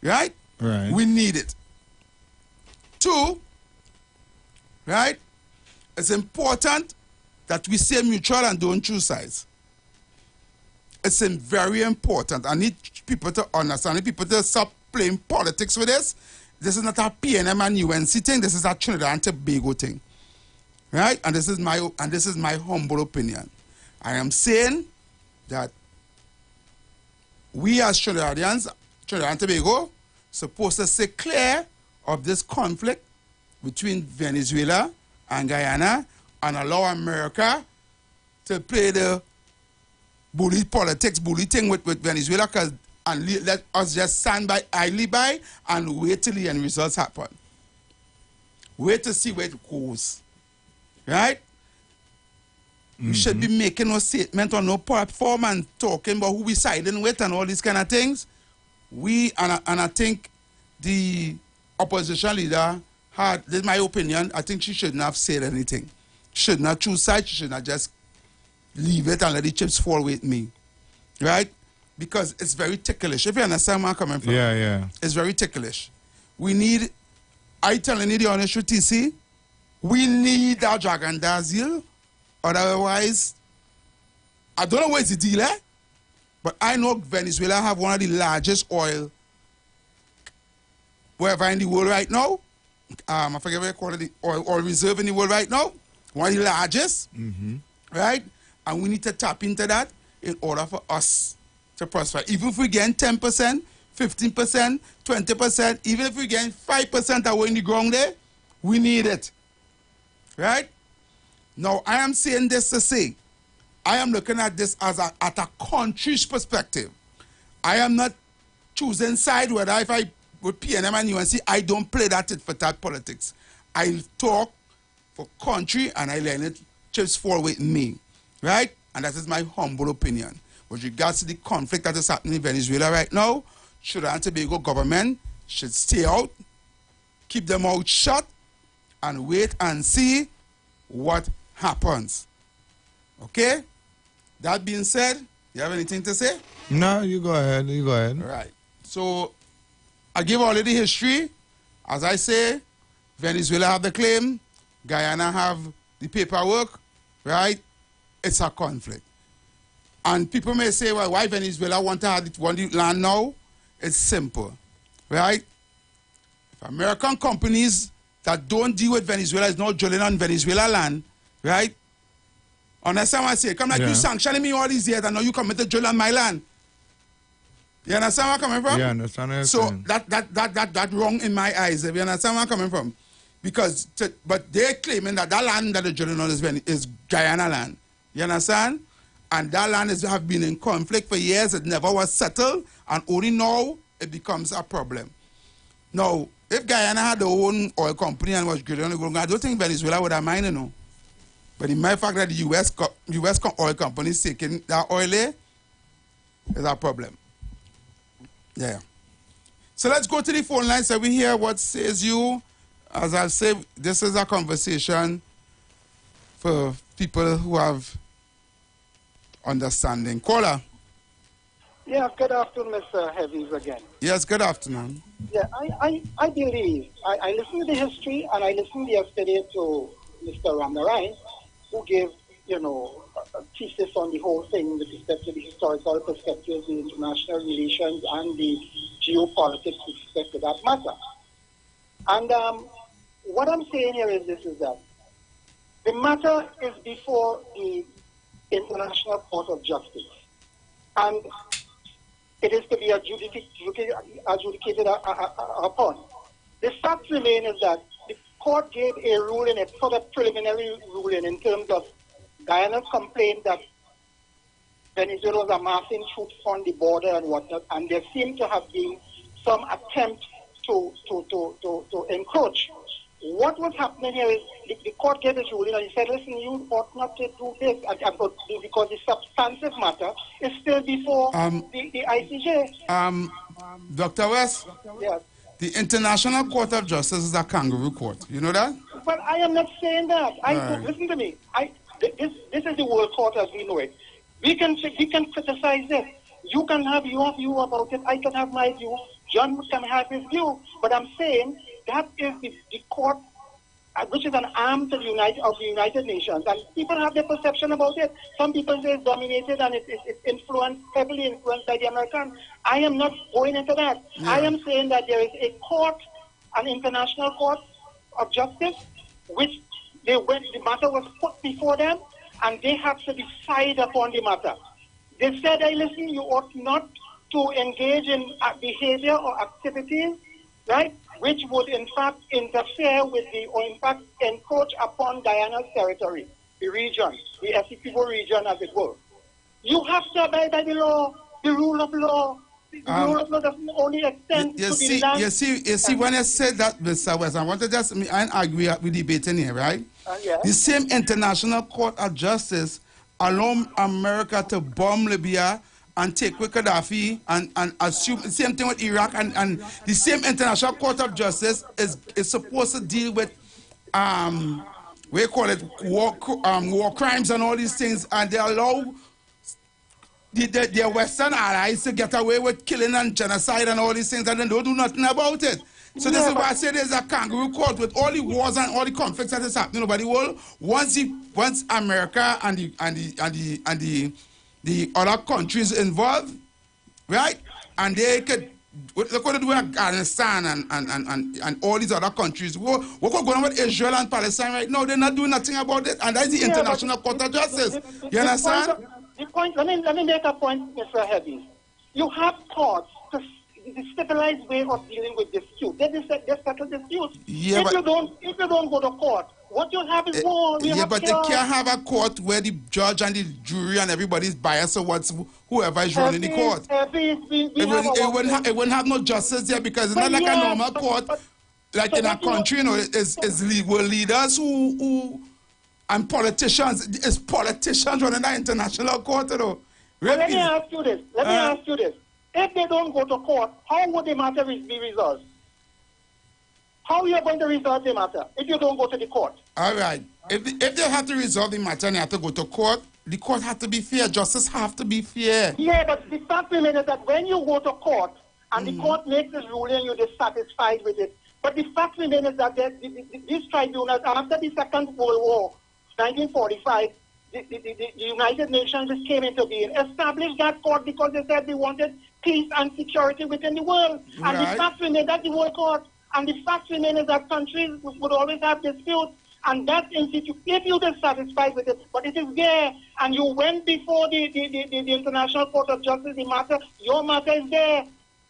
Right? Right. We need it. Two, right? It's important that we stay mutual and don't choose sides. It's very important. I need people to understand, I need people to stop playing politics with this. This is not a PNM and UNC thing. This is a Trinidad and Tobago thing. Right? And this is my humble opinion. I am saying that we as Trinidadians, Trinidad and Tobago, supposed to stay clear of this conflict between Venezuela and Guyana and allow America to play the bully politics, bully thing with Venezuela, and let us just stand by, idly by, and wait till the end results happen. Wait to see where it goes. Right? We should be making no statement on no platform and talking about who we siding with and all these kind of things. And I think the opposition leader had, this is my opinion, I think she shouldn't have said anything. She should not choose sides, she should not just leave it and let the chips fall with me. Right? Because it's very ticklish. If you understand where I'm coming from. Yeah, yeah. It's very ticklish. We need, I telling you the honest truth, TC, we need that Dragon Dazil. Otherwise, I don't know where's the deal, but I know Venezuela have one of the largest oil wherever in the world right now. I forget what they call it, the oil reserve in the world right now. One of the largest, right? And we need to tap into that in order for us to prosper. Even if we get 10%, 15%, 20%, even if we get 5% that were in the ground there, we need it. Right? Now, I am saying this to say, I am looking at this as at a country's perspective. I am not choosing side, whether if I with PNM and UNC, I don't play that tit for tat politics. I talk for country and I let it chips fall with me. Right? And that is my humble opinion. With regards to the conflict that is happening in Venezuela right now, Trinidad and Tobago government should stay out, keep them out shut, and wait and see what happens. Okay? That being said, you have anything to say? No, you go ahead. You go ahead. All right. So, I give already history. As I say, Venezuela have the claim, Guyana have the paperwork, right? It's a conflict. And people may say, well, why Venezuela want the land now? It's simple, right? If American companies that don't deal with Venezuela is not drilling on Venezuela land, right? Understand what I say? Come like you sanctioning me all these years and now you come to drill on my land. You understand where I'm coming from? Yeah, I understand what you're so saying. that wrong in my eyes. If you understand where I'm coming from? Because, but they're claiming that that land that they're drilling on is Guyana land. You understand? And that land have been in conflict for years. It never was settled. And only now it becomes a problem. Now, if Guyana had their own oil company and was drilling on the ground, I don't think Venezuela would have mind, you know. But the mere fact that the U.S. oil companies taking that oil there is a problem. Yeah. So let's go to the phone line so we hear what says you. As I've said, this is a conversation for people who have understanding. Caller. Yeah, good afternoon, Mr. Heavies again. Yes, good afternoon. Yeah, I believe, I listened to the history and I listened yesterday to Mr. Ramarine, who gave, a thesis on the whole thing with respect to the historical perspective, the international relations, and the geopolitics with respect to that matter. And what I'm saying here is this, is that the matter is before the International Court of Justice. And it is to be adjudicated upon. The fact remains is that the court gave a ruling, a sort of preliminary ruling in terms of Guyana's complaint that Venezuela was amassing troops on the border and whatnot, and there seemed to have been some attempt to encroach. What was happening here is the court gave its ruling and he said, listen, you ought not to do this because the substantive matter is still before the ICJ. Dr. West, yes. The International Court of Justice is a kangaroo court. You know that? But I am not saying that. Listen to me. This is the world court as we know it. We can criticize this. You can have your view about it. I can have my view. John can have his view. But I'm saying that is the court, which is an arm to the United Nations. And people have their perception about it. Some people say it's dominated and it's influenced, heavily influenced by the Americans. I am not going into that. Yeah. I am saying that there is a court, an international court of justice, which the matter was put before them, and they have to decide upon the matter. They said, hey, listen, you ought not to engage in behavior or activities, right, which would in fact interfere with or in fact encroach upon Guyana's territory, the region, the Essequibo region as it were. You have to abide by the law, the rule of law. The rule of law doesn't only extend to the land. You see, when I said that, Mr. West, I want to just, I agree with debating here, right? Yes. The same International Court of Justice allowed America to bomb Libya and take with Gaddafi and assume the same thing with Iraq, and the same International Court of Justice is supposed to deal with we call it war crimes and all these things, and they allow their Western allies to get away with killing and genocide and all these things, and they don't do nothing about it. So this is why I say there's a kangaroo court with all the wars and all the conflicts that is happening over the world. Once America and the other countries involved, right? And they could, what they could do with Afghanistan and all these other countries. What could go on with Israel and Palestine right now? They're not doing nothing about it, and that's the International Court of Justice. You understand? Let me make a point, Mr. Heavy. You have courts to the civilized way of dealing with disputes. They settle disputes. Yeah, if you don't go to court, what you have is war. Yeah, but they can't have a court where the judge and the jury and everybody's biased towards whoever is running the court. It wouldn't have no justice there because it's not like a normal court. Like in a country, it's legal leaders who and politicians. It's politicians running the international court, Really? Let me ask you this. If they don't go to court, how would the matter be resolved? How are you going to resolve the matter if you don't go to the court? All right. If they have to resolve the matter and they have to go to court, the court has to be fair. Justice have to be fair. Yeah, but the fact remains that when you go to court and the court makes this ruling, you're dissatisfied with it. But the fact remains that these tribunals, after the Second World War, 1945, the United Nations just came into being, established that court because they said they wanted peace and security within the world. Right. And the fact remains that the World Court, and the fact remains that countries would always have disputes, and that institute, if you're dissatisfied with it, but it is there, and you went before the International Court of Justice, your matter is there,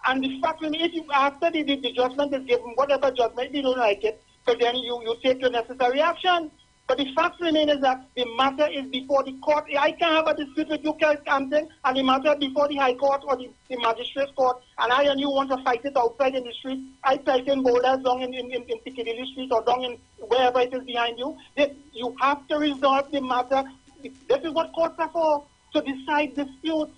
and the fact remains, after the judgment is given, whatever judgment, you don't like it, so then you take your necessary action. But the fact remains that the matter is before the court. I can have a dispute with you, Campton, and the matter before the High Court or the Magistrate Court, and I and you want to fight it outside in the street. I fight in boulders down in Piccadilly Street or down in wherever it is behind you. You have to resolve the matter. This is what courts are for, to decide disputes.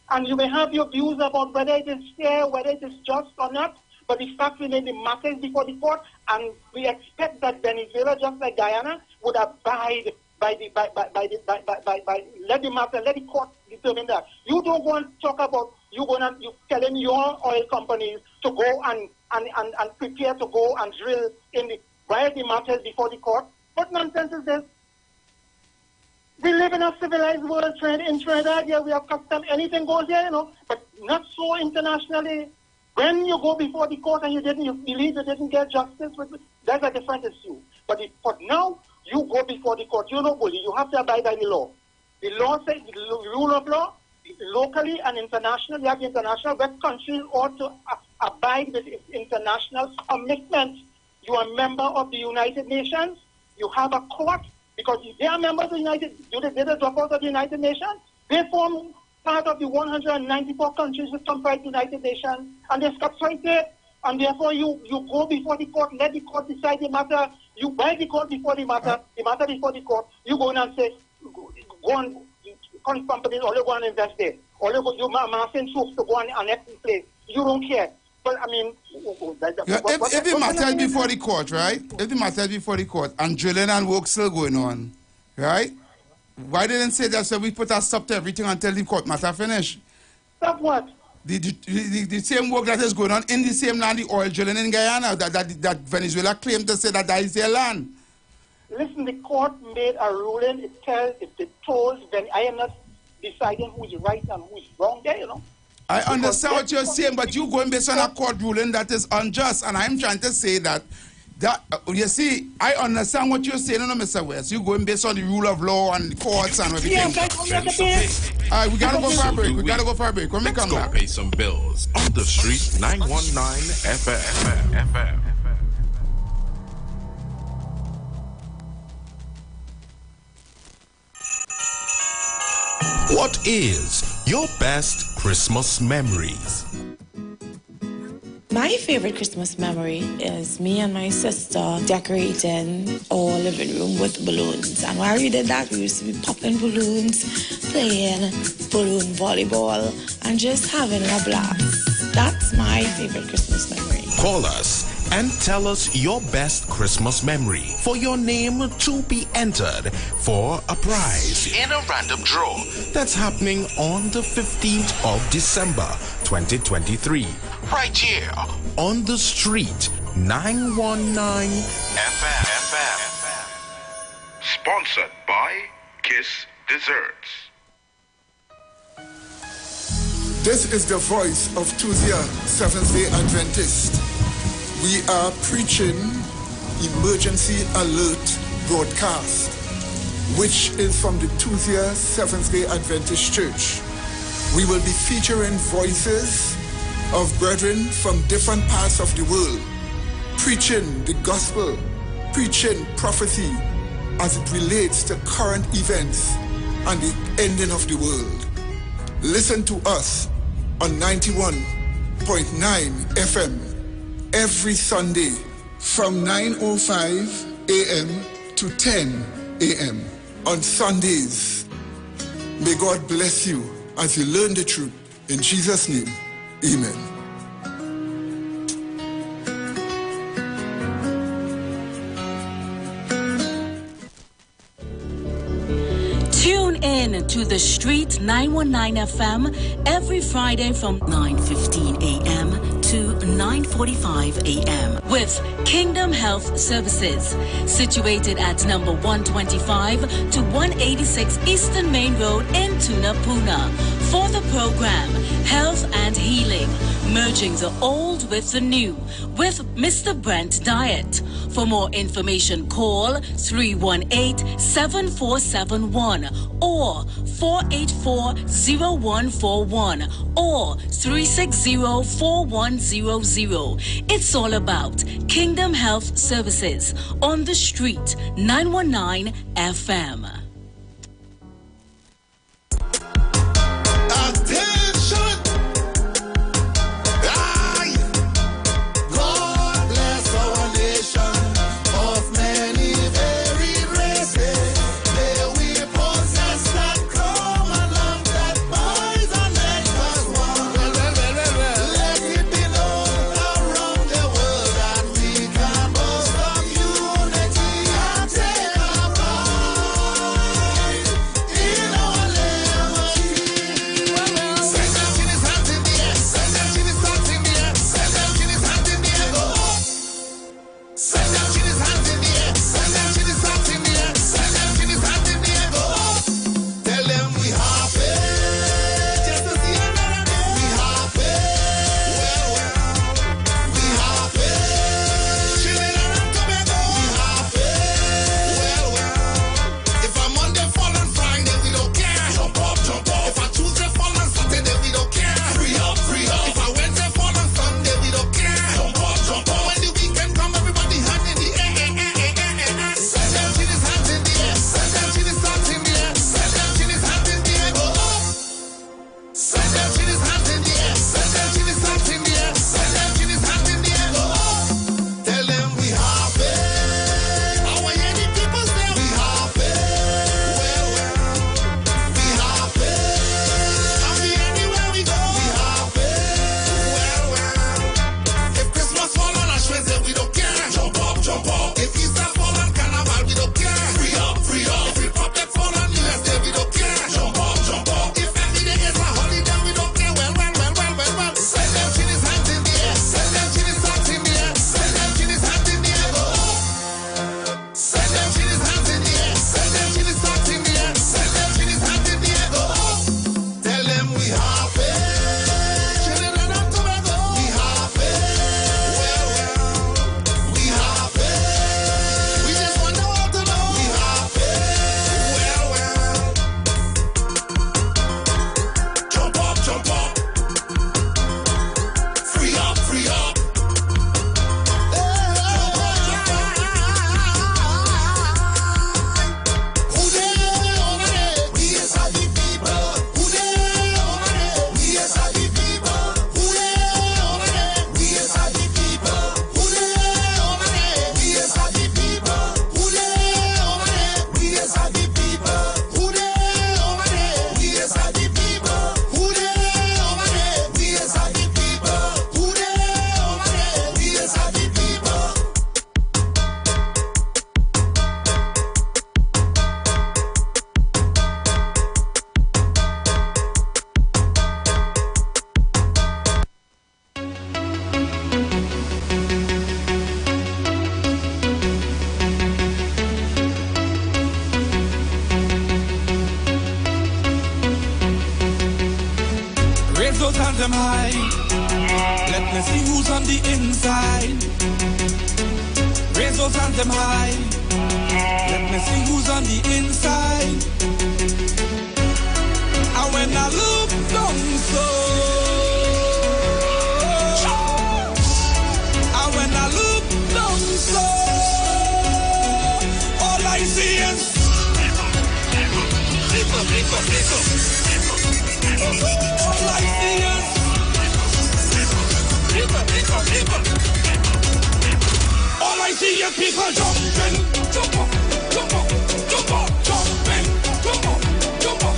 And you may have your views about whether it is fair, whether it is just or not, but the fact remains the matter is before the court, and we expect that Venezuela, just like Guyana, would abide let the court determine that. You don't want to talk about you telling your oil companies to go and prepare to go and drill while the matter is before the court. What nonsense is this? We live in a civilized world. In Trinidad, yeah, we have custom. Anything goes here, but not so internationally. When you go before the court and you believe you didn't get justice, that's a different issue. But now, you go before the court. You're no bully. You have to abide by the law. The law says the rule of law, locally and internationally. You have the international. West countries ought to abide with its international commitment. You are a member of the United Nations. You have a court because they are members of the United. They drop out of the United Nations. They form part of the 194 countries which comprise the United Nations, and they're subsided. And therefore, you go before the court. Let the court decide the matter. You buy the court before the matter before the court. You go in and say, go and companies, all you go and invest there. All you're amassing troops to go and annex the place. You don't care. But I mean, if the matter is before the court, right? If the matter is before the court and drilling and work still going on, right? Why didn't say that? So we put a stop to everything until the court matter finish. Stop what? The same work that is going on in the same land, the oil drilling in Guyana, that Venezuela claimed to say that is their land. Listen, the court made a ruling. It told then I am not deciding who's right and who's wrong there, I understand what you're saying, but you're going based on a court ruling that is unjust, and I'm trying to say that you see, I understand what you're saying, Mr. West. You're going based on the rule of law and the courts and everything. All right, we gotta go for a break. When we come back, pay some bills on the street. 919 FM. What is your best Christmas memories? My favorite Christmas memory is me and my sister decorating our living room with balloons. And while we did that, we used to be popping balloons, playing balloon volleyball, and just having a blast. That's my favorite Christmas memory. Call us and tell us your best Christmas memory for your name to be entered for a prize in a random draw that's happening on the 15th of December 2023 right here on the street. 919 FM. Sponsored by Kiss Desserts. This is the voice of Tuesday Seventh-day Adventist. We are preaching Emergency Alert broadcast, which is from the Tuesday Seventh-day Adventist Church. We will be featuring voices of brethren from different parts of the world, preaching the gospel, preaching prophecy as it relates to current events and the ending of the world. Listen to us on 91.9 FM every Sunday from 9:05 a.m. to 10 a.m. on Sundays. May God bless you as you learn the truth. In Jesus' name, amen. Tune in to The Street 919 FM every Friday from 9:15 a.m. to 9:45 a.m. with Kingdom Health Services, situated at number 125 to 186 Eastern Main Road in Tunapuna. For the program, Health and Healing, merging the old with the new, with Mr. Brent Diet. For more information, call 318-7471 or 484-0141 or 360-4100. It's all about Kingdom Health Services on the street, 919 FM. them high. Let me see who's on the inside. Raise those hands them high. Let me see who's on the inside. And when I look down so, and when I look down so, all I see is people. All I see is people. All I see is people jumping, jump up, jumping, jump up.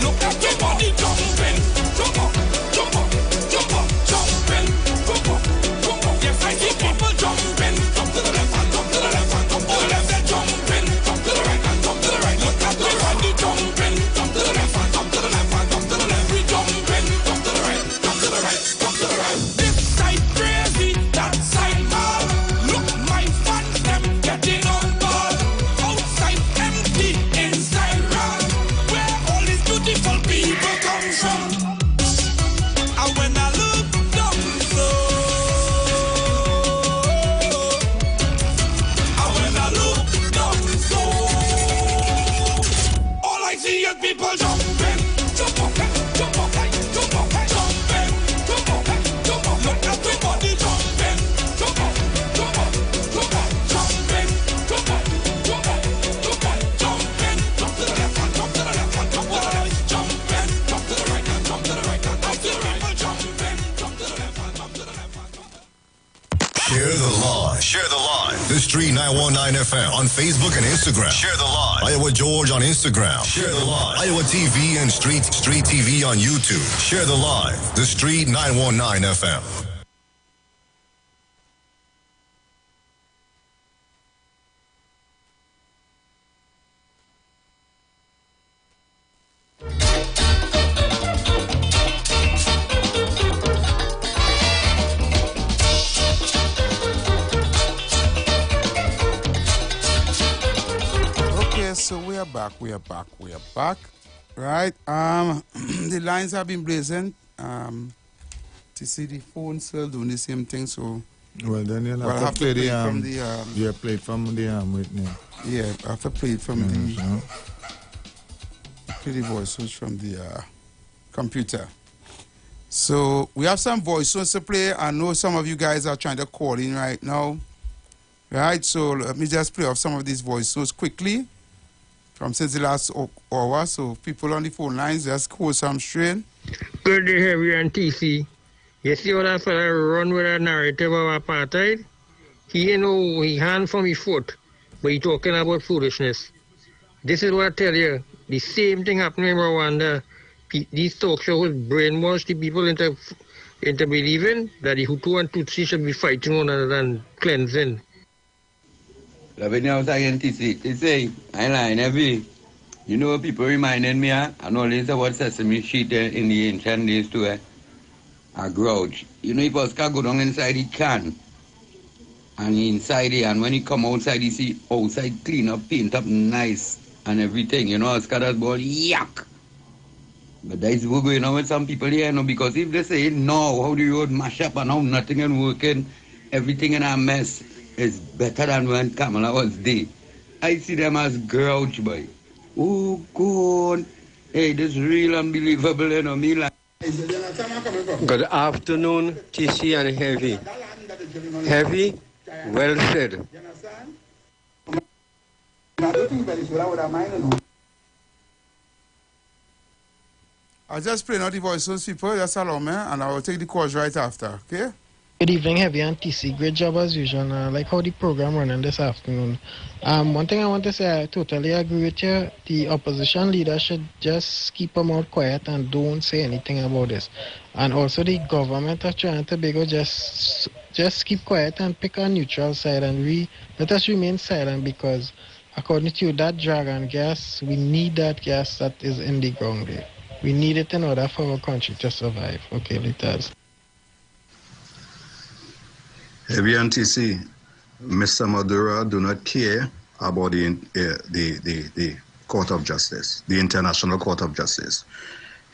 Look at your body jumping, jump up, jumping, jump up. Yes, I see people jumping, jump to the left and jump to the left and jump to the left. They're jumping, jump to the right and jump to the right. Look at your body jumping, jump to the left and jump to the left and jump to the left. We jumping, jump to the right, jump to the right, jump to the right. This side crazy, that side mad. Look, my fans them getting on board. Outside empty, inside round. Where all these beautiful people come from. And when I look down so, and when I look down so, all I see is people jumping, jump up, jump up, jump up, jumping, jump up, jump up. Look at everybody jumping, jump up, jump up, jump up, jumping, jump up, jump up, jump up, jumping, jump to the left and jump to the left and jump to the right, jumping, jump to the right and jump to the right and jump to the right, jumping, jump to the left and jump to the left and jump to the right. Share the live. Share the live. The Street 919 FM on Facebook and Instagram. Share the live. Iowa George on Instagram. Share the live. Iowa TV and Street TV on YouTube. Share the live. The Street 919 FM. So we are back. Right. The lines have been blazing. To see the phone still doing the same thing, so well then you'll have to play from the yeah, play it from the with me. Yeah, I have to play it from play the voices from the computer. So we have some voices to play. I know some of you guys are trying to call in right now. Right, so let me just play off some of these voices quickly from since the last hour. So people on the phone lines, just call some strain. Good day, Heavy and TC. You see what that fella run with a narrative of apartheid? He hand from his foot, but he talking about foolishness. This is what I tell you. The same thing happening in Rwanda. These talk shows brainwash the people into believing that the Hutu and Tutsi should be fighting one another and cleansing. TC, I line every. You know, people reminding me, I know this about sesame sheet in the ancient days too. A grouch. You know, if us can go down inside the can, and inside it, and when he come outside, he see outside clean up, paint up nice, and everything. You know, us can just go yuck. But that's what's going on with some people here, you know, because if they say no, how do you mash up and how nothing is working, everything in a mess is better than when Kamala was there. I see them as grouch, boy. Oh, God. Hey, this is real unbelievable, you know, me like. Good afternoon, TC and Heavy. Heavy, well said. I'll just play now the voices, people, just allow me, and I will take the calls right after, okay? Good evening, Heavy and TC. Great job as usual. I like how the program running this afternoon. One thing I want to say, I totally agree with you. The opposition leader should just keep them out quiet and don't say anything about this. And also the government of Trinidad and Tobago just keep quiet and pick a neutral side, and let us remain silent, because according to you, that dragon gas, we need that gas that is in the ground there. We need it in order for our country to survive. Okay, let us. Heavy and TC, Mr. Maduro do not care about the Court of Justice, the International Court of Justice.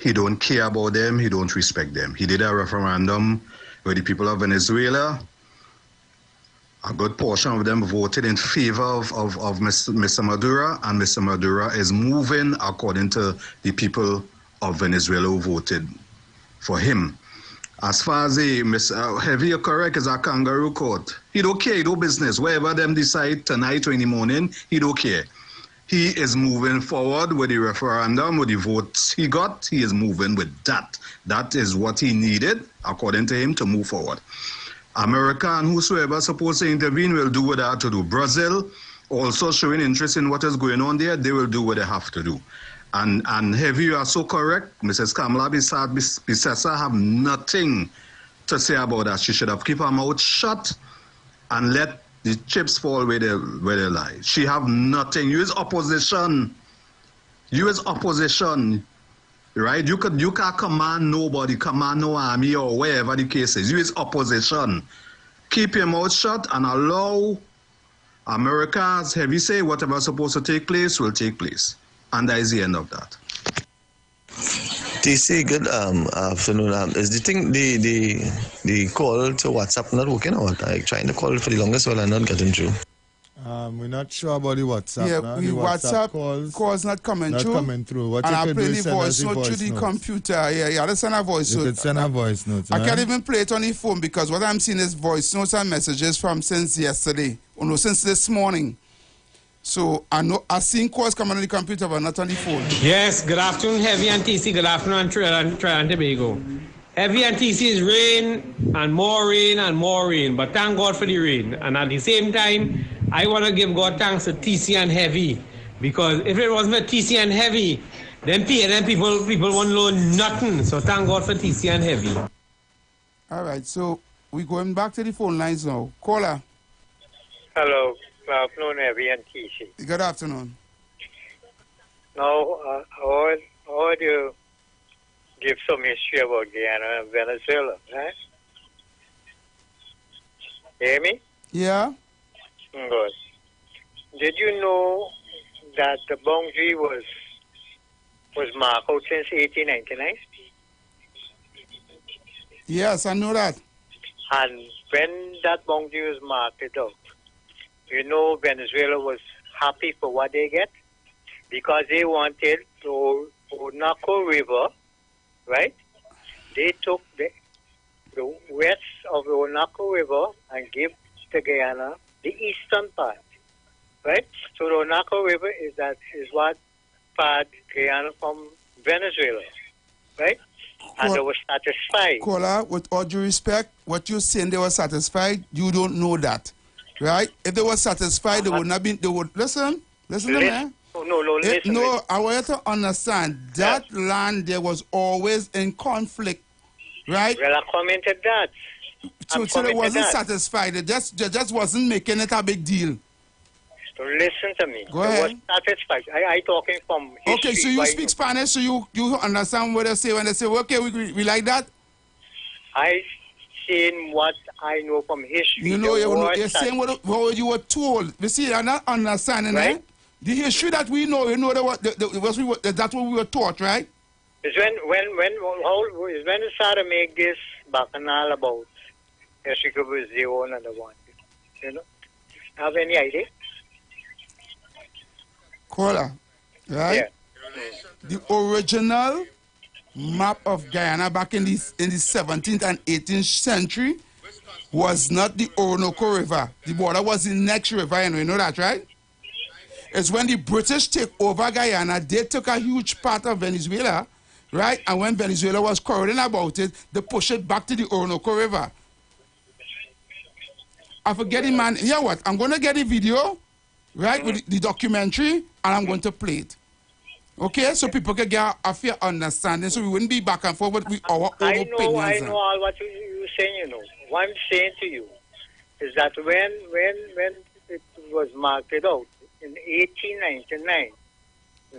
He don't care about them. He don't respect them. He did a referendum where the people of Venezuela, a good portion of them voted in favor of Mr. Maduro, and Mr. Maduro is moving according to the people of Venezuela who voted for him. As far as Heavy, you're correct, is a kangaroo court. He don't care, he do business. Wherever them decide tonight or in the morning, he don't care. He is moving forward with the referendum, with the votes he got. He is moving with that. That is what he needed, according to him, to move forward. America and whosoever supposed to intervene will do what they have to do. Brazil also showing interest in what is going on there. They will do what they have to do. And Heavy, you are so correct. Mrs. Kamala Bissessa have nothing to say about that. She should have kept her mouth shut and let the chips fall where they lie. She have nothing. You is opposition. You is opposition. Right? You can't command nobody, command no army or wherever the case is. You is opposition. Keep your mouth shut and allow America's Heavy say whatever is supposed to take place will take place. And that is the end of that. TC, good afternoon. Is the thing the call to WhatsApp not working or what? I'm trying to call for the longest while I'm not getting through. We're not sure about the WhatsApp. Yeah, no? the WhatsApp calls not coming through. What and you I could play do the is send voice us the note voice through the notes. computer. Yeah, you send a voice note. You could send a voice note. I can't even play it on the phone because what I'm seeing is voice notes and messages from since yesterday. Oh no, since this morning. So I've seen calls coming on the computer but not on the phone. Yes, good afternoon, Heavy and TC. Good afternoon, Trinidad and Tobago. Heavy and TC is rain and more rain, but thank God for the rain. And at the same time, I want to give God thanks to TC and Heavy, because if it wasn't for TC and Heavy, then people won't learn nothing. So thank God for TC and Heavy. All right, so we're going back to the phone lines now. Caller. Hello. Good afternoon, Heavy and TC. Good afternoon. Now, I want to give some history about Guyana and Venezuela, right? Hear me? Yeah. Good. Did you know that the boundary was marked out since 1899? Yes, I know that. And when that boundary was marked out, you know Venezuela was happy for what they get because they wanted the Orinoco River, right? They took the west of the Orinoco River and gave to Guyana the eastern part, right? So the Orinoco River is what part Guyana from Venezuela, right? And they were satisfied. Caller, with all due respect, what you're saying they were satisfied, you don't know that. Right? If they were satisfied, they would not be. They would listen to me. Listen. No, I want you to understand that land there was always in conflict, right? Well, I commented that. So they wasn't satisfied. They just wasn't making it a big deal. So listen to me. Go ahead. Was satisfied. I talking from history. Okay, so you speak Spanish, so you understand what they say when they say, okay, we like that. I saying what I know from history. You know, you're saying what you were told. You see, you're not understanding, right? The history that we know, that's what we were taught, right? It's when it started to make this bacchanal about Mexico was the one and the one. You know? Have any idea? Caller, right? Yeah. The original map of Guyana back in the 17th and 18th century was not the Orinoco River. The border was the next river, and you know that, right? It's when the British take over Guyana, they took a huge part of Venezuela, right? And when Venezuela was quarreling about it, they pushed it back to the Orinoco River. I forget it, man. You know what? I'm going to get a video, right, with the documentary, and I'm going to play it. Okay, so people can get a fair understanding, so we wouldn't be back and forth with our own opinions. I know all what you're saying, you know. What I'm saying to you is that when it was marked out in 1899,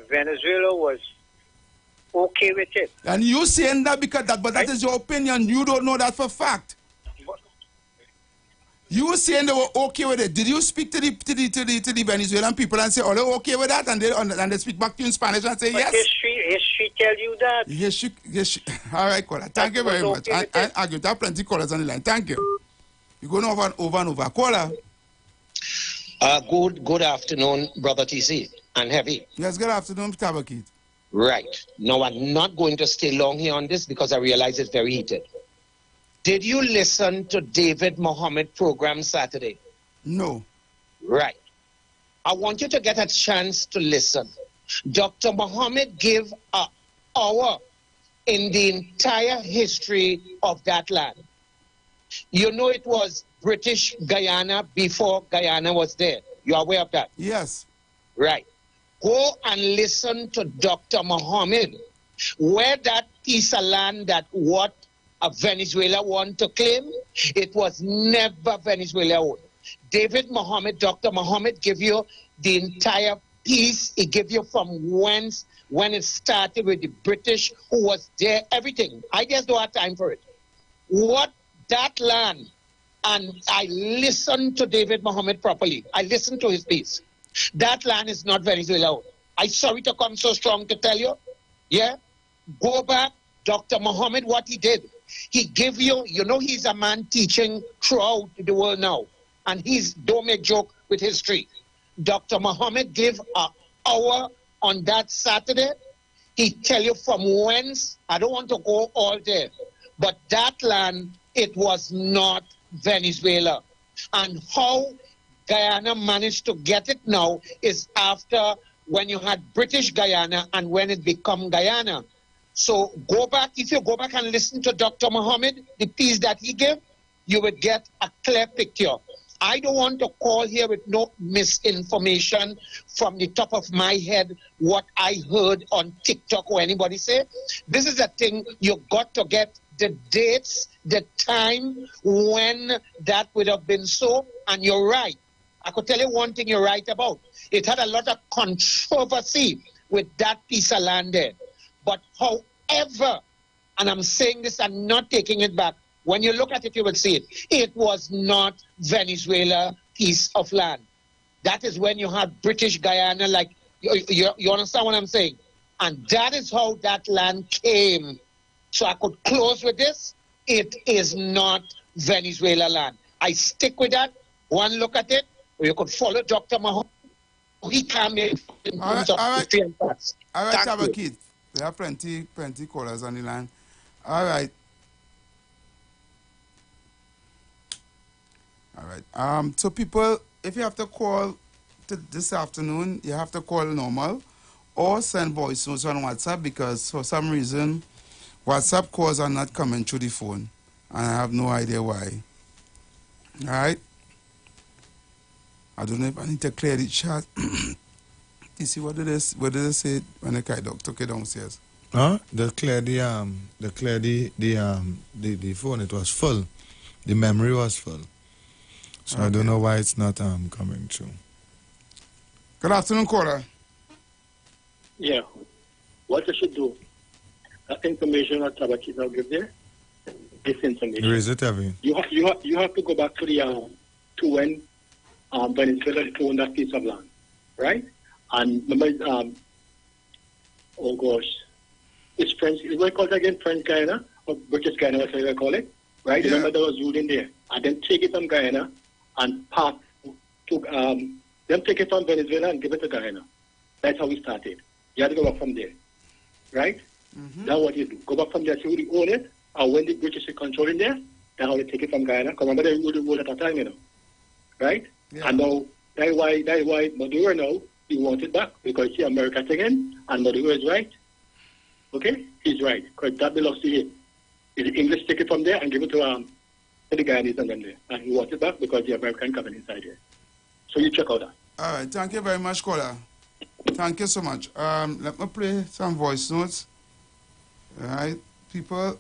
Venezuela was okay with it. And you saying that because that is your opinion. You don't know that for fact. You were saying they were okay with it. Did you speak to the Venezuelan people and say, "Oh, they're okay with that," and they speak back to you in Spanish and say, but "Yes"? history tell you that? Yes. All right, caller. Thank you very much. I agree. There are plenty callers on the line. Thank you. You're going over and over. Caller. Good afternoon, Brother TC and Heavy. Yes, good afternoon, Tabakit. Right. Now, I'm not going to stay long here on this because I realize it's very heated. Did you listen to David Mohammed program Saturday? No. Right. I want you to get a chance to listen. Dr. Mohammed gave an hour in the entire history of that land. You know it was British Guyana before Guyana was there. You are aware of that? Yes. Right. Go and listen to Dr. Mohammed, where that piece of land that what Venezuela want to claim, it was never Venezuela owned. David Mohammed, Dr. Mohammed give you the entire piece. He give you from when it started with the British who was there, everything. I just don't have time for it. What that land, and I listened to David Mohammed properly. I listened to his piece. That land is not Venezuela owned. I'm sorry to come so strong to tell you. Yeah? Go back, Dr. Mohammed, what he did. He give you, you know he's a man teaching throughout the world now. And don't make joke with history. Dr. Mohammed gave an hour on that Saturday. He tell you from whence, I don't want to go all there, but that land, it was not Venezuela. And how Guyana managed to get it now is after when you had British Guyana and when it become Guyana. So go back, if you go back and listen to Dr. Mohammed, the piece that he gave, you would get a clear picture. I don't want to call here with no misinformation from the top of my head what I heard on TikTok or anybody say. This is a thing you got to get the dates, the time when that would have been so, and you're right. I could tell you one thing you're right about. It had a lot of controversy with that piece of land there. But however, and I'm saying this, I'm not taking it back, when you look at it, you will see it. It was not Venezuela piece of land. That is when you had British Guyana, like, you understand what I'm saying? And that is how that land came. So I could close with this. It is not Venezuela land. I stick with that. One look at it, or you could follow Dr. Mahon. He came in terms of history and facts. All right, Tabakit. There are plenty callers on the line. All right. So people, if you have to call this afternoon, you have to call normal or send voice notes on WhatsApp because for some reason WhatsApp calls are not coming through the phone and I have no idea why. All right. I don't know if I need to clear the chat. You see what did they say when the guy dog took it downstairs? They cleared the phone. It was full. The memory was full. So okay. I don't know why it's not coming through. Good afternoon, caller. Yeah. What you should do, that information that Tabakit now give there, this information. Where is it, Evie? You have to go back to the to when Venezuela owned that piece of land, right? And remember, oh gosh, it's French. What do you call it again? French Guyana or British Guyana? What's what you call it? Right? Yeah. Remember there was ruling there, and then take it from Guyana and pass to then take it from Venezuela and give it to Guyana. That's how we started. You have to go back from there, right? Mm-hmm. That's what you do. Go back from there, see who they own it, and when the British are controlling there, that's how they take it from Guyana. Because remember they ruled the world at that time, you know, right? Yeah. And now that's why Maduro now he wants it back because see America again, and Maduro is right. Okay, he's right because that belongs to him. The English take it from there and give it to the Guyanese and them there, and he wants it back because the American coming inside here. So you check out that. All right, thank you very much, caller. Thank you so much. Let me play some voice notes. All right, people.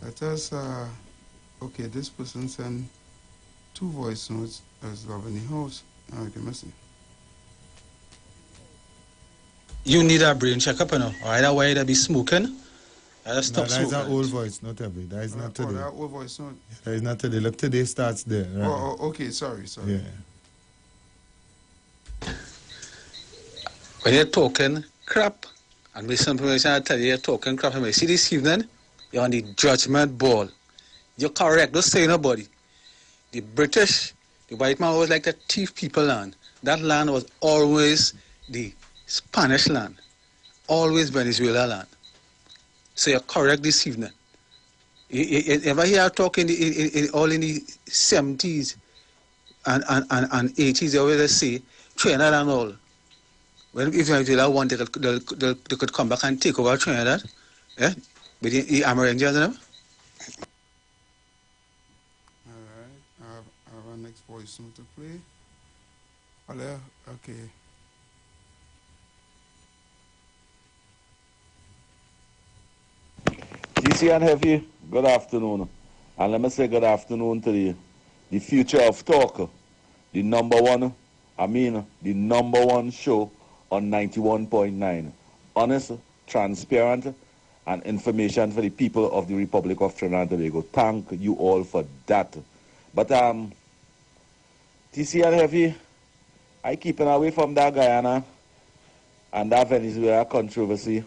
Let us. Okay, this person sent 2 voice notes as love in the house. All right, let me see. You need a brain checkup, you know, or either way they be smoking. Stop that is an old voice, not every. That is not today. That old voice note. That is not today. Look, today starts there. Right? Oh, okay. Sorry. Yeah. when you're talking crap, and with some information I tell you, you're talking crap, and I see this evening, you're on the judgment ball. You're correct, don't say nobody. The British, the white man always like to thief people land. That land was always the Spanish land, always Venezuela land. So you're correct this evening. You ever hear talking all in the 70s and 80s, they always say, Trinidad and all. When if Venezuela want, they could come back and take over Trinidad. Yeah? With the Americans, you know? I have our next voice note to play. Hello, okay. GC and Heavy, good afternoon. And let me say good afternoon to the future of talk. The number one show on 91.9. Honest, transparent, and information for the people of the Republic of Trinidad and Tobago. Thank you all for that. But TC and Heavy, I keeping away from that Guyana and that Venezuela controversy.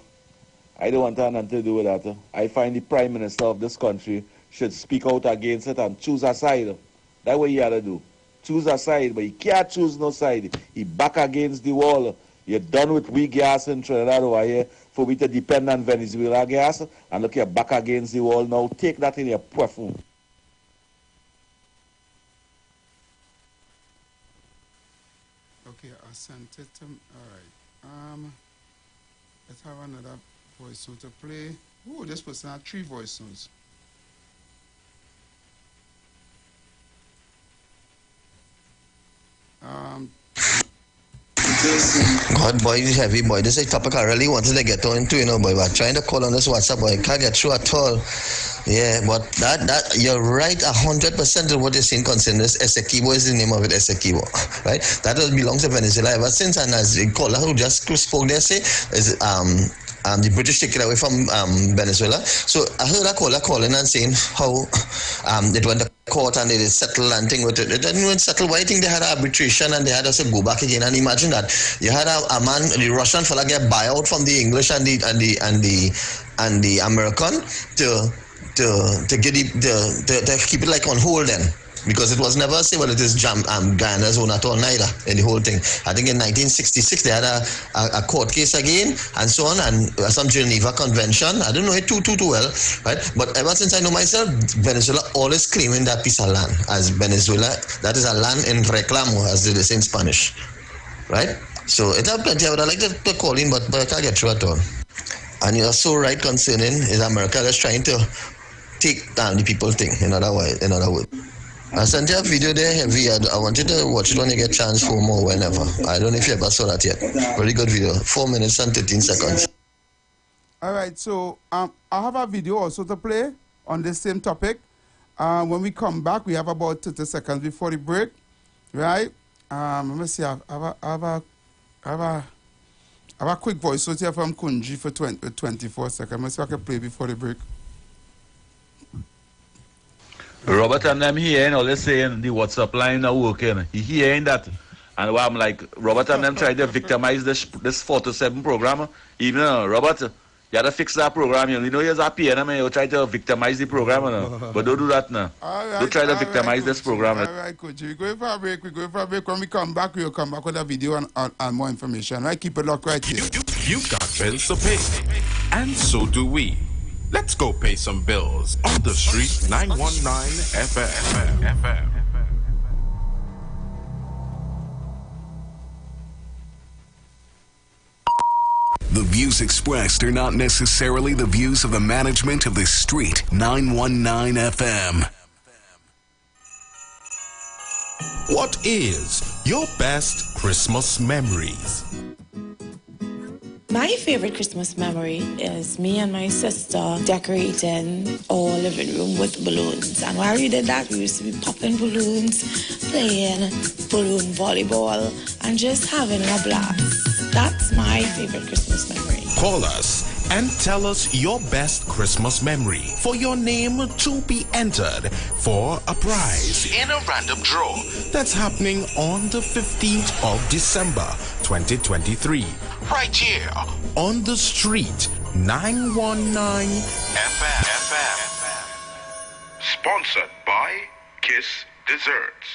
I don't want nothing to do with that. I find the Prime Minister of this country should speak out against it and choose a side. That's what he had to do. Choose a side, but he can't choose no side. He back against the wall. You're done with we gas in Trinidad over here for we to depend on Venezuela gas, and look, you're back against the wall now. Take that in your perfume. Okay, I sent it to all right. Let's have another voice note to play. Oh, this person had 3 voice notes. God, boy, this heavy, boy. This is a topic I really wanted to get on to, you know, boy. But trying to call on this WhatsApp, boy, can't get through at all. Yeah, but that you're right 100% of what you're saying concerning this. Essequibo is the name of it, Essequibo, right? That belongs to Venezuela ever since, and as the caller who just spoke there say, is the British take it away from Venezuela. So I heard a caller calling and saying how it went to court and they settled and thing with it. They didn't even settle. Why? I think they had arbitration and they had us to go back again. And imagine that you had a man, the Russian fella, get buyout from the English and the American to get to keep it like on hold then. Because it was never say, well, it is Guyana's own at all, neither, in the whole thing. I think in 1966, they had a court case again, and so on, and some Geneva Convention. I don't know it too well, right? But ever since I know myself, Venezuela always claiming that piece of land as Venezuela. That is a land in reclamo, as they say in Spanish, right? So it have plenty. I would like to call in, but I can't get through at all. And you're so right concerning is America that's trying to take down the people thing, in other words. I sent you a video there, Heavy. I want you to watch it when you get a chance for more whenever. I don't know if you ever saw that yet. Very good video. 4 minutes and 13 seconds. All right, so I have a video also to play on this same topic. When we come back, we have about 30 seconds before the break, right? Let me see. I have a quick voice note here from Kunji for 24 seconds. Let me see if I can play before the break. Robert and them hearing all they saying the WhatsApp line not working. He hearing that. And I'm like, Robert and them trying to victimize this 4-7 program. Even Robert, you had to fix that program. You know you're happy and you try to victimize the program now. But don't do that now. Right, don't try to victimize this program. All right, Coach. We're going for a break. When we come back, we'll come back with a video and more information. Right? Keep it locked right here. You got bills to pay. And so do we. Let's go pay some bills on the street 919 FM. The views expressed are not necessarily the views of the management of the street 919 FM. What is your best Christmas memories? My favorite Christmas memory is me and my sister decorating our living room with balloons. And while we did that, we used to be popping balloons, playing balloon volleyball, and just having a blast. That's my favorite Christmas memory. Call us and tell us your best Christmas memory for your name to be entered for a prize in a random draw that's happening on the 15th of December 2023 right here on the street 919 FM. Sponsored by Kiss Desserts.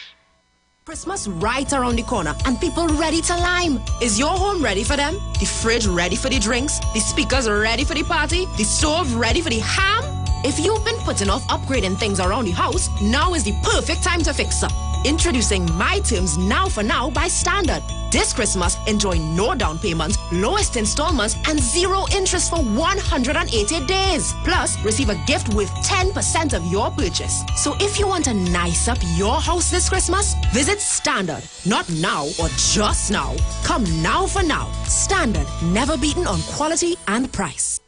Christmas right around the corner and people ready to lime. Is your home ready for them? The fridge ready for the drinks? The speakers ready for the party? The stove ready for the ham? If you've been putting off upgrading things around the house, now is the perfect time to fix up. Introducing My Terms Now for Now by Standard. This Christmas, enjoy no down payments, lowest installments, and 0 interest for 180 days. Plus, receive a gift worth 10% of your purchase. So if you want to nice up your house this Christmas, visit Standard. Not now or just now. Come now for now. Standard, never beaten on quality and price.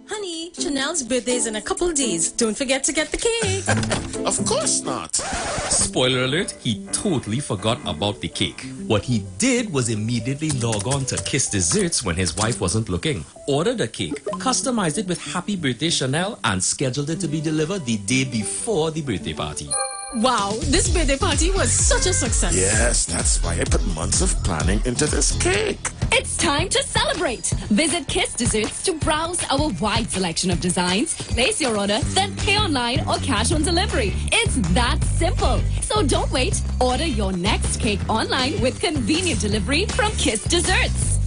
Honey, Chanel's birthday is in a couple days. Don't forget to get the cake. Of course not. Spoiler alert, he totally forgot about the cake. What he did was immediately log on to Kiss Desserts when his wife wasn't looking. Ordered a cake, customized it with Happy Birthday Chanel, and scheduled it to be delivered the day before the birthday party. Wow, this birthday party was such a success. Yes, that's why I put months of planning into this cake. It's time to celebrate. Visit Kiss Desserts to browse our wide selection of designs, place your order, then pay online or cash on delivery. It's that simple. So don't wait. Order your next cake online with convenient delivery from Kiss Desserts.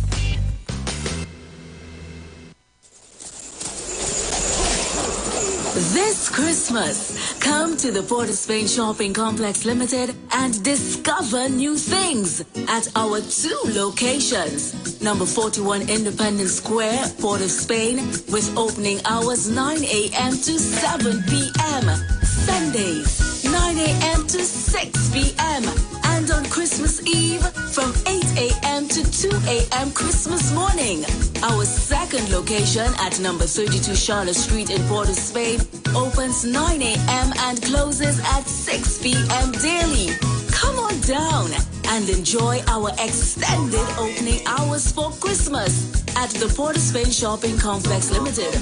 This Christmas, come to the Port of Spain Shopping Complex Limited and discover new things at our 2 locations. Number 41 Independence Square, Port of Spain, with opening hours 9 a.m. to 7 p.m. Sundays, 9 a.m. to 6 p.m. And on Christmas Eve, from 8 a.m. to 2 a.m. Christmas morning. Our second location at number 32 Charlotte Street in Port of Spain opens 9 a.m. and closes at 6 p.m. daily. Come on down and enjoy our extended opening hours for Christmas at the Port of Spain Shopping Complex Limited.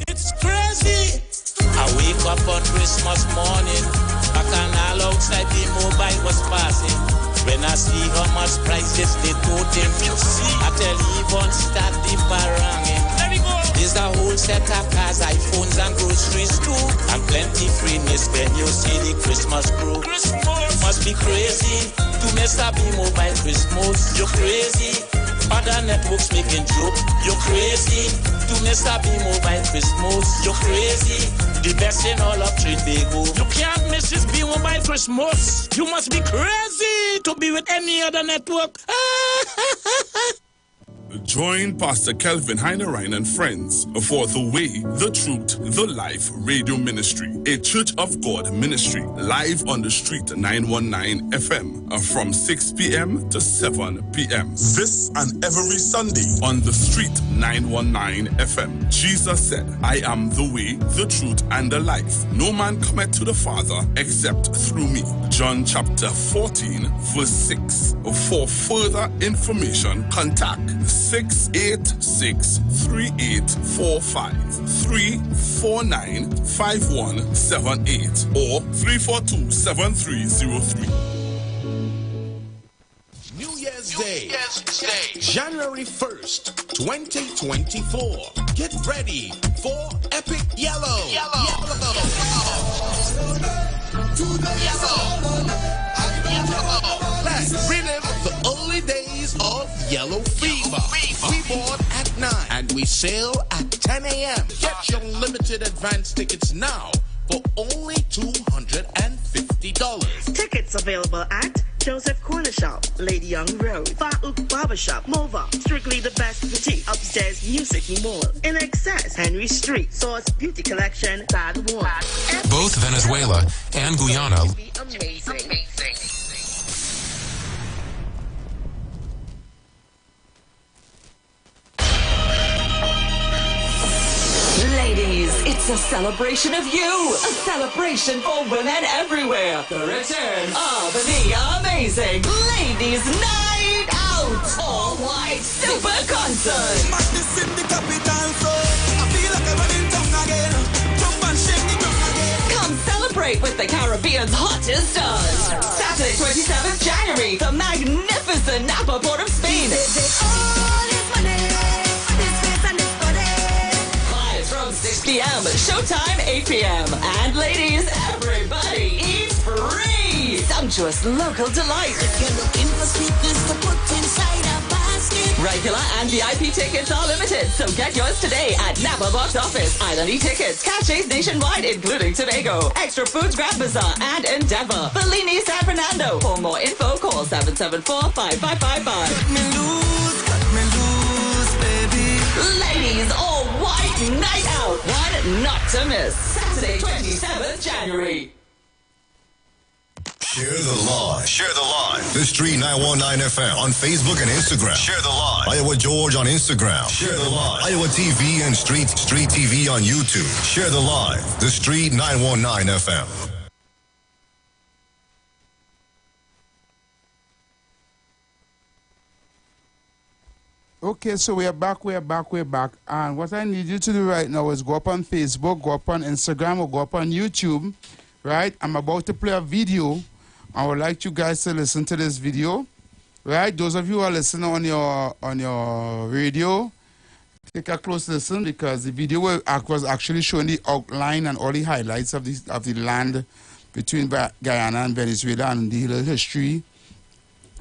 It's crazy. I wake up on Christmas morning, bacchanal outside the mobile was passing. When I see how much prices they told them, I tell Yvonne start the baranging. There we go. There's a whole set of cars, iPhones and groceries too, and plenty freeness when you see the Christmas crew. Christmas must be crazy to mess up the mobile Christmas. You're crazy. Other networks making joke. You're crazy to mess up the mobile Christmas. You're crazy. The best in all of Trinbago. You can't miss this be mobile Christmas. You must be crazy to be with any other network. Join Pastor Kelvin Heinerine and friends for The Way, The Truth, The Life Radio Ministry, a Church of God ministry, live on the street 919 FM from 6 p.m. to 7 p.m. This and every Sunday on the street 919 FM. Jesus said, I am the way, the truth, and the life. No man cometh to the Father except through me. John chapter 14, verse 6. For further information, contact 686-3845, 349-5178, or 342-7303. New Year's Day, January 1st, 2024. Get ready for Epic Yellow. Let's relive the early days of Yellow Fever. We board at 9 and we sail at 10 a.m. Get your limited advance tickets now for only $250. Tickets available at Joseph Corner Shop, Lady Young Road, Farouk Barbershop, Mova, Strictly the Best Boutique, Upstairs Music Mall, In Excess, Henry Street, Source Beauty Collection, Bad One. Both Venezuela and Guyana. Amazing. Ladies, it's a celebration of you. A celebration for women everywhere. The return of the amazing Ladies Night Out. All-white super concert. Madness in the capital, so celebrate with the Caribbean's hottest stars. Saturday, 27th January, the magnificent Napa Port of Spain. Live from 6 p.m., showtime 8 p.m. And ladies, everybody eats free. Sumptuous local delight. If you're looking for sweetness to put inside a basket. Regular and VIP tickets are limited, so get yours today at Napa Box Office, Island E-Tickets, Caches nationwide, including Tobago, Extra Foods Grand Bazaar, and Endeavor. Bellini, San Fernando. For more info, call 774-5555. Cut me loose, baby. Ladies, all white night out. One not to miss. Saturday, 27th January. Share the live. Share the live. The Street 919 FM on Facebook and Instagram. Share the live. Iowa George on Instagram. Share the live. Iowa TV and Street TV on YouTube. Share the live. The Street 919 FM. Okay, so we're back. And what I need you to do right now is go up on Facebook, go up on Instagram, or go up on YouTube, right? I'm about to play a video. I would like you guys to listen to this video, right? Those of you who are listening on your radio, take a close listen, because the video was actually showing the outline and all the highlights of the land between Guyana and Venezuela and the little history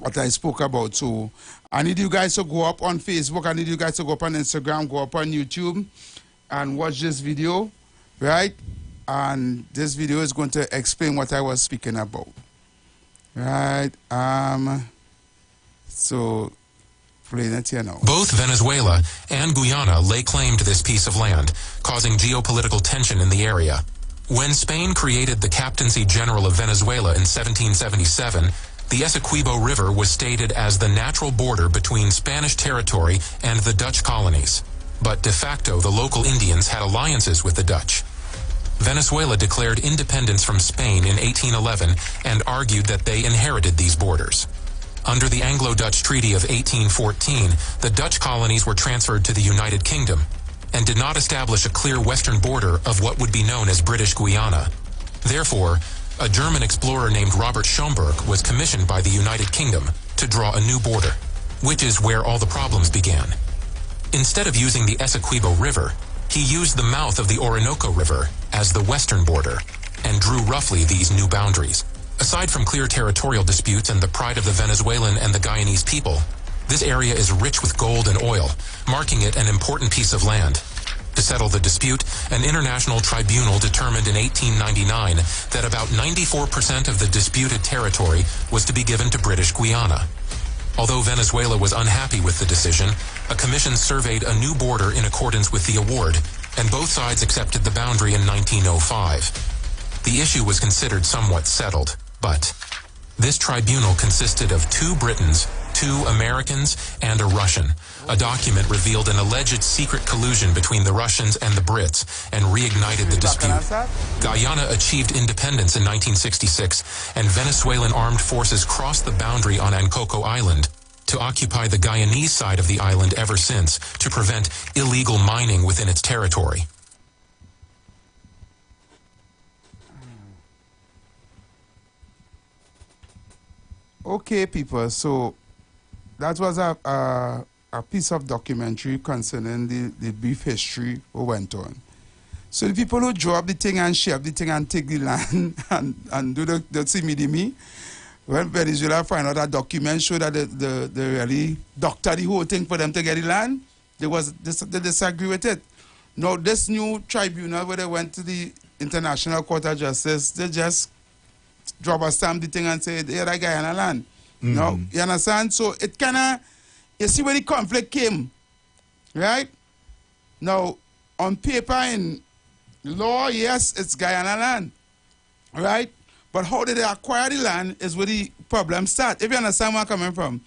that I spoke about. So I need you guys to go up on Facebook. I need you guys to go up on Instagram, go up on YouTube, and watch this video, right? And this video is going to explain what I was speaking about. Right, so playing it here now. Both Venezuela and Guyana lay claim to this piece of land, causing geopolitical tension in the area. When Spain created the Captaincy General of Venezuela in 1777, the Essequibo River was stated as the natural border between Spanish territory and the Dutch colonies. But de facto, the local Indians had alliances with the Dutch. Venezuela declared independence from Spain in 1811 and argued that they inherited these borders. Under the Anglo-Dutch Treaty of 1814, the Dutch colonies were transferred to the United Kingdom and did not establish a clear western border of what would be known as British Guiana. Therefore, a German explorer named Robert Schomburg was commissioned by the United Kingdom to draw a new border, which is where all the problems began. Instead of using the Essequibo River, he used the mouth of the Orinoco River as the western border and drew roughly these new boundaries. Aside from clear territorial disputes and the pride of the Venezuelan and the Guyanese people, this area is rich with gold and oil, marking it an important piece of land. To settle the dispute, an international tribunal determined in 1899 that about 94% of the disputed territory was to be given to British Guiana. Although Venezuela was unhappy with the decision, a commission surveyed a new border in accordance with the award, and both sides accepted the boundary in 1905. The issue was considered somewhat settled, but this tribunal consisted of 2 Britons, 2 Americans, and a Russian. A document revealed an alleged secret collusion between the Russians and the Brits and reignited the dispute. Guyana achieved independence in 1966, and Venezuelan armed forces crossed the boundary on Ancocco Island to occupy the Guyanese side of the island ever since to prevent illegal mining within its territory. Okay, people, so that was a piece of documentary concerning the brief history what went on. So the people who draw up the thing and share the thing and take the land and do the see-me-de-me, when Venezuela find out that document show that they really doctor the whole thing for them to get the land, they disagree with it. Now this new tribunal where they went to the International Court of Justice, they just drop a stamp the thing and say, hey, that guy on a land. Mm-hmm. No, you understand? So it kind of, you see where the conflict came, right? Now, on paper in law, yes, it's Guyana land, right? But how did they acquire the land is where the problem starts. If you understand where I'm coming from,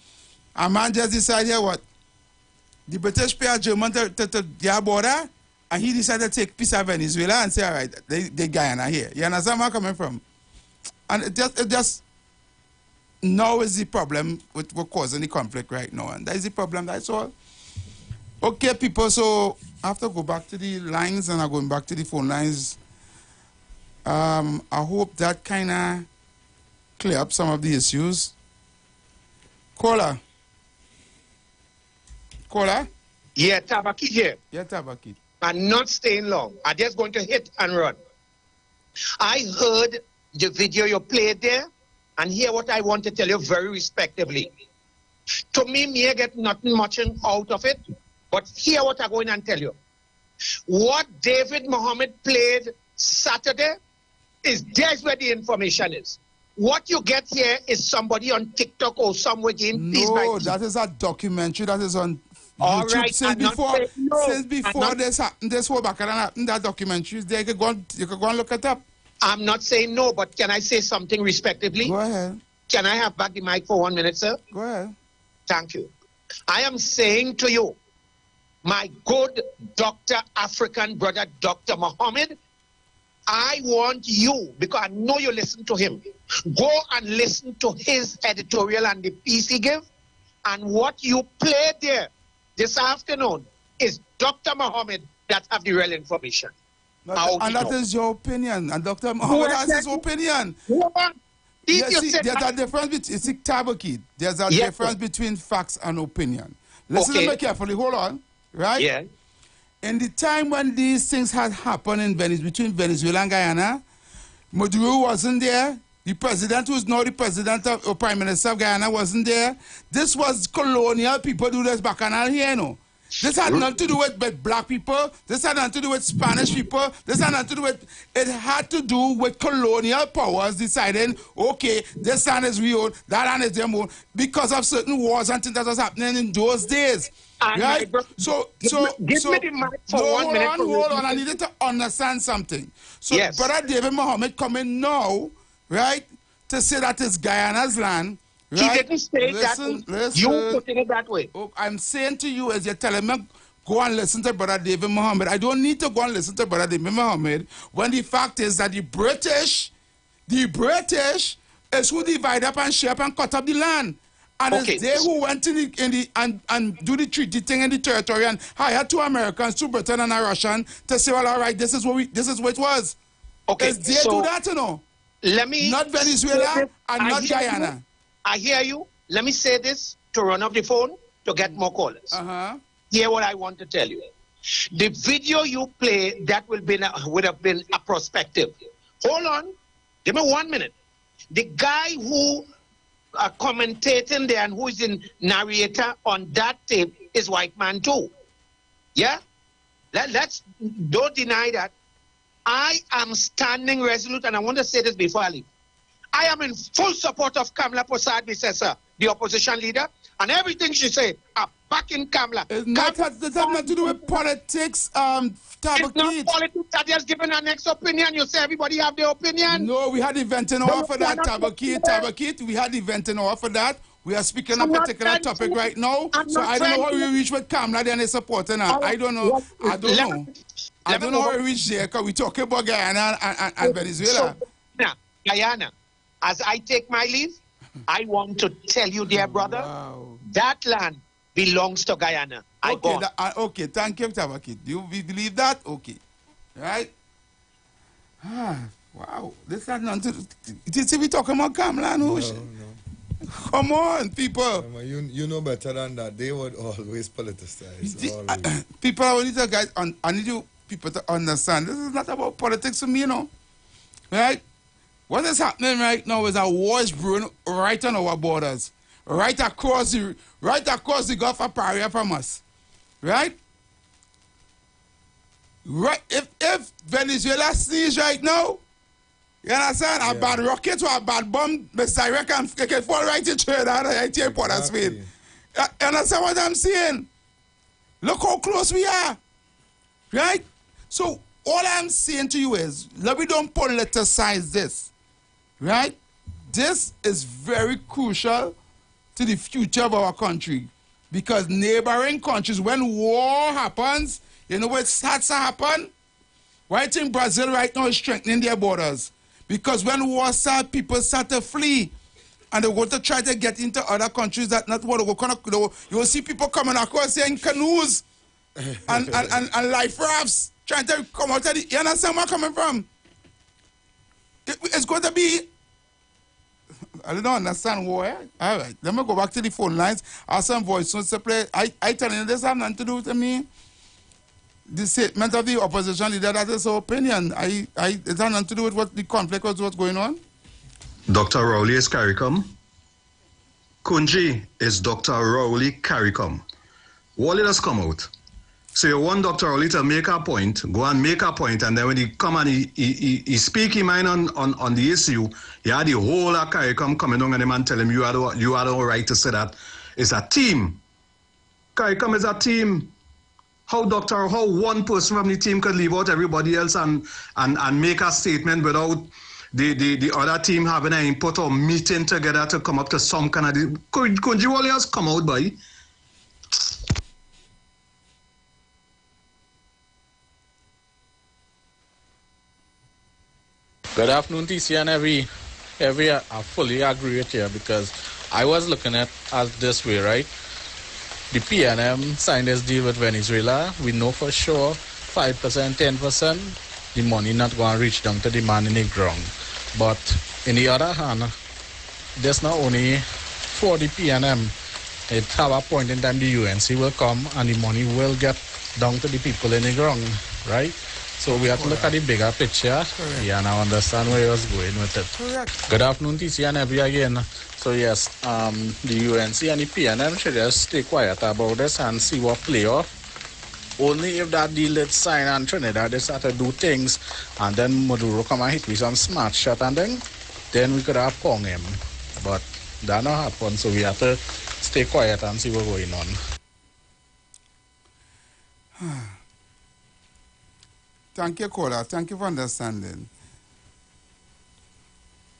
a man just decided here what? The British pay a German to their border, and he decided to take piece of Venezuela and say, all right, they Guyana here. You understand where I'm coming from? And it just now is the problem with what causing the conflict right now. And that is the problem, that's all. Okay, people, so I have to go back to the lines, and I'm going back to the phone lines. I hope that kind of clear up some of the issues. Caller. Yeah, Tabakit here. Yeah, Tabakit. I'm not staying long. I'm just going to hit and run. I heard the video you played there, and here what I want to tell you very respectively. To me, I get nothing much out of it, but hear what I'm going to tell you. What David Mohammed played Saturday there's where the information is. What you get here is somebody on TikTok or somewhere getting peace by No, peace. that is a documentary that is on All YouTube. right, Since I'm not before, saying no. since before this happened, this whole background happened, that documentary is there. You could go and look it up. I'm not saying no, but can I say something respectively? Go ahead. Can I have back the mic for 1 minute, sir? Go ahead. Thank you. I am saying to you, my good Dr. African brother, Dr. Mohammed, I want you, because I know you listen to him, go and listen to his editorial and the piece he gave. And what you played there this afternoon is Dr. Mohammed that have the real information. And that is your opinion. And Dr. Mohammed has his opinion. Yes, see, there's a difference between, see, Tabakit, there's a difference between facts and opinion. Listen to me carefully, hold on, right? Yeah. In the time when these things had happened in between Venezuela and Guyana, Maduro wasn't there. The president who's now the president or prime minister of Guyana wasn't there. This was colonial people do this bacchanal here, you know. This had nothing to do with black people. This had nothing to do with Spanish people. This had nothing to do with... It had to do with colonial powers deciding, okay, this land is we own, that land is them own, because of certain wars and things that was happening in those days. Right? So, give me the mic for 1 minute. Hold on. I needed to understand something. So, yes. Brother David Mohammed coming now, right, to say that it's Guyana's land. Right? He didn't say that. You putting it that way. Oh, I'm saying to you, as you're telling me, go and listen to Brother David Mohammed. I don't need to go and listen to Brother David Mohammed when the fact is that the British is who divide up and share up and cut up the land. And it's they who went and do the treaty thing in the territory and hired 2 Americans, 2 Britain and a Russian to say, well, all right, this is what it was. Okay, it's they do that, you know. Let me not Venezuela and not Guyana. I hear you. Let me say this to run off the phone to get more callers. Hear what I want to tell you. The video you play, that would have been a perspective. Hold on. Give me 1 minute. The guy who commentating there and who is the narrator on that tape is white man too. Yeah? Let's don't deny that. I am standing resolute, and I want to say this before I leave. I am in full support of Kamala Prasad-Bissessar, the opposition leader, and everything she say, I'm backing Kamala. Does that have nothing to do with politics, Tabakit? It's not politics. I just given an next opinion. You say everybody have their opinion. No, we had event in order for that, Tabakit. We had event in order for that. We are speaking on a particular topic right now. So I don't know how we reach with Kamala and they supporting her. I don't know. I don't know how we reach there because we talking about Guyana and Venezuela. So, Guyana, as I take my leave, I want to tell you, dear brother, that land belongs to Guyana. Okay, thank you, Tabakit. Do you believe that? Okay. Right? Wow. This is not... Did we talking about Kamala and Hush? No. Come on, people. You know better than that. They would always politicize. People, I need you people to understand. This is not about politics for me, you know. Right? What is happening right now is a war is brewing right on our borders. Right across the Gulf of Paria from us. Right? Right. If Venezuela sneeze right now, you understand? A bad rocket or a bad bomb, Mr. can fall right into that airport of Spain. You understand what I'm saying? Look how close we are. Right? So all I'm saying to you is, let me don't politicize this. Right? This is very crucial to the future of our country. Because neighboring countries, when war happens, you know what starts to happen? Why I think Brazil right now is strengthening their borders. Because when war starts, people start to flee. And they want to try to get into other countries that not want to go. You will see people coming across here in canoes and life rafts trying to come out of the... You understand where I'm coming from? It's going to be, I don't understand why. All right, let me go back to the phone lines. Ask some voice notes to play. I tell you, this has nothing to do with me. The statement of the opposition leader, that is her opinion. It has nothing to do with what the conflict was, what's going on. Dr. Rowley is CARICOM. Kunji is Dr. Rowley CARICOM. Wally has come out. So you want Dr. Rowley to make a point, go and make a point, and then when he come and he speak his mind on the issue, you had the whole of CARICOM coming on and him and tell him you had the right to say that. It's a team. CARICOM is a team. How one person from the team could leave out everybody else and make a statement without the other team having an input or meeting together to come up to some kind of... Kunji Wally has come out, boy. Good afternoon, TC, and every I fully agree with you because I was looking at as this way, right? The PNM signed this deal with Venezuela. We know for sure 5%, 10%, the money not going to reach down to the man in the ground. But in the other hand, there's not only for the PNM. At a point in time, the UNC will come and the money will get down to the people in the ground, right? So we have to look at the bigger picture. Correct. Yeah, and I understand where I was going with it. Correct. Good afternoon, TC and every again. So yes, the UNC and the PNM should just stay quiet about this and see what play off. Only if that deal is signed and Trinidad they start to do things and then Maduro come and hit with some smart shot and then we could have Pong him. But that not happen, so we have to stay quiet and see what's going on. Thank you, caller. Thank you for understanding.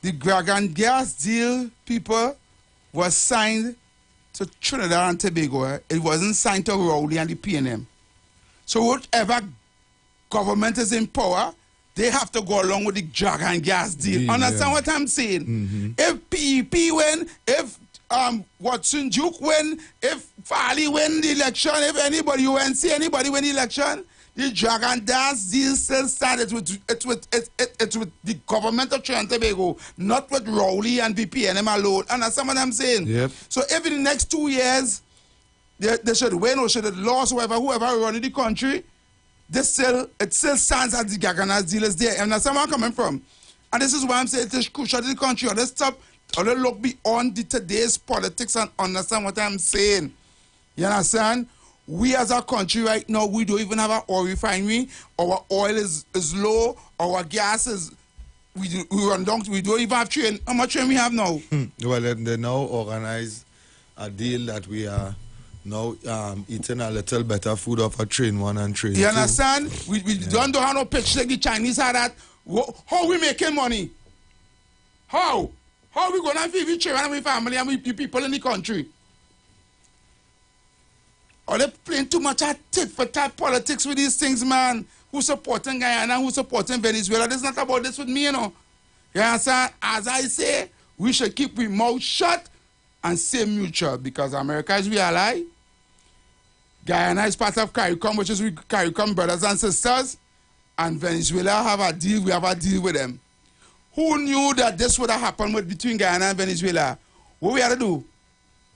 The Dragon Gas deal, people, was signed to Trinidad and Tobago. It wasn't signed to Rowley and the PNM. So whatever government is in power, they have to go along with the Dragon Gas deal. Understand what I'm saying? Mm-hmm. If PEP win, if Watson Duke win, if Farley win the election, if anybody UNC, anybody win the election, the Dragon Dance deal still started it's with the government of Trinidad and Tobago, not with Rowley and VPNM alone. Understand what I'm saying? Yep. So if in the next 2 years they should win or should have lost, whoever running the country, it still stands as the Dragon Dance deal is there. Understand where I'm coming from? And this is why I'm saying it is crucial to the country. Or let's stop or let's look beyond today's politics and understand what I'm saying. You understand? We as a country right now, we don't even have an oil refinery. Our oil is low. Our gas is, we run down. We don't even have train. How much train we have now? Well, they now organize a deal that we are now eating a little better food off a train 1 and train 2. You understand? We don't have no pitch like the Chinese had that. How we making money? How? How we going to feed each other and our family and the people in the country? Or they playing too much at tit-for-tat politics with these things, man. Who's supporting Guyana, who's supporting Venezuela? This is not about this with me, you know. You understand? As I say, we should keep our mouth shut and stay mutual because America is our ally. Guyana is part of CARICOM, which is we CARICOM brothers and sisters. And Venezuela have a deal, we have a deal with them. Who knew that this would have happened between Guyana and Venezuela? What we had to do?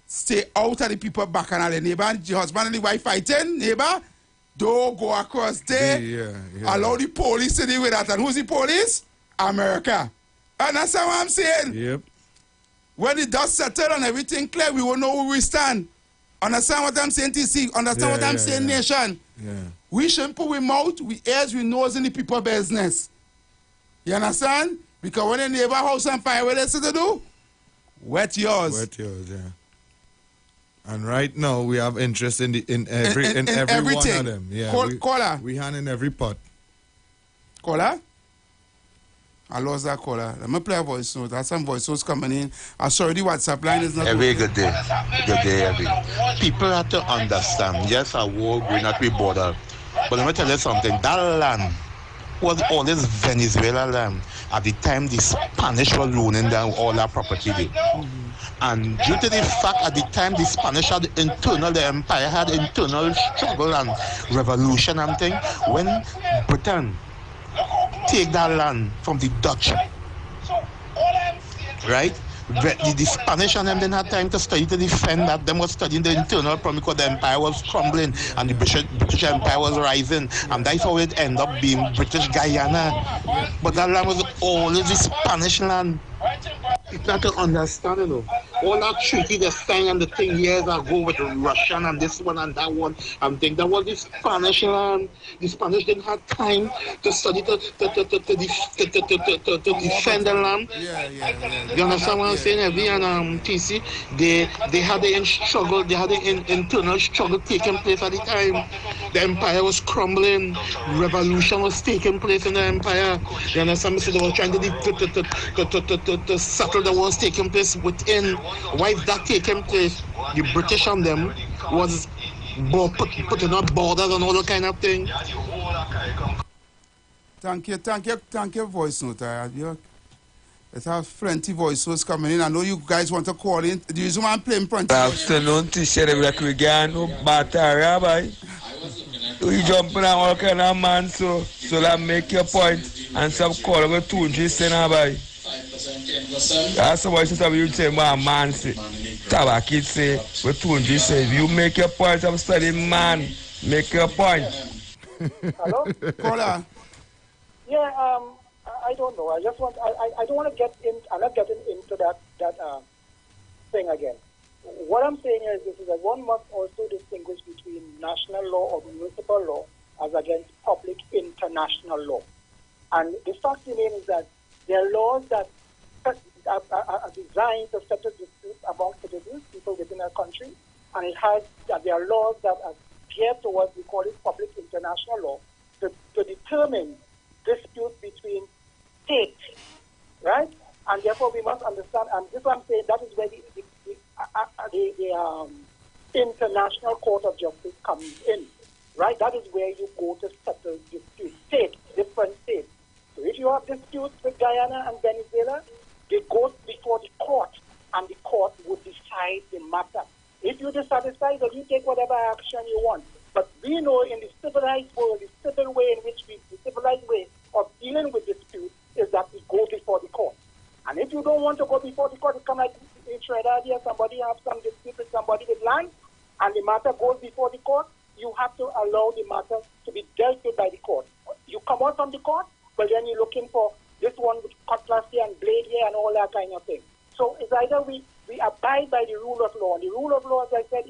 Stay out of the people back and the neighbor and the husband and the wife fighting, neighbor. Don't go across there. Allow the police to deal with that. And who's the police? America. Understand what I'm saying? Yep. When the dust settle and everything clear, we will know where we stand. Understand what I'm saying, TC? Understand what I'm saying, nation? Yeah. We shouldn't put our mouth, we ears, we nose in the people business. You understand? Because when a neighbor house on fire, what else to do? Wet yours. Wet yours, yeah. And right now we have interest in every one of them. Yeah, caller. We hand in every pot. Caller? I lost that caller. Let me play a voice note. I have some voice notes coming in. I'm sorry, the WhatsApp line is not Every good day. Good day, every. People have to understand. Yes, a war will not be border. But let me tell you something. That land was always Venezuela land. At the time, the Spanish were ruining down all that property there. And due to the fact at the time the Spanish had the empire had internal struggle and revolution and thing, when Britain take that land from the Dutch, right? The Spanish and them didn't have time to study to defend that. Them was studying the internal problem because the empire was crumbling and the British Empire was rising. And that's how it ended up being British Guyana. But that land was always the Spanish land. People have to understand, you know. All that treaty they signed and the thing years ago with the Russian and this one and that one, I'm thinking that was the Spanish land. The Spanish didn't have time to study to defend the land. You understand what I'm saying? Every and TC, they had the struggle, they had the internal struggle taking place at the time. The empire was crumbling, revolution was taking place in the empire. You understand? So they were trying to settle the wars taking place within. Why is that taking place? The British on them was putting up borders and all that kind of thing. Thank you, voice note. Let's have plenty voice notes coming in. I know you guys want to call in. Do you want to play in front? Afternoon, teacher. We get no batter, rabbi. We jump on all kind of man, so that make your point and some call over 2G rabbi. That's what you say, man say. Tabakit say, what 2G say. If you make your point, I'm studying man. Make your point. Hello? Caller. Yeah, I don't know. I just want. I don't want to get in. I'm not getting into that thing again. What I'm saying is this: is that one must also distinguish between national law or municipal law as against public international law. And the fact remains is that there are laws that are designed to settle disputes among citizens, people within a country, and there are laws that are geared towards, we call it public international law, to determine disputes between states, right? And therefore we must understand, and this is what I'm saying, that is where the International Court of Justice comes in, right? That is where you go to settle disputes, different states. So if you have disputes with Guyana and Venezuela, they go before the court, and the court would decide the matter. If you're dissatisfied, then you take whatever action you want. But we know in the civilized world, the civil way the civilized way of dealing with disputes is that we go before the court. And if you don't want to go before the court, it come like in Trinidad here, somebody have some dispute with somebody with land, and the matter goes before the court, you have to allow the matter to be dealt with by the court. You come out from the court, but then you're looking for this one with cutlass here and blade here and all that kind of thing. So it's either we abide by the rule of law. And the rule of law, as I said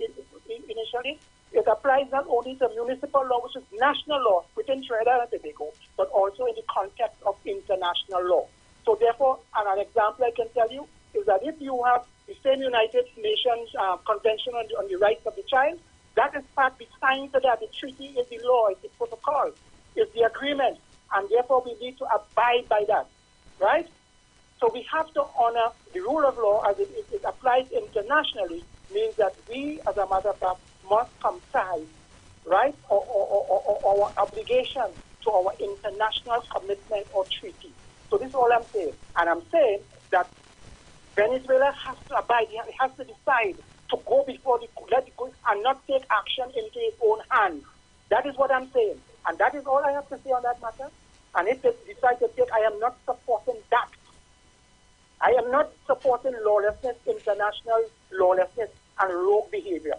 initially, it applies not only to municipal law, which is national law within Trinidad and Tobago, but also in the context of international law. So therefore, and an example I can tell you is that if you have the same United Nations Convention on the Rights of the Child, that is part signed to that. The treaty is the law, it's the protocol, it's the agreement, and therefore we need to abide by that, right? So we have to honor the rule of law as it applies internationally, means that we, as a matter of fact, must comply, right, or our obligation to our international commitment or treaty. So this is all I'm saying. And I'm saying that Venezuela has to abide, it has to decide to go before let it go and not take action into its own hands. That is what I'm saying. And that is all I have to say on that matter. And if they decide to take, I am not supporting that. I am not supporting lawlessness, international lawlessness, and rogue behavior.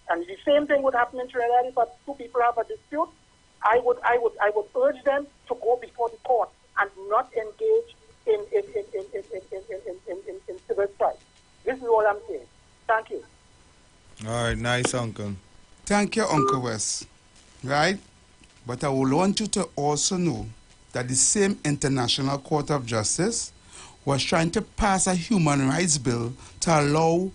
And the same thing would happen in Trinidad if two people have a dispute. I would urge them to go before the court and not engage in civil strife. This is all I'm saying. Thank you. All right, nice, Uncle. Thank you, Uncle West. Right? But I would want you to also know that the same International Court of Justice was trying to pass a human rights bill to allow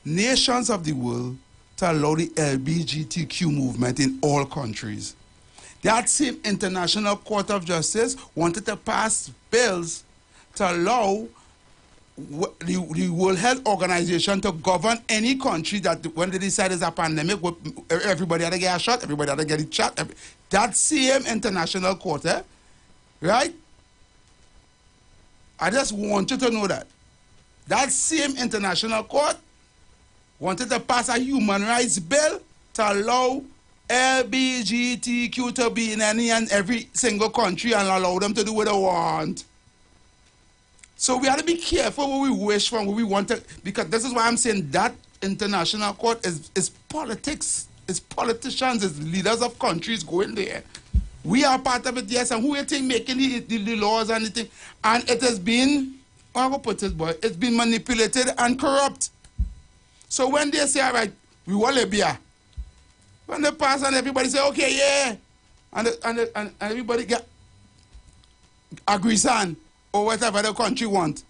nations of the world to allow the LGBTQ movement in all countries. That same International Court of Justice wanted to pass bills to allow the World Health Organization to govern any country that when they decide there's a pandemic, everybody had to get a shot, everybody had to get a shot. That same International Court, right? I just want you to know that. That same International Court wanted to pass a human rights bill to allow LGBTQ to be in any and every single country and allow them to do what they want. So we have to be careful what we wish for, what we want to, because this is why I'm saying that international court is politics. It's politicians, it's leaders of countries going there. We are part of it, yes, and who you think making the laws and anything. And it has been, how to put it, boy, it's been manipulated and corrupt. So when they say, all right, we want Libya, when they pass and everybody say, okay, yeah, and everybody agrees on, or whatever the country want,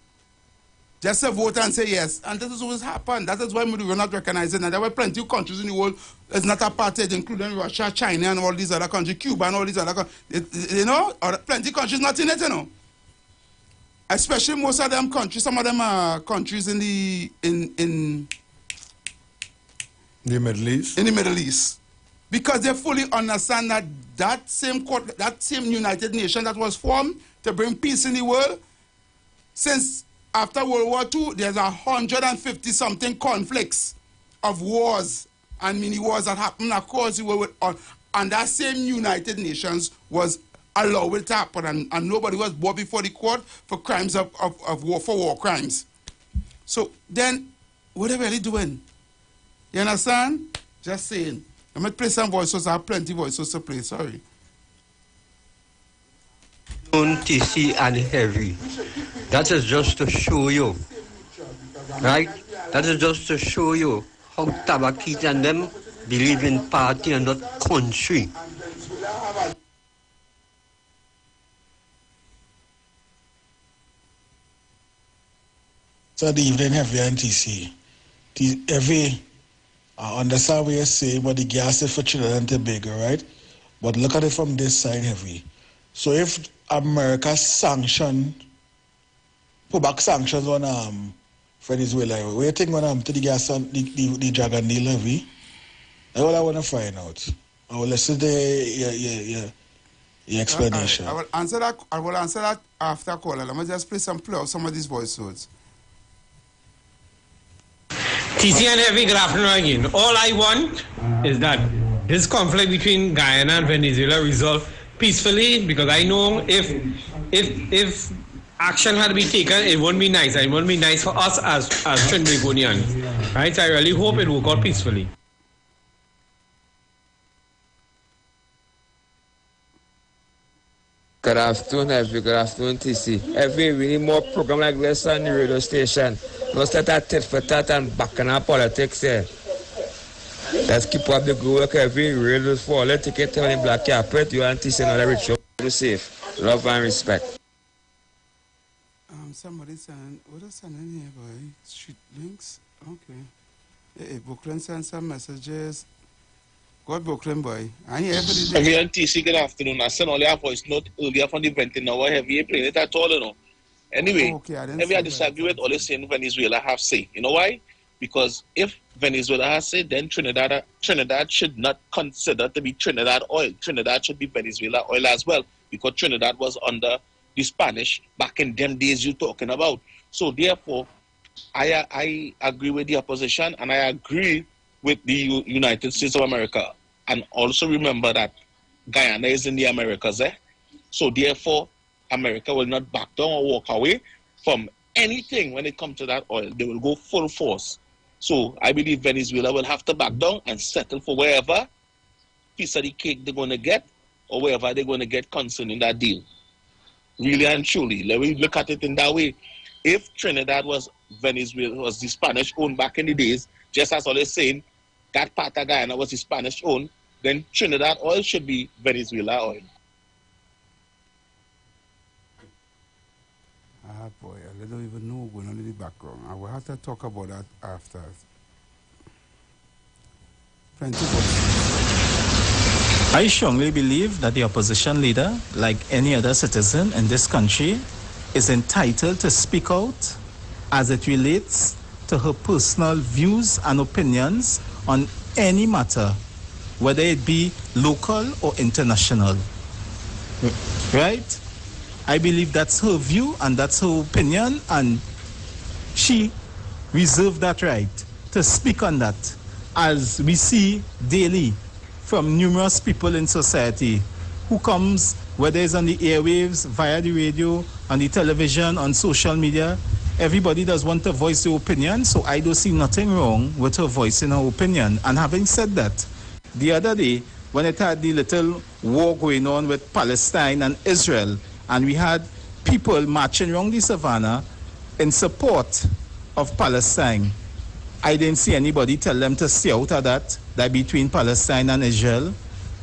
just to vote and say yes. And this is what's happened. That is why we're not recognizing that there were plenty of countries in the world that's not apartheid, including Russia, China, and all these other countries, Cuba and all these other countries. You know, or plenty of countries not in it, you know. Especially most of them countries, some of them are countries in the Middle East. In the Middle East. Because they fully understand that that same United Nations that was formed to bring peace in the world, since after World War II, there's 150-something conflicts of wars and mini-wars that happened across the world. And that same United Nations was allowed it to happen. And nobody was brought before the court for crimes of war, for war crimes. So then, what are they really doing? You understand? Just saying. I'm going to play some voices. I have plenty of voices to play. Sorry. TC and Heavy. That is just to show you, right? That is just to show you how Tabakit and them believe in party and not country. So the evening, Heavy and TC. Heavy, I understand what you're saying, but the gas is for Trinidad and Tobago, right? But look at it from this side, Heavy. So if America put back sanctions on Venezuela, what do you think when to the gas and the Dragon deal, Heavy? That's all I want to find out. I will listen to your explanation. I will answer that after call. Let me just play some of these voice notes. TC and Heavy, good afternoon again. All I want is that this conflict between Guyana and Venezuela resolved peacefully, because I know if action had to be taken, it won't be nice. It won't be nice for us as Trinidadians. Right? So I really hope it will go out peacefully. Good afternoon, Heavy. Good afternoon, TC. Heavy, we need more program like this on the radio station. Don't start that tit for tat and back in our politics here. Let's keep up the good work, Heavy. Radio for let's take it on the black carpet. You and TC and all the rich people safe. Love and respect. Somebody saying, what is sending here, boy? Street links? Okay. Hey, Brooklyn sent some messages. God, Brooklyn, boy. I hear everything. Heavy and TC, good afternoon. I sent all your voice note earlier from the event in our Heavy playing it at all, you know. Anyway, Heavy, I disagree with all the saying Venezuela have say. You know why? Because if Venezuela has say, then Trinidad should not consider to be Trinidad oil. Trinidad should be Venezuela oil as well, because Trinidad was under the Spanish back in them days you're talking about. So therefore, I agree with the opposition, and I agree with the United States of America. And also remember that Guyana is in the Americas, eh? So therefore, America will not back down or walk away from anything when it comes to that oil. They will go full force. So I believe Venezuela will have to back down and settle for wherever piece of the cake they're going to get, or wherever they're going to get concerning that deal. Really and truly, let me look at it in that way. If Trinidad was Venezuela, was the Spanish owned back in the days, just as all is saying, that part of Guyana was the Spanish owned, then Trinidad oil should be Venezuela oil. Ah, boy, I don't even know going on in the background. I will have to talk about that after. Plenty I strongly believe that the opposition leader, like any other citizen in this country, is entitled to speak out as it relates to her personal views and opinions on any matter, whether it be local or international. Right? I believe that's her view and that's her opinion, and she reserved that right to speak on that, as we see daily from numerous people in society who comes whether it's on the airwaves, via the radio, on the television, on social media, everybody does want to voice their opinion, so I don't see nothing wrong with her voicing her opinion. And having said that, the other day, when it had the little war going on with Palestine and Israel, and we had people marching around the savannah in support of Palestine, I didn't see anybody tell them to stay out of that between Palestine and Israel,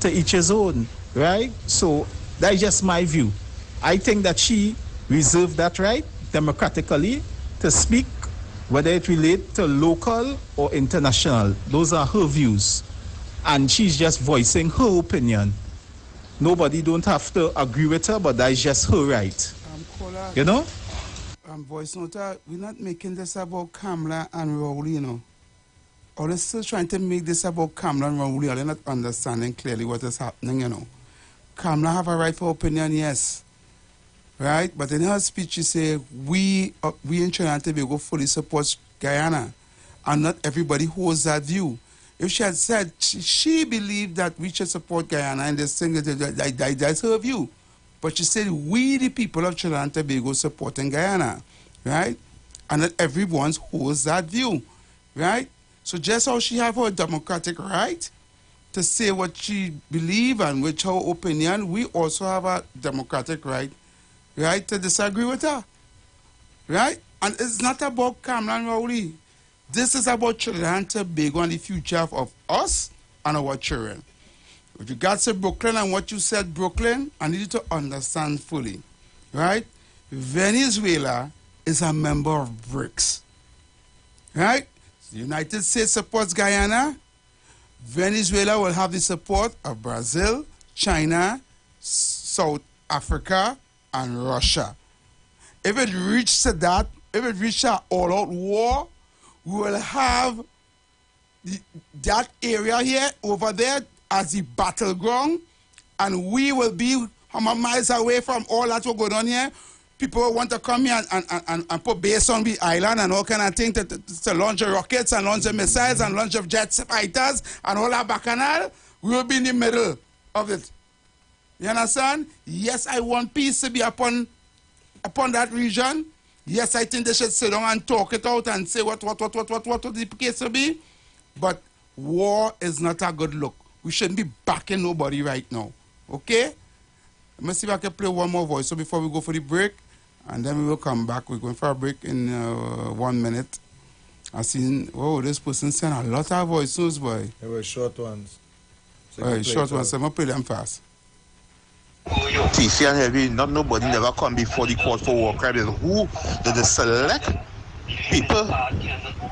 to each his own, right? So that's just my view. I think that she reserved that right democratically to speak, whether it relates to local or international. Those are her views. And she's just voicing her opinion. Nobody don't have to agree with her, but that's just her right. You know? Voice note, we're not making this about Kamala and Rowley, you know. Or they're still trying to make this about Kamala and Rowley, or they're not understanding clearly what is happening, you know. Kamala have a right for opinion, yes. Right? But in her speech, she say, we in Trinidad and Tobago fully support Guyana. And not everybody holds that view. If she had said she believed that we should support Guyana and this thing, that's her view. But she said, we, the people of Trinidad and Tobago, supporting Guyana, right? And that everyone holds that view, right? So just how she have her democratic right to say what she believes and which her opinion, we also have a democratic right, right, to disagree with her, right? And it's not about Kamala and Rowley. This is about Trinidad and Tobago and the future of us and our children. With regards to Brooklyn and what you said, Brooklyn, I need you to understand fully, right? Venezuela is a member of BRICS, right? The United States supports Guyana. Venezuela will have the support of Brazil, China, South Africa, and Russia. If it reaches that, if it reaches an all-out war, we will have that area here, over there, as the battleground, and we will be how many miles away from all that what's going on here. People want to come here and put base on the island and all kind of things to launch rockets and launch missiles and launch of jet fighters and all that bacchanal. We will be in the middle of it. You understand? Yes, I want peace to be upon that region. Yes, I think they should sit down and talk it out and say what the case will be. But war is not a good look. We shouldn't be backing nobody right now. Okay? Let me see if I can play one more voice so before we go for the break. And then we will come back. We're going for a break in 1 minute. I seen, oh, this person sent a lot of voices, boy. They were short ones. So short ones, so I'm going to play them fast. TC and Heavy, not nobody never come before the court for war crimes. Who did they select? People,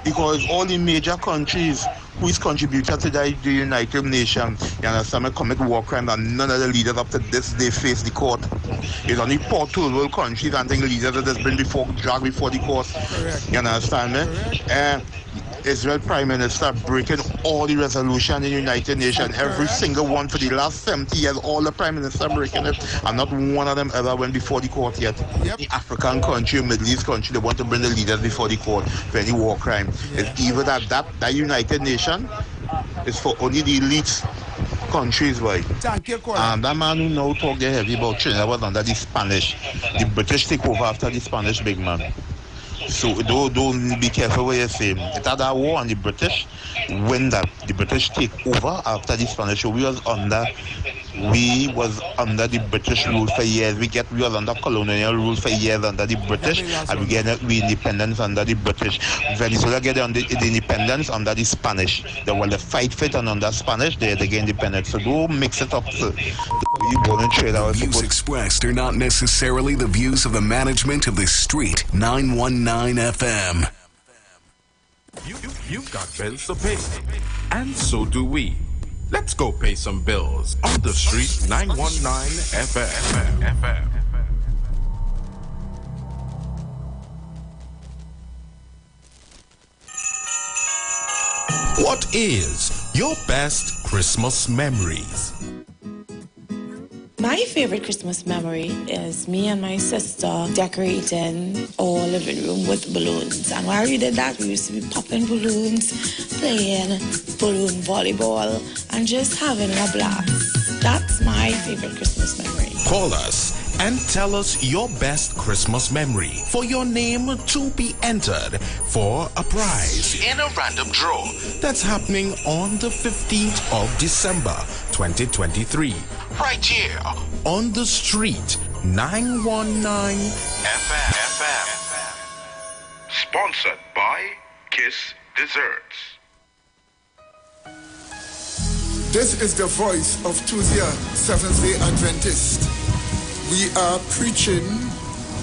because all the major countries who is contributed to the United Nations, you understand, may commit war crimes, and none of the leaders up to this day face the court. It's only poor third world countries and think leaders that has been dragged before the court. Correct. You understand me? Israel Prime Minister breaking all the resolution in the United Nations, every single one for the last 70 years, all the Prime Minister breaking it, and not one of them ever went before the court yet. Yep. The African country, Middle East country, they want to bring the leaders before the court for any war crime. Yeah. It's even that United Nation is for only the elite countries, boy. Thank you, and that man who now talk there heavy about Trinidad was under the Spanish. The British take over after the Spanish big man. So don't be careful what you're saying. It had a war and the British win that. The British take over after the Spanish. So we was under the British rule for years. We was under colonial rule for years under the British, and we get the independence under the British. Venezuela get the independence under the Spanish. They will fight fit and under Spanish they get independence. So don't mix it up. So The views expressed are not necessarily the views of the management of The Street 919 FM. You've got bills to pay, and so do we. Let's go pay some bills on The Street 919 FM. What is your best Christmas memories? My favorite Christmas memory is me and my sister decorating our living room with balloons. And while we did that, we used to be popping balloons, playing balloon volleyball, and just having a blast. That's my favorite Christmas memory. Call us and tell us your best Christmas memory for your name to be entered for a prize in a random draw that's happening on the 15th of December 2023 right here on the street 919 FM. Sponsored by Kiss Desserts. This is the voice of Tuesday Seventh-day Adventist. We are preaching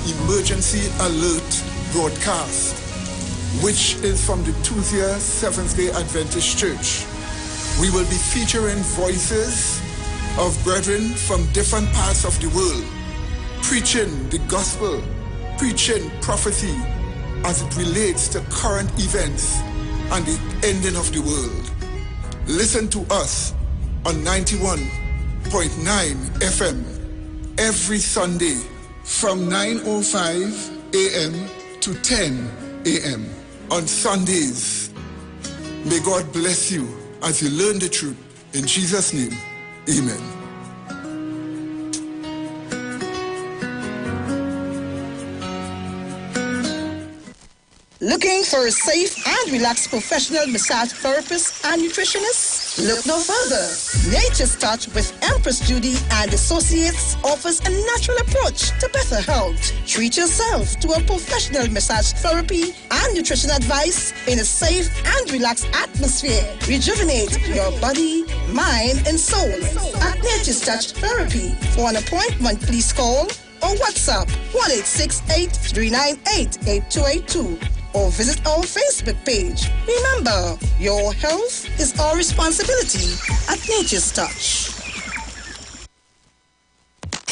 Emergency Alert broadcast, which is from the Tuesday Seventh-day Adventist Church. We will be featuring voices of brethren from different parts of the world, preaching the gospel, preaching prophecy as it relates to current events and the ending of the world. Listen to us on 91.9 FM every Sunday from 9:05 a.m. to 10 a.m. on Sundays. May God bless you as you learn the truth. In Jesus' name, amen. Looking for a safe and relaxed professional massage therapist and nutritionist? Look no further. Nature's Touch with Empress Judy and Associates offers a natural approach to better health. Treat yourself to a professional massage therapy and nutrition advice in a safe and relaxed atmosphere. Rejuvenate your body, mind, and soul at Nature's Touch Therapy. For an appointment, please call or WhatsApp 1-868-398-8282 or visit our Facebook page. Remember, your health is our responsibility at Nature's Touch.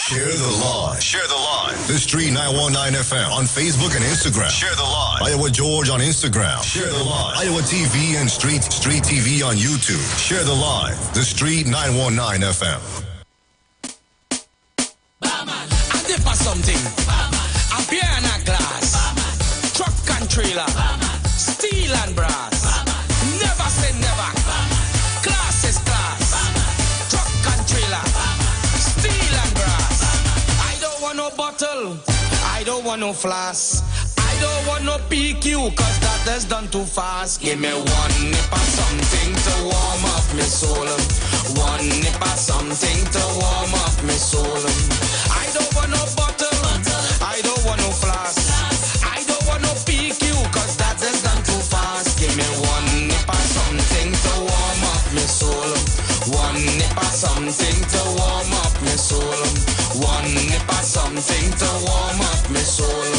Share the live. Share the live. The Street 919 FM on Facebook and Instagram. Share the live. Iowa George on Instagram. Share the live. Iowa TV and Street TV on YouTube. Share the live. The Street 919 FM. I dip for something. A beer and a glass. Truck and trailer. Steel and brass. Never say never. Class is class. Truck and trailer. Steel and brass. I don't want no bottle. I don't want no flask. I don't want no PQ, cause that is done too fast. Give me one nip of something to warm up my soul. One nip of something to warm up my soul. I don't want no bottle. I don't want no flask. I don't want no PQ, cause that is done too fast. Give me one nip of something to warm up my soul. One nip of something to warm up my soul. One nip of something to warm up my soul.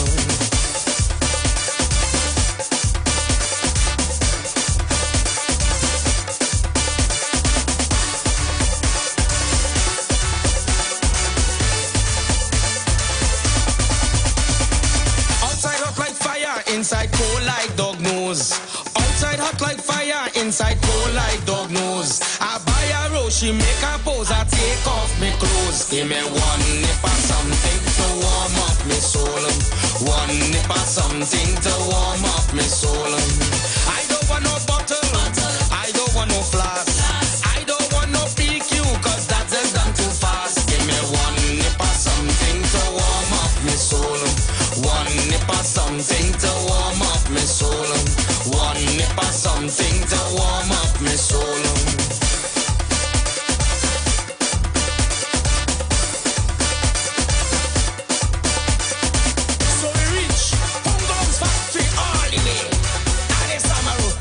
Inside cold like dog nose. Outside hot like fire, inside cold like dog nose. I buy a rose, she make a pose, I take off me clothes. Give me one nip of something to warm up me soul. One nip of something to warm up me soul. I don't want no bottle, I don't want no flask. I don't want no PQ, cause that is done too fast. Give me one nip of something to warm up me soul. One nip of something to warm up my soul. One nip of something to warm up my soul. So we reach Homegrown's factory all the way. And it's Amaru.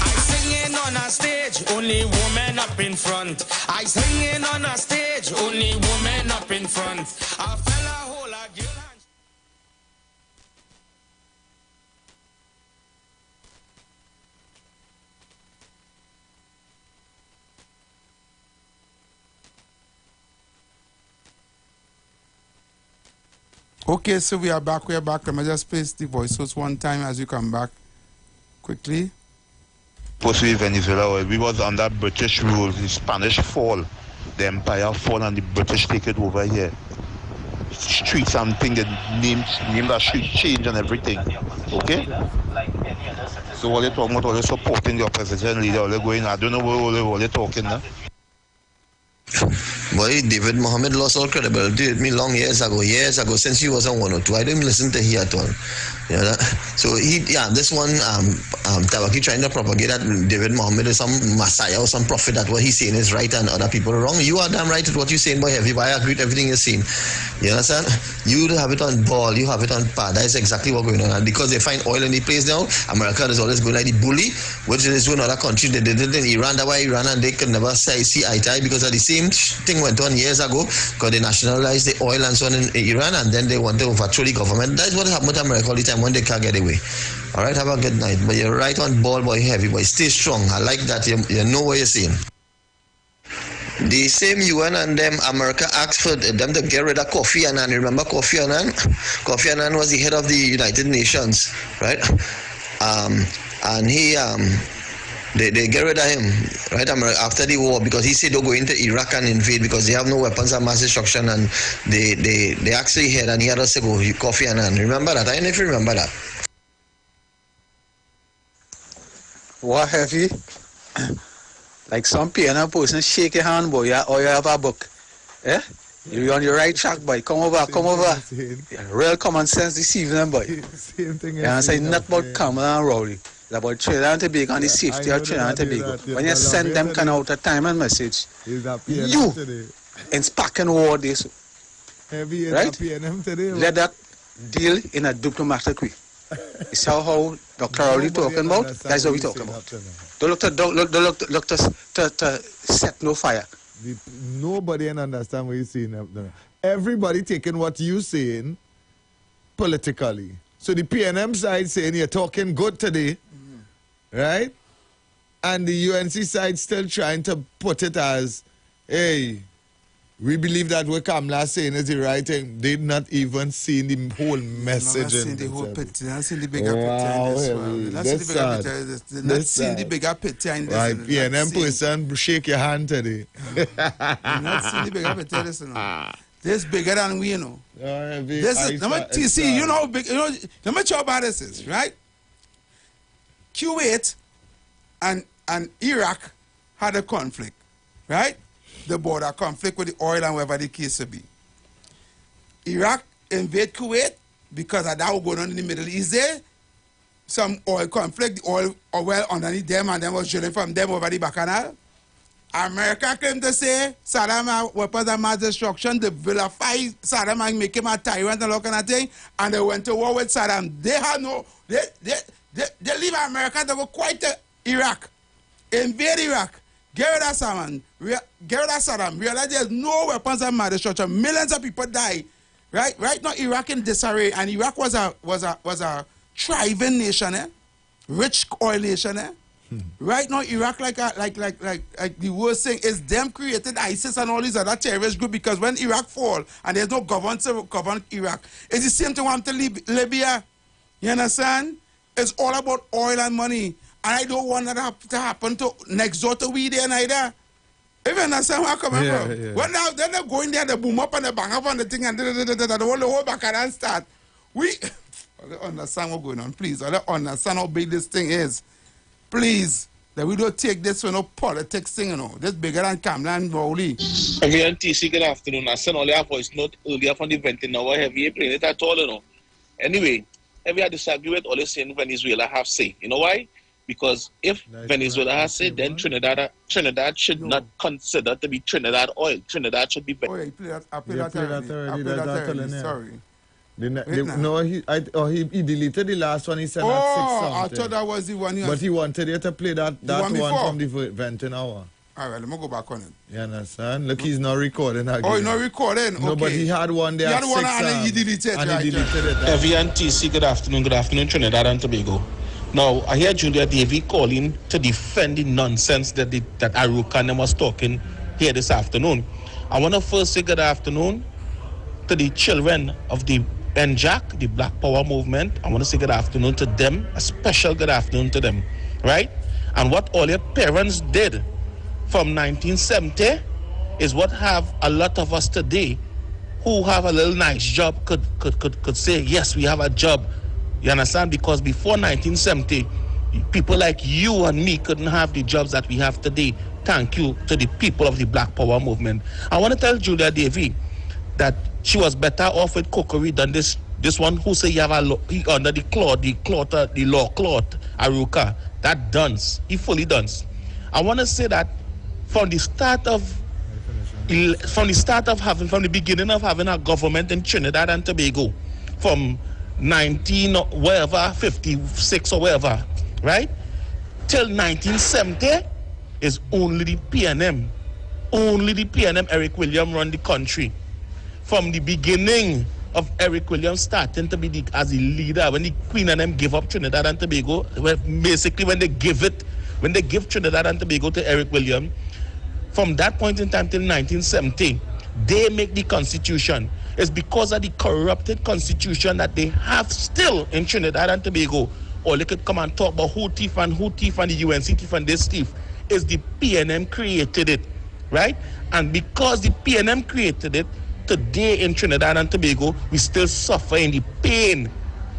I singing on a stage, only women up in front. I singing on a stage, only women up in front. A fella hold a girl. Okay, so we are back. Let me just place the voices one time as you come back quickly. Possibly Venezuela, we was under British rule. The Spanish fall, the empire fall, and the British take it over here. Streets and things, the name that street change and everything. Okay? So all they talking about, all they supporting the opposition leader, all they going, I don't know what they're talking now. Boy, David Mohammed lost all credibility with me long years ago, since he was on 102. I didn't listen to him at all. You know that? So this one, Tabaki trying to propagate that David Mohammed is some messiah or some prophet, that what he's saying is right and other people are wrong. You are damn right with what you're saying, boy, Heavy, but I agree with everything you're saying. You understand? You have it on ball, you have it on pad. That is exactly what's going on. And because they find oil in the place now, America is always going like the bully, which is doing other countries. They did it in Iran. That's why Iran and they could never see eye to eye, because of the same thing went on years ago, because they nationalized the oil and so on in Iran, and then they want to overthrow the government. That's what happened to America all the time when they can't get away. All right, have a good night. But you're right on ball, boy, Heavy, boy. Stay strong. I like that. You know what you're saying. The same UN and them, America asked for them to get rid of Kofi Annan. Remember Kofi Annan? Kofi Annan was the head of the United Nations, right? And he they get rid of him, right, after the war, because he said they'll go into Iraq and invade because they have no weapons of mass destruction, and they actually had, and he had us to go, Kofi Annan. Remember that? I don't know if you remember that. What, Heavy? Like some piano person shake your hand, boy, or you have a book. Eh? You're on your right track, boy. Come over. Real common sense this evening, boy. Same thing. I'm saying not about Kamala and Rowley. It's about Trinidad and Tobago and the safety of Trinidad and Tobago. When you send them kind of out a time and message, you in sparking war this, right? Let that deal in a diplomatic way. It's how Dr. Rowley talking about. That's what we're talking about. Don't look to set no fire. Nobody can understand what you're saying. Everybody taking what you're saying politically. So the PNM side saying you're talking good today, right? And the UNC side still trying to put it as, hey, we believe that what Kamala saying is the right thing. They've not even seen the whole message. They've not seen the whole picture. They've not seen the bigger picture in this one. They've not seen the bigger picture. They've not seen the bigger picture in this. Right, PNM person, shake your hand today. They've not seen the bigger picture. Listen, this bigger than we, you know. This is, TC, you know how big, how much about this is, right? Kuwait and Iraq had a conflict, right? The border conflict with the oil and whatever the case will be. Iraq invade Kuwait because of that was going on in the Middle East there. Some oil conflict, the oil underneath them, and then was drilling from them over the Bacchanal. America came to say Saddam had weapons of mass destruction, they vilify Saddam and make him a tyrant and all kind of thing, and they went to war with Saddam. They had no, they leave America to go quite to Iraq, invade Iraq, get rid of Saddam, realize there's no weapons of mass destruction, millions of people die, right? Right now Iraq in disarray, and Iraq was a thriving nation, rich oil nation, Right now, Iraq, like the worst thing is them created ISIS and all these other terrorist groups, because when Iraq fall and there's no government to govern Iraq, it's the same thing want to Libya. You understand? It's all about oil and money, and I don't want that to happen to next door to we there neither. If you understand where I'm coming from, yeah. When they're going there, they boom up and they bang up on the thing and the whole back and start. I don't understand what's going on, please. I don't understand how big this thing is. Please, that we don't take this for no politics thing, you know. This bigger than Kamala and Rowley. Everyone, TC, good afternoon. I sent all your voice note earlier from the venting now. Have you played it at all, you know? Anyway, have you disagree with all the saying Venezuela have say? You know why? Because if Venezuela has say, then Trinidad should not consider to be Trinidad oil. Trinidad should be better. Oh, yeah, I played that already. Sorry. He deleted the last one. He said at 6 something. I thought that was the one. But he wanted you to play that one from the venting hour. All right, let me go back on it. You understand? Look, he's not recording again. Oh, he's not recording? Okay. No, but he had one there at 6 and he deleted it. And he deleted it. Heavy and TC, good afternoon, Trinidad and Tobago. Now, I hear Julia Davy calling to defend the nonsense that Arukan was talking here this afternoon. I want to first say good afternoon to the children of the NJAC, the Black Power movement. I want to say good afternoon to them, a special good afternoon to them, right? And what all your parents did from 1970 is what have a lot of us today who have a little nice job could say, yes, we have a job. You understand? Because before 1970, people like you and me couldn't have the jobs that we have today. Thank you to the people of the Black Power movement. I want to tell Julia Davy that she was better off with cookery than this one who say you have under the law cloth, Aruka. That done. He fully done. I want to say that from the beginning of having a government in Trinidad and Tobago, from 56 or whatever, right, till 1970, is only the PNM. Only the PNM, Eric Williams, run the country. From the beginning of Eric Williams starting to be as the leader, when the Queen and them give up Trinidad and Tobago, basically when they give Trinidad and Tobago to Eric Williams, from that point in time till 1970, they make the constitution. It's because of the corrupted constitution that they have still in Trinidad and Tobago. Or they could come and talk about who thief and the UNC thief and this thief. Is the PNM created it, right? And because the PNM created it, today in Trinidad and Tobago, we still suffer in the pain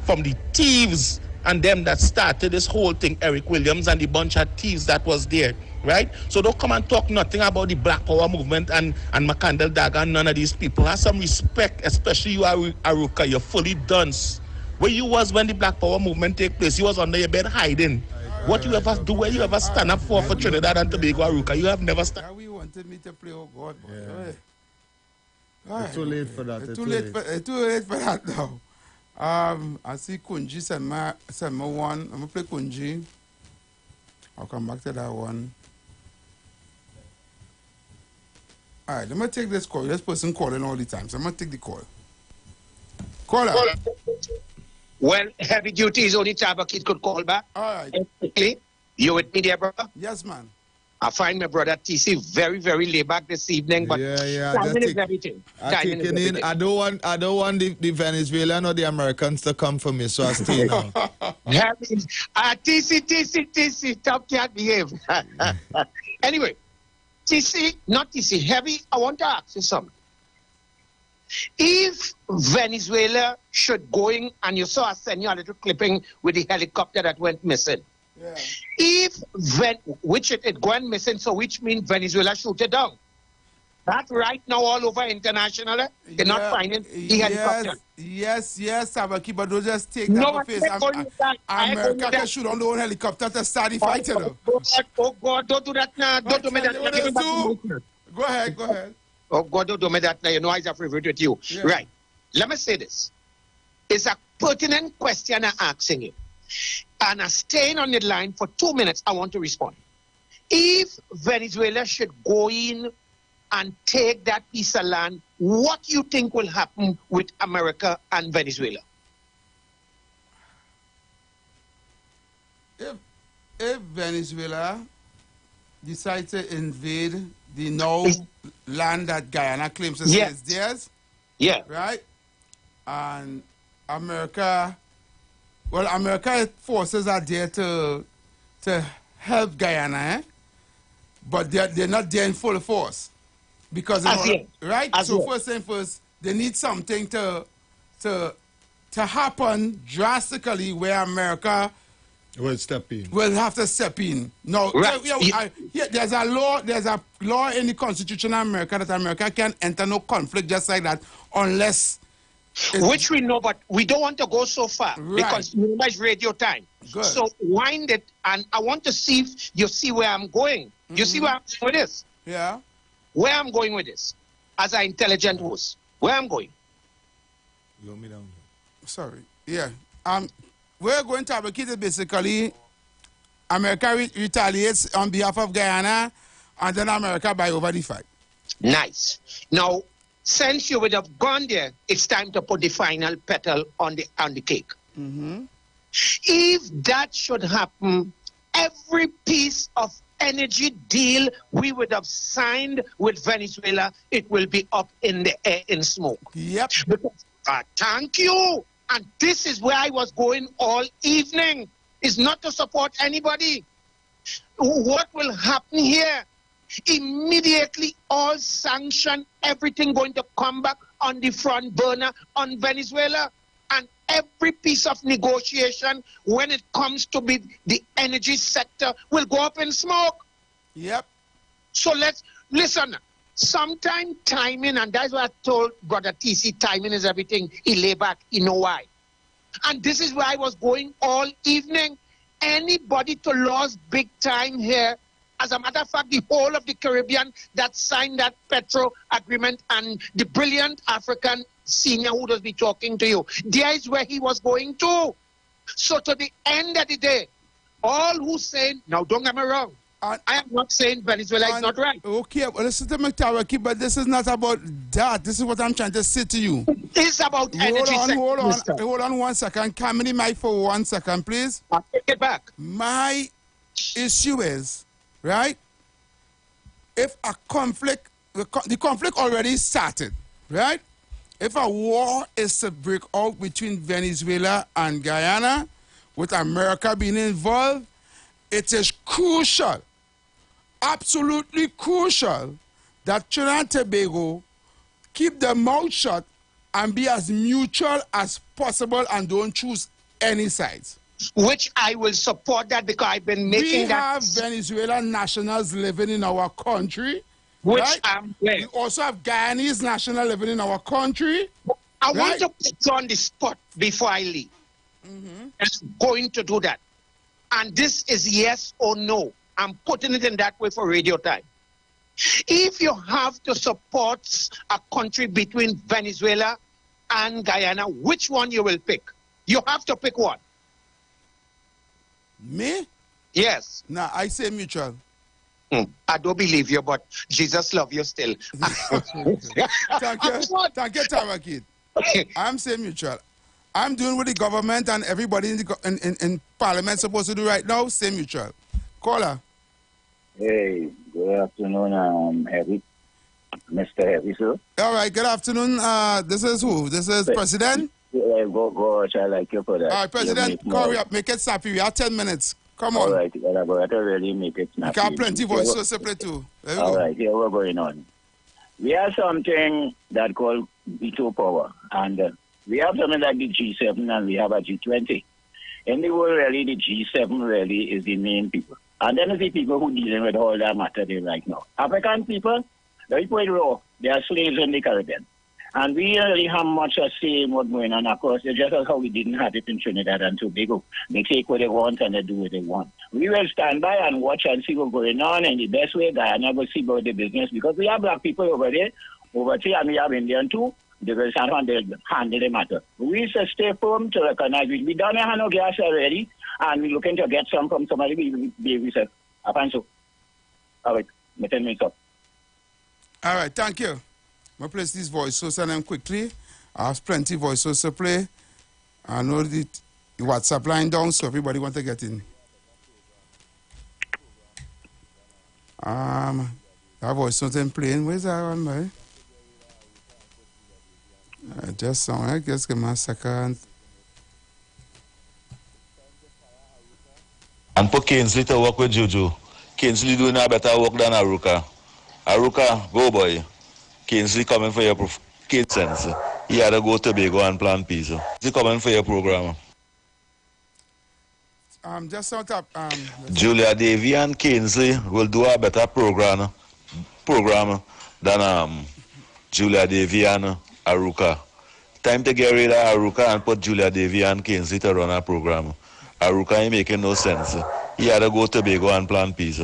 from the thieves and them that started this whole thing, Eric Williams and the bunch of thieves that was there, right? So don't come and talk nothing about the Black Power movement and Makandel Daga and none of these people. Have some respect, especially you, Aruka. You're fully done. Where you was when the Black Power movement take place, you was under your bed hiding. What you ever do, where you ever stand up for Trinidad and Tobago, Aruka? You have never stand. We wanted me to play, oh God, boy. Yeah. Right. It's too late for that. It's too late for that now. I see Kunji send me one. I'm gonna play Kunji. I'll come back to that one. All right, let me take this call. This person calling all the time, so I'm gonna take the call. Caller. Well, heavy duty is only time a kid could call back. All right. Quickly. You with me there, brother? Yes, man. I find my brother TC very, very laid back this evening, but timing is everything. Timing is everything. I don't want the Venezuelan or the Americans to come for me, so I stay now. TC, top can't behave. Anyway, TC, Heavy, I want to ask you something. If Venezuela should going, and you saw I send you a little clipping with the helicopter that went missing. Yeah. If which it went missing, so which means Venezuela shoot it down. That right now all over internationally, they're not finding the helicopter. Yes, Sabaki, but don't just take that to face. America can shoot on their own helicopter to start the fight. Oh God, don't do that now. Don't do me that. Go ahead. Oh God, don't do me that now. You know I'm favorite with you. Yeah. Right. Let me say this. It's a pertinent question I'm asking you. And I'm staying on the line for 2 minutes. I want to respond. If Venezuela should go in and take that piece of land, what do you think will happen with America and Venezuela? If Venezuela decides to invade the land that Guyana claims is theirs, right? And America forces are there to help Guyana, but they're not there in full force because right. So first thing first, they need something to happen drastically where America will step in. Will have to step in. No, right. There's a law in the Constitution of America that America can enter no conflict just like that unless. Which we know, but we don't want to go so far because remember it's radio time. Good. So wind it, and I want to see if you see where I'm going. You see where I'm going with this? Yeah. Where I'm going with this, as an intelligent host. Where I'm going. You want me down? Sorry. Yeah. We're going to advocate it basically. America retaliates on behalf of Guyana, and then America buy over the fight. Nice. Now, since you would have gone there, it's time to put the final petal on the cake. Mm-hmm. If that should happen, every piece of energy deal we would have signed with Venezuela, it will be up in the air in smoke. Yep. Because, thank you. And this is where I was going all evening. Is not to support anybody. What will happen here? Immediately all sanction, everything going to come back on the front burner on Venezuela. And every piece of negotiation when it comes to the energy sector will go up in smoke. Yep. So let's listen. Sometime timing, and that's what I told Brother TC, timing is everything. He lay back, he know why. And this is where I was going all evening. Anybody to lose big time here. As a matter of fact, the whole of the Caribbean that signed that Petro agreement and the brilliant African senior who does be talking to you, there is where he was going to. So to the end of the day, all who saying, now don't get me wrong, I am not saying Venezuela is not right. Okay, well, listen to me, Taraki, but this is not about that. This is what I'm trying to say to you. It's about energy sector. Hold on 1 second. Come in the mic for 1 second, please. I'll take it back. My issue is, right, if a conflict, the conflict already started, right? If a war is to break out between Venezuela and Guyana, with America being involved, it is crucial, absolutely crucial, that Trinidad and Tobago keep their mouth shut and be as mutual as possible and don't choose any sides. Which I will support that because I've been making that. We have Venezuelan nationals living in our country. Which right? I'm glad. We also have Guyanese nationals living in our country. I want to put you on the spot before I leave. I'm going to do that. And this is yes or no. I'm putting it in that way for radio time. If you have to support a country between Venezuela and Guyana, which one you will pick? You have to pick one. Me? Yes. Nah, I say mutual. I don't believe you, but Jesus love you still. Thank you, Tarakid. I'm saying mutual. I'm doing what the government and everybody in Parliament supposed to do right now. Say mutual. Caller. Hey, good afternoon, Heavy. Mr. Heavy, sir. All right, good afternoon. This is who? This is President? Yeah, go, I like you for that. All right, President, hurry up, make it snappy. We have 10 minutes. Come on. All right, I'm going to really make it snappy. You got plenty of voice, so simply too. All right, here we're going on. We have something that called veto power, and we have something like the G7 and we have a G20. In the world, really, the G7 really is the main people. And then the people who dealing with all that matter right now. African people, they put it raw. They are slaves in the Caribbean. And we really have much to say in what's going on. Of course, it's just as how we didn't have it in Trinidad and Tobago. They take what they want and they do what they want. We will stand by and watch and see what's going on. And the best way, Guyana will see about the business. Because we have black people over there, and we have Indian too. They will handle the matter. We should stay firm to recognize it. We don't have no gas already. And we're looking to get some from somebody. We said, so. All right, 10 minutes up. All right, thank you. I'm going to place these voices and them quickly. I have plenty of voices to play. I know the WhatsApp line down, so everybody want to get in. That voice wasn't playing. Where's that one, man? Just sound. I guess give me a second. And put Kingsley to work with Juju. Kingsley doing a better work than Aruka. Aruka, go boy. Kingsley coming for your sense. He had to go to Tobago and plant peas. He coming for your program. Just on top. Julia Davy and Kingsley will do a better program than Julia Davy and Aruka. Time to get rid of Aruka and put Julia Davy and Kingsley to run a program. Aruka ain't making no sense. He had to go to Tobago and plant peas.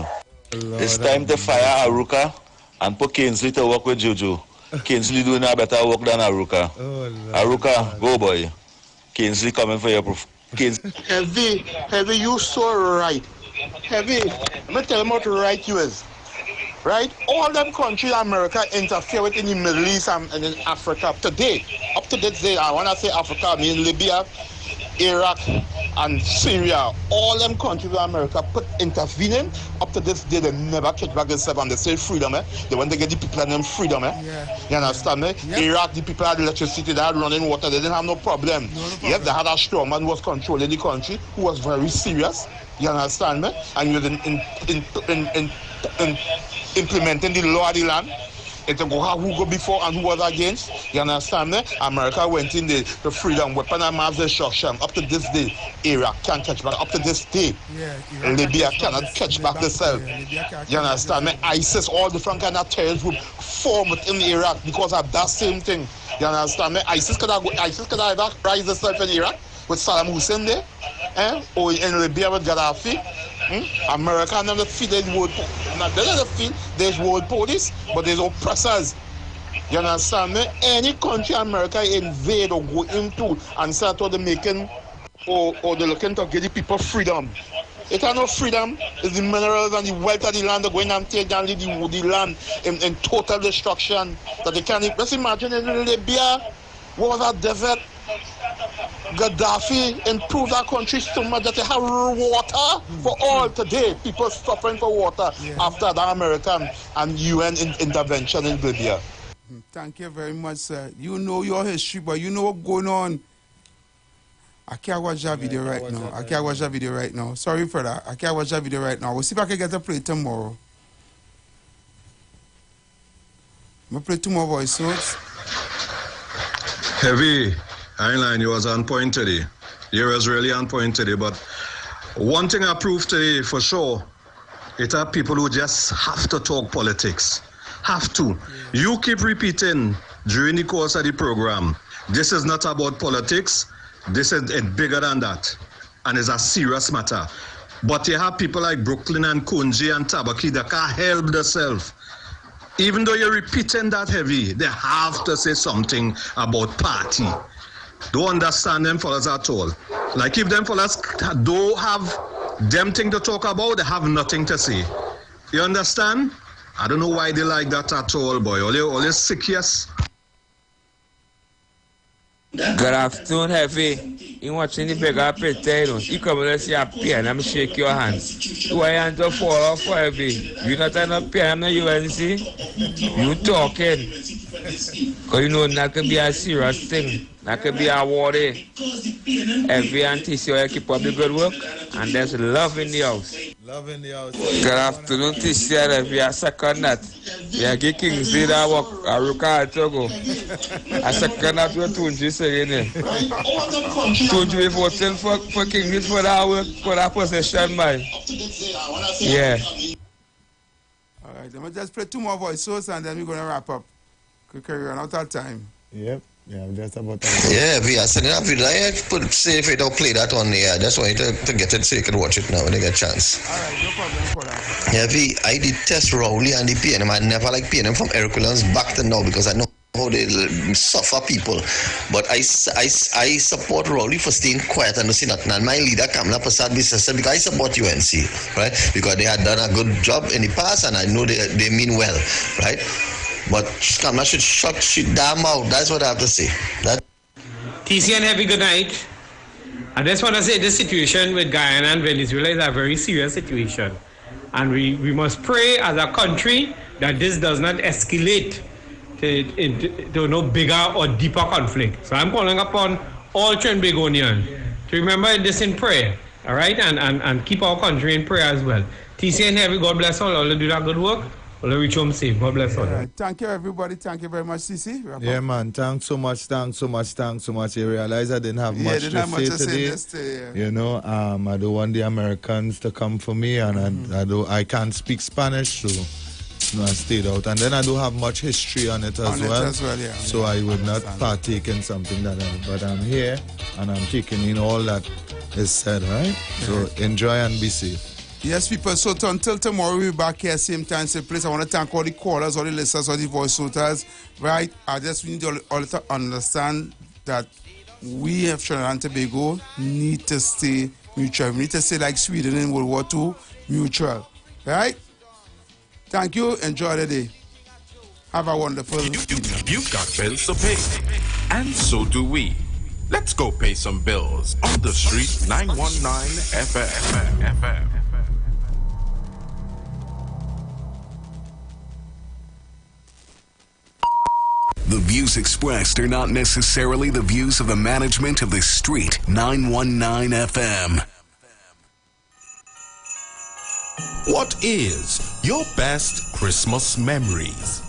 It's time to fire Aruka and put Kingsley to work with Juju. Kingsley doing a better work than Aruka. Aruka, go boy. Kingsley coming for your Heavy, you so right. Heavy, let me tell you what right you is. Right? All them countries America interfere with in the Middle East and in Africa up to date. Up to date, I want to say Africa, I mean Libya, Iraq, and Syria. All them countries where America put intervening, up to this day, they never catch back themselves and they say freedom, They want to get the people and them freedom, Yeah. You understand me? Yep. Iraq, the people had electricity, they had running water, they didn't have no problem. Yes, they had a strong man who was controlling the country, who was very serious. You understand me? And he was implementing the law of the land. It go how who go before and who was against. You understand me? America went in the freedom weapon and mass destruction. Up to this day, Iraq can't catch back. Up to this day, Libya cannot catch back themselves. You understand me? ISIS, all different kind of terrorist group formed in Iraq because of that same thing. You understand me? ISIS could have ever rise itself in Iraq with Saddam Hussein there, or in Libya with Gaddafi. America never feel there's world there's world police, but there's oppressors. You understand me? Any country America invade or go into and start to the making or they're looking to give the people freedom. It ain't no freedom. It's the minerals and the wealth of the land. They're going and take down the land in total destruction. That they can't. Let's imagine in Libya, what was that desert? Gaddafi improved our country so much that they have water for all today. People suffering for water after the American and UN intervention in Libya. Thank you very much, sir. You know your history, but you know what's going on. I can't watch that video right now. I can't watch that video right now. Sorry for that. I can't watch that video right now. We'll see if I can get to play tomorrow. I'm going to play two more voice notes. Heavy. Heinlein, you was on point today. You was really on point today. But one thing I proved today for sure, it are people who just have to talk politics. Have to. You keep repeating during the course of the program, this is not about politics. This is bigger than that. And it's a serious matter. But you have people like Brooklyn and Kunji and Tabaki that can't help themselves. Even though you're repeating that heavy, they have to say something about party. Don't understand them fellas at all. Like if them fellas don't have them thing to talk about, they have nothing to say. You understand? I don't know why they like that at all, boy. Only sick, yes. Good afternoon, Heavy. You watching the bigger potato. You come and see a pen, I'm shake your hands. You want to fall off for Heavy. You not turn up pen, I'm not UNC. You talking. Because you know that could be a serious thing. That could be a worry. Heavy and TCO keep up the good work. And there's love in the house. Love in the house. Good afternoon, TCO. Heavy, a second that. Yeah, get Kingsley that work. Aruka Togo. A second that we're Tunji saying it. Tunji voting for Kingsley for that work, for that possession, man. Yeah. All right, I'm going to just play two more voices and then we're going to wrap up. Carry on out of time. Yep. Yeah, just about that. Yeah, we are sending up video. I put say if you don't play that on the air. That's why to get it so you can watch it now when you get a chance. Alright, no problem for that. Yeah, I detest Rowley and the PNM. I never like PNM from Eric Williams back to now because I know how they suffer people. But I support Rowley for staying quiet and not nothing. And my leader, Kamala Prasad, because I support UNC, right? Because they had done a good job in the past and I know they mean well, right? But Kamala should shut shit damn out. That's what I have to say. TC and Heavy, good night. I just want to say this situation with Guyana and Venezuela is a very serious situation. And we must pray as a country that this does not escalate to no bigger or deeper conflict. So I'm calling upon all Trinbagonians to remember this in prayer, all right? And keep our country in prayer as well. TC and Heavy, God bless all do that good work. Well, reach home safe. God bless all. Right. Thank you, everybody. Thank you very much, CC. Yeah, man. Thanks so much. You realize I didn't have much to say today. You know, I don't want the Americans to come for me, and I can't speak Spanish, so I stayed out. And then I don't have much history on it as well. Yeah. So I would not partake in something but I'm here, and I'm taking in all that is said, right? So enjoy and be safe. Yes, people, so until tomorrow, we'll be back here, same time, same place. I want to thank all the callers, all the listeners, all the voice voters, right? I just need all to understand that we of Trinidad and Tobago need to stay neutral. We need to stay like Sweden in World War II, neutral, right? Thank you. Enjoy the day. Have a wonderful evening. You've got bills to pay, and so do we. Let's go pay some bills on the street 919 FM. The views expressed are not necessarily the views of the management of the Street 919 FM. What is your best Christmas memories?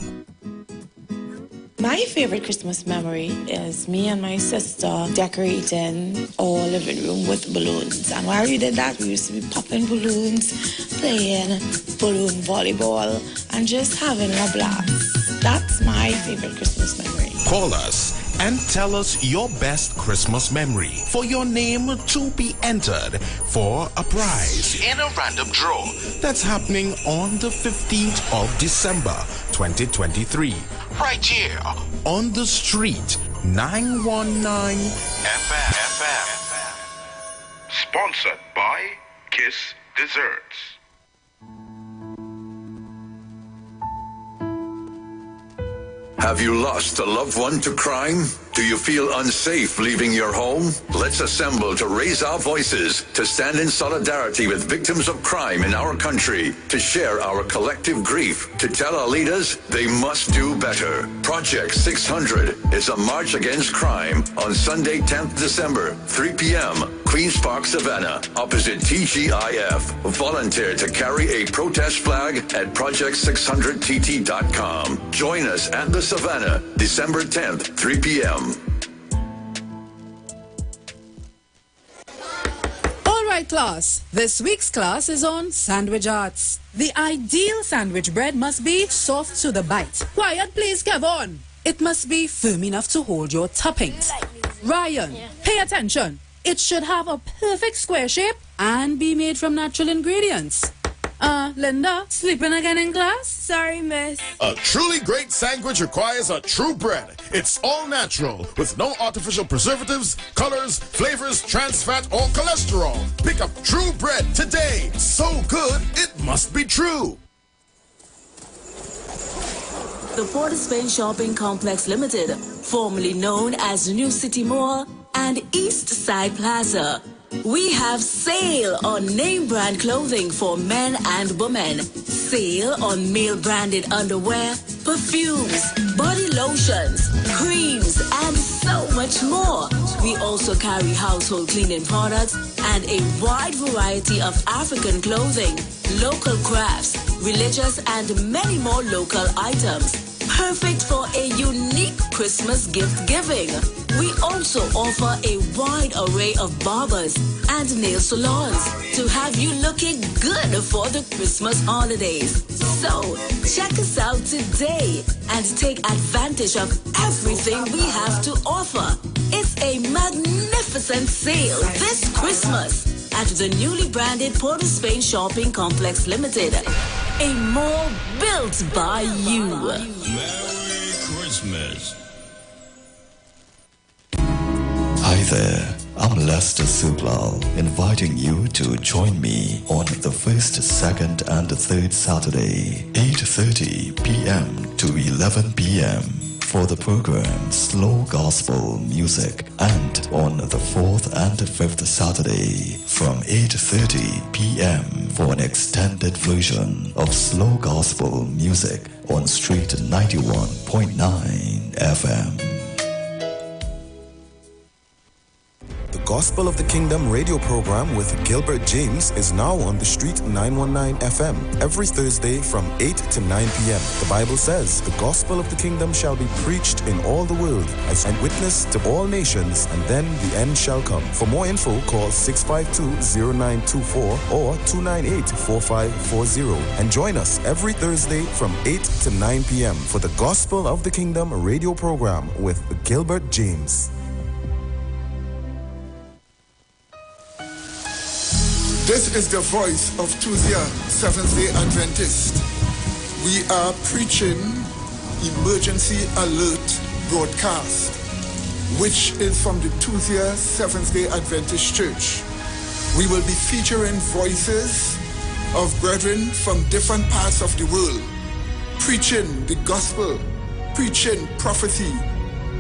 My favorite Christmas memory is me and my sister decorating our living room with balloons. And while we did that, we used to be popping balloons, playing balloon volleyball, and just having a blast. That's my favorite Christmas memory. Call us and tell us your best Christmas memory for your name to be entered for a prize in a random draw that's happening on the 15th of December 2023 right here on the street 919 FM. Sponsored by Kiss Desserts. Have you lost a loved one to crime? Do you feel unsafe leaving your home? Let's assemble to raise our voices, to stand in solidarity with victims of crime in our country, to share our collective grief, to tell our leaders they must do better. Project 600 is a march against crime on Sunday, 10th December, 3 p.m., Queen's Park, Savannah, opposite TGIF. Volunteer to carry a protest flag at project600tt.com. Join us at the Savannah, December 10th, 3 p.m. All right, class. This week's class is on sandwich arts. The ideal sandwich bread must be soft to the bite. Quiet, please, Kevon. It must be firm enough to hold your toppings. Ryan, pay attention. It should have a perfect square shape and be made from natural ingredients. Linda, sleeping again in class? Sorry, miss. A truly great sandwich requires a true bread. It's all natural, with no artificial preservatives, colors, flavors, trans fat, or cholesterol. Pick up true bread today. So good, it must be true. The Port of Spain Shopping Complex Limited, formerly known as New City Mall and East Side Plaza. We have sale on name brand clothing for men and women, sale on male branded underwear, perfumes, body lotions, creams, and so much more. We also carry household cleaning products and a wide variety of African clothing, local crafts, religious, and many more local items. Perfect for a unique Christmas gift giving. We also offer a wide array of barbers and nail salons to have you looking good for the Christmas holidays. So, check us out today and take advantage of everything we have to offer. It's a magnificent sale this Christmas at the newly branded Port of Spain Shopping Complex Limited. A mall built by you. Merry Christmas. Hi there, I'm Lester Sublal, inviting you to join me on the first, second, and third Saturday, 8:30 p.m. to 11 p.m. for the program Slow Gospel Music, and on the fourth and fifth Saturday from 8:30 p.m. for an extended version of Slow Gospel Music on Street 91.9 FM. The Gospel of the Kingdom radio program with Gilbert James is now on the Street 919 FM every Thursday from 8 to 9 p.m. The Bible says, the Gospel of the Kingdom shall be preached in all the world as a witness to all nations, and then the end shall come. For more info, call 652-0924 or 298-4540 and join us every Thursday from 8 to 9 p.m. for the Gospel of the Kingdom radio program with Gilbert James. This is the voice of Tuesday, Seventh-day Adventist. We are preaching Emergency Alert broadcast, which is from the Tuesday, Seventh-day Adventist Church. We will be featuring voices of brethren from different parts of the world, preaching the gospel, preaching prophecy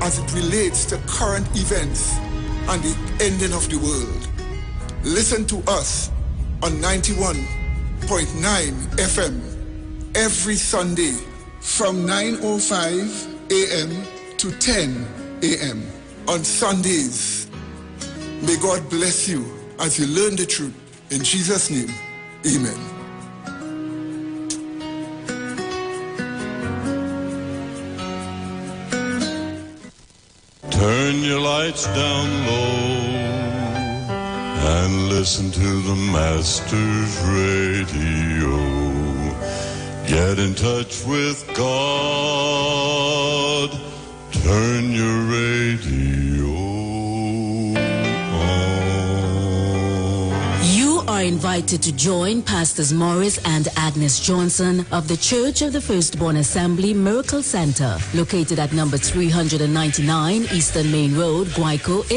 as it relates to current events and the ending of the world. Listen to us on 91.9 FM every Sunday from 9:05 a.m. to 10 a.m. on Sundays. May God bless you as you learn the truth. In Jesus' name, amen. Turn your lights down low and listen to the Master's radio. Get in touch with God. Turn your radio on. You are invited to join Pastors Morris and Agnes Johnson of the Church of the Firstborn Assembly Miracle Center, located at number 399 Eastern Main Road, Guayco.